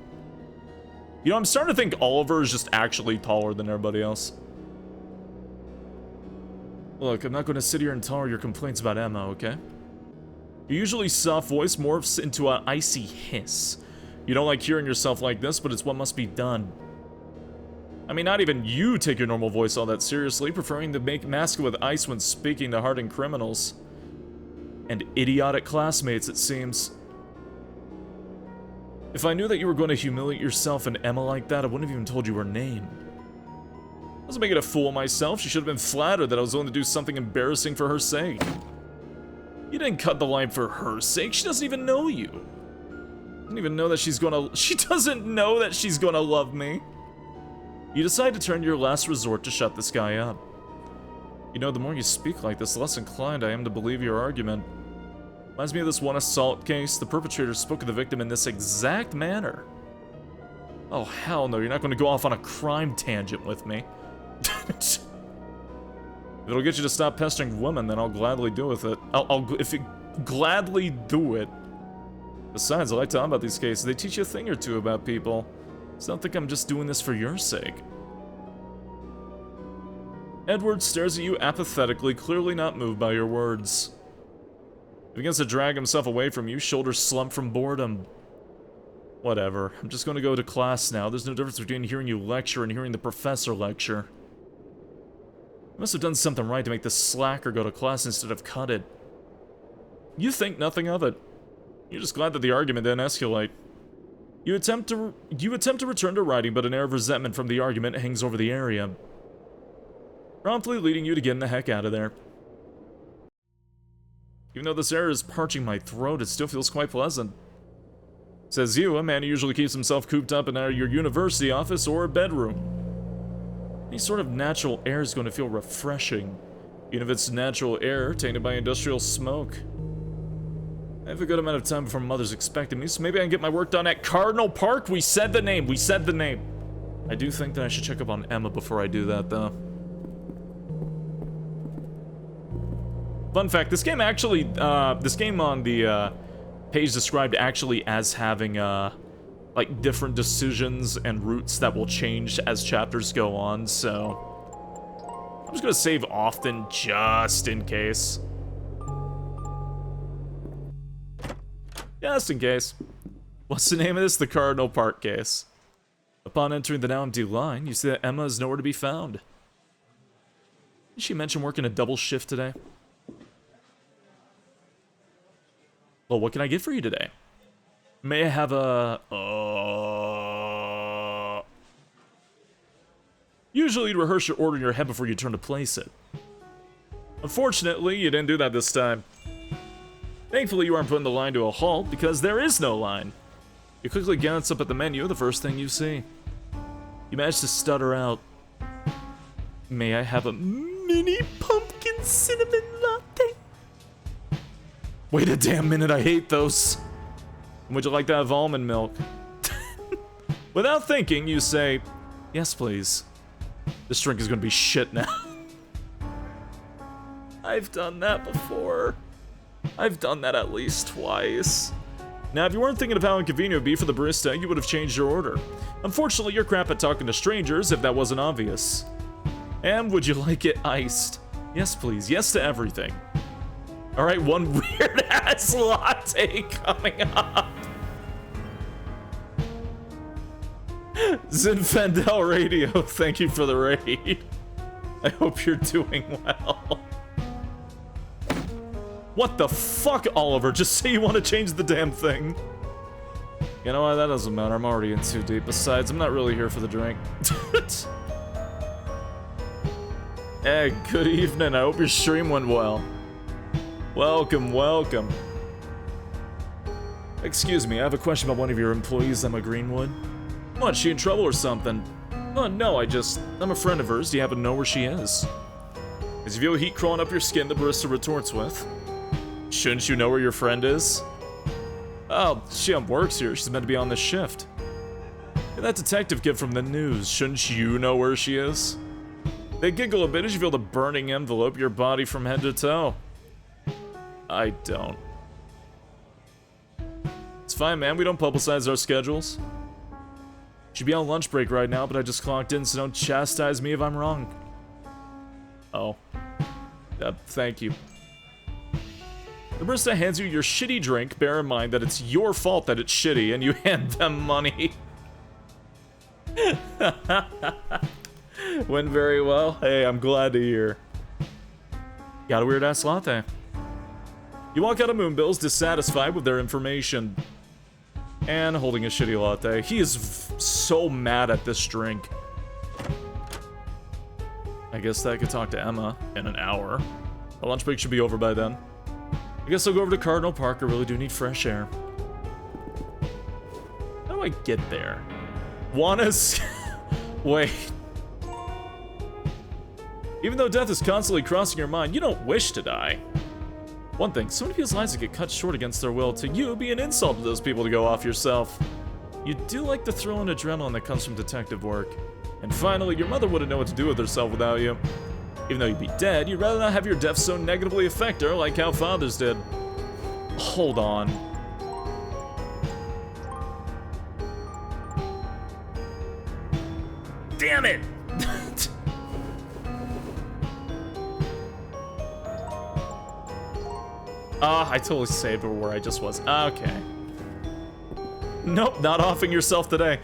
You know, I'm starting to think Oliver is just actually taller than everybody else. Look, I'm not going to sit here and tolerate your complaints about Emma, okay? Your usually soft voice morphs into an icy hiss. You don't like hearing yourself like this, but it's what must be done. I mean, not even you take your normal voice all that seriously, preferring to mask it with ice when speaking to hardened criminals. And idiotic classmates, it seems. If I knew that you were going to humiliate yourself and Emma like that, I wouldn't have even told you her name. I was making a fool of myself. She should have been flattered that I was willing to do something embarrassing for her sake. You didn't cut the line for her sake. She doesn't even know you. Doesn't even know that she's gonna... She doesn't know that she's gonna love me. You decide to turn to your last resort to shut this guy up. You know, the more you speak like this, the less inclined I am to believe your argument. Reminds me of this one assault case. The perpetrator spoke of the victim in this exact manner. Oh, hell no, you're not going to go off on a crime tangent with me. If it'll get you to stop pestering women, then I'll gladly do with it. If you gladly do it. Besides, I like talking about these cases. They teach you a thing or two about people. So don't think I'm just doing this for your sake. Edward stares at you apathetically, clearly not moved by your words. He begins to drag himself away from you, shoulders slumped from boredom. Whatever. I'm just going to go to class now. There's no difference between hearing you lecture and hearing the professor lecture. I must have done something right to make this slacker go to class instead of cut it. You think nothing of it. You're just glad that the argument didn't escalate. You attempt to return to writing, but an air of resentment from the argument hangs over the area, promptly leading you to getting the heck out of there. Even though this air is parching my throat, it still feels quite pleasant. Says you, a man who usually keeps himself cooped up in either your university office or a bedroom. Any sort of natural air is going to feel refreshing, even if it's natural air tainted by industrial smoke. I have a good amount of time before Mother's expecting me, so maybe I can get my work done at Cardinal Park. We said the name. I do think that I should check up on Emma before I do that, though. Fun fact, this game actually, this game on the page described actually as having, like, different decisions and routes that will change as chapters go on, so... I'm just gonna save often, just in case. Just in case. What's the name of this? The Cardinal Park case. Upon entering the now empty line, you see that Emma is nowhere to be found. Did she mention working a double shift today? Well, what can I get for you today? May I have a... Usually you'd rehearse your order in your head before you turn to place it. Unfortunately, you didn't do that this time. Thankfully, you aren't putting the line to a halt, because there is no line. You quickly glance up at the menu, the first thing you see. You managed to stutter out, "May I have a mini pumpkin cinnamon latte?" Wait a damn minute, I hate those. Would you like to have almond milk? Without thinking, you say, "Yes, please." This drink is gonna be shit now. I've done that before. I've done that at least twice. Now, if you weren't thinking of how inconvenient it would be for the barista, you would have changed your order. Unfortunately, you're crap at talking to strangers, if that wasn't obvious. And would you like it iced? Yes, please. Yes to everything. Alright, one weird-ass latte coming up. Zinfandel Radio, thank you for the raid. I hope you're doing well. What the fuck, Oliver? Just say you want to change the damn thing. You know what? That doesn't matter. I'm already in too deep. Besides, I'm not really here for the drink. Hey, good evening. I hope your stream went well. Welcome, welcome. Excuse me, I have a question about one of your employees, Emma Greenwood. What, she in trouble or something? Oh, no, I'm a friend of hers. Do you happen to know where she is? As you feel heat crawling up your skin, the barista retorts with, "Shouldn't you know where your friend is?" "Oh, she works here. She's meant to be on this shift." "Hey, that detective kid from the news, shouldn't you know where she is?" They giggle a bit as you feel the burning envelope your body from head to toe. I don't. It's fine, man. We don't publicize our schedules. Should be on lunch break right now, but I just clocked in, so don't chastise me if I'm wrong. Oh. Thank you. The barista hands you your shitty drink. Bear in mind that it's your fault that it's shitty, and you hand them money. Went very well. Hey, I'm glad to hear. Got a weird-ass latte. You walk out of Moonbill's dissatisfied with their information. And holding a shitty latte. He is so mad at this drink. I guess that I could talk to Emma in an hour. The lunch break should be over by then. I guess I'll go over to Cardinal Park. I really do need fresh air. How do I get there? Wanna's... Wait. Even though death is constantly crossing your mind, you don't wish to die. One thing, so many people's lives that get cut short against their will, to you, it'd be an insult to those people to go off yourself. You do like the thrill and adrenaline that comes from detective work. And finally, your mother wouldn't know what to do with herself without you. Even though you'd be dead, you'd rather not have your death so negatively affect her like how fathers did. Hold on. Damn it! I totally saved where I just was. Okay. Nope, not offing yourself today.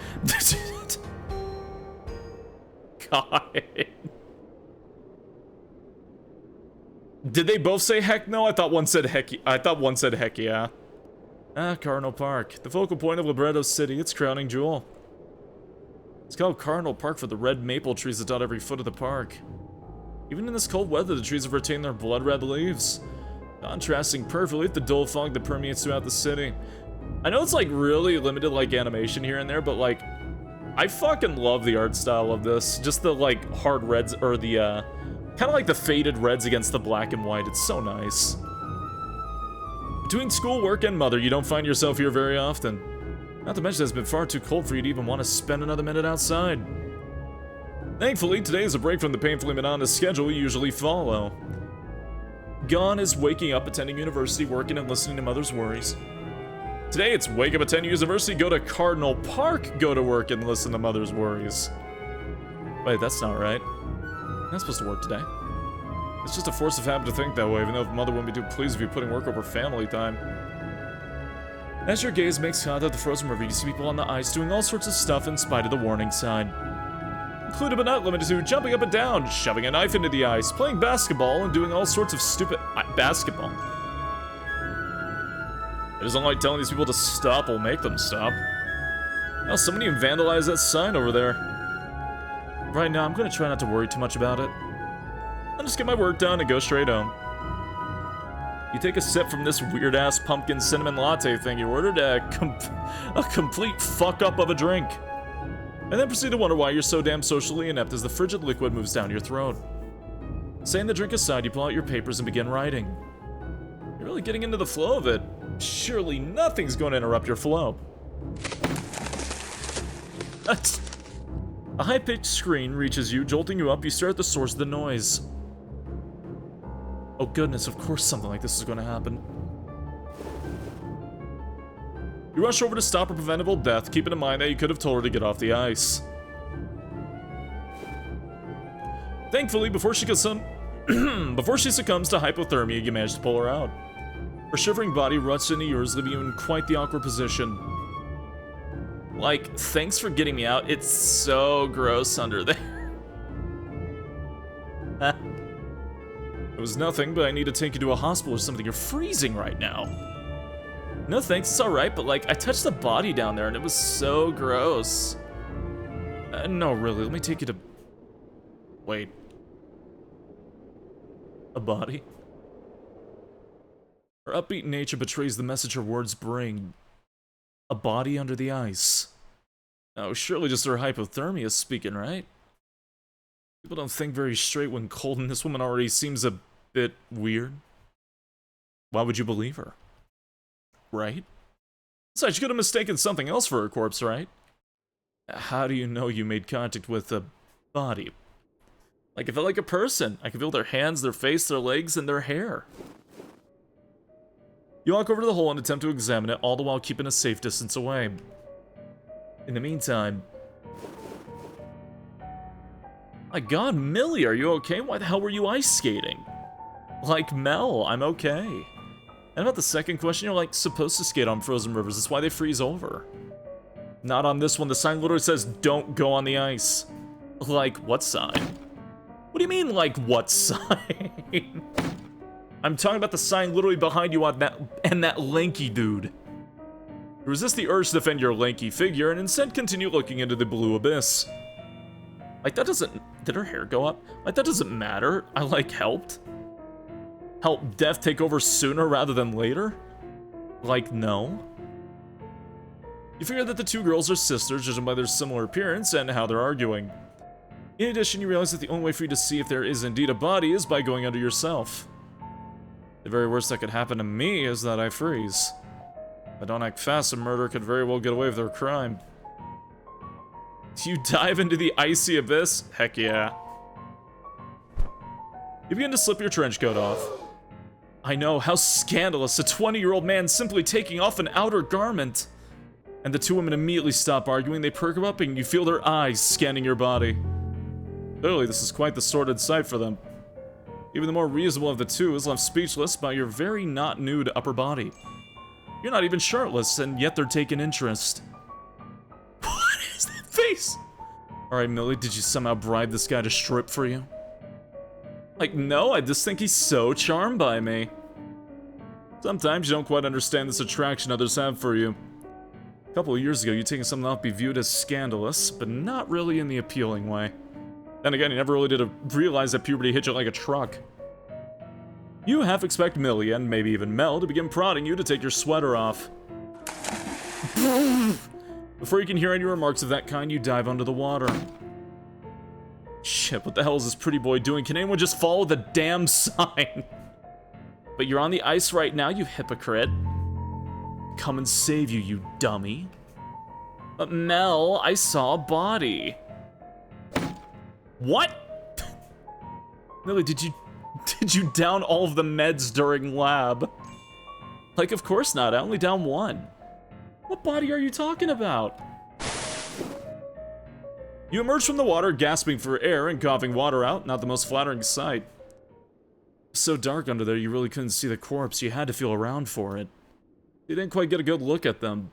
God. Did they both say heck no? I thought one said heck yeah. Cardinal Park. The focal point of Libretto City, its crowning jewel. It's called Cardinal Park for the red maple trees that dot every foot of the park. Even in this cold weather, the trees have retained their blood-red leaves, contrasting perfectly with the dull fog that permeates throughout the city. I know it's like really limited like animation here and there, but like, I fucking love the art style of this. Just the like hard reds, or the kind of like the faded reds against the black and white. It's so nice. Between school, work, and mother, you don't find yourself here very often. Not to mention it's been far too cold for you to even want to spend another minute outside. Thankfully, today is a break from the painfully monotonous schedule we usually follow. Gone is waking up, attending university, working, and listening to mother's worries. Today it's wake up, attend university, go to Cardinal Park, go to work, and listen to mother's worries. Wait, that's not right. You're not supposed to work today. It's just a force of habit to think that way, even though mother wouldn't be too pleased if you're putting work over family time. As your gaze makes contact with the frozen river, you see people on the ice doing all sorts of stuff in spite of the warning sign. Included but not limited to jumping up and down, shoving a knife into the ice, playing basketball, and doing all sorts of stupid basketball. It isn't like telling these people to stop will make them stop. Now somebody vandalized that sign over there. Right now, I'm gonna try not to worry too much about it. I'll just get my work done and go straight home. You take a sip from this weird-ass pumpkin cinnamon latte thing you ordered, a complete fuck-up of a drink. and then proceed to wonder why you're so damn socially inept as the frigid liquid moves down your throat. Setting the drink aside, you pull out your papers and begin writing. You're really getting into the flow of it. Surely nothing's going to interrupt your flow. A high-pitched scream reaches you, jolting you up. You stare at the source of the noise. Oh goodness, of course something like this is going to happen. You rush over to stop her preventable death, keeping in mind that you could have told her to get off the ice. Thankfully, before she succumbs to hypothermia, you manage to pull her out. Her shivering body ruts into yours, leaving you in quite the awkward position. Like, thanks for getting me out. It's so gross under there. It was nothing, but I need to take you to a hospital or something. You're freezing right now. No thanks, it's alright, but like, I touched the body down there and it was so gross. No, really, let me take you to... Wait. A body? Her upbeat nature betrays the message her words bring. A body under the ice. Oh, surely just her hypothermia speaking, right? People don't think very straight when cold, and this woman already seems a bit weird. Why would you believe her? Right? Besides, you could have mistaken something else for her corpse, right? How do you know you made contact with a body? Like, it felt like a person. I could feel their hands, their face, their legs, and their hair. You walk over to the hole and attempt to examine it, all the while keeping a safe distance away. In the meantime... My god, Millie, are you okay? Why the hell were you ice skating? Like, Mel, I'm okay. And about the second question, you're like supposed to skate on frozen rivers. That's why they freeze over. Not on this one. The sign literally says, don't go on the ice. Like, what sign? What do you mean, like, what sign? I'm talking about the sign literally behind you on that lanky dude. You resist the urge to defend your lanky figure and instead continue looking into the blue abyss. Like, that doesn't... Did her hair go up? Like, that doesn't matter. I, like, helped. Help death take over sooner rather than later? Like, no. You figure that the two girls are sisters, judging by their similar appearance and how they're arguing. In addition, you realize that the only way for you to see if there is indeed a body is by going under yourself. The very worst that could happen to me is that I freeze. If I don't act fast, a murderer could very well get away with their crime. Do you dive into the icy abyss? Heck yeah. You begin to slip your trench coat off. I know, how scandalous, a 20-year-old man simply taking off an outer garment. And the two women immediately stop arguing, they perk up, and you feel their eyes scanning your body. Clearly, this is quite the sordid sight for them. Even the more reasonable of the two is left speechless by your very not nude upper body. You're not even shirtless, and yet they're taking interest. What is that face? Alright, Millie, did you somehow bribe this guy to strip for you? Like, no, I just think he's so charmed by me. Sometimes you don't quite understand this attraction others have for you. A couple of years ago, you taking something off be viewed as scandalous, but not really in the appealing way. Then again, you never really did realize that puberty hit you like a truck. You half expect Millie, and maybe even Mel, to begin prodding you to take your sweater off. Before you can hear any remarks of that kind, you dive under the water. Shit, what the hell is this pretty boy doing? Can anyone just follow the damn sign? But you're on the ice right now, you hypocrite. Come and save you, you dummy. But Mel, I saw a body. What? Millie, did you down all of the meds during lab? Like, of course not, I only downed one. What body are you talking about? You emerge from the water, gasping for air and coughing water out, not the most flattering sight. So dark under there, you really couldn't see the corpse, you had to feel around for it. You didn't quite get a good look at them.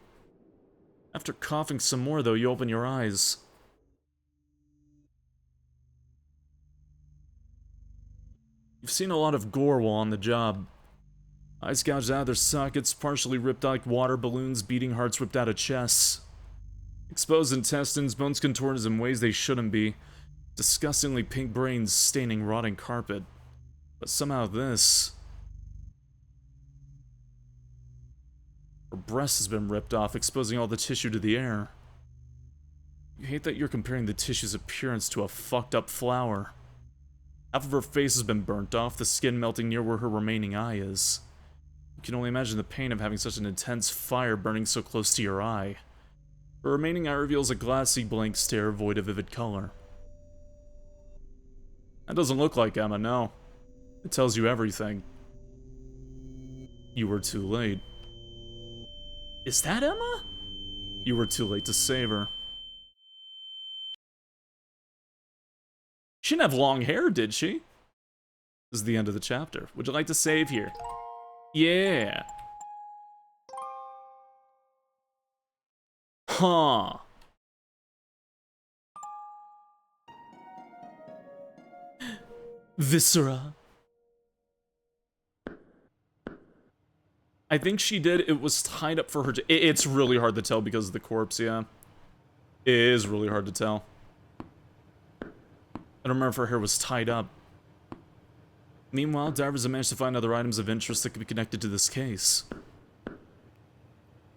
After coughing some more, though, you open your eyes. You've seen a lot of gore while on the job. Eyes gouged out of their sockets, partially ripped out like water balloons, beating hearts ripped out of chests. Exposed intestines, bones contorted in ways they shouldn't be. Disgustingly pink brains staining rotting carpet. But somehow this... Her breast has been ripped off, exposing all the tissue to the air. You hate that you're comparing the tissue's appearance to a fucked up flower. Half of her face has been burnt off, the skin melting near where her remaining eye is. You can only imagine the pain of having such an intense fire burning so close to your eye. Her remaining eye reveals a glassy blank stare void of vivid color. That doesn't look like Emma, no. It tells you everything. You were too late. Is that Emma? You were too late to save her. She didn't have long hair, did she? This is the end of the chapter. Would you like to save here? Yeah. Huh. Viscera. I think she did. It was tied up for her. It's really hard to tell because of the corpse, yeah. It is really hard to tell. I don't remember if her hair was tied up. Meanwhile, divers have managed to find other items of interest that could be connected to this case.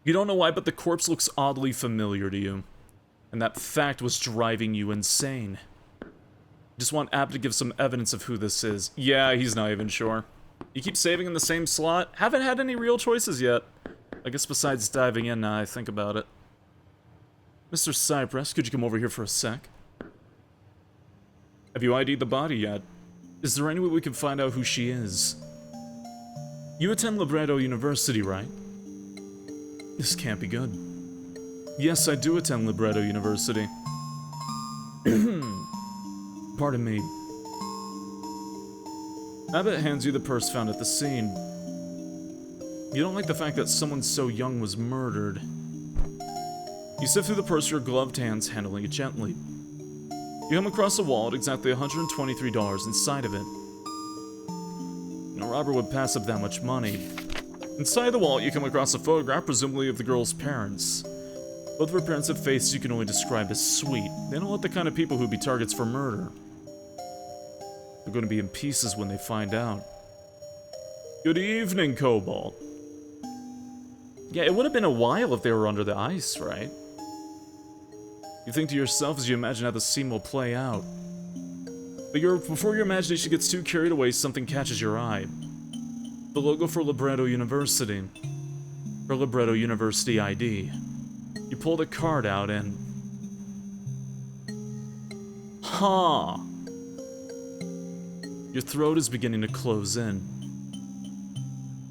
You don't know why, but the corpse looks oddly familiar to you. And that fact was driving you insane. You just want App to give some evidence of who this is. Yeah, he's not even sure. You keep saving in the same slot? Haven't had any real choices yet. I guess besides diving in now I think about it. Mr. Cypress, could you come over here for a sec? Have you ID'd the body yet? Is there any way we can find out who she is? You attend Libretto University, right? This can't be good. Yes, I do attend Libretto University. Pardon me. Abbott hands you the purse found at the scene. You don't like the fact that someone so young was murdered. You sift through the purse with your gloved hands, handling it gently. You come across a wallet, exactly $123 inside of it. No robber would pass up that much money. Inside the wallet, you come across a photograph, presumably of the girl's parents. Both of her parents have faces you can only describe as sweet. They don't look the kind of people who'd be targets for murder. They're going to be in pieces when they find out. Good evening, Cobalt. Yeah, it would have been a while if they were under the ice, right? You think to yourself as you imagine how the scene will play out. But before your imagination gets too carried away, something catches your eye. The logo for Libretto University. Her Libretto University ID. You pull the card out and... Huh. Your throat is beginning to close in.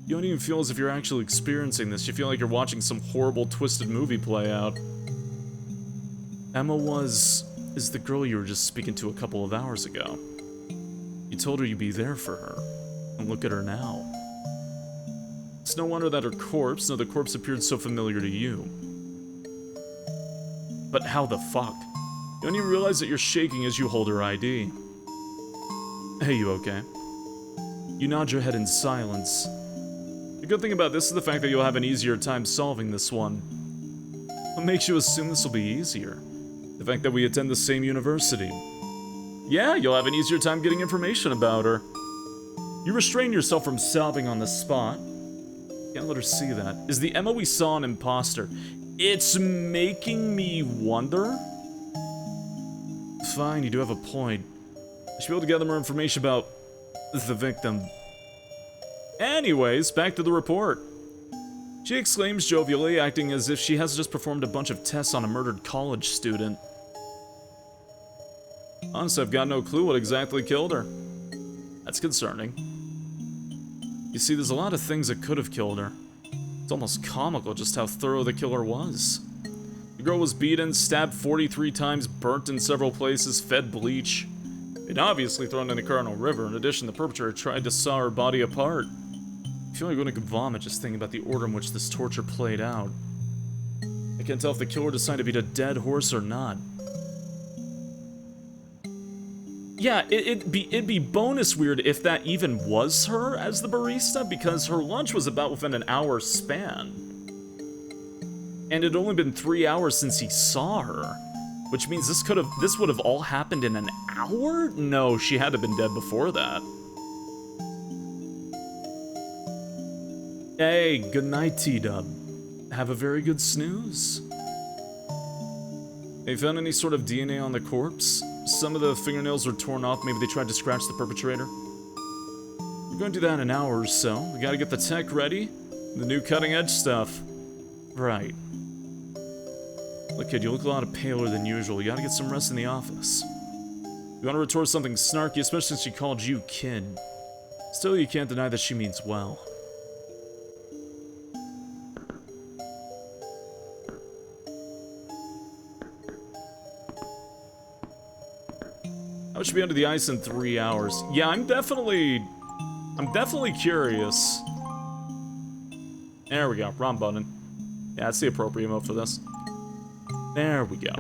You don't even feel as if you're actually experiencing this. You feel like you're watching some horrible, twisted movie play out. Emma is the girl you were just speaking to a couple of hours ago. You told her you'd be there for her. And look at her now. It's no wonder that her corpse, no, the corpse appeared so familiar to you. But how the fuck? You don't even realize that you're shaking as you hold her ID. Hey, you okay? You nod your head in silence. The good thing about this is the fact that you'll have an easier time solving this one. What makes you assume this will be easier? The fact that we attend the same university. Yeah, you'll have an easier time getting information about her. You restrain yourself from sobbing on the spot. Can't let her see that. Is the Emma we saw an imposter? It's making me wonder. Fine, you do have a point. I should be able to gather more information about the victim. Anyways, back to the report. She exclaims jovially, acting as if she has just performed a bunch of tests on a murdered college student. Honestly, I've got no clue what exactly killed her. That's concerning. You see, there's a lot of things that could have killed her. It's almost comical just how thorough the killer was. The girl was beaten, stabbed 43 times, burnt in several places, fed bleach, and obviously thrown in the Cardinal River. In addition, the perpetrator tried to saw her body apart. I feel like I'm gonna vomit just thinking about the order in which this torture played out. I can't tell if the killer decided to beat a dead horse or not. Yeah, it'd be bonus weird if that even was her as the barista, because her lunch was about within an hour span. And it'd only been 3 hours since he saw her. Which means this would have all happened in an hour? No, she had to have been dead before that. Hey, good night, T-Dub. Have a very good snooze. They found any sort of DNA on the corpse? Some of the fingernails were torn off. Maybe they tried to scratch the perpetrator. We're going to do that in an hour or so. We gotta get the tech ready. The new cutting-edge stuff. Right. Look, kid, you look a lot paler than usual. You gotta get some rest in the office. You want to retort something snarky, especially since she called you kid. Still, you can't deny that she means well. I should be under the ice in 3 hours. Yeah, I'm definitely curious. There we go, wrong button. Yeah, that's the appropriate mode for this. There we go.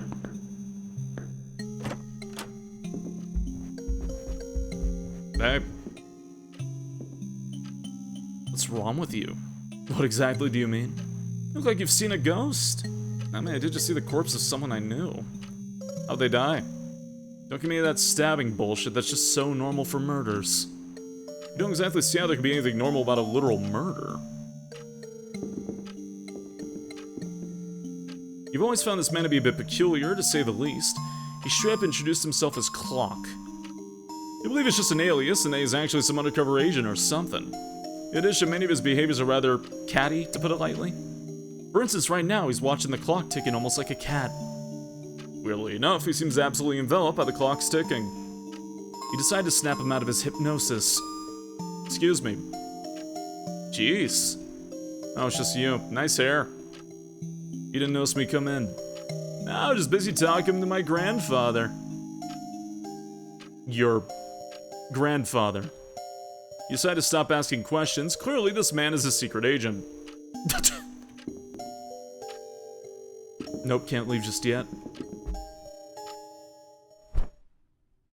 Babe. What's wrong with you? What exactly do you mean? You look like you've seen a ghost. I mean, I did just see the corpse of someone I knew. How'd they die? Don't give me that stabbing bullshit, that's just so normal for murders. You don't exactly see how there could be anything normal about a literal murder. You've always found this man to be a bit peculiar, to say the least. He straight up introduced himself as Clock. You believe it's just an alias and that he's actually some undercover agent or something. In addition, many of his behaviors are rather catty, to put it lightly. For instance, right now, he's watching the clock ticking almost like a cat. Weirdly enough, he seems absolutely enveloped by the clock's ticking. You decide to snap him out of his hypnosis. Excuse me. Jeez. Oh, it's just you. Nice hair. You didn't notice me come in. No, I was just busy talking to my grandfather. Your grandfather. You decide to stop asking questions. Clearly, this man is a secret agent. Nope, can't leave just yet.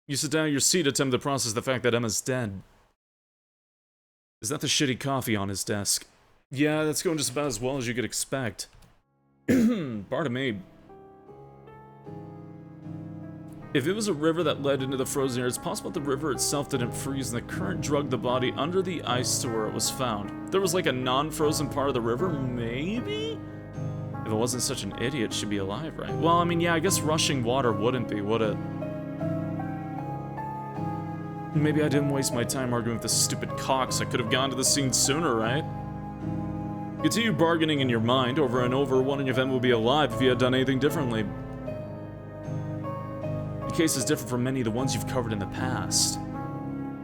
You sit down in your seat, attempt to process the fact that Emma's dead. Is that the shitty coffee on his desk? Yeah, that's going just about as well as you could expect. Pardon me. If it was a river that led into the frozen air, it's possible that the river itself didn't freeze and the current dragged the body under the ice to where it was found. There was like a non-frozen part of the river, maybe? If it wasn't such an idiot, she'd be alive, right? Well, I mean, yeah, I guess rushing water wouldn't be, would it? Maybe I didn't waste my time arguing with this stupid Cox. I could have gone to the scene sooner, right? Continue bargaining in your mind over and over, wondering if Emma would be alive if you had done anything differently. The case is different from many of the ones you've covered in the past.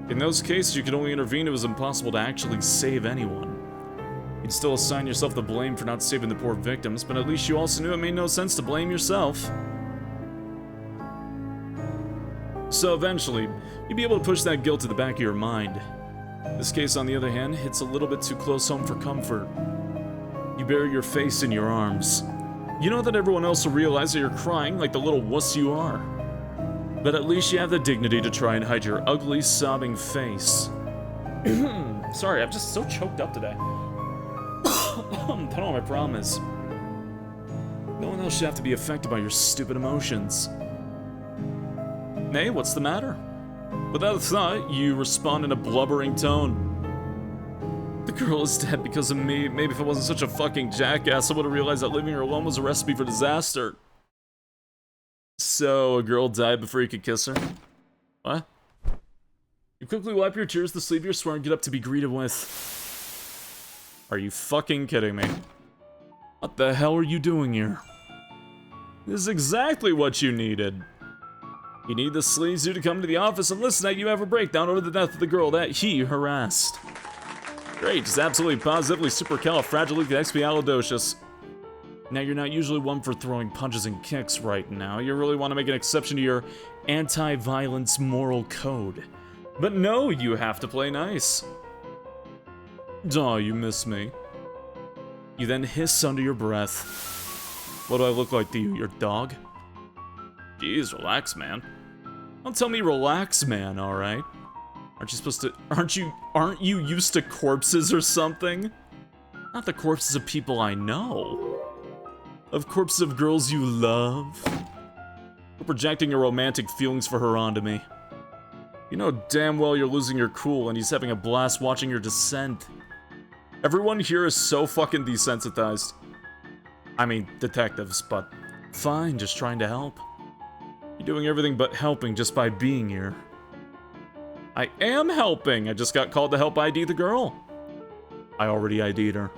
In those cases, you could only intervene if it was impossible to actually save anyone. You'd still assign yourself the blame for not saving the poor victims, but at least you also knew it made no sense to blame yourself. So eventually, you'd be able to push that guilt to the back of your mind. This case, on the other hand, hits a little bit too close home for comfort. You bury your face in your arms. You know that everyone else will realize that you're crying like the little wuss you are. But at least you have the dignity to try and hide your ugly, sobbing face. Sorry, I'm just so choked up today. Don't know what my problem is. No one else should have to be affected by your stupid emotions. Hey, what's the matter? Without a thought, you respond in a blubbering tone. The girl is dead because of me. Maybe if I wasn't such a fucking jackass, I would have realized that leaving her alone was a recipe for disaster. So, a girl died before you could kiss her? What? You quickly wipe your tears to sleeve your swear and get up to be greeted with... Are you fucking kidding me? What the hell are you doing here? This is exactly what you needed. You need the sleazy to come to the office and listen that you have a breakdown over the death of the girl that he harassed. Great, just absolutely positively supercalifragilisticexpialidocious. Now, you're not usually one for throwing punches and kicks right now. You really want to make an exception to your anti-violence moral code. But no, you have to play nice. Aw, you miss me. You then hiss under your breath. What do I look like to you, your dog? Jeez, relax, man. Don't tell me relax, man, alright? Aren't you supposed to... Aren't you used to corpses or something? Not the corpses of people I know. Of corpses of girls you love. You're projecting your romantic feelings for her onto me. You know damn well you're losing your cool and he's having a blast watching your descent. Everyone here is so fucking desensitized. I mean, detectives, but Fine, just trying to help. You're doing everything but helping just by being here. I am helping! I just got called to help ID the girl. I already ID'd her.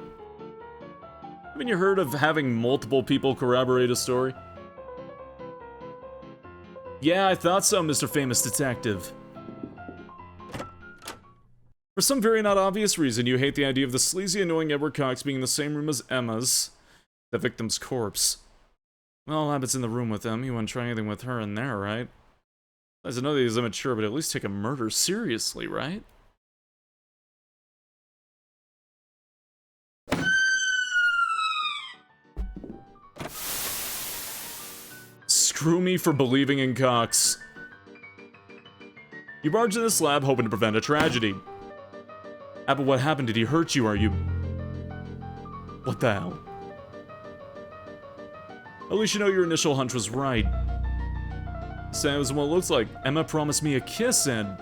Haven't you heard of having multiple people corroborate a story? Yeah, I thought so, Mr. Famous Detective. For some very not obvious reason, you hate the idea of the sleazy, annoying Edward Cox being in the same room as Emma's, the victim's corpse. Well, Abbott's in the room with them. He wouldn't try anything with her in there, right? I know that he's immature, but at least take a murder seriously, right? Screw me for believing in Cox. You barged in this lab hoping to prevent a tragedy. Abbott, what happened? Did he hurt you? Are you... What the hell? At least you know your initial hunch was right. Sam is what it looks like. Emma promised me a kiss and...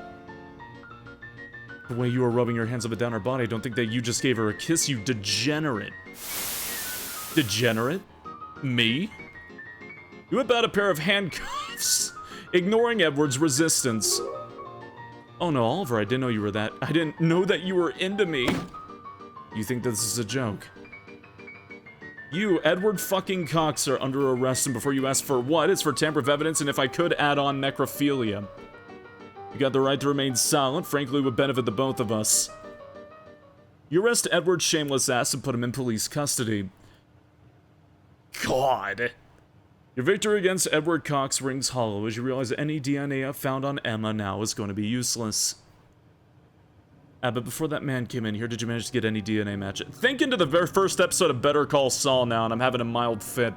The way you were rubbing your hands up and down her body, I don't think that you just gave her a kiss, you degenerate. Degenerate? Me? You whip out a pair of handcuffs, ignoring Edward's resistance. Oh no, Oliver, I didn't know you were that. I didn't know that you were into me. You think this is a joke? You, Edward fucking Cox, are under arrest, and before you ask for what, it's for tamper of evidence, and if I could, add on necrophilia. You got the right to remain silent, frankly, would benefit the both of us. You arrest Edward's shameless ass and put him in police custody. God. Your victory against Edward Cox rings hollow as you realize that any DNA found on Emma now is going to be useless. But before that man came in here, did you manage to get any DNA match? Think into the very first episode of Better Call Saul now, and I'm having a mild fit.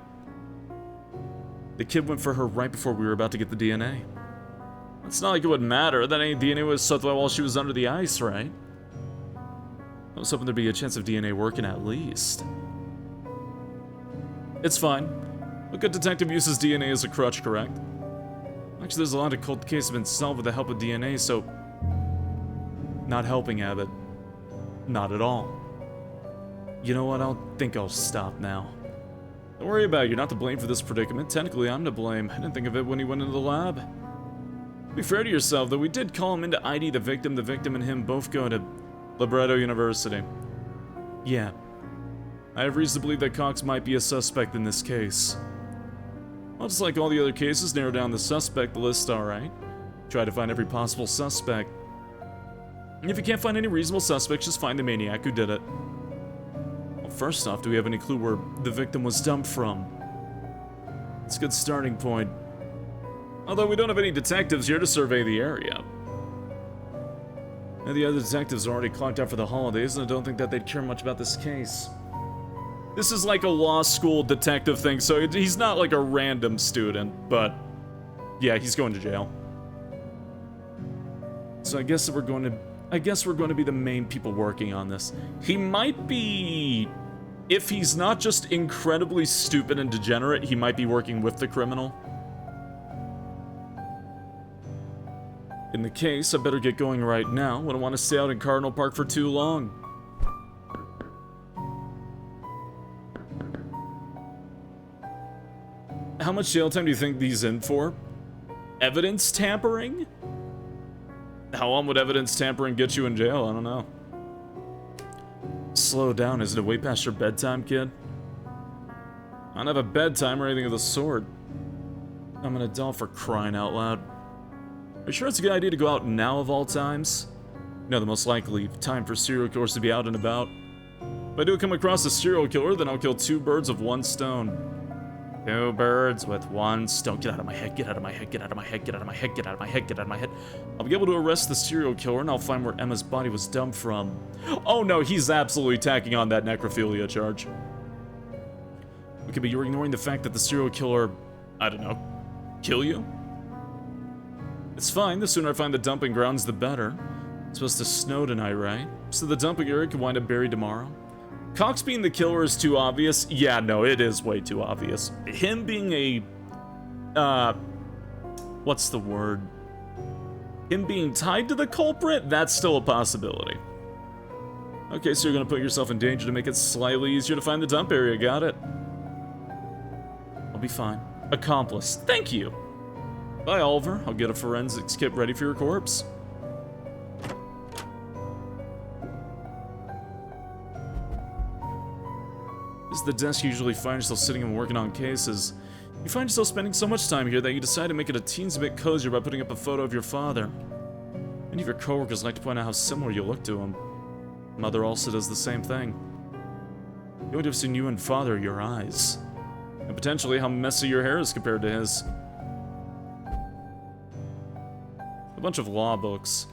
The kid went for her right before we were about to get the DNA. It's not like it would matter. That any DNA was sucked while she was under the ice, right? I was hoping there'd be a chance of DNA working at least. It's fine. A good detective uses DNA as a crutch, correct? Actually, there's a lot of cold cases have been solved with the help of DNA, so... Not helping, Abbott. Not at all. You know what? I'll stop now. Don't worry about it. You're not to blame for this predicament. Technically, I'm to blame. I didn't think of it when he went into the lab. Be fair to yourself, though. We did call him in to ID the victim. The victim and him both go to Libretto University. Yeah. I have reason to believe that Cox might be a suspect in this case. Well, just like all the other cases, narrow down the suspect list, alright? Try to find every possible suspect. And if you can't find any reasonable suspects, just find the maniac who did it. Well, first off, do we have any clue where the victim was dumped from? It's a good starting point. Although we don't have any detectives here to survey the area. And the other detectives are already clocked out for the holidays, and I don't think that they'd care much about this case. This is like a law school detective thing, so he's not like a random student, but... Yeah, he's going to jail. So I guess we're going to be the main people working on this. He might be... If he's not just incredibly stupid and degenerate, he might be working with the criminal. In the case, I better get going right now. I don't want to stay out in Cardinal Park for too long. How much jail time do you think he's in for? Evidence tampering? How long would evidence tampering get you in jail? I don't know. Slow down, isn't it way past your bedtime, kid? I don't have a bedtime or anything of the sort. I'm an adult, for crying out loud. Are you sure it's a good idea to go out now of all times? No, the most likely time for serial killers to be out and about. If I do come across a serial killer, then I'll kill 2 birds with 1 stone. 2 birds with 1 stone. Get out of my head, get out of my head, get out of my head, get out of my head, get out of my head, get out of my head. I'll be able to arrest the serial killer and I'll find where Emma's body was dumped from. Oh no, he's absolutely tacking on that necrophilia charge. Okay, but you're ignoring the fact that the serial killer, I don't know, kill you? It's fine, the sooner I find the dumping grounds, the better. It's supposed to snow tonight, right? So the dumping area could wind up buried tomorrow. Cox being the killer is too obvious. Yeah, no, it is way too obvious. Him being a... what's the word? Him being tied to the culprit? That's still a possibility. Okay, so you're gonna put yourself in danger to make it slightly easier to find the dump area. Got it. I'll be fine. Accomplice. Thank you. Bye, Oliver. I'll get a forensics kit ready for your corpse. This is the desk you usually find yourself sitting and working on cases. You find yourself spending so much time here that you decide to make it a teensy bit cozier by putting up a photo of your father. Many of your coworkers like to point out how similar you look to him. Mother also does the same thing. The only difference in you and father are your eyes. And potentially how messy your hair is compared to his. A bunch of law books.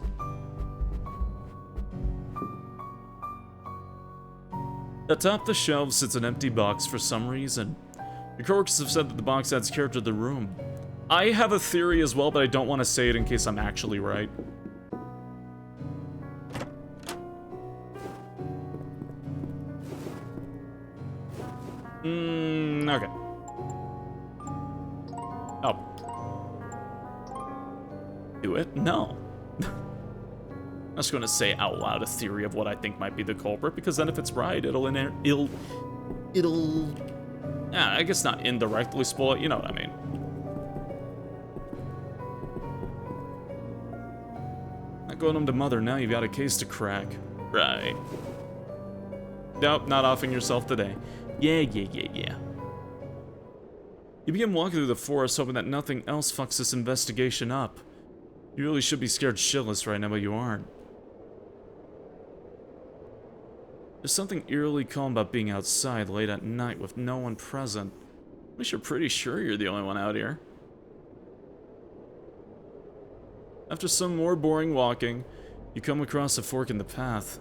Atop the shelf sits an empty box for some reason. Your coworkers have said that the box adds character to the room. I have a theory as well, but I don't want to say it in case I'm actually right. Okay. Oh. Do it? No. I'm just gonna say out loud a theory of what I think might be the culprit, because then if it's right, it'll yeah, I guess not indirectly spoil it, you know what I mean. Not going home to mother, now you've got a case to crack. Right. Nope, not offing yourself today. Yeah. You begin walking through the forest, hoping that nothing else fucks this investigation up. You really should be scared shitless right now, but you aren't. There's something eerily calm about being outside late at night with no one present. At least you're pretty sure you're the only one out here. After some more boring walking, you come across a fork in the path.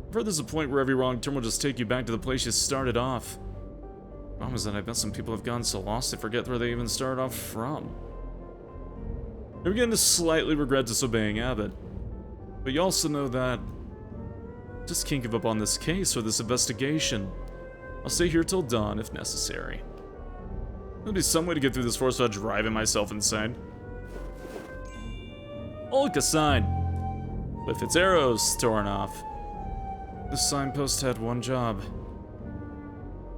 I've heard there's a point where every wrong turn will just take you back to the place you started off. The problem is that I bet some people have gotten so lost they forget where they even started off from. You're beginning to slightly regret disobeying Abbott. But you also know that just can't give up on this case or this investigation. I'll stay here till dawn if necessary. There'll be some way to get through this forest without driving myself insane. Oh, look, a sign. With its arrows torn off. This signpost had one job.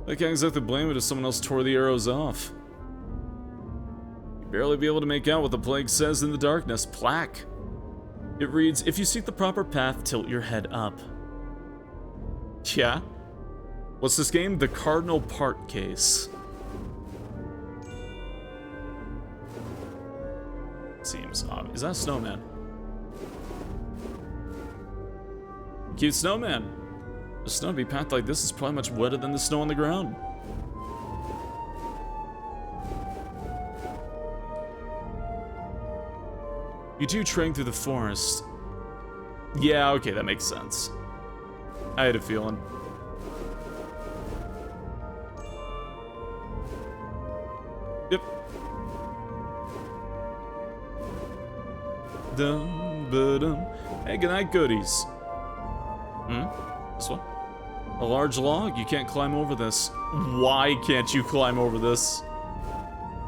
I can't exactly blame it if someone else tore the arrows off. You'd barely be able to make out what the plague says in the darkness. Plaque. It reads, if you seek the proper path, tilt your head up. Yeah? What's this game? The Cardinal Park case. Seems obvious. Is that a snowman? Cute snowman. A snowy path like this is probably much wetter than the snow on the ground. You two train through the forest. Yeah, okay, that makes sense. I had a feeling. Yep. Dum, ba-dum. Hey, good night, goodies. This one? A large log? You can't climb over this. Why can't you climb over this?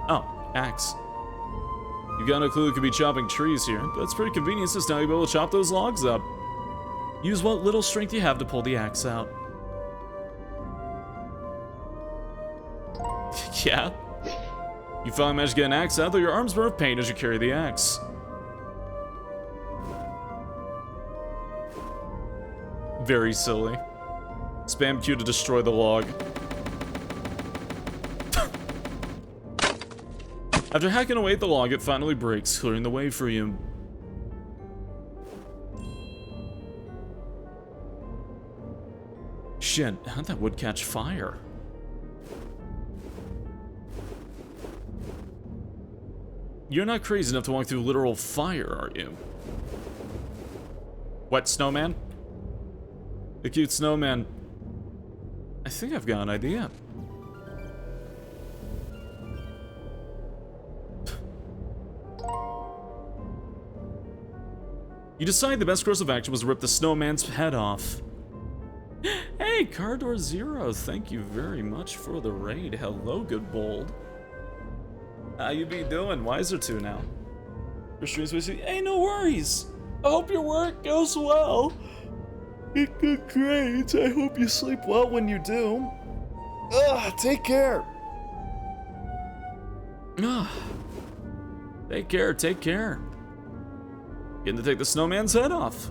Oh, axe. You've got no clue who could be chopping trees here, but it's pretty convenient since now you'll be able to chop those logs up. Use what little strength you have to pull the axe out. Yeah? You finally managed to get an axe out, though your arms burn with pain as you carry the axe. Very silly. Spam Q to destroy the log. After hacking away at the log, it finally breaks, clearing the way for you. Shit, how'd that wood catch fire? You're not crazy enough to walk through literal fire, are you? Wet snowman? The cute snowman. I think I've got an idea. You decide the best course of action was to rip the snowman's head off. Hey, Cardor Zero, thank you very much for the raid. Hello, good bold. How you be doing? Wiser 2 now. Your streams basically, hey, no worries. I hope your work goes well. Good grades. I hope you sleep well when you do. Ugh, take care. Take care, take care. Getting to take the snowman's head off.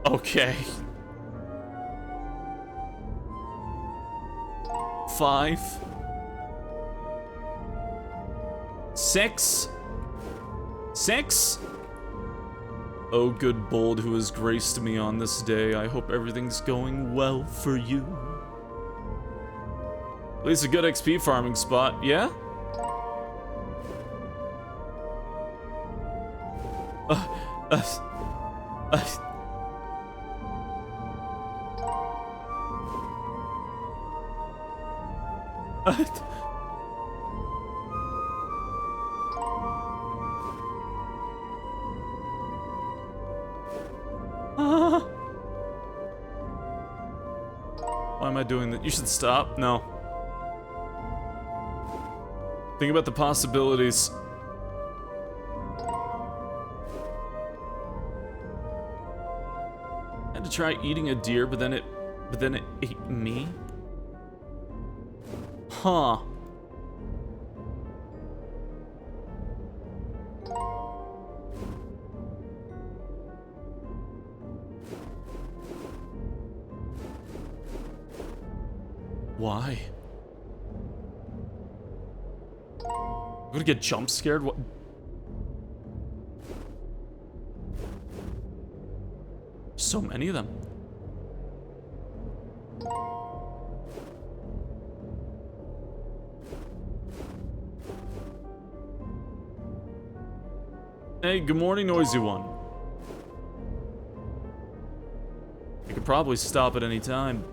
Okay. 5, 6, 6. Oh, good bold who has graced me on this day. I hope everything's going well for you. At least a good XP farming spot, yeah? Why am I doing that? You should stop. No. Think about the possibilities. I had to try eating a deer, but then it ate me. Huh. Why? I'm gonna get jump scared? What? So many of them. Hey, good morning, noisy one. You could probably stop at any time.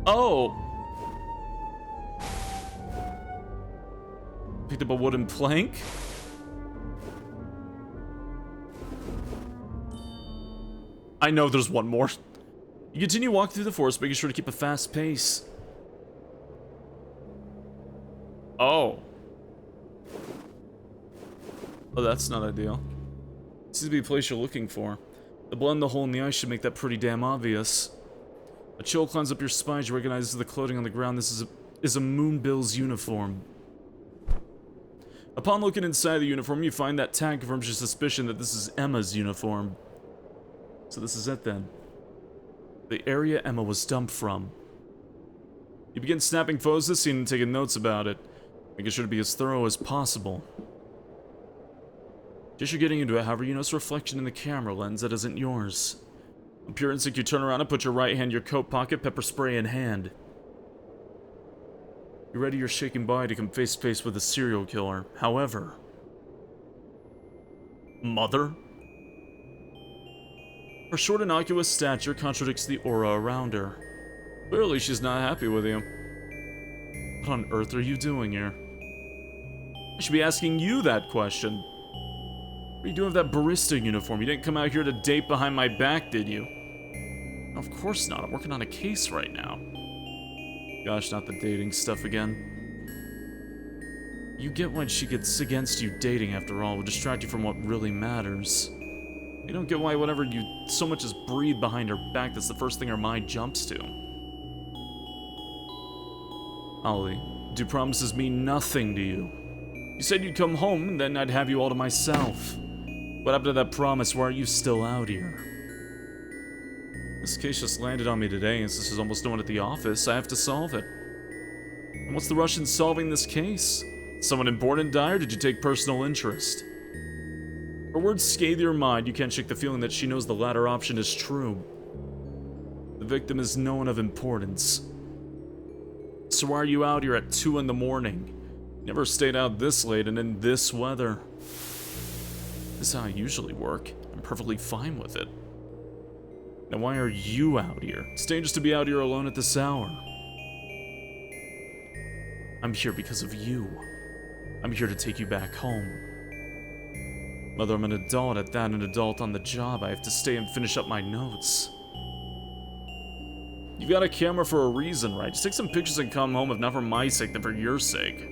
Oh! Picked up a wooden plank? I know there's one more. You continue walking through the forest, making sure to keep a fast pace. Oh. Oh, that's not ideal. This seems to be a place you're looking for. The blood in the hole in the ice should make that pretty damn obvious. A chill climbs up your spine as you recognize the clothing on the ground. This is a Moonbill's uniform. Upon looking inside the uniform, you find that tag confirms your suspicion that this is Emma's uniform. So this is it then. The area Emma was dumped from. You begin snapping photos of the scene and taking notes about it, making sure to be as thorough as possible. Just you're getting into it, however, you notice a reflection in the camera lens that isn't yours. On pure instinct, you turn around and put your right hand in your coat pocket, pepper spray in hand. You're ready your shaking body to come face to face with a serial killer. However... Mother? Her short, innocuous stature contradicts the aura around her. Clearly, she's not happy with you. What on earth are you doing here? I should be asking you that question. What are you doing with that barista uniform? You didn't come out here to date behind my back, did you? Of course not. I'm working on a case right now. Gosh, not the dating stuff again. You get why she gets against you dating, after all. It will distract you from what really matters. You don't get why whenever you so much as breathe behind her back, that's the first thing her mind jumps to. Ollie, do promises mean nothing to you? You said you'd come home, and then I'd have you all to myself. What happened to that promise? Why are you still out here? This case just landed on me today, and since there's almost no one at the office, I have to solve it. And what's the rush in solving this case? Someone important die, or did you take personal interest? Her words scathe your mind. You can't shake the feeling that she knows the latter option is true. The victim is no one of importance. So why are you out here at 2 in the morning? Never stayed out this late and in this weather. This is how I usually work. I'm perfectly fine with it. Now why are you out here? It's dangerous to be out here alone at this hour. I'm here because of you. I'm here to take you back home. Mother, I'm an adult at that, an adult on the job. I have to stay and finish up my notes. You got a camera for a reason, right? Just take some pictures and come home, if not for my sake, then for your sake.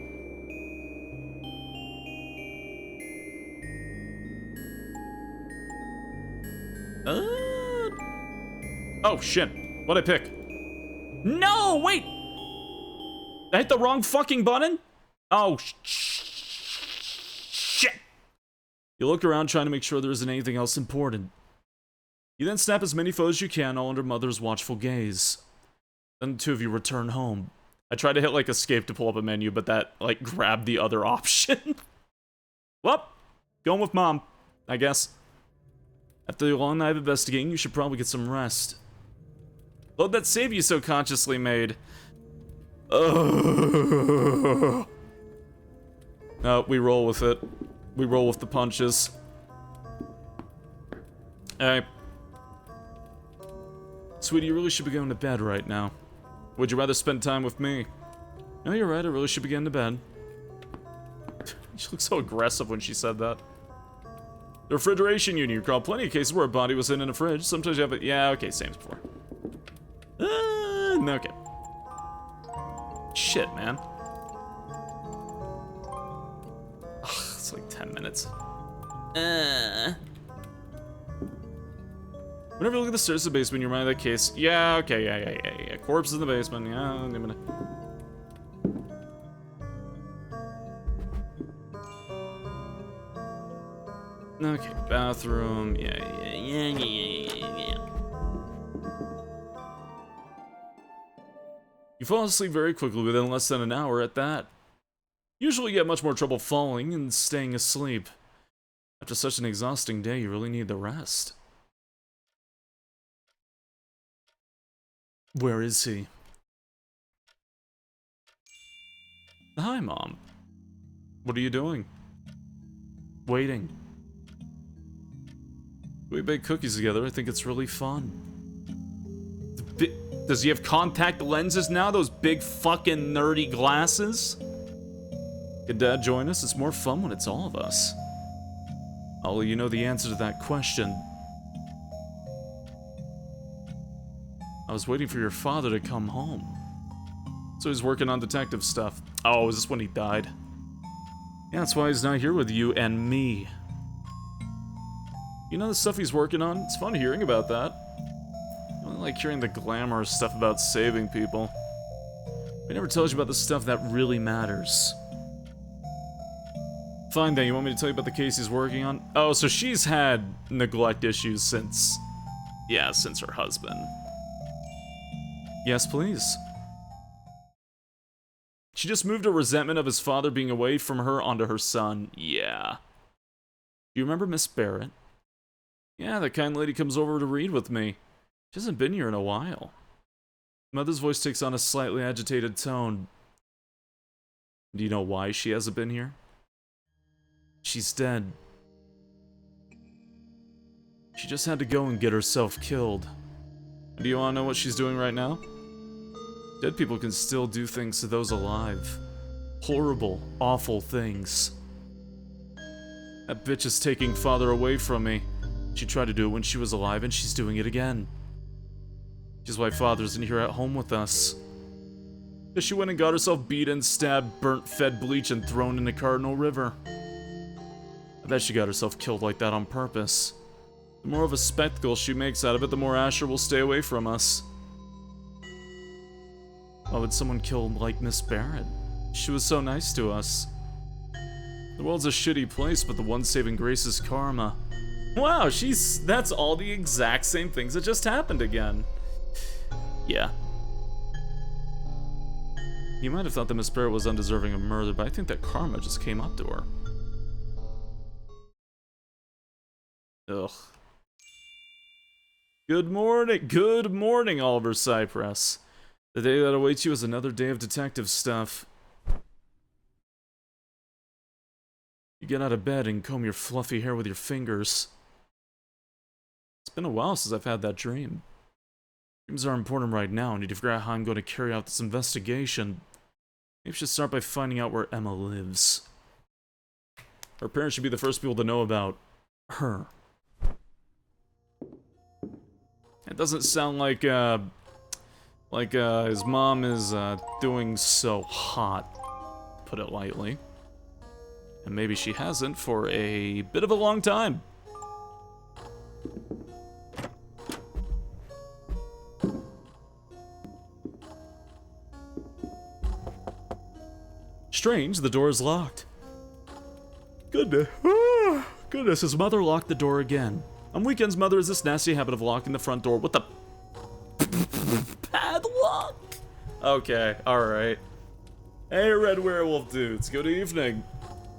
Oh, shit. What'd I pick? No, wait! I hit the wrong fucking button? Oh, shit. You look around trying to make sure there isn't anything else important. You then snap as many photos as you can, all under Mother's watchful gaze. Then the two of you return home. I tried to hit, like, escape to pull up a menu, but that, like, grabbed the other option. Well, going with Mom, I guess. After the long night of investigating, you should probably get some rest. Load that save you so consciously made. No, we roll with it. We roll with the punches. Hey. Sweetie, you really should be going to bed right now. Would you rather spend time with me? No, you're right, I really should be getting to bed. She looked so aggressive when she said that. The refrigeration unit. You recall plenty of cases where a body was in a fridge. Sometimes you have it. Yeah, okay, same as before. Okay. Shit, man. Ugh, it's like 10 minutes. Whenever you look at the stairs of the basement, you remind of that case. Yeah, okay, yeah. Corpse in the basement. Yeah, I'm gonna. Okay, bathroom. Yeah. You fall asleep very quickly within less than an hour at that. Usually you have much more trouble falling and staying asleep. After such an exhausting day, you really need the rest. Where is he? Hi, Mom. What are you doing? Waiting. We bake cookies together. I think it's really fun. Does he have contact lenses now? Those big fucking nerdy glasses? Could Dad join us? It's more fun when it's all of us. Ollie, you know the answer to that question. I was waiting for your father to come home. So he's working on detective stuff. Oh, is this when he died? Yeah, that's why he's not here with you and me. You know the stuff he's working on? It's fun hearing about that. I only like hearing the glamorous stuff about saving people. He never tells you about the stuff that really matters. Fine then, you want me to tell you about the case he's working on? Oh, so she's had neglect issues since... yeah, since her husband. Yes, please. She just moved a resentment of his father being away from her onto her son. Yeah. Do you remember Miss Barrett? Yeah, that kind lady comes over to read with me. She hasn't been here in a while. Mother's voice takes on a slightly agitated tone. Do you know why she hasn't been here? She's dead. She just had to go and get herself killed. Do you want to know what she's doing right now? Dead people can still do things to those alive. Horrible, awful things. That bitch is taking father away from me. She tried to do it when she was alive, and she's doing it again. Which is why father isn't here at home with us. Because she went and got herself beaten, stabbed, burnt, fed bleach, and thrown in the Cardinal River. I bet she got herself killed like that on purpose. The more of a spectacle she makes out of it, the more Asher will stay away from us. Why would someone kill like Miss Barrett? She was so nice to us. The world's a shitty place, but the one saving grace is karma. Wow, that's all the exact same things that just happened again. Yeah. You might have thought that Miss Barrett was undeserving of murder, but I think that karma just came up to her. Ugh. Good morning, Oliver Cypress. The day that awaits you is another day of detective stuff. You get out of bed and comb your fluffy hair with your fingers. It's been a while since I've had that dream. Dreams are important right now. I need to figure out how I'm going to carry out this investigation. Maybe I should start by finding out where Emma lives. Her parents should be the first people to know about her. It doesn't sound like his mom is doing so hot, to put it lightly. And maybe she hasn't for a bit of a long time. Strange, the door is locked. Goodness. Goodness, his mother locked the door again. On weekends, Mother has this nasty habit of locking the front door with the padlock. Okay, alright. Hey, Red Werewolf dudes, good evening.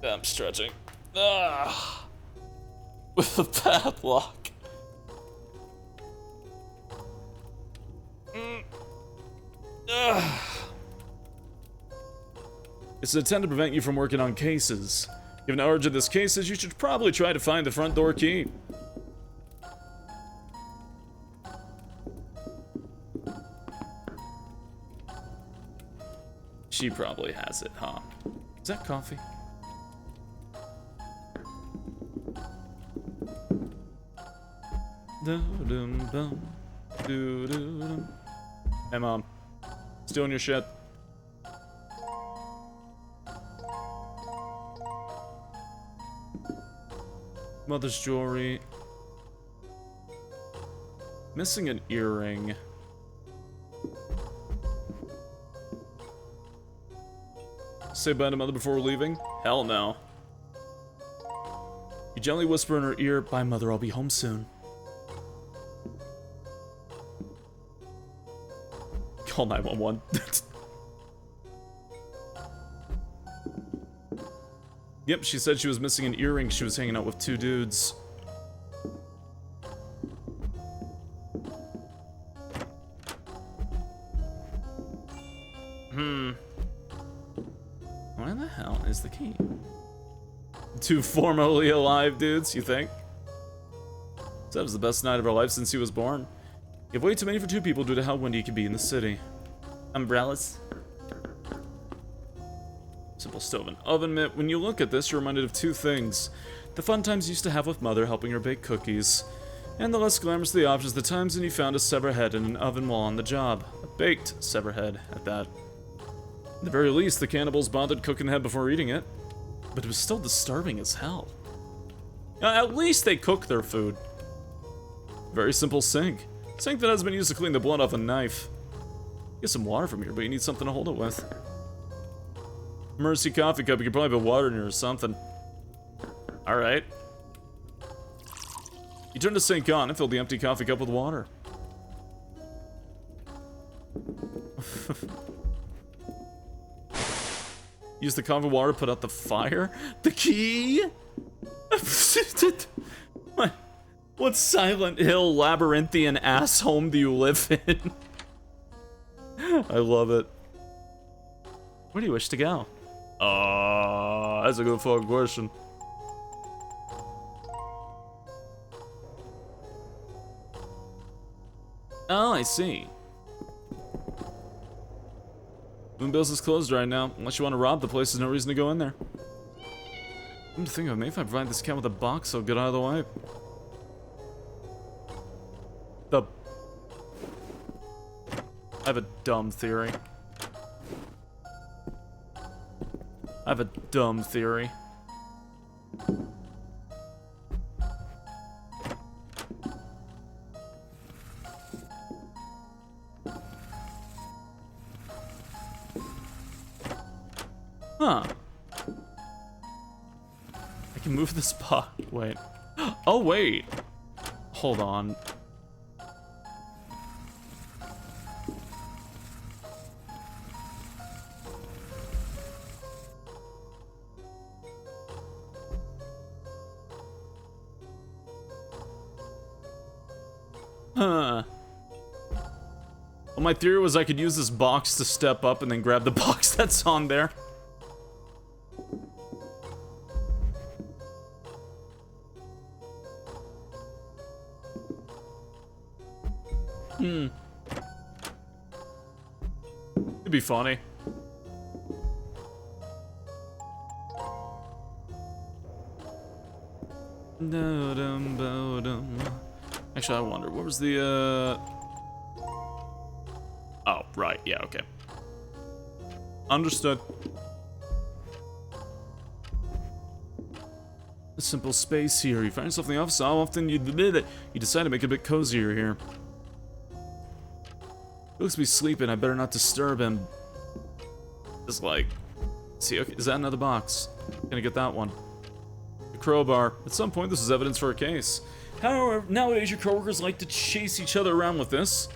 I'm stretching. With the padlock. It's intended to prevent you from working on cases. Given the origin of this case, you should probably try to find the front door key. She probably has it, huh? Is that coffee? Hey, Mom. Stealing your shit. Mother's jewelry. Missing an earring. Say bye to Mother before we're leaving? Hell no. You gently whisper in her ear, "Bye, Mother, I'll be home soon." Call 911. Yep, she said she was missing an earring. She was hanging out with two dudes. Where the hell is the key? Two formerly alive dudes, you think? Said it was the best night of our life since he was born. You have way too many for two people due to how windy it can be in the city. Umbrellas. Simple stove and oven mitt. When you look at this, you're reminded of two things. The fun times you used to have with Mother helping her bake cookies. And the less glamorous of the options, the times when you found a severed head in an oven while on the job. A baked severed head, at that. At the very least, the cannibals bothered cooking the head before eating it. But it was still disturbing as hell. At least they cook their food. Very simple sink. Sink that has been used to clean the blood off a knife. Get some water from here, but you need something to hold it with. Emergency coffee cup, you could probably put water in here or something. Alright. You turn the sink on and fill the empty coffee cup with water. Use the coffee water to put out the fire? The key? What Silent Hill labyrinthian ass home do you live in? I love it. Where do you wish to go? That's a good fucking question. Oh, I see. Moonbill's is closed right now. Unless you want to rob the place, there's no reason to go in there. I'm just thinking of maybe if I provide this cat with a box, so get out of the way. I have a dumb theory. Huh. I can move this box. Wait. Oh, wait. Hold on. Huh. Well, my theory was I could use this box to step up and then grab the box that's on there. It'd be funny. Actually, I wonder, what was the, Oh, right, yeah, okay. Understood. A simple space here. You find yourself in the office, how often you decide to make it a bit cozier here. He looks to be sleeping, I better not disturb him. Just like... See, okay, is that another box? Gonna get that one. A crowbar. At some point, this is evidence for a case. However, nowadays your coworkers like to chase each other around with this.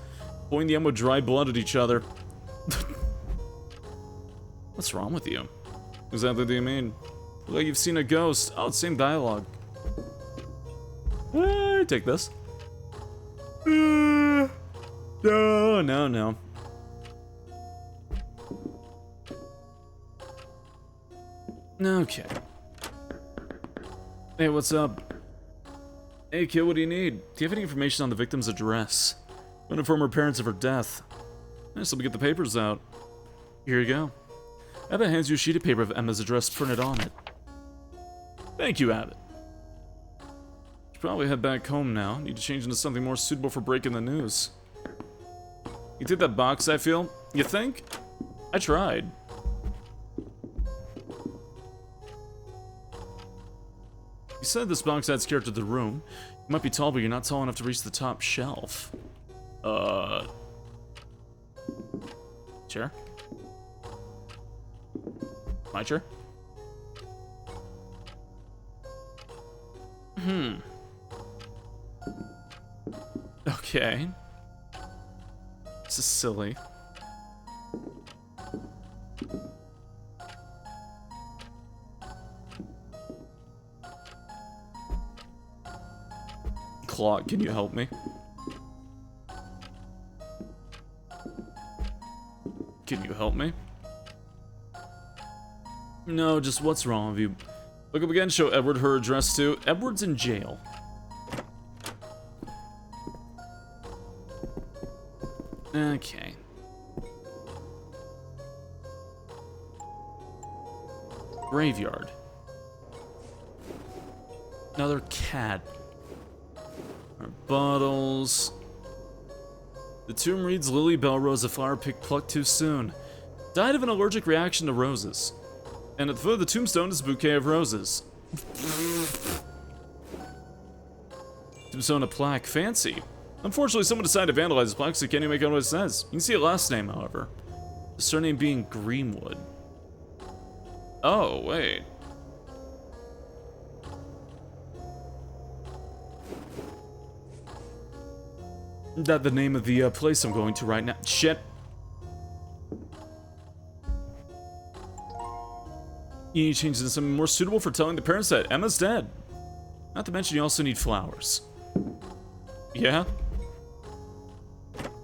Pouring the ammo dry blood at each other. What's wrong with you? Exactly what do you mean? Look like you've seen a ghost. Oh, it's same dialogue. Take this. No, no, no. Okay. Hey, what's up? Hey, kid, what do you need? Do you have any information on the victim's address? I'm gonna inform her parents of her death. Nice, let me get the papers out. Here you go. Abbott hands you a sheet of paper with Emma's address printed on it. Thank you, Abbott. Should probably head back home now. Need to change into something more suitable for breaking the news. You take that box, I feel? You think? I tried. You said this box adds character to the room. You might be tall, but you're not tall enough to reach the top shelf. Chair? My chair? Okay. This is silly. Clock, can you help me? Can you help me? No, just what's wrong with you? Look up again, show Edward her address too. Edward's in jail. Okay. Graveyard. Another cat. Our bottles. The tomb reads Lily Bellrose, a flower picked plucked too soon. Died of an allergic reaction to roses. And at the foot of the tombstone is a bouquet of roses. Tombstone a plaque. Fancy. Unfortunately, someone decided to vandalize the plaque, so you can't even make out what it says. You can see a last name, however. The surname being Greenwood. Oh, wait. That the name of the place I'm going to right now. Shit. You need to change into something more suitable for telling the parents that Emma's dead. Not to mention you also need flowers. Yeah?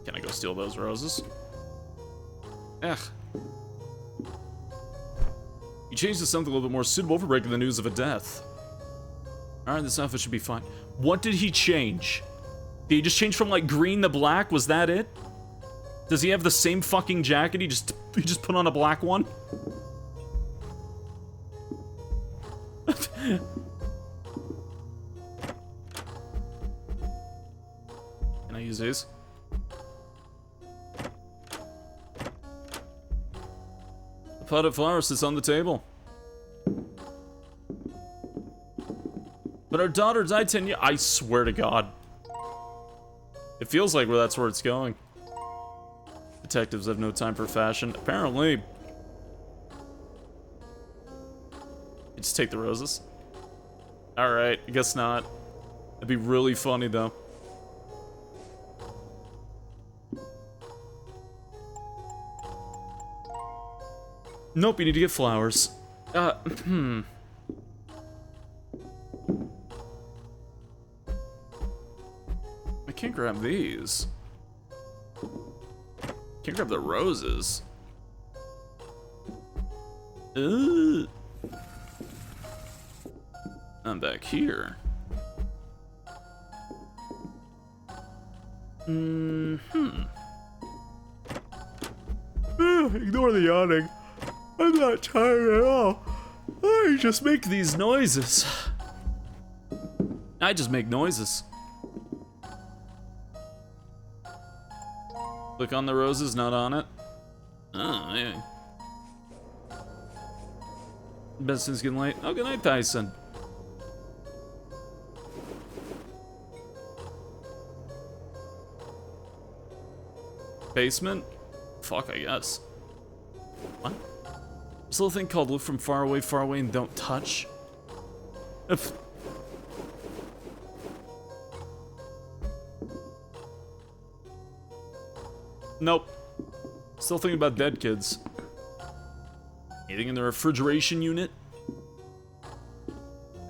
Can I go steal those roses? Ugh. You changed to something a little bit more suitable for breaking the news of a death. Alright, this outfit should be fine. What did he change? Did he just change from like green to black? Was that it? Does he have the same fucking jacket? He just put on a black one? Can I use these? The pot of flowers sits on the table. But our daughter died 10 years. I swear to God. It feels like that's where it's going. Detectives have no time for fashion. Apparently. You just take the roses. Alright, I guess not. That'd be really funny, though. Nope, you need to get flowers. I can't grab these. Can't grab the roses. Ugh. I'm back here. Ignore the yawning. I'm not tired at all. I just make these noises. I just make noises. Click on the roses, not on it. Oh, yeah. Benson's getting late. Oh, good night, Tyson. Basement? Fuck, I guess. What? This little thing called look from far away, and don't touch? If nope. Still thinking about dead kids. Anything in the refrigeration unit?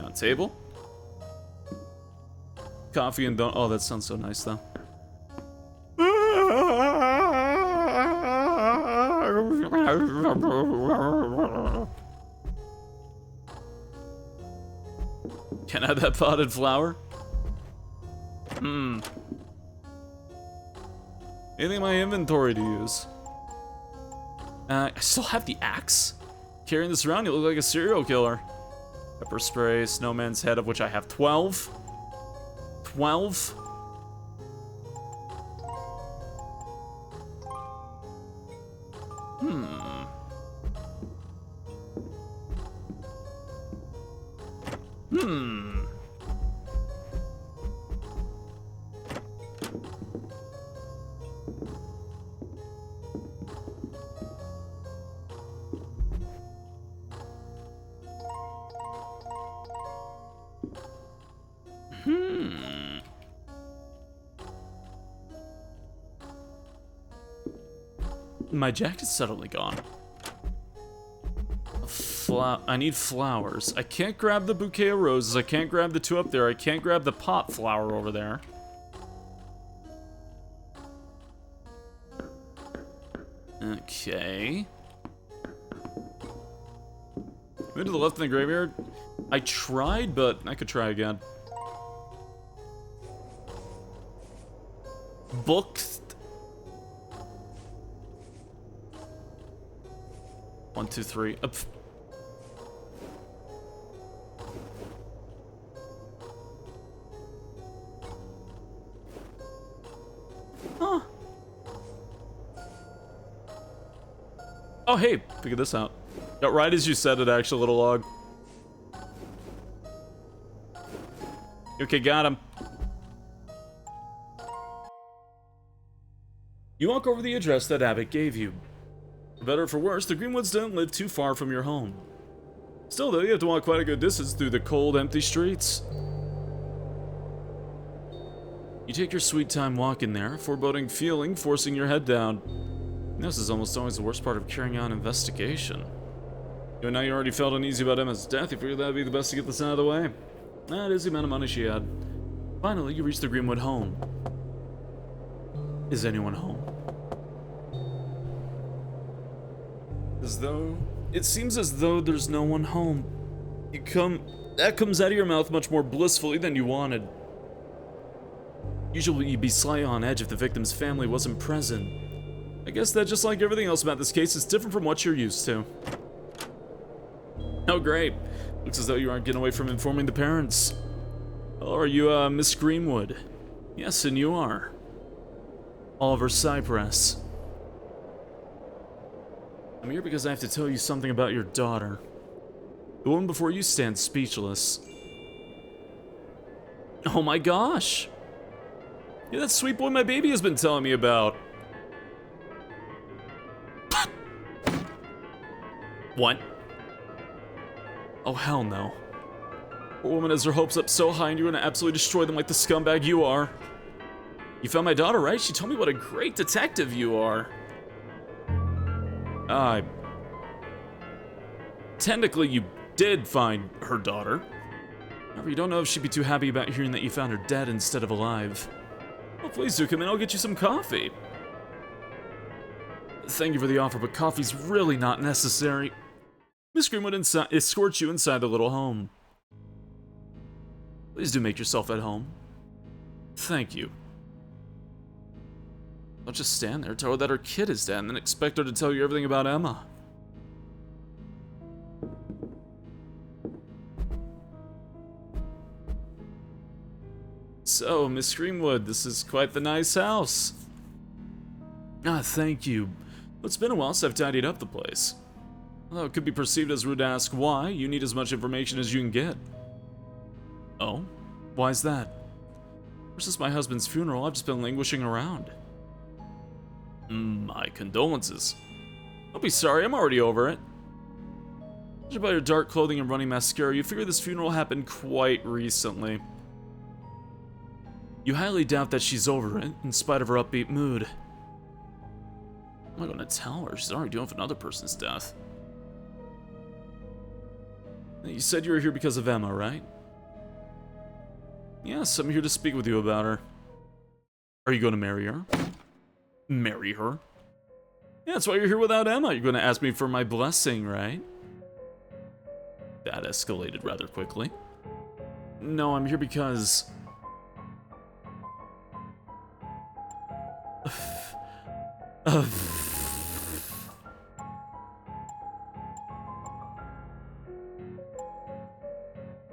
On table? Coffee and don't. Oh, that sounds so nice though. Can I have that potted flower? Anything in my inventory to use? I still have the axe? Carrying this around, you look like a serial killer. Pepper spray, snowman's head, of which I have 12. 12? My jacket's suddenly gone. I need flowers. I can't grab the bouquet of roses. I can't grab the two up there. I can't grab the pot flower over there. Okay. Move to the left in the graveyard. I tried, but I could try again. Books. 1, 2, 3. Up. Huh. Oh, hey, figure this out. Got right as you said it, actually, little log. Okay, got him. You walk over the address that Abbott gave you. For better or for worse, the Greenwoods don't live too far from your home. Still, though, you have to walk quite a good distance through the cold, empty streets. You take your sweet time walking there, foreboding feeling forcing your head down. This is almost always the worst part of carrying on an investigation. Now you already felt uneasy about Emma's death, you figured that'd be the best to get this out of the way. That is the amount of money she had. Finally, you reach the Greenwood home. Is anyone home? It seems as though there's no one home. That comes out of your mouth much more blissfully than you wanted. Usually you'd be slightly on edge if the victim's family wasn't present. I guess that just like everything else about this case, it's different from what you're used to. Oh great, looks as though you aren't getting away from informing the parents. Oh, are you Miss Greenwood? Yes, and you are. Oliver Cypress. I'm here because I have to tell you something about your daughter. The woman before you stands speechless. Oh my gosh! Yeah, that sweet boy my baby has been telling me about. What? Oh hell no. Poor woman has her hopes up so high and you're gonna absolutely destroy them like the scumbag you are. You found my daughter, right? She told me what a great detective you are. Technically you did find her daughter. However, you don't know if she'd be too happy about hearing that you found her dead instead of alive. Well, please do come in, I'll get you some coffee. Thank you for the offer, but coffee's really not necessary. Miss Greenwood escorts you inside the little home. Please do make yourself at home. Thank you. Don't just stand there, tell her that her kid is dead, and then expect her to tell you everything about Emma. So, Miss Greenwood, this is quite the nice house. Ah, thank you. It's been a while since I've tidied up the place. Although it could be perceived as rude to ask why, you need as much information as you can get. Oh? Why's that? Ever since my husband's funeral, I've just been languishing around. My condolences. Don't be sorry, I'm already over it. Judging by your dark clothing and running mascara, you figure this funeral happened quite recently. You highly doubt that she's over it, in spite of her upbeat mood. I'm not gonna tell her, she's already dealing with another person's death. You said you were here because of Emma, right? Yes, I'm here to speak with you about her. Are you going to marry her? Marry her? Yeah, that's why you're here without Emma. You're going to ask me for my blessing, right? That escalated rather quickly. No, I'm here because...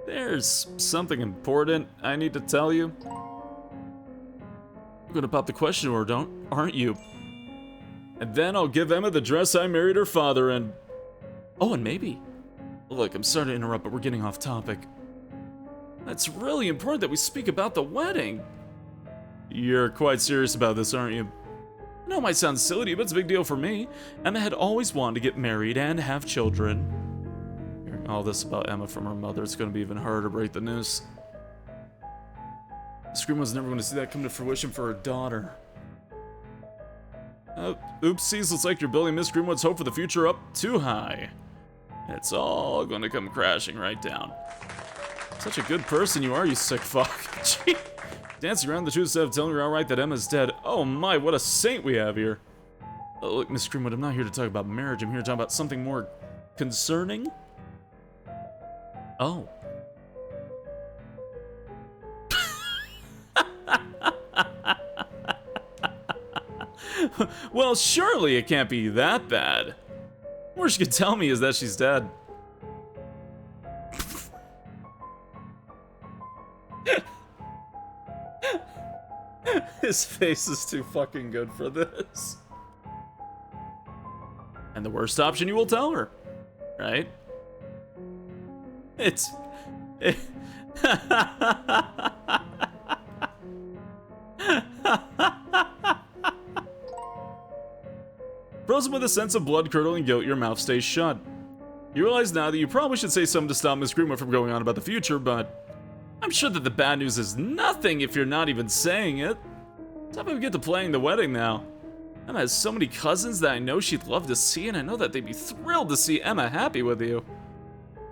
There's something important I need to tell you. You're gonna pop the question or aren't you? And then I'll give Emma the dress I married her father in. Oh, and maybe. Look, I'm sorry to interrupt, but we're getting off topic. It's really important that we speak about the wedding. You're quite serious about this, aren't you? I know it might sound silly to you, but it's a big deal for me. Emma had always wanted to get married and have children. Hearing all this about Emma from her mother, it's going to be even harder to break the news. Scream was never going to see that come to fruition for her daughter. Oopsies, looks like you're building Miss Greenwood's hope for the future up too high. It's all going to come crashing right down. Such a good person you are, you sick fuck. Gee. Dancing around the truth instead of telling her outright that Emma's dead. Oh my, what a saint we have here. Oh, look, Miss Greenwood, I'm not here to talk about marriage. I'm here to talk about something more concerning. Oh. Well, surely it can't be that bad. Worst you could tell me is that she's dead. His face is too fucking good for this. And the worst option you will tell her, right? It's... Frozen with a sense of blood-curdling guilt, your mouth stays shut. You realize now that you probably should say something to stop Miss Greenwood from going on about the future, but I'm sure that the bad news is nothing if you're not even saying it. Time we get to planning the wedding now. Emma has so many cousins that I know she'd love to see, and I know that they'd be thrilled to see Emma happy with you.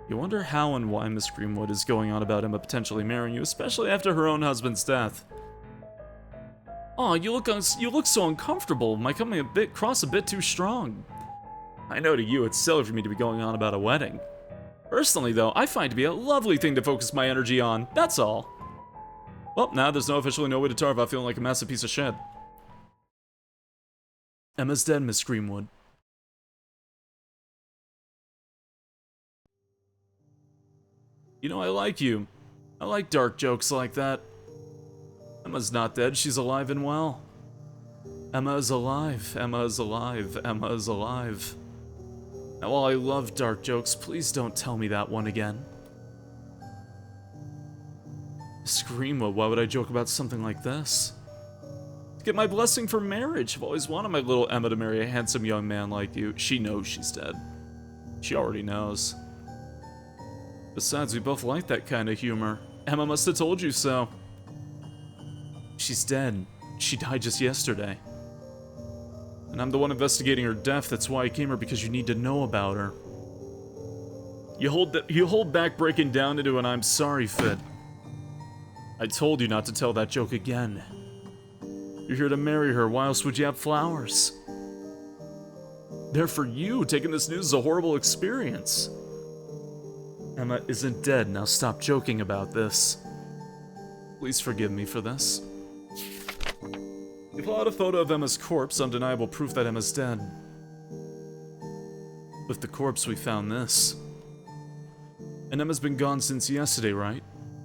You wonder how and why Miss Greenwood is going on about Emma potentially marrying you, especially after her own husband's death. Aw, you look so uncomfortable. Am I coming across a bit too strong? I know to you it's silly for me to be going on about a wedding. Personally, though, I find it to be a lovely thing to focus my energy on, that's all. Well, now there's officially no way to talk about feeling like a massive piece of shit. Emma's dead, Miss Greenwood. You know, I like you. I like dark jokes like that. Emma's not dead, she's alive and well. Emma is alive, Emma is alive, Emma is alive. Now, while I love dark jokes, please don't tell me that one again. Miss Greenwood, why would I joke about something like this? To get my blessing for marriage. I've always wanted my little Emma to marry a handsome young man like you. She knows she's dead. She already knows. Besides, we both like that kind of humor. Emma must have told you so. She's dead. She died just yesterday. And I'm the one investigating her death. That's why I came here, because you need to know about her. You hold back breaking down into an I'm sorry fit. I told you not to tell that joke again. You're here to marry her. Why else would you have flowers? They're for you. Taking this news is a horrible experience. Emma isn't dead. Now stop joking about this. Please forgive me for this. You pull out a photo of Emma's corpse, undeniable proof that Emma's dead. With the corpse, we found this. And Emma's been gone since yesterday, right?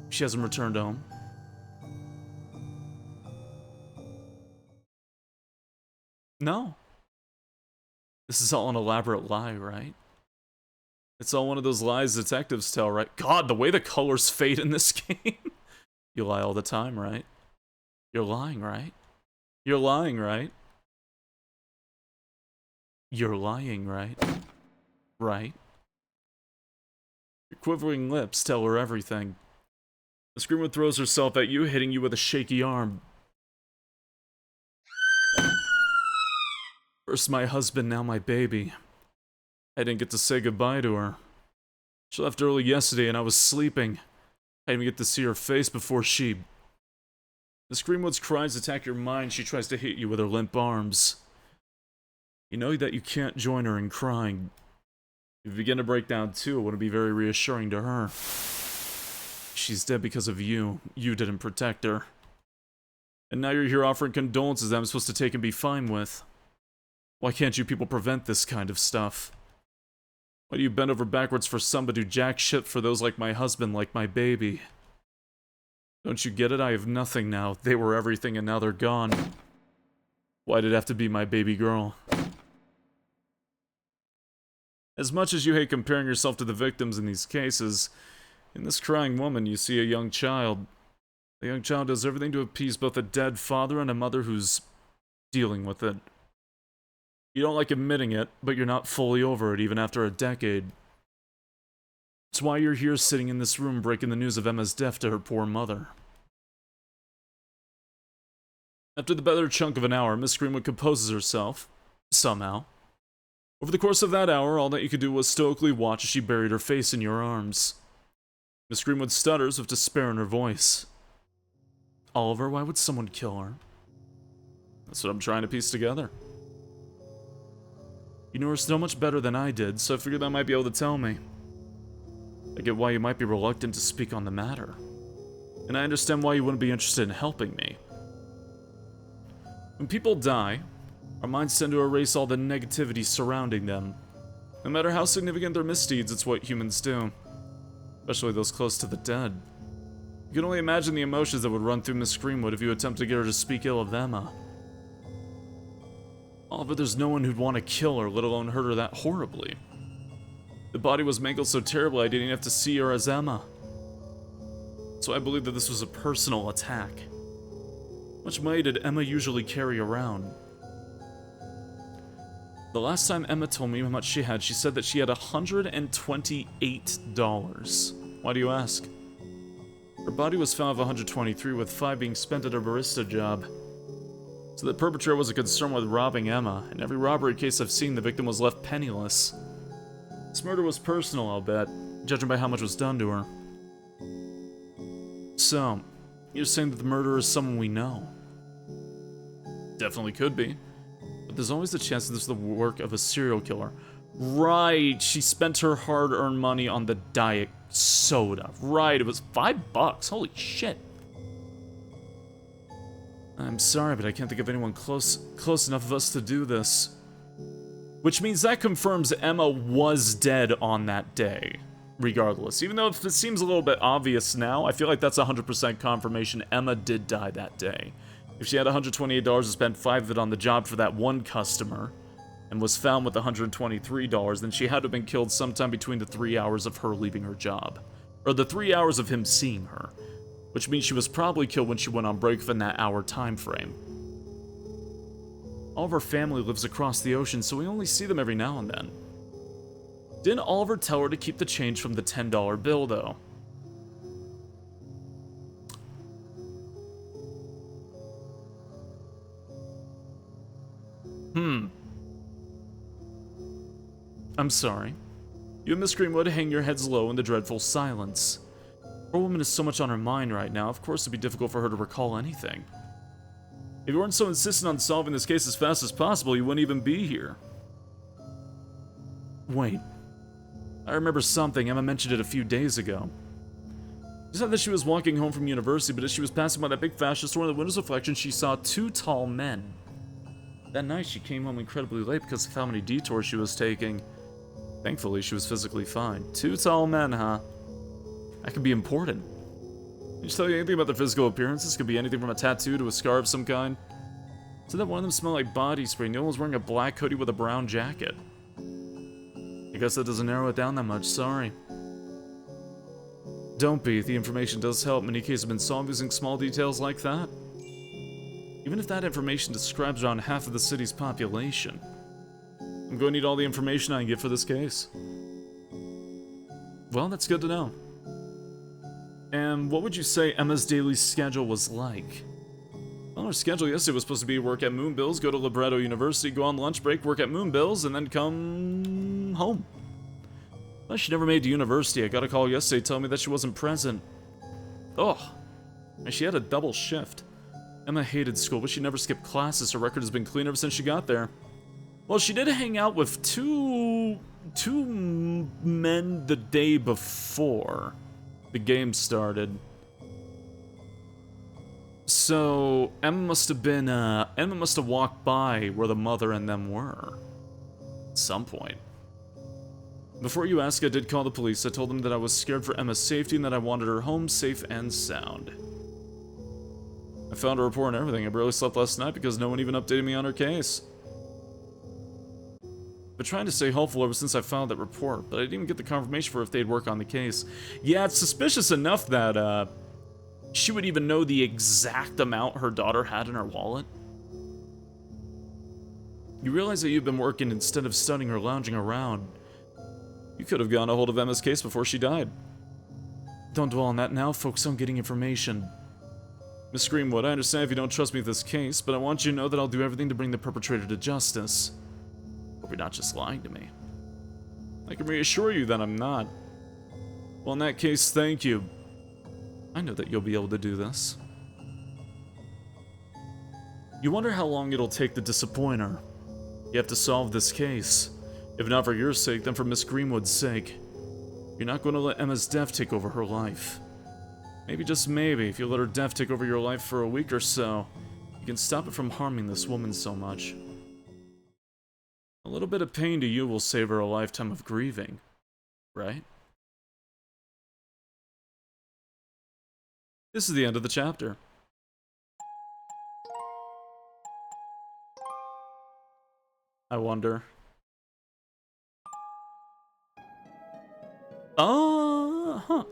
She hasn't returned home. No. This is all an elaborate lie, right? It's all one of those lies detectives tell, right? God, the way the colors fade in this game. You lie all the time, right? You're lying, right? You're lying, right? You're lying, right? Right? Your quivering lips tell her everything. The screamer throws herself at you, hitting you with a shaky arm. First my husband, now my baby. I didn't get to say goodbye to her. She left early yesterday and I was sleeping. I didn't get to see her face before she... The Screamwood's cries attack your mind. She tries to hit you with her limp arms. You know that you can't join her in crying. If you begin to break down too, it wouldn't be very reassuring to her. She's dead because of you. You didn't protect her. And now you're here offering condolences that I'm supposed to take and be fine with. Why can't you people prevent this kind of stuff? Why do you bend over backwards for somebody who jack shit for those like my husband, like my baby? Don't you get it? I have nothing now. They were everything and now they're gone. Why did it have to be my baby girl? As much as you hate comparing yourself to the victims in these cases, in this crying woman you see a young child. The young child does everything to appease both a dead father and a mother who's dealing with it. You don't like admitting it, but you're not fully over it even after a decade. It's why you're here sitting in this room breaking the news of Emma's death to her poor mother. After the better chunk of an hour, Miss Greenwood composes herself, somehow. Over the course of that hour, all that you could do was stoically watch as she buried her face in your arms. Miss Greenwood stutters with despair in her voice. Oliver, why would someone kill her? That's what I'm trying to piece together. You knew her so much better than I did, so I figured that might be able to tell me. I get why you might be reluctant to speak on the matter. And I understand why you wouldn't be interested in helping me. When people die, our minds tend to erase all the negativity surrounding them. No matter how significant their misdeeds, it's what humans do. Especially those close to the dead. You can only imagine the emotions that would run through Miss Greenwood if you attempt to get her to speak ill of Emma. Oliver, there's no one who'd want to kill her, let alone hurt her that horribly. The body was mangled so terribly I didn't even have to see her as Emma. So I believe that this was a personal attack. How much money did Emma usually carry around? The last time Emma told me how much she had, she said that she had $128. Why do you ask? Her body was found with $123, with $5 being spent at her barista job. So the perpetrator was concerned with robbing Emma. In every robbery case I've seen, the victim was left penniless. This murder was personal, I'll bet, judging by how much was done to her. So, you're saying that the murderer is someone we know? Definitely could be. But there's always the chance that this is the work of a serial killer. Right, she spent her hard-earned money on the diet soda. Right, it was $5. Holy shit. I'm sorry, but I can't think of anyone close enough of us to do this. Which means that confirms Emma was dead on that day, regardless. Even though it seems a little bit obvious now, I feel like that's 100% confirmation Emma did die that day. If she had $128 and spent $5 of it on the job for that one customer, and was found with $123, then she had to have been killed sometime between the 3 hours of her leaving her job. Or the 3 hours of him seeing her. Which means she was probably killed when she went on break within that hour time frame. All of her family lives across the ocean, so we only see them every now and then. Didn't Oliver tell her to keep the change from the $10 bill, though? I'm sorry. You and Miss Greenwood hang your heads low in the dreadful silence. Poor woman has so much on her mind right now, of course it'd be difficult for her to recall anything. If you weren't so insistent on solving this case as fast as possible, you wouldn't even be here. Wait. I remember something. Emma mentioned it a few days ago. She said that she was walking home from university, but as she was passing by that big fashion store in the windows reflection, she saw 2 tall men. That night, she came home incredibly late because of how many detours she was taking. Thankfully, she was physically fine. 2 tall men, huh? That could be important. Did she tell you anything about their physical appearances? Could be anything from a tattoo to a scar of some kind. Said that one of them smelled like body spray. The other one was wearing a black hoodie with a brown jacket. I guess that doesn't narrow it down that much, sorry. Don't be. The information does help. Many cases have been solved using small details like that. Even if that information describes around half of the city's population. I'm going to need all the information I can get for this case. Well, that's good to know. And what would you say Emma's daily schedule was like? Well, her schedule yesterday was supposed to be work at Moonbills, go to Libretto University, go on lunch break, work at Moonbills, and then come home. Well, she never made it to university. I got a call yesterday telling me that she wasn't present. Ugh. And she had a double shift. Emma hated school, but she never skipped classes. Her record has been clean ever since she got there. Well, she did hang out with two men the day before the game started. So Emma must have walked by where the mother and them were at some point. Before you ask, I did call the police. I told them that I was scared for Emma's safety and that I wanted her home safe and sound. I found a report and everything. I barely slept last night because no one even updated me on her case. Been trying to stay hopeful ever since I filed that report, but I didn't even get the confirmation for if they'd work on the case. Yeah, it's suspicious enough that, she would even know the exact amount her daughter had in her wallet. You realize that you've been working instead of studying or lounging around. You could have gotten a hold of Emma's case before she died. Don't dwell on that now, focus on getting information. Miss Greenwood, I understand if you don't trust me with this case, but I want you to know that I'll do everything to bring the perpetrator to justice. Hope you're not just lying to me. I can reassure you that I'm not. Well, in that case, thank you. I know that you'll be able to do this. You wonder how long it'll take to disappoint her. You have to solve this case. If not for your sake, then for Miss Greenwood's sake. You're not going to let Emma's death take over her life. Maybe, just maybe, if you let her death take over your life for a week or so, you can stop it from harming this woman so much. A little bit of pain to you will save her a lifetime of grieving, right? This is the end of the chapter. I wonder. Huh.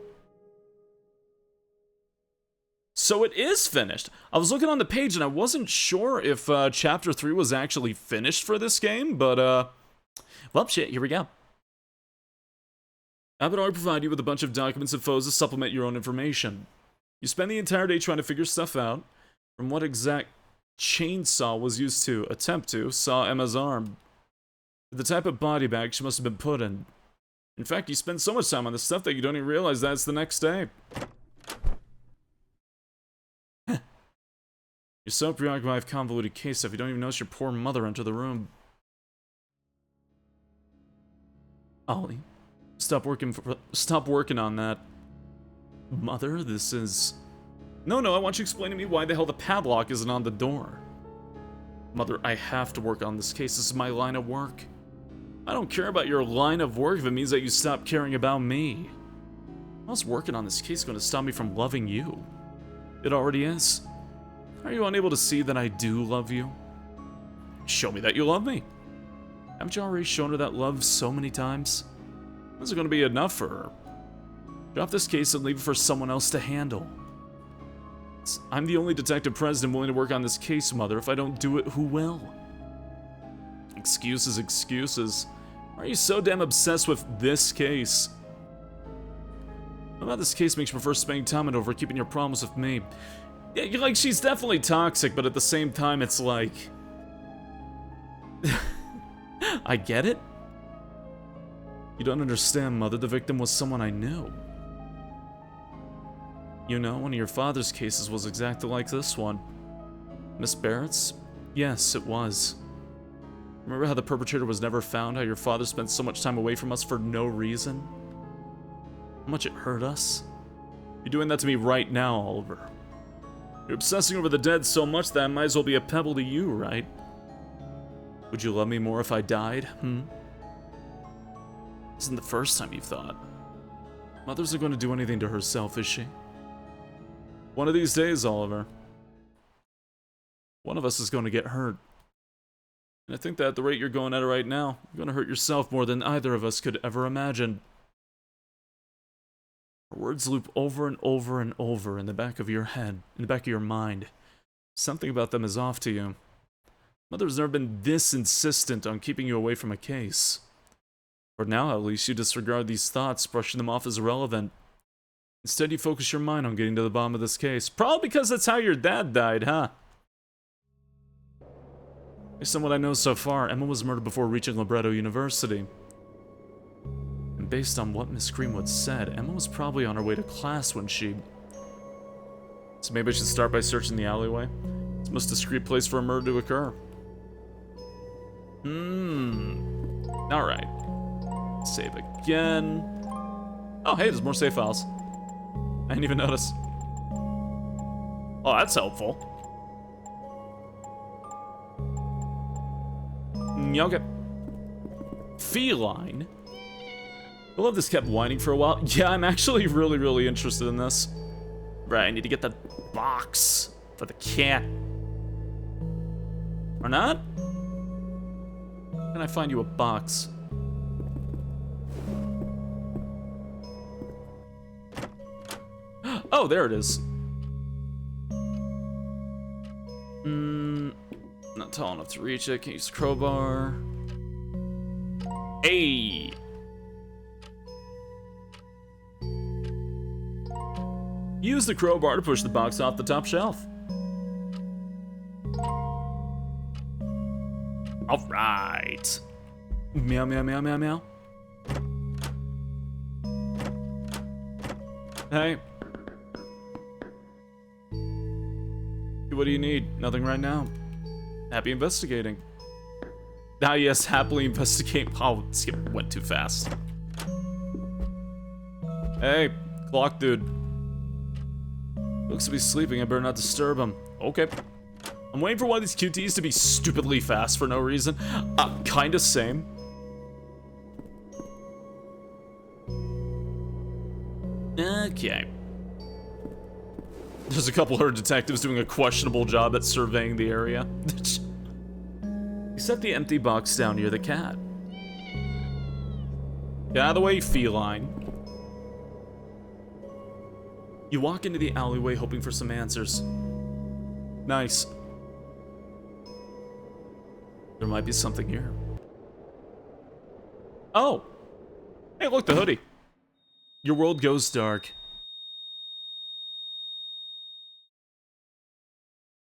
So it is finished. I was looking on the page and I wasn't sure if Chapter 3 was actually finished for this game, but, well, shit, here we go. Abadar provide you with a bunch of documents and photos to supplement your own information. You spend the entire day trying to figure stuff out, from what exact chainsaw was used to attempt to saw Emma's arm, to the type of body bag she must have been put in. In fact, you spend so much time on this stuff that you don't even realize that it's the next day. You're so preoccupied with convoluted case stuff, you don't even notice your poor mother enter the room. Ollie, stop working on that. Mother, this is... No, I want you to explain to me why the hell the padlock isn't on the door. Mother, I have to work on this case. This is my line of work. I don't care about your line of work if it means that you stop caring about me. How's working on this case going to stop me from loving you? It already is. Are you unable to see that I do love you? Show me that you love me. Haven't you already shown her that love so many times? This is going to be enough for her. Drop this case and leave it for someone else to handle. I'm the only detective president willing to work on this case, Mother. If I don't do it, who will? Excuses, excuses. Why are you so damn obsessed with this case? What about this case makes you prefer spending time over keeping your promise with me? Yeah, like, she's definitely toxic, but at the same time, it's like... I get it. You don't understand, Mother. The victim was someone I knew. You know, one of your father's cases was exactly like this one. Miss Barrett's? Yes, it was. Remember how the perpetrator was never found? How your father spent so much time away from us for no reason? How much it hurt us? You're doing that to me right now, Oliver. You're obsessing over the dead so much that I might as well be a pebble to you, right? Would you love me more if I died? This isn't the first time you've thought. Mother isn't going to do anything to herself, is she? One of these days, Oliver. One of us is going to get hurt. And I think that at the rate you're going at it right now, you're going to hurt yourself more than either of us could ever imagine. Her words loop over and over and over in the back of your head, in the back of your mind. Something about them is off to you. Mother's never been this insistent on keeping you away from a case. For now, at least, you disregard these thoughts, brushing them off as irrelevant. Instead, you focus your mind on getting to the bottom of this case. Probably because that's how your dad died, huh? Based on what I know so far, Emma was murdered before reaching Libretto University. And based on what Miss Greenwood said, Emma was probably on her way to class when she... So maybe I should start by searching the alleyway? It's the most discreet place for a murder to occur. Alright. Save again. Oh, hey, there's more save files. I didn't even notice. Oh, that's helpful. Okay. Feline? I love this kept whining for a while. Yeah, I'm actually really interested in this. Right, I need to get the box for the cat. Or not? How can I find you a box? Oh, there it is. Not tall enough to reach it. Can't use the crowbar. Hey! Use the crowbar to push the box off the top shelf. Alright. Meow, meow, meow, meow, meow. Hey. What do you need? Nothing right now. Happy investigating. Ah, yes, happily investigate. Oh, skip went too fast. Hey, clock dude. Looks to be sleeping. I better not disturb him. Okay. I'm waiting for one of these QTs to be stupidly fast for no reason. Kinda same. Okay. There's a couple of detectives doing a questionable job at surveying the area. He set the empty box down near the cat. Get out of the way, feline. You walk into the alleyway hoping for some answers. Nice. There might be something here. Oh! Hey, look, the hoodie. Your world goes dark.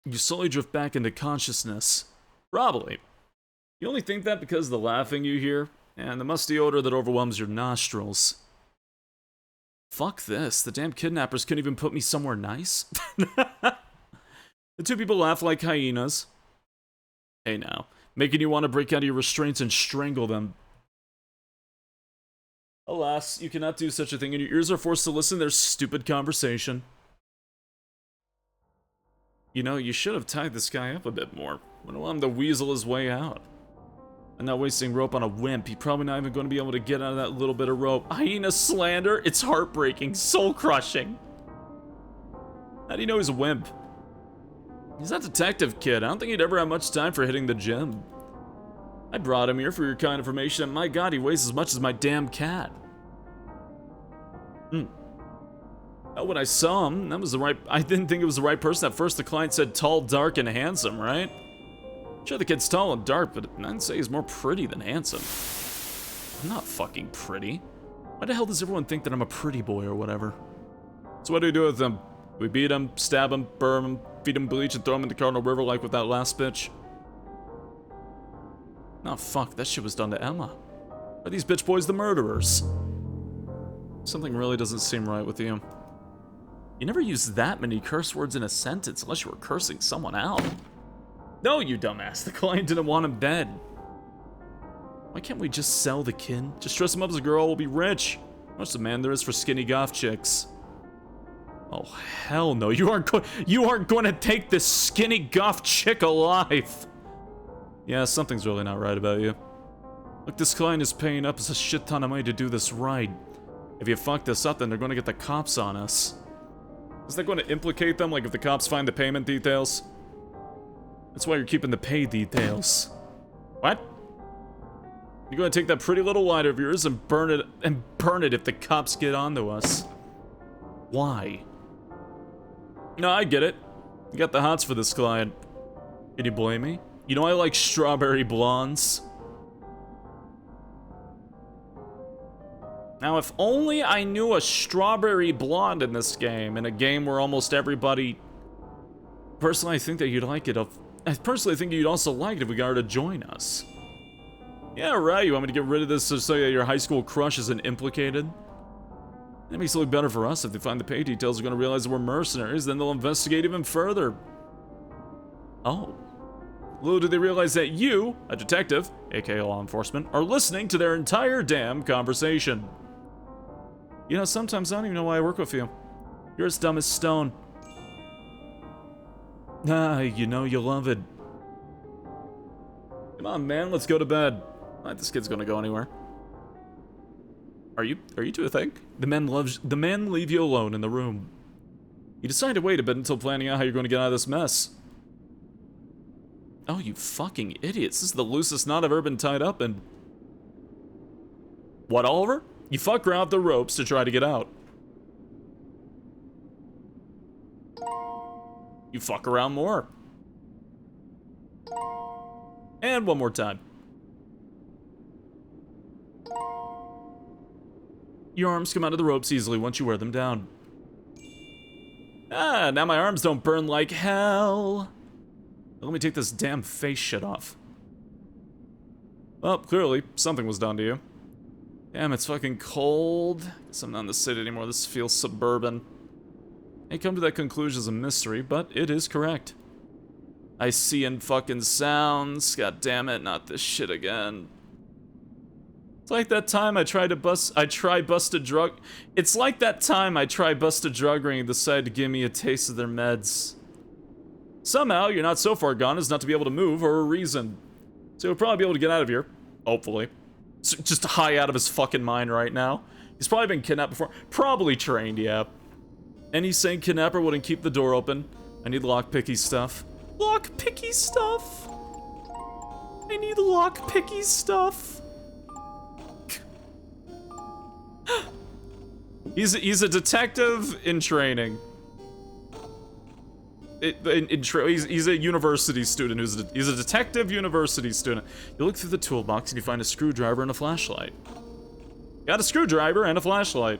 You slowly drift back into consciousness. Probably. You only think that because of the laughing you hear, and the musty odor that overwhelms your nostrils. Fuck this, the damn kidnappers couldn't even put me somewhere nice? The two people laugh like hyenas. Hey now, making you want to break out of your restraints and strangle them. Alas, you cannot do such a thing, and your ears are forced to listen to their stupid conversation. You know, you should have tied this guy up a bit more. Wouldn't allow him to weasel his way out. And not wasting rope on a wimp. He's probably not even going to be able to get out of that little bit of rope. Hyena slander? It's heartbreaking. Soul-crushing. How do you know he's a wimp? He's not a detective kid. I don't think he'd ever have much time for hitting the gym. I brought him here for your kind information, and my god, he weighs as much as my damn cat. When I saw him, that was the right... I didn't think it was the right person at first. The client said tall, dark, and handsome, right? Sure, the kid's tall and dark, but I'd say he's more pretty than handsome. I'm not fucking pretty. Why the hell does everyone think that I'm a pretty boy or whatever? So what do we do with him? We beat him, stab him, burn him, feed him bleach, and throw him in the Cardinal River like with that last bitch? No, fuck, that shit was done to Emma. Are these bitch boys the murderers? Something really doesn't seem right with you. You never use that many curse words in a sentence unless you were cursing someone out. No, you dumbass. The client didn't want him dead. Why can't we just sell the kid? Just dress him up as a girl, we'll be rich. How much demand there is for skinny goth chicks. Oh, hell no. You aren't going to take this skinny goth chick alive. Yeah, something's really not right about you. Look, this client is paying up a shit ton of money to do this ride. If you fuck this up, then they're going to get the cops on us. Is that going to implicate them, like if the cops find the payment details? That's why you're keeping the pay details. What? You're going to take that pretty little lighter of yours and burn it if the cops get onto us. Why? No, I get it. You got the hots for this client. Can you blame me? You know I like strawberry blondes. Now, if only I knew a strawberry blonde in this game, in a game where almost everybody... Personally, I think that you'd like it. I personally think you'd also like it if we got her to join us. Yeah, right, you want me to get rid of this so that your high school crush isn't implicated? That makes it look better for us. If they find the pay details, they're gonna realize that we're mercenaries, then they'll investigate even further. Oh. Little do they realize that you, a detective, aka law enforcement, are listening to their entire damn conversation. You know, sometimes I don't even know why I work with you. You're as dumb as stone. Ah, you know you love it. Come on, man, let's go to bed. This kid's gonna go anywhere. Are you two a thing? The men leave you alone in the room. You decide to wait a bit until planning out how you're going to get out of this mess. Oh, you fucking idiots. This is the loosest knot I've ever been tied up in. What, Oliver? You fuck around with the ropes to try to get out. You fuck around more. And one more time. Your arms come out of the ropes easily once you wear them down. Ah, now my arms don't burn like hell. Let me take this damn face shit off. Well, clearly, something was done to you. Damn, it's fucking cold. Guess I'm not in the city anymore. This feels suburban. I come to that conclusion as a mystery, but it is correct. I see in fucking sounds. God damn it, not this shit again. It's like that time I tried bust a drug. It's like that time I tried bust a drug ring and decided to give me a taste of their meds. Somehow, you're not so far gone as not to be able to move or a reason. So you'll probably be able to get out of here. Hopefully. Just high out of his fucking mind right now. He's probably been kidnapped before. Probably trained, yeah. Any sane kidnapper wouldn't keep the door open. I need lockpicky stuff. Lockpicky stuff? I need lockpicky stuff. He's a detective in training. He's a university student he's a detective university student. You look through the toolbox and you find a screwdriver and a flashlight. Got a screwdriver and a flashlight.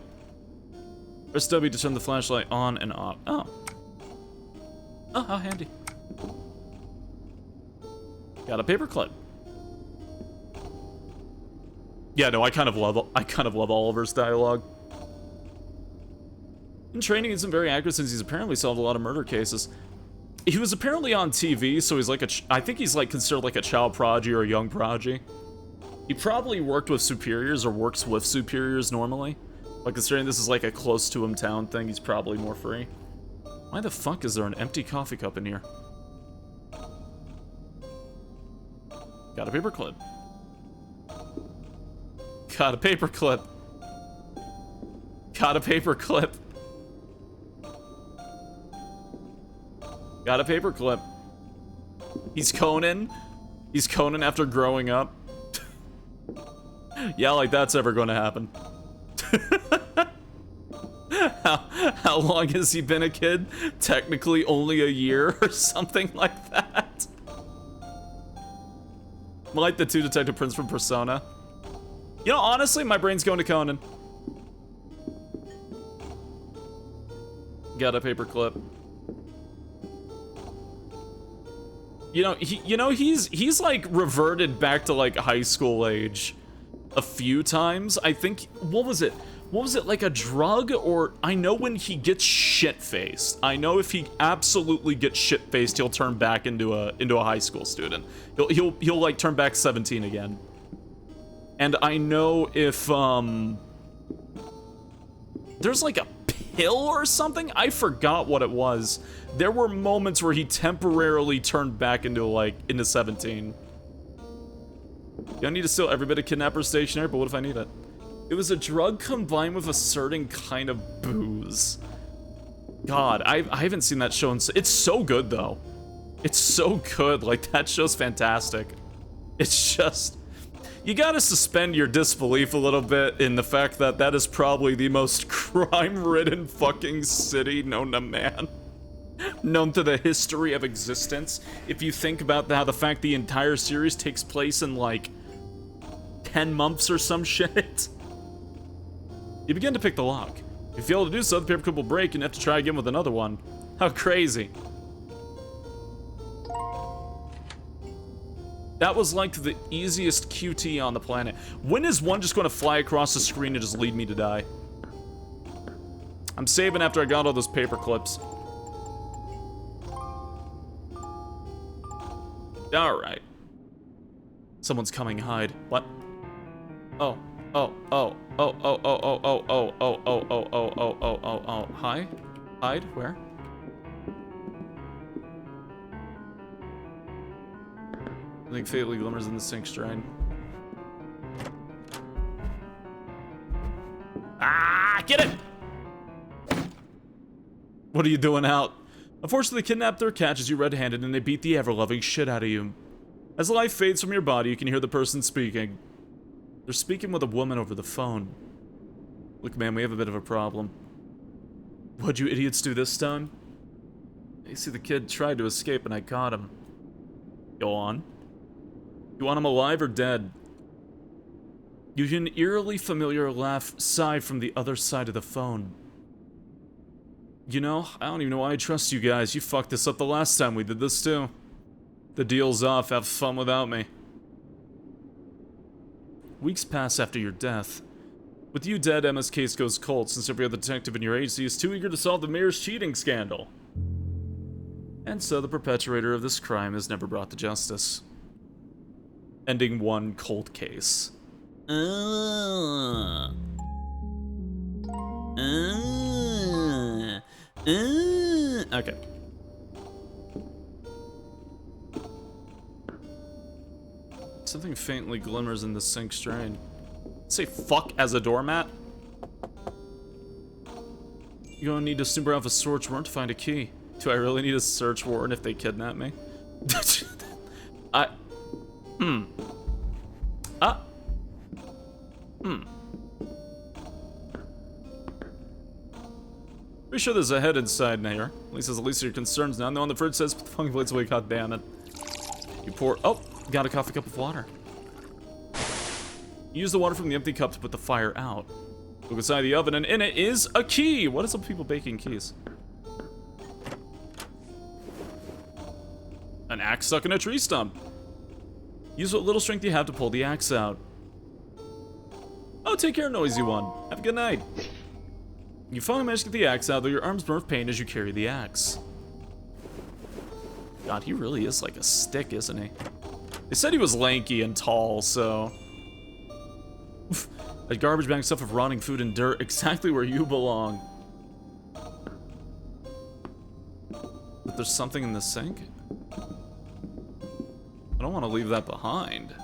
Press W to turn the flashlight on and off. Oh. Oh, how handy. Got a paperclip. Yeah, no, I kind of love Oliver's dialogue. In training isn't very accurate since he's apparently solved a lot of murder cases. He was apparently on TV, so he's like I think he's like considered like a child prodigy or a young prodigy. He probably worked with superiors or works with superiors normally. But considering this is like a close to him town thing, he's probably more free. Why the fuck is there an empty coffee cup in here? Got a paperclip. Got a paperclip. Got a paperclip. Got a paperclip. He's Conan. He's Conan after growing up. Yeah, like that's ever gonna happen. How long has he been a kid? Technically only a year or something like that. Like the two Detective Prince from Persona. You know, honestly, my brain's going to Conan. Got a paperclip. He's like reverted back to like high school age a few times. I think, what was it? Like a drug? Or I know when he gets shit-faced. I know if he absolutely gets shit-faced, he'll turn back into a high school student. He'll like turn back 17 again. And I know if there's like a hill or something? I forgot what it was. There were moments where he temporarily turned back into 17. You don't need to steal every bit of kidnapper stationery, but what if I need it? It was a drug combined with a certain kind of booze. God, I haven't seen that show it's so good, though. It's so good. Like, that show's fantastic. It's just... You gotta suspend your disbelief a little bit in the fact that that is probably the most crime-ridden fucking city known to man. Known to the history of existence. If you think about how the fact the entire series takes place in, like, 10 months or some shit. You begin to pick the lock. If you fail to do so, the paperclip will break and you have to try again with another one. How crazy. That was like the easiest QT on the planet. When is one just going to fly across the screen and just lead me to die? I'm saving after I got all those paper clips. Alright. Someone's coming, hide. What? Oh. Hi? Hide? Where? I think fatally glimmers in the sink strain. Ah, get it! What are you doing out? Unfortunately, they kidnapped their catches you red-handed and they beat the ever-loving shit out of you. As life fades from your body, you can hear the person speaking. They're speaking with a woman over the phone. Look, man, we have a bit of a problem. What'd you idiots do this time? You see, the kid tried to escape and I caught him. Go on. You want him alive or dead? You hear an eerily familiar sigh from the other side of the phone. You know, I don't even know why I trust you guys. You fucked this up the last time we did this too. The deal's off, have fun without me. Weeks pass after your death. With you dead, Emma's case goes cold since every other detective in your agency is too eager to solve the mayor's cheating scandal. And so the perpetrator of this crime is never brought to justice. Ending one cold case. Okay. Something faintly glimmers in the sink strain. Say fuck as a doormat? You're gonna need to snoop around a search warrant to find a key. Do I really need a search warrant if they kidnap me? Pretty sure there's a head inside here. At least as the least of your concerns now. No, on the fridge says, put the fucking plates away, god damn it. You pour, oh, got a coffee cup of water. You use the water from the empty cup to put the fire out. Look inside the oven, and in it is a key! What is up with people baking keys? An axe stuck in a tree stump. Use what little strength you have to pull the axe out. Oh, take care, noisy one. Have a good night. You finally manage to get the axe out, though your arms burn with pain as you carry the axe. God, he really is like a stick, isn't he? They said he was lanky and tall, so... A garbage bag stuff of rotting food and dirt, exactly where you belong. But there's something in the sink? I don't want to leave that behind.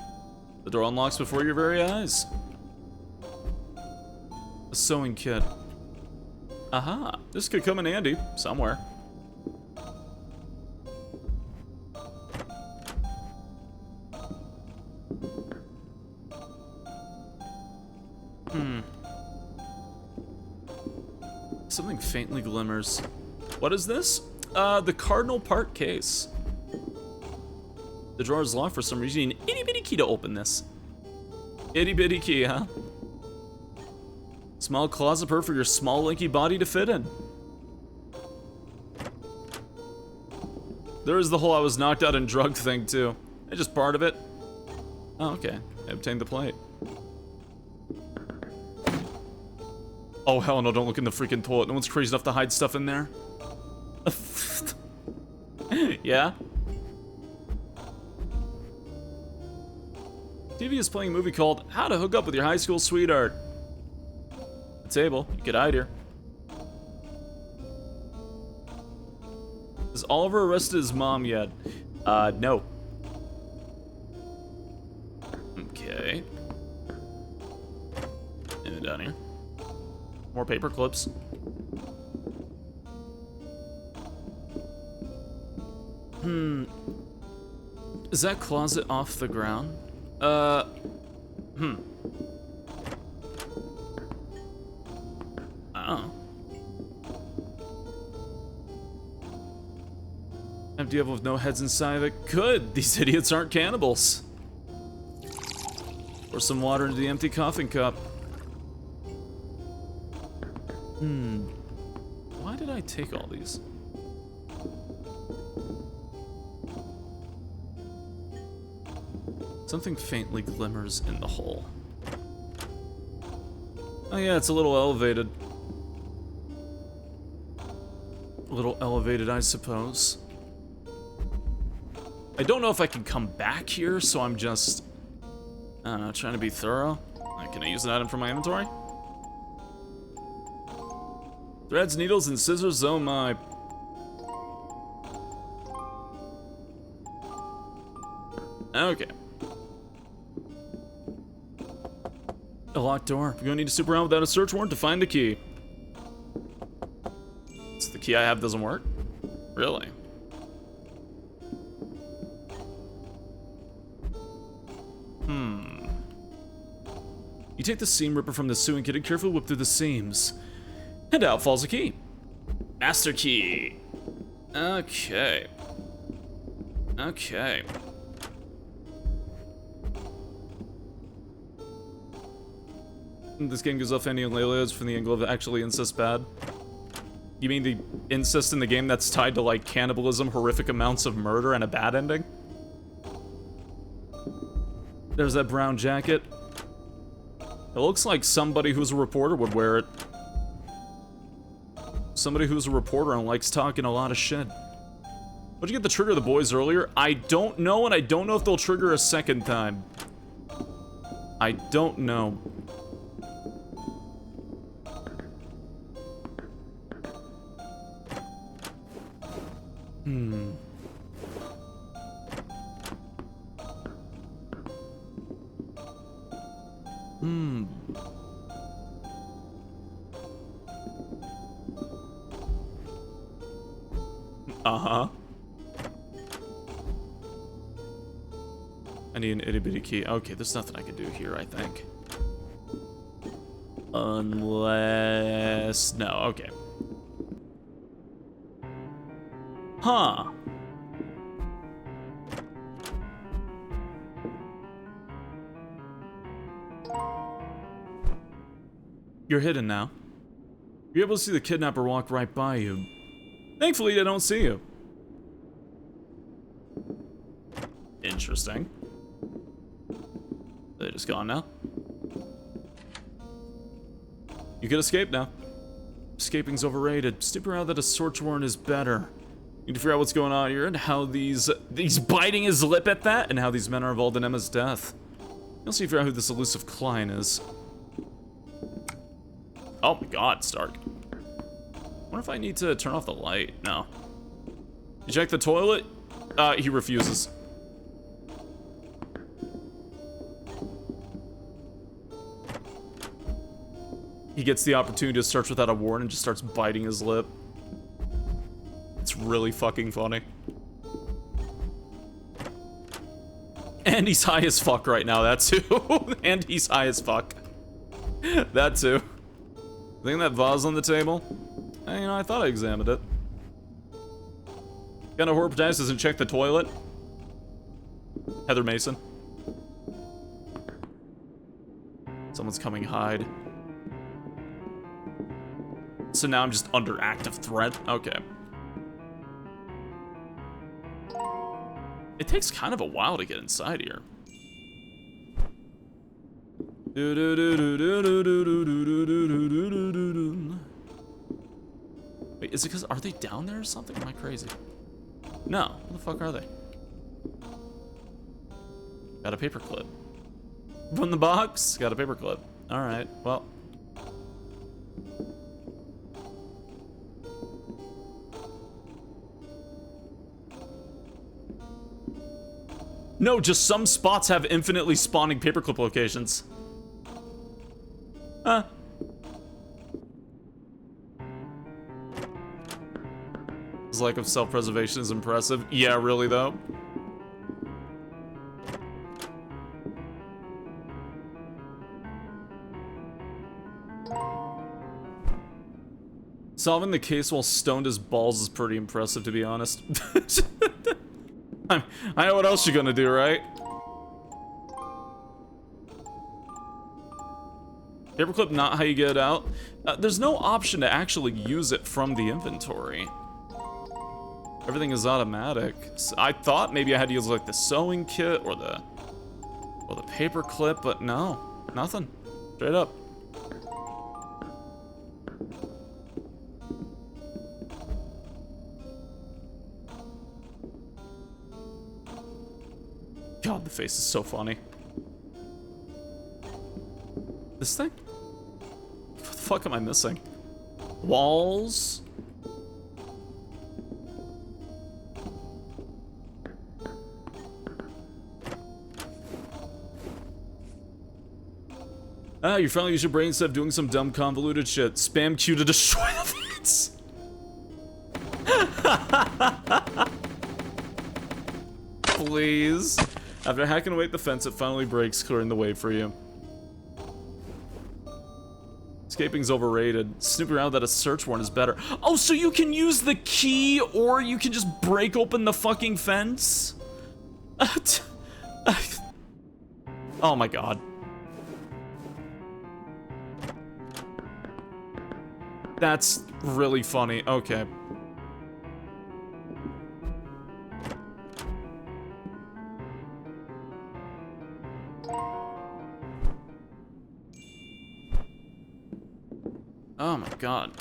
The door unlocks before your very eyes. A sewing kit. Aha, this could come in handy, somewhere. Something faintly glimmers. What is this? The Cardinal part case. The drawer is locked for some reason. You need an itty-bitty key to open this. Itty-bitty key, huh? Small closet per for your small, lanky body to fit in. There is the whole I was knocked out and drugged thing, too. It's just part of it. Oh, okay. I obtained the plate. Oh, hell no, don't look in the freaking toilet. No one's crazy enough to hide stuff in there. Yeah? TV is playing a movie called How to Hook Up with Your High School Sweetheart. The table, you could hide here. Has Oliver arrested his mom yet? No. Okay. And down here. More paper clips. Is that closet off the ground? Oh. Empty oven with no heads inside of it. Good! These idiots aren't cannibals. Pour some water into the empty coffin cup. Why did I take all these? Something faintly glimmers in the hole. Oh yeah, it's a little elevated. A little elevated, I suppose. I don't know if I can come back here, so I'm just, I don't know, trying to be thorough. Can I use an item from my inventory? Threads, needles, and scissors, oh my. Okay. A locked door. We're gonna need to soup around without a search warrant to find the key. So the key I have doesn't work? Really? You take the seam ripper from the sewing kit and carefully whip through the seams. And out falls a key. Master key. Okay. Okay. This game gives off any Leilios from the angle of actually incest bad. You mean the incest in the game that's tied to like cannibalism, horrific amounts of murder, and a bad ending? There's that brown jacket. It looks like somebody who's a reporter would wear it. Somebody who's a reporter and likes talking a lot of shit. What'd you get the trigger of the boys earlier? I don't know, and I don't know if they'll trigger a second time. I don't know. Uh-huh. I need an itty-bitty key. Okay, there's nothing I can do here, I think. Unless... No, okay. Huh. You're hidden now. You're able to see the kidnapper walk right by you. Thankfully, they don't see you. Interesting. They're just gone now. You can escape now. Escaping's overrated. Stupid around that a search warrant is better. You need to figure out what's going on here and how these biting his lip at that and how these men are involved in Emma's death. You'll see figure out who this elusive Klein is. Oh my god, Stark. I wonder if I need to turn off the light. No. You check the toilet? He refuses. He gets the opportunity to search without a warrant and just starts biting his lip. It's really fucking funny. And he's high as fuck right now, that too. And he's high as fuck. That too. Think that vase on the table? You know, I thought I examined it. Kind of horror protagonist doesn't check the toilet. Heather Mason. Someone's coming, hide. So now I'm just under active threat? Okay. It takes kind of a while to get inside here. Wait, is it because, are they down there or something? Am I crazy? No, what the fuck are they? Got a paperclip. From the box? Got a paperclip. Alright, well. No, just some spots have infinitely spawning paperclip locations. Huh. His lack of self-preservation is impressive. Yeah, really though. Solving the case while stoned as balls is pretty impressive, to be honest. I know what else you're gonna do, right? Paperclip, not how you get it out. There's no option to actually use it from the inventory. Everything is automatic. So I thought maybe I had to use like the sewing kit or the paperclip, but no, nothing. Straight up. God, the face is so funny. This thing? What the fuck am I missing? Walls? Ah, you finally use your brain instead of doing some dumb convoluted shit. Spam Q to destroy the fence. Please. After hacking away at the fence, it finally breaks, clearing the way for you. Escaping's overrated. Snooping around without a search warrant is better. Oh, so you can use the key, or you can just break open the fucking fence? Oh my god. That's really funny. Okay. Oh my god.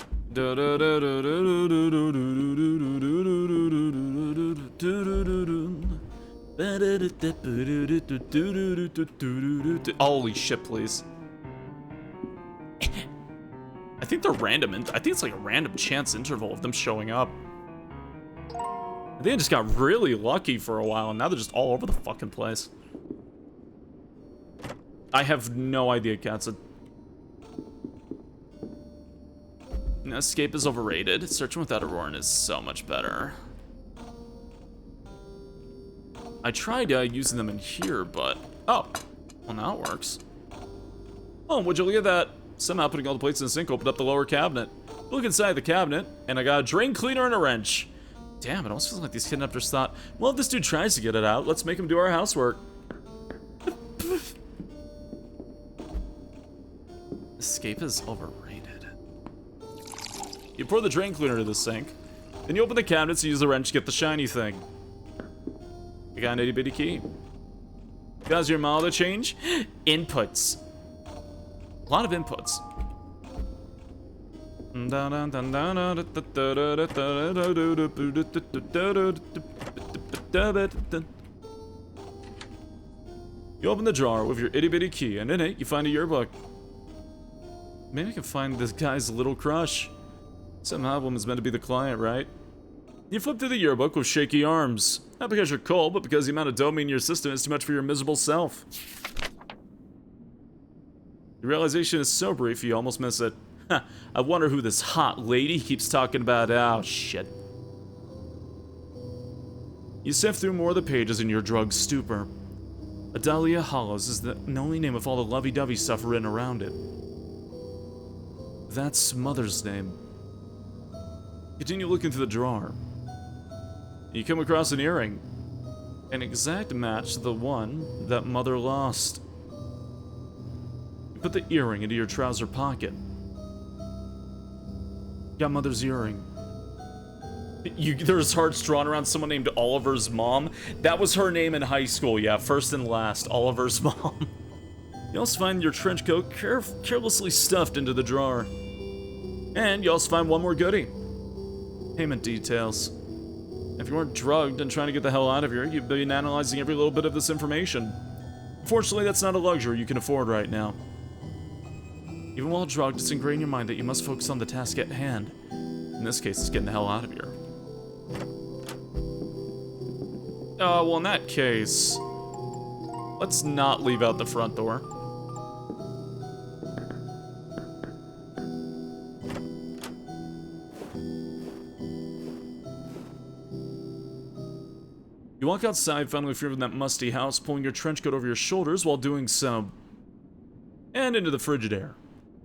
Holy shit, please. I think they're random. I think it's like a random chance interval of them showing up. I think I just got really lucky for a while, and now they're just all over the fucking place. I have no idea, Katsa. Escape is overrated. Searching without a warrant is so much better. I tried using them in here, but... Oh. Well, now it works. Oh, would you look at that? Somehow putting all the plates in the sink opened up the lower cabinet. Look inside the cabinet, and I got a drain cleaner and a wrench. Damn, it almost feels like these kidnappers thought, well, if this dude tries to get it out, let's make him do our housework. Escape is overrated. You pour the drain cleaner to the sink, then you open the cabinets and use the wrench to get the shiny thing. You got an itty-bitty key. Does your model change? Inputs. A lot of inputs. You open the drawer with your itty-bitty key, and in it, you find a yearbook. Maybe I can find this guy's little crush. Some album is meant to be the client, right? You flip through the yearbook with shaky arms. Not because you're cold, but because the amount of dopamine in your system is too much for your miserable self. Your realization is so brief, you almost miss it. I wonder who this hot lady keeps talking about. Oh, shit. You sift through more of the pages in your drugged stupor. Adalia Hollows is the only name with all the lovey-dovey stuff written around it. That's Mother's name. Continue looking through the drawer. You come across an earring. An exact match to the one that Mother lost. You put the earring into your trouser pocket. Got Mother's earring. There's hearts drawn around someone named Oliver's mom. That was her name in high school, yeah, first and last, Oliver's mom. You also find your trench coat carelessly stuffed into the drawer. And you also find one more goodie. Payment details. If you weren't drugged and trying to get the hell out of here, you'd been analyzing every little bit of this information. Unfortunately, that's not a luxury you can afford right now. Even while drugged, it's ingrained in your mind that you must focus on the task at hand. In this case, it's getting the hell out of here. Well, in that case... Let's not leave out the front door. You walk outside, finally free from that musty house, pulling your trench coat over your shoulders while doing so. And into the Frigidaire.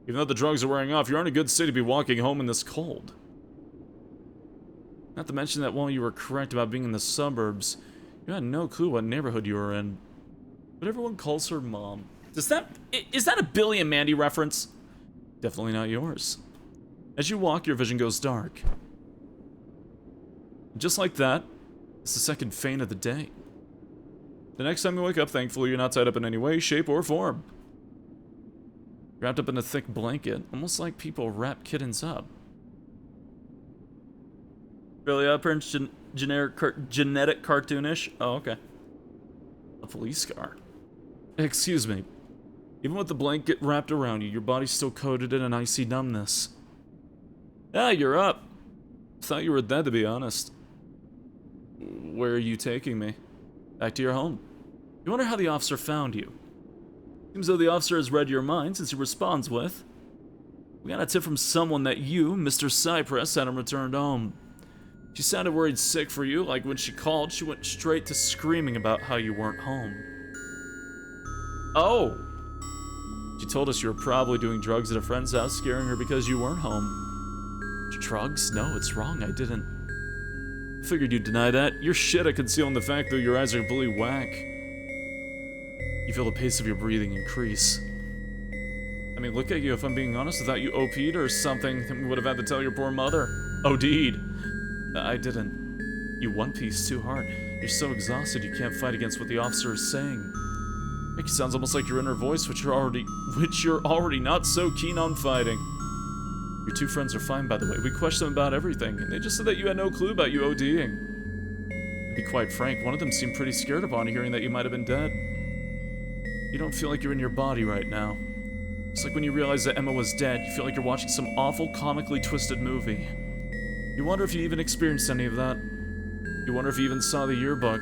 Even though the drugs are wearing off, you're in a good state to be walking home in this cold. Not to mention that while you were correct about being in the suburbs, you had no clue what neighborhood you were in. But everyone calls her Mom. Is that a Billy and Mandy reference? Definitely not yours. As you walk, your vision goes dark. Just like that, it's the second faint of the day. The next time you wake up, thankfully, you're not tied up in any way, shape, or form. Wrapped up in a thick blanket, almost like people wrap kittens up. Really upper and genetic cartoonish? Oh, okay. A police car. Excuse me. Even with the blanket wrapped around you, your body's still coated in an icy numbness. Yeah, you're up. Thought you were dead, to be honest. Where are you taking me? Back to your home. You wonder how the officer found you. Seems though the officer has read your mind since he responds with, "We got a tip from someone that you, Mr. Cypress, hadn't returned home." She sounded worried sick for you, like when she called, she went straight to screaming about how you weren't home. Oh! She told us you were probably doing drugs at a friend's house, scaring her because you weren't home. Drugs? No, it's wrong, I didn't. Figured you'd deny that. You're shit at concealing the fact that your eyes are completely whack. You feel the pace of your breathing increase. I mean, look at you, if I'm being honest, I thought you OP'd or something, then we would have had to tell your poor mother. OD'd. I didn't. You One Piece too hard. You're so exhausted you can't fight against what the officer is saying. It sounds almost like your inner voice, which you're already not so keen on fighting. Your two friends are fine, by the way. We questioned them about everything, and they just said that you had no clue about you ODing. To be quite frank, one of them seemed pretty scared upon hearing that you might have been dead. You don't feel like you're in your body right now. It's like when you realize that Emma was dead, you feel like you're watching some awful, comically twisted movie. You wonder if you even experienced any of that. You wonder if you even saw the yearbook.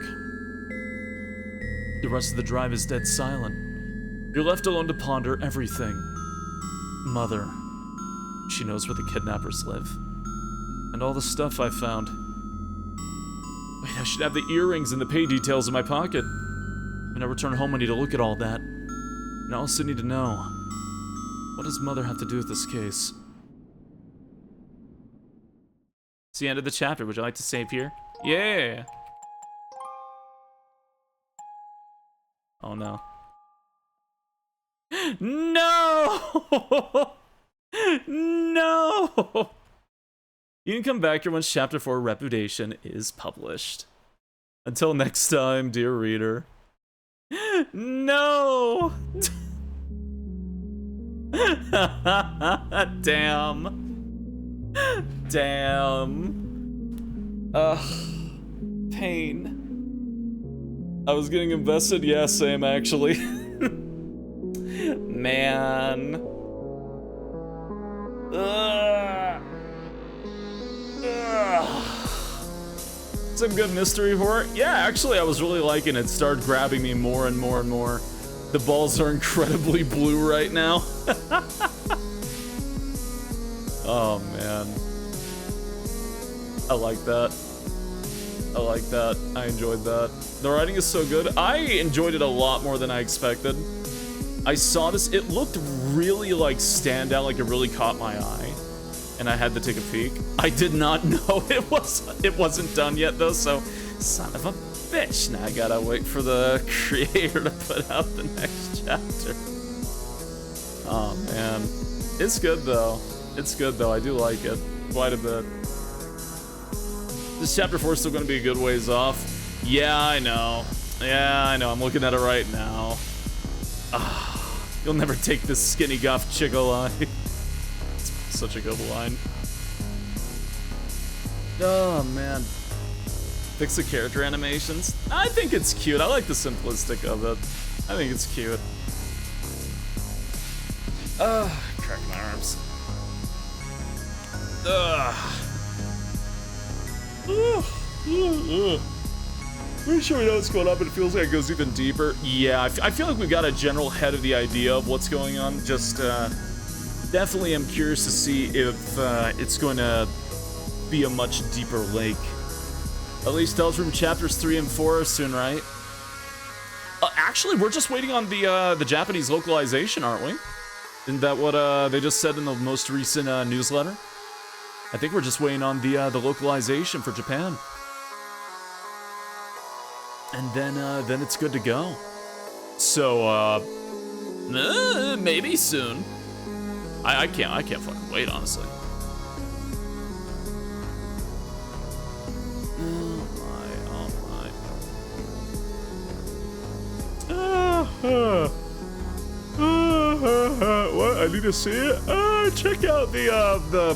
The rest of the drive is dead silent. You're left alone to ponder everything. Mother. She knows where the kidnappers live. And all the stuff I found. Wait, I should have the earrings and the pay details in my pocket. When I return home, I need to look at all that. And I also need to know, what does Mother have to do with this case? It's the end of the chapter. Would you like to save here? Yeah! Oh no. No! No! You can come back here once Chapter 4 Reputation is published. Until next time, dear reader. No! Damn. Damn. Ugh. Pain. I was getting invested? Yeah, same actually. Man. Ugh. Ugh. Some good mystery horror. Yeah, actually I was really liking it. It started grabbing me more and more and more. The balls are incredibly blue right now. Oh man. I like that. I like that. I enjoyed that. The writing is so good. I enjoyed it a lot more than I expected. I saw this, it looked really like standout, like it really caught my eye. And I had to take a peek. I did not know it wasn't done yet though, so son of a bitch. Now I gotta wait for the creator to put out the next chapter. Oh man. It's good though. It's good though, I do like it. Quite a bit. This chapter 4 is still gonna be a good ways off. Yeah, I know. Yeah, I know, I'm looking at it right now. You'll never take this skinny goth chick alive. It's such a good line. Oh man. Fix the character animations. I think it's cute. I like the simplistic of it. I think it's cute. Crack my arms. Pretty sure we know what's going on, but it feels like it goes even deeper. Yeah, I feel like we've got a general head of the idea of what's going on. Just, definitely am curious to see if, it's going to be a much deeper lake. At least Deltarune chapters 3 and 4 are soon, right? Actually, we're just waiting on the Japanese localization, aren't we? Isn't that what, they just said in the most recent, newsletter? I think we're just waiting on the localization for Japan. And then it's good to go. So, maybe soon. I can't fucking wait, honestly. What? I need to see it? Check out the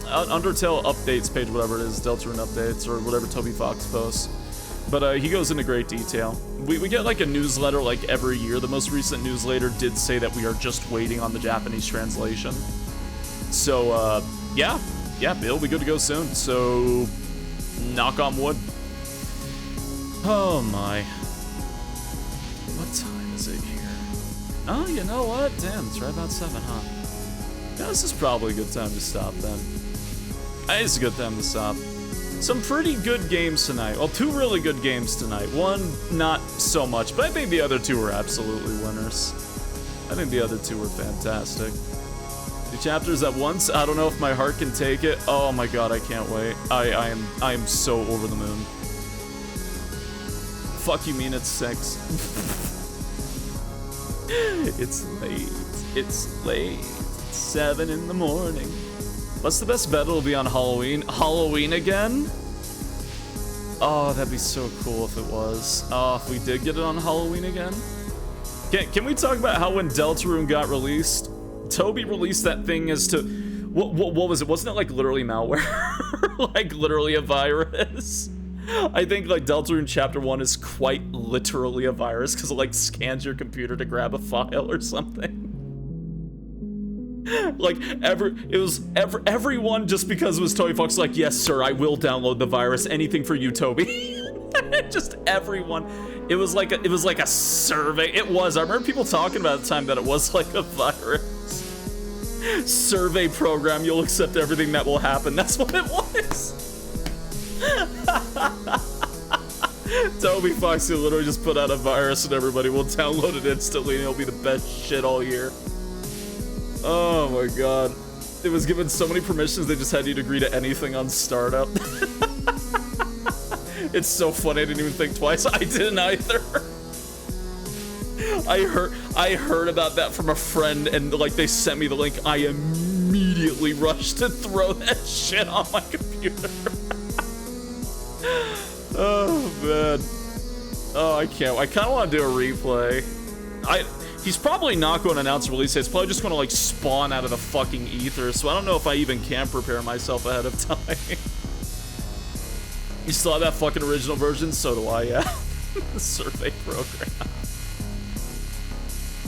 Undertale updates page, whatever it is, Deltarune updates, or whatever Toby Fox posts. But he goes into great detail. We get like a newsletter like every year. The most recent newsletter did say that we are just waiting on the Japanese translation. So, yeah, it'll be good to go soon. So, knock on wood. Oh my. What time is it here? Oh, you know what? Damn, it's right about 7, huh? Yeah, this is probably a good time to stop then. It's a good time to stop. Some pretty good games tonight. Well, 2 really good games tonight. 1, not so much, but I think the other 2 were absolutely winners. I think the other 2 were fantastic. 2 chapters at once. I don't know if my heart can take it. Oh my god, I can't wait. I am so over the moon. Fuck you mean it's 6. It's late. It's late. It's 7 in the morning. What's the best bet? It'll be on Halloween. Halloween again? Oh, that'd be so cool if it was. Oh, if we did get it on Halloween again. Can we talk about how when Deltarune got released, Toby released that thing as to... What was it? Wasn't it like literally malware? Like literally a virus? I think like Deltarune Chapter 1 is quite literally a virus because it like scans your computer to grab a file or something. Like everyone just because it was Toby Fox like, yes sir, I will download the virus, anything for you, Toby. Just everyone. It was like a survey. It was. I remember people talking about at the time that it was like a virus. Survey program, you'll accept everything that will happen. That's what it was. Toby Fox literally just put out a virus and everybody will download it instantly and it'll be the best shit all year. Oh my god. It was given so many permissions they just had you to agree to anything on startup. It's so funny, I didn't even think twice. I didn't either. I heard about that from a friend and like they sent me the link. I immediately rushed to throw that shit on my computer. Oh man. Oh, I can't. I kind of want to do a replay. He's probably not going to announce a release date. It's probably just going to like spawn out of the fucking ether. So I don't know if I even can prepare myself ahead of time. You still have that fucking original version? So do I, yeah. The survey program.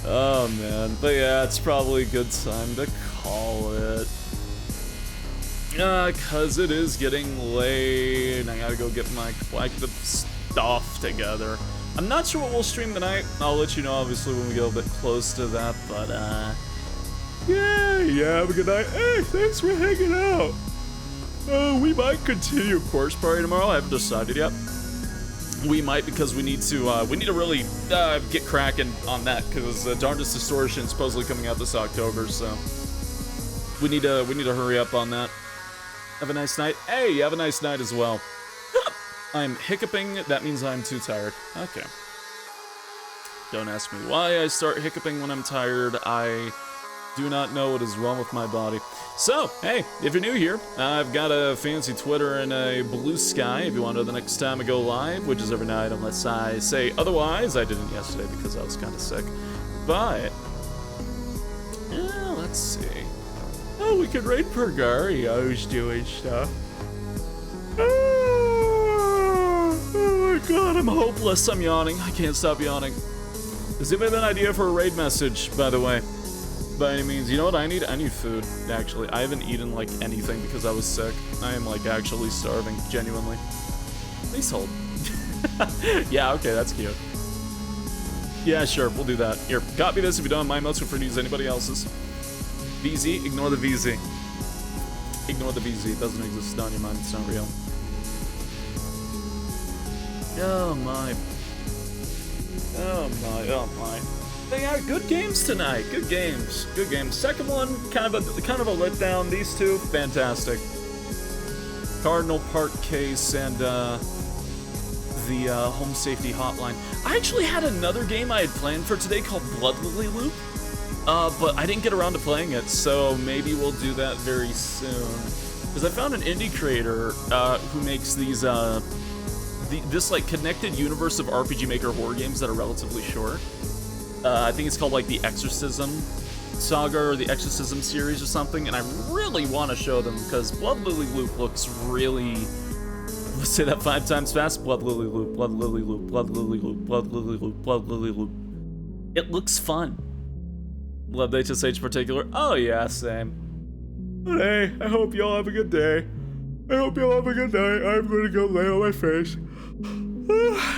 Oh man. But yeah, it's probably a good time to call it. Cause it is getting late. I gotta go get my collective stuff together. I'm not sure what we'll stream tonight. I'll let you know, obviously, when we get a bit close to that, but, yeah, have a good night. Hey, thanks for hanging out. We might continue Course Party tomorrow. I haven't decided yet. We might, because we need to really, get cracking on that, because Darndest Distortion is supposedly coming out this October, so we need to hurry up on that. Have a nice night. Hey, have a nice night as well. I'm hiccuping, that means I'm too tired. Okay. Don't ask me why I start hiccuping when I'm tired. I do not know what is wrong with my body. So, hey, if you're new here, I've got a fancy Twitter and a blue sky if you want to know the next time I go live, which is every night unless I say otherwise. I didn't yesterday because I was kind of sick. But, yeah, let's see. Oh, we could raid Pergario's doing stuff. Oh my god, I'm hopeless. I'm yawning. I can't stop yawning. Does anybody have an idea for a raid message, by the way? By any means. You know what I need? I need food, actually. I haven't eaten, like, anything because I was sick. I am, like, actually starving, genuinely. Please hold. Yeah, okay, that's cute. Yeah, sure, we'll do that. Here, copy this if you don't mind. Most prefer to use anybody else's. VZ, ignore the VZ. Ignore the VZ, it doesn't exist, it's not in your mind, it's not real. Oh my. Oh my, oh my. They are good games tonight, good games, good games. Second one, kind of a letdown. These two, fantastic. Cardinal Park Case and the Home Safety Hotline. I actually had another game I had planned for today called Blood Lily Loop, but I didn't get around to playing it, so maybe we'll do that very soon. Because I found an indie creator who makes these this like connected universe of RPG Maker horror games that are relatively short. I think it's called like the Exorcism Saga or the Exorcism series or something, and I really want to show them because Blood Lily Loop looks really. Let's say that 5 times fast. Blood Lily Loop, Blood Lily Loop, Blood Lily Loop, Blood Lily Loop, Blood Lily Loop. It looks fun. Love HSH in particular. Oh yeah, same. But hey, I hope y'all have a good day. I hope y'all have a good night. I'm gonna go lay on my face.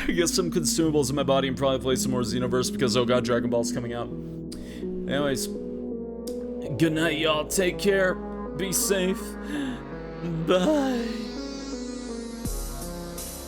Get some consumables in my body and probably play some more Xenoverse because oh god, Dragon Ball's coming out. Anyways, good night, y'all. Take care. Be safe. Bye.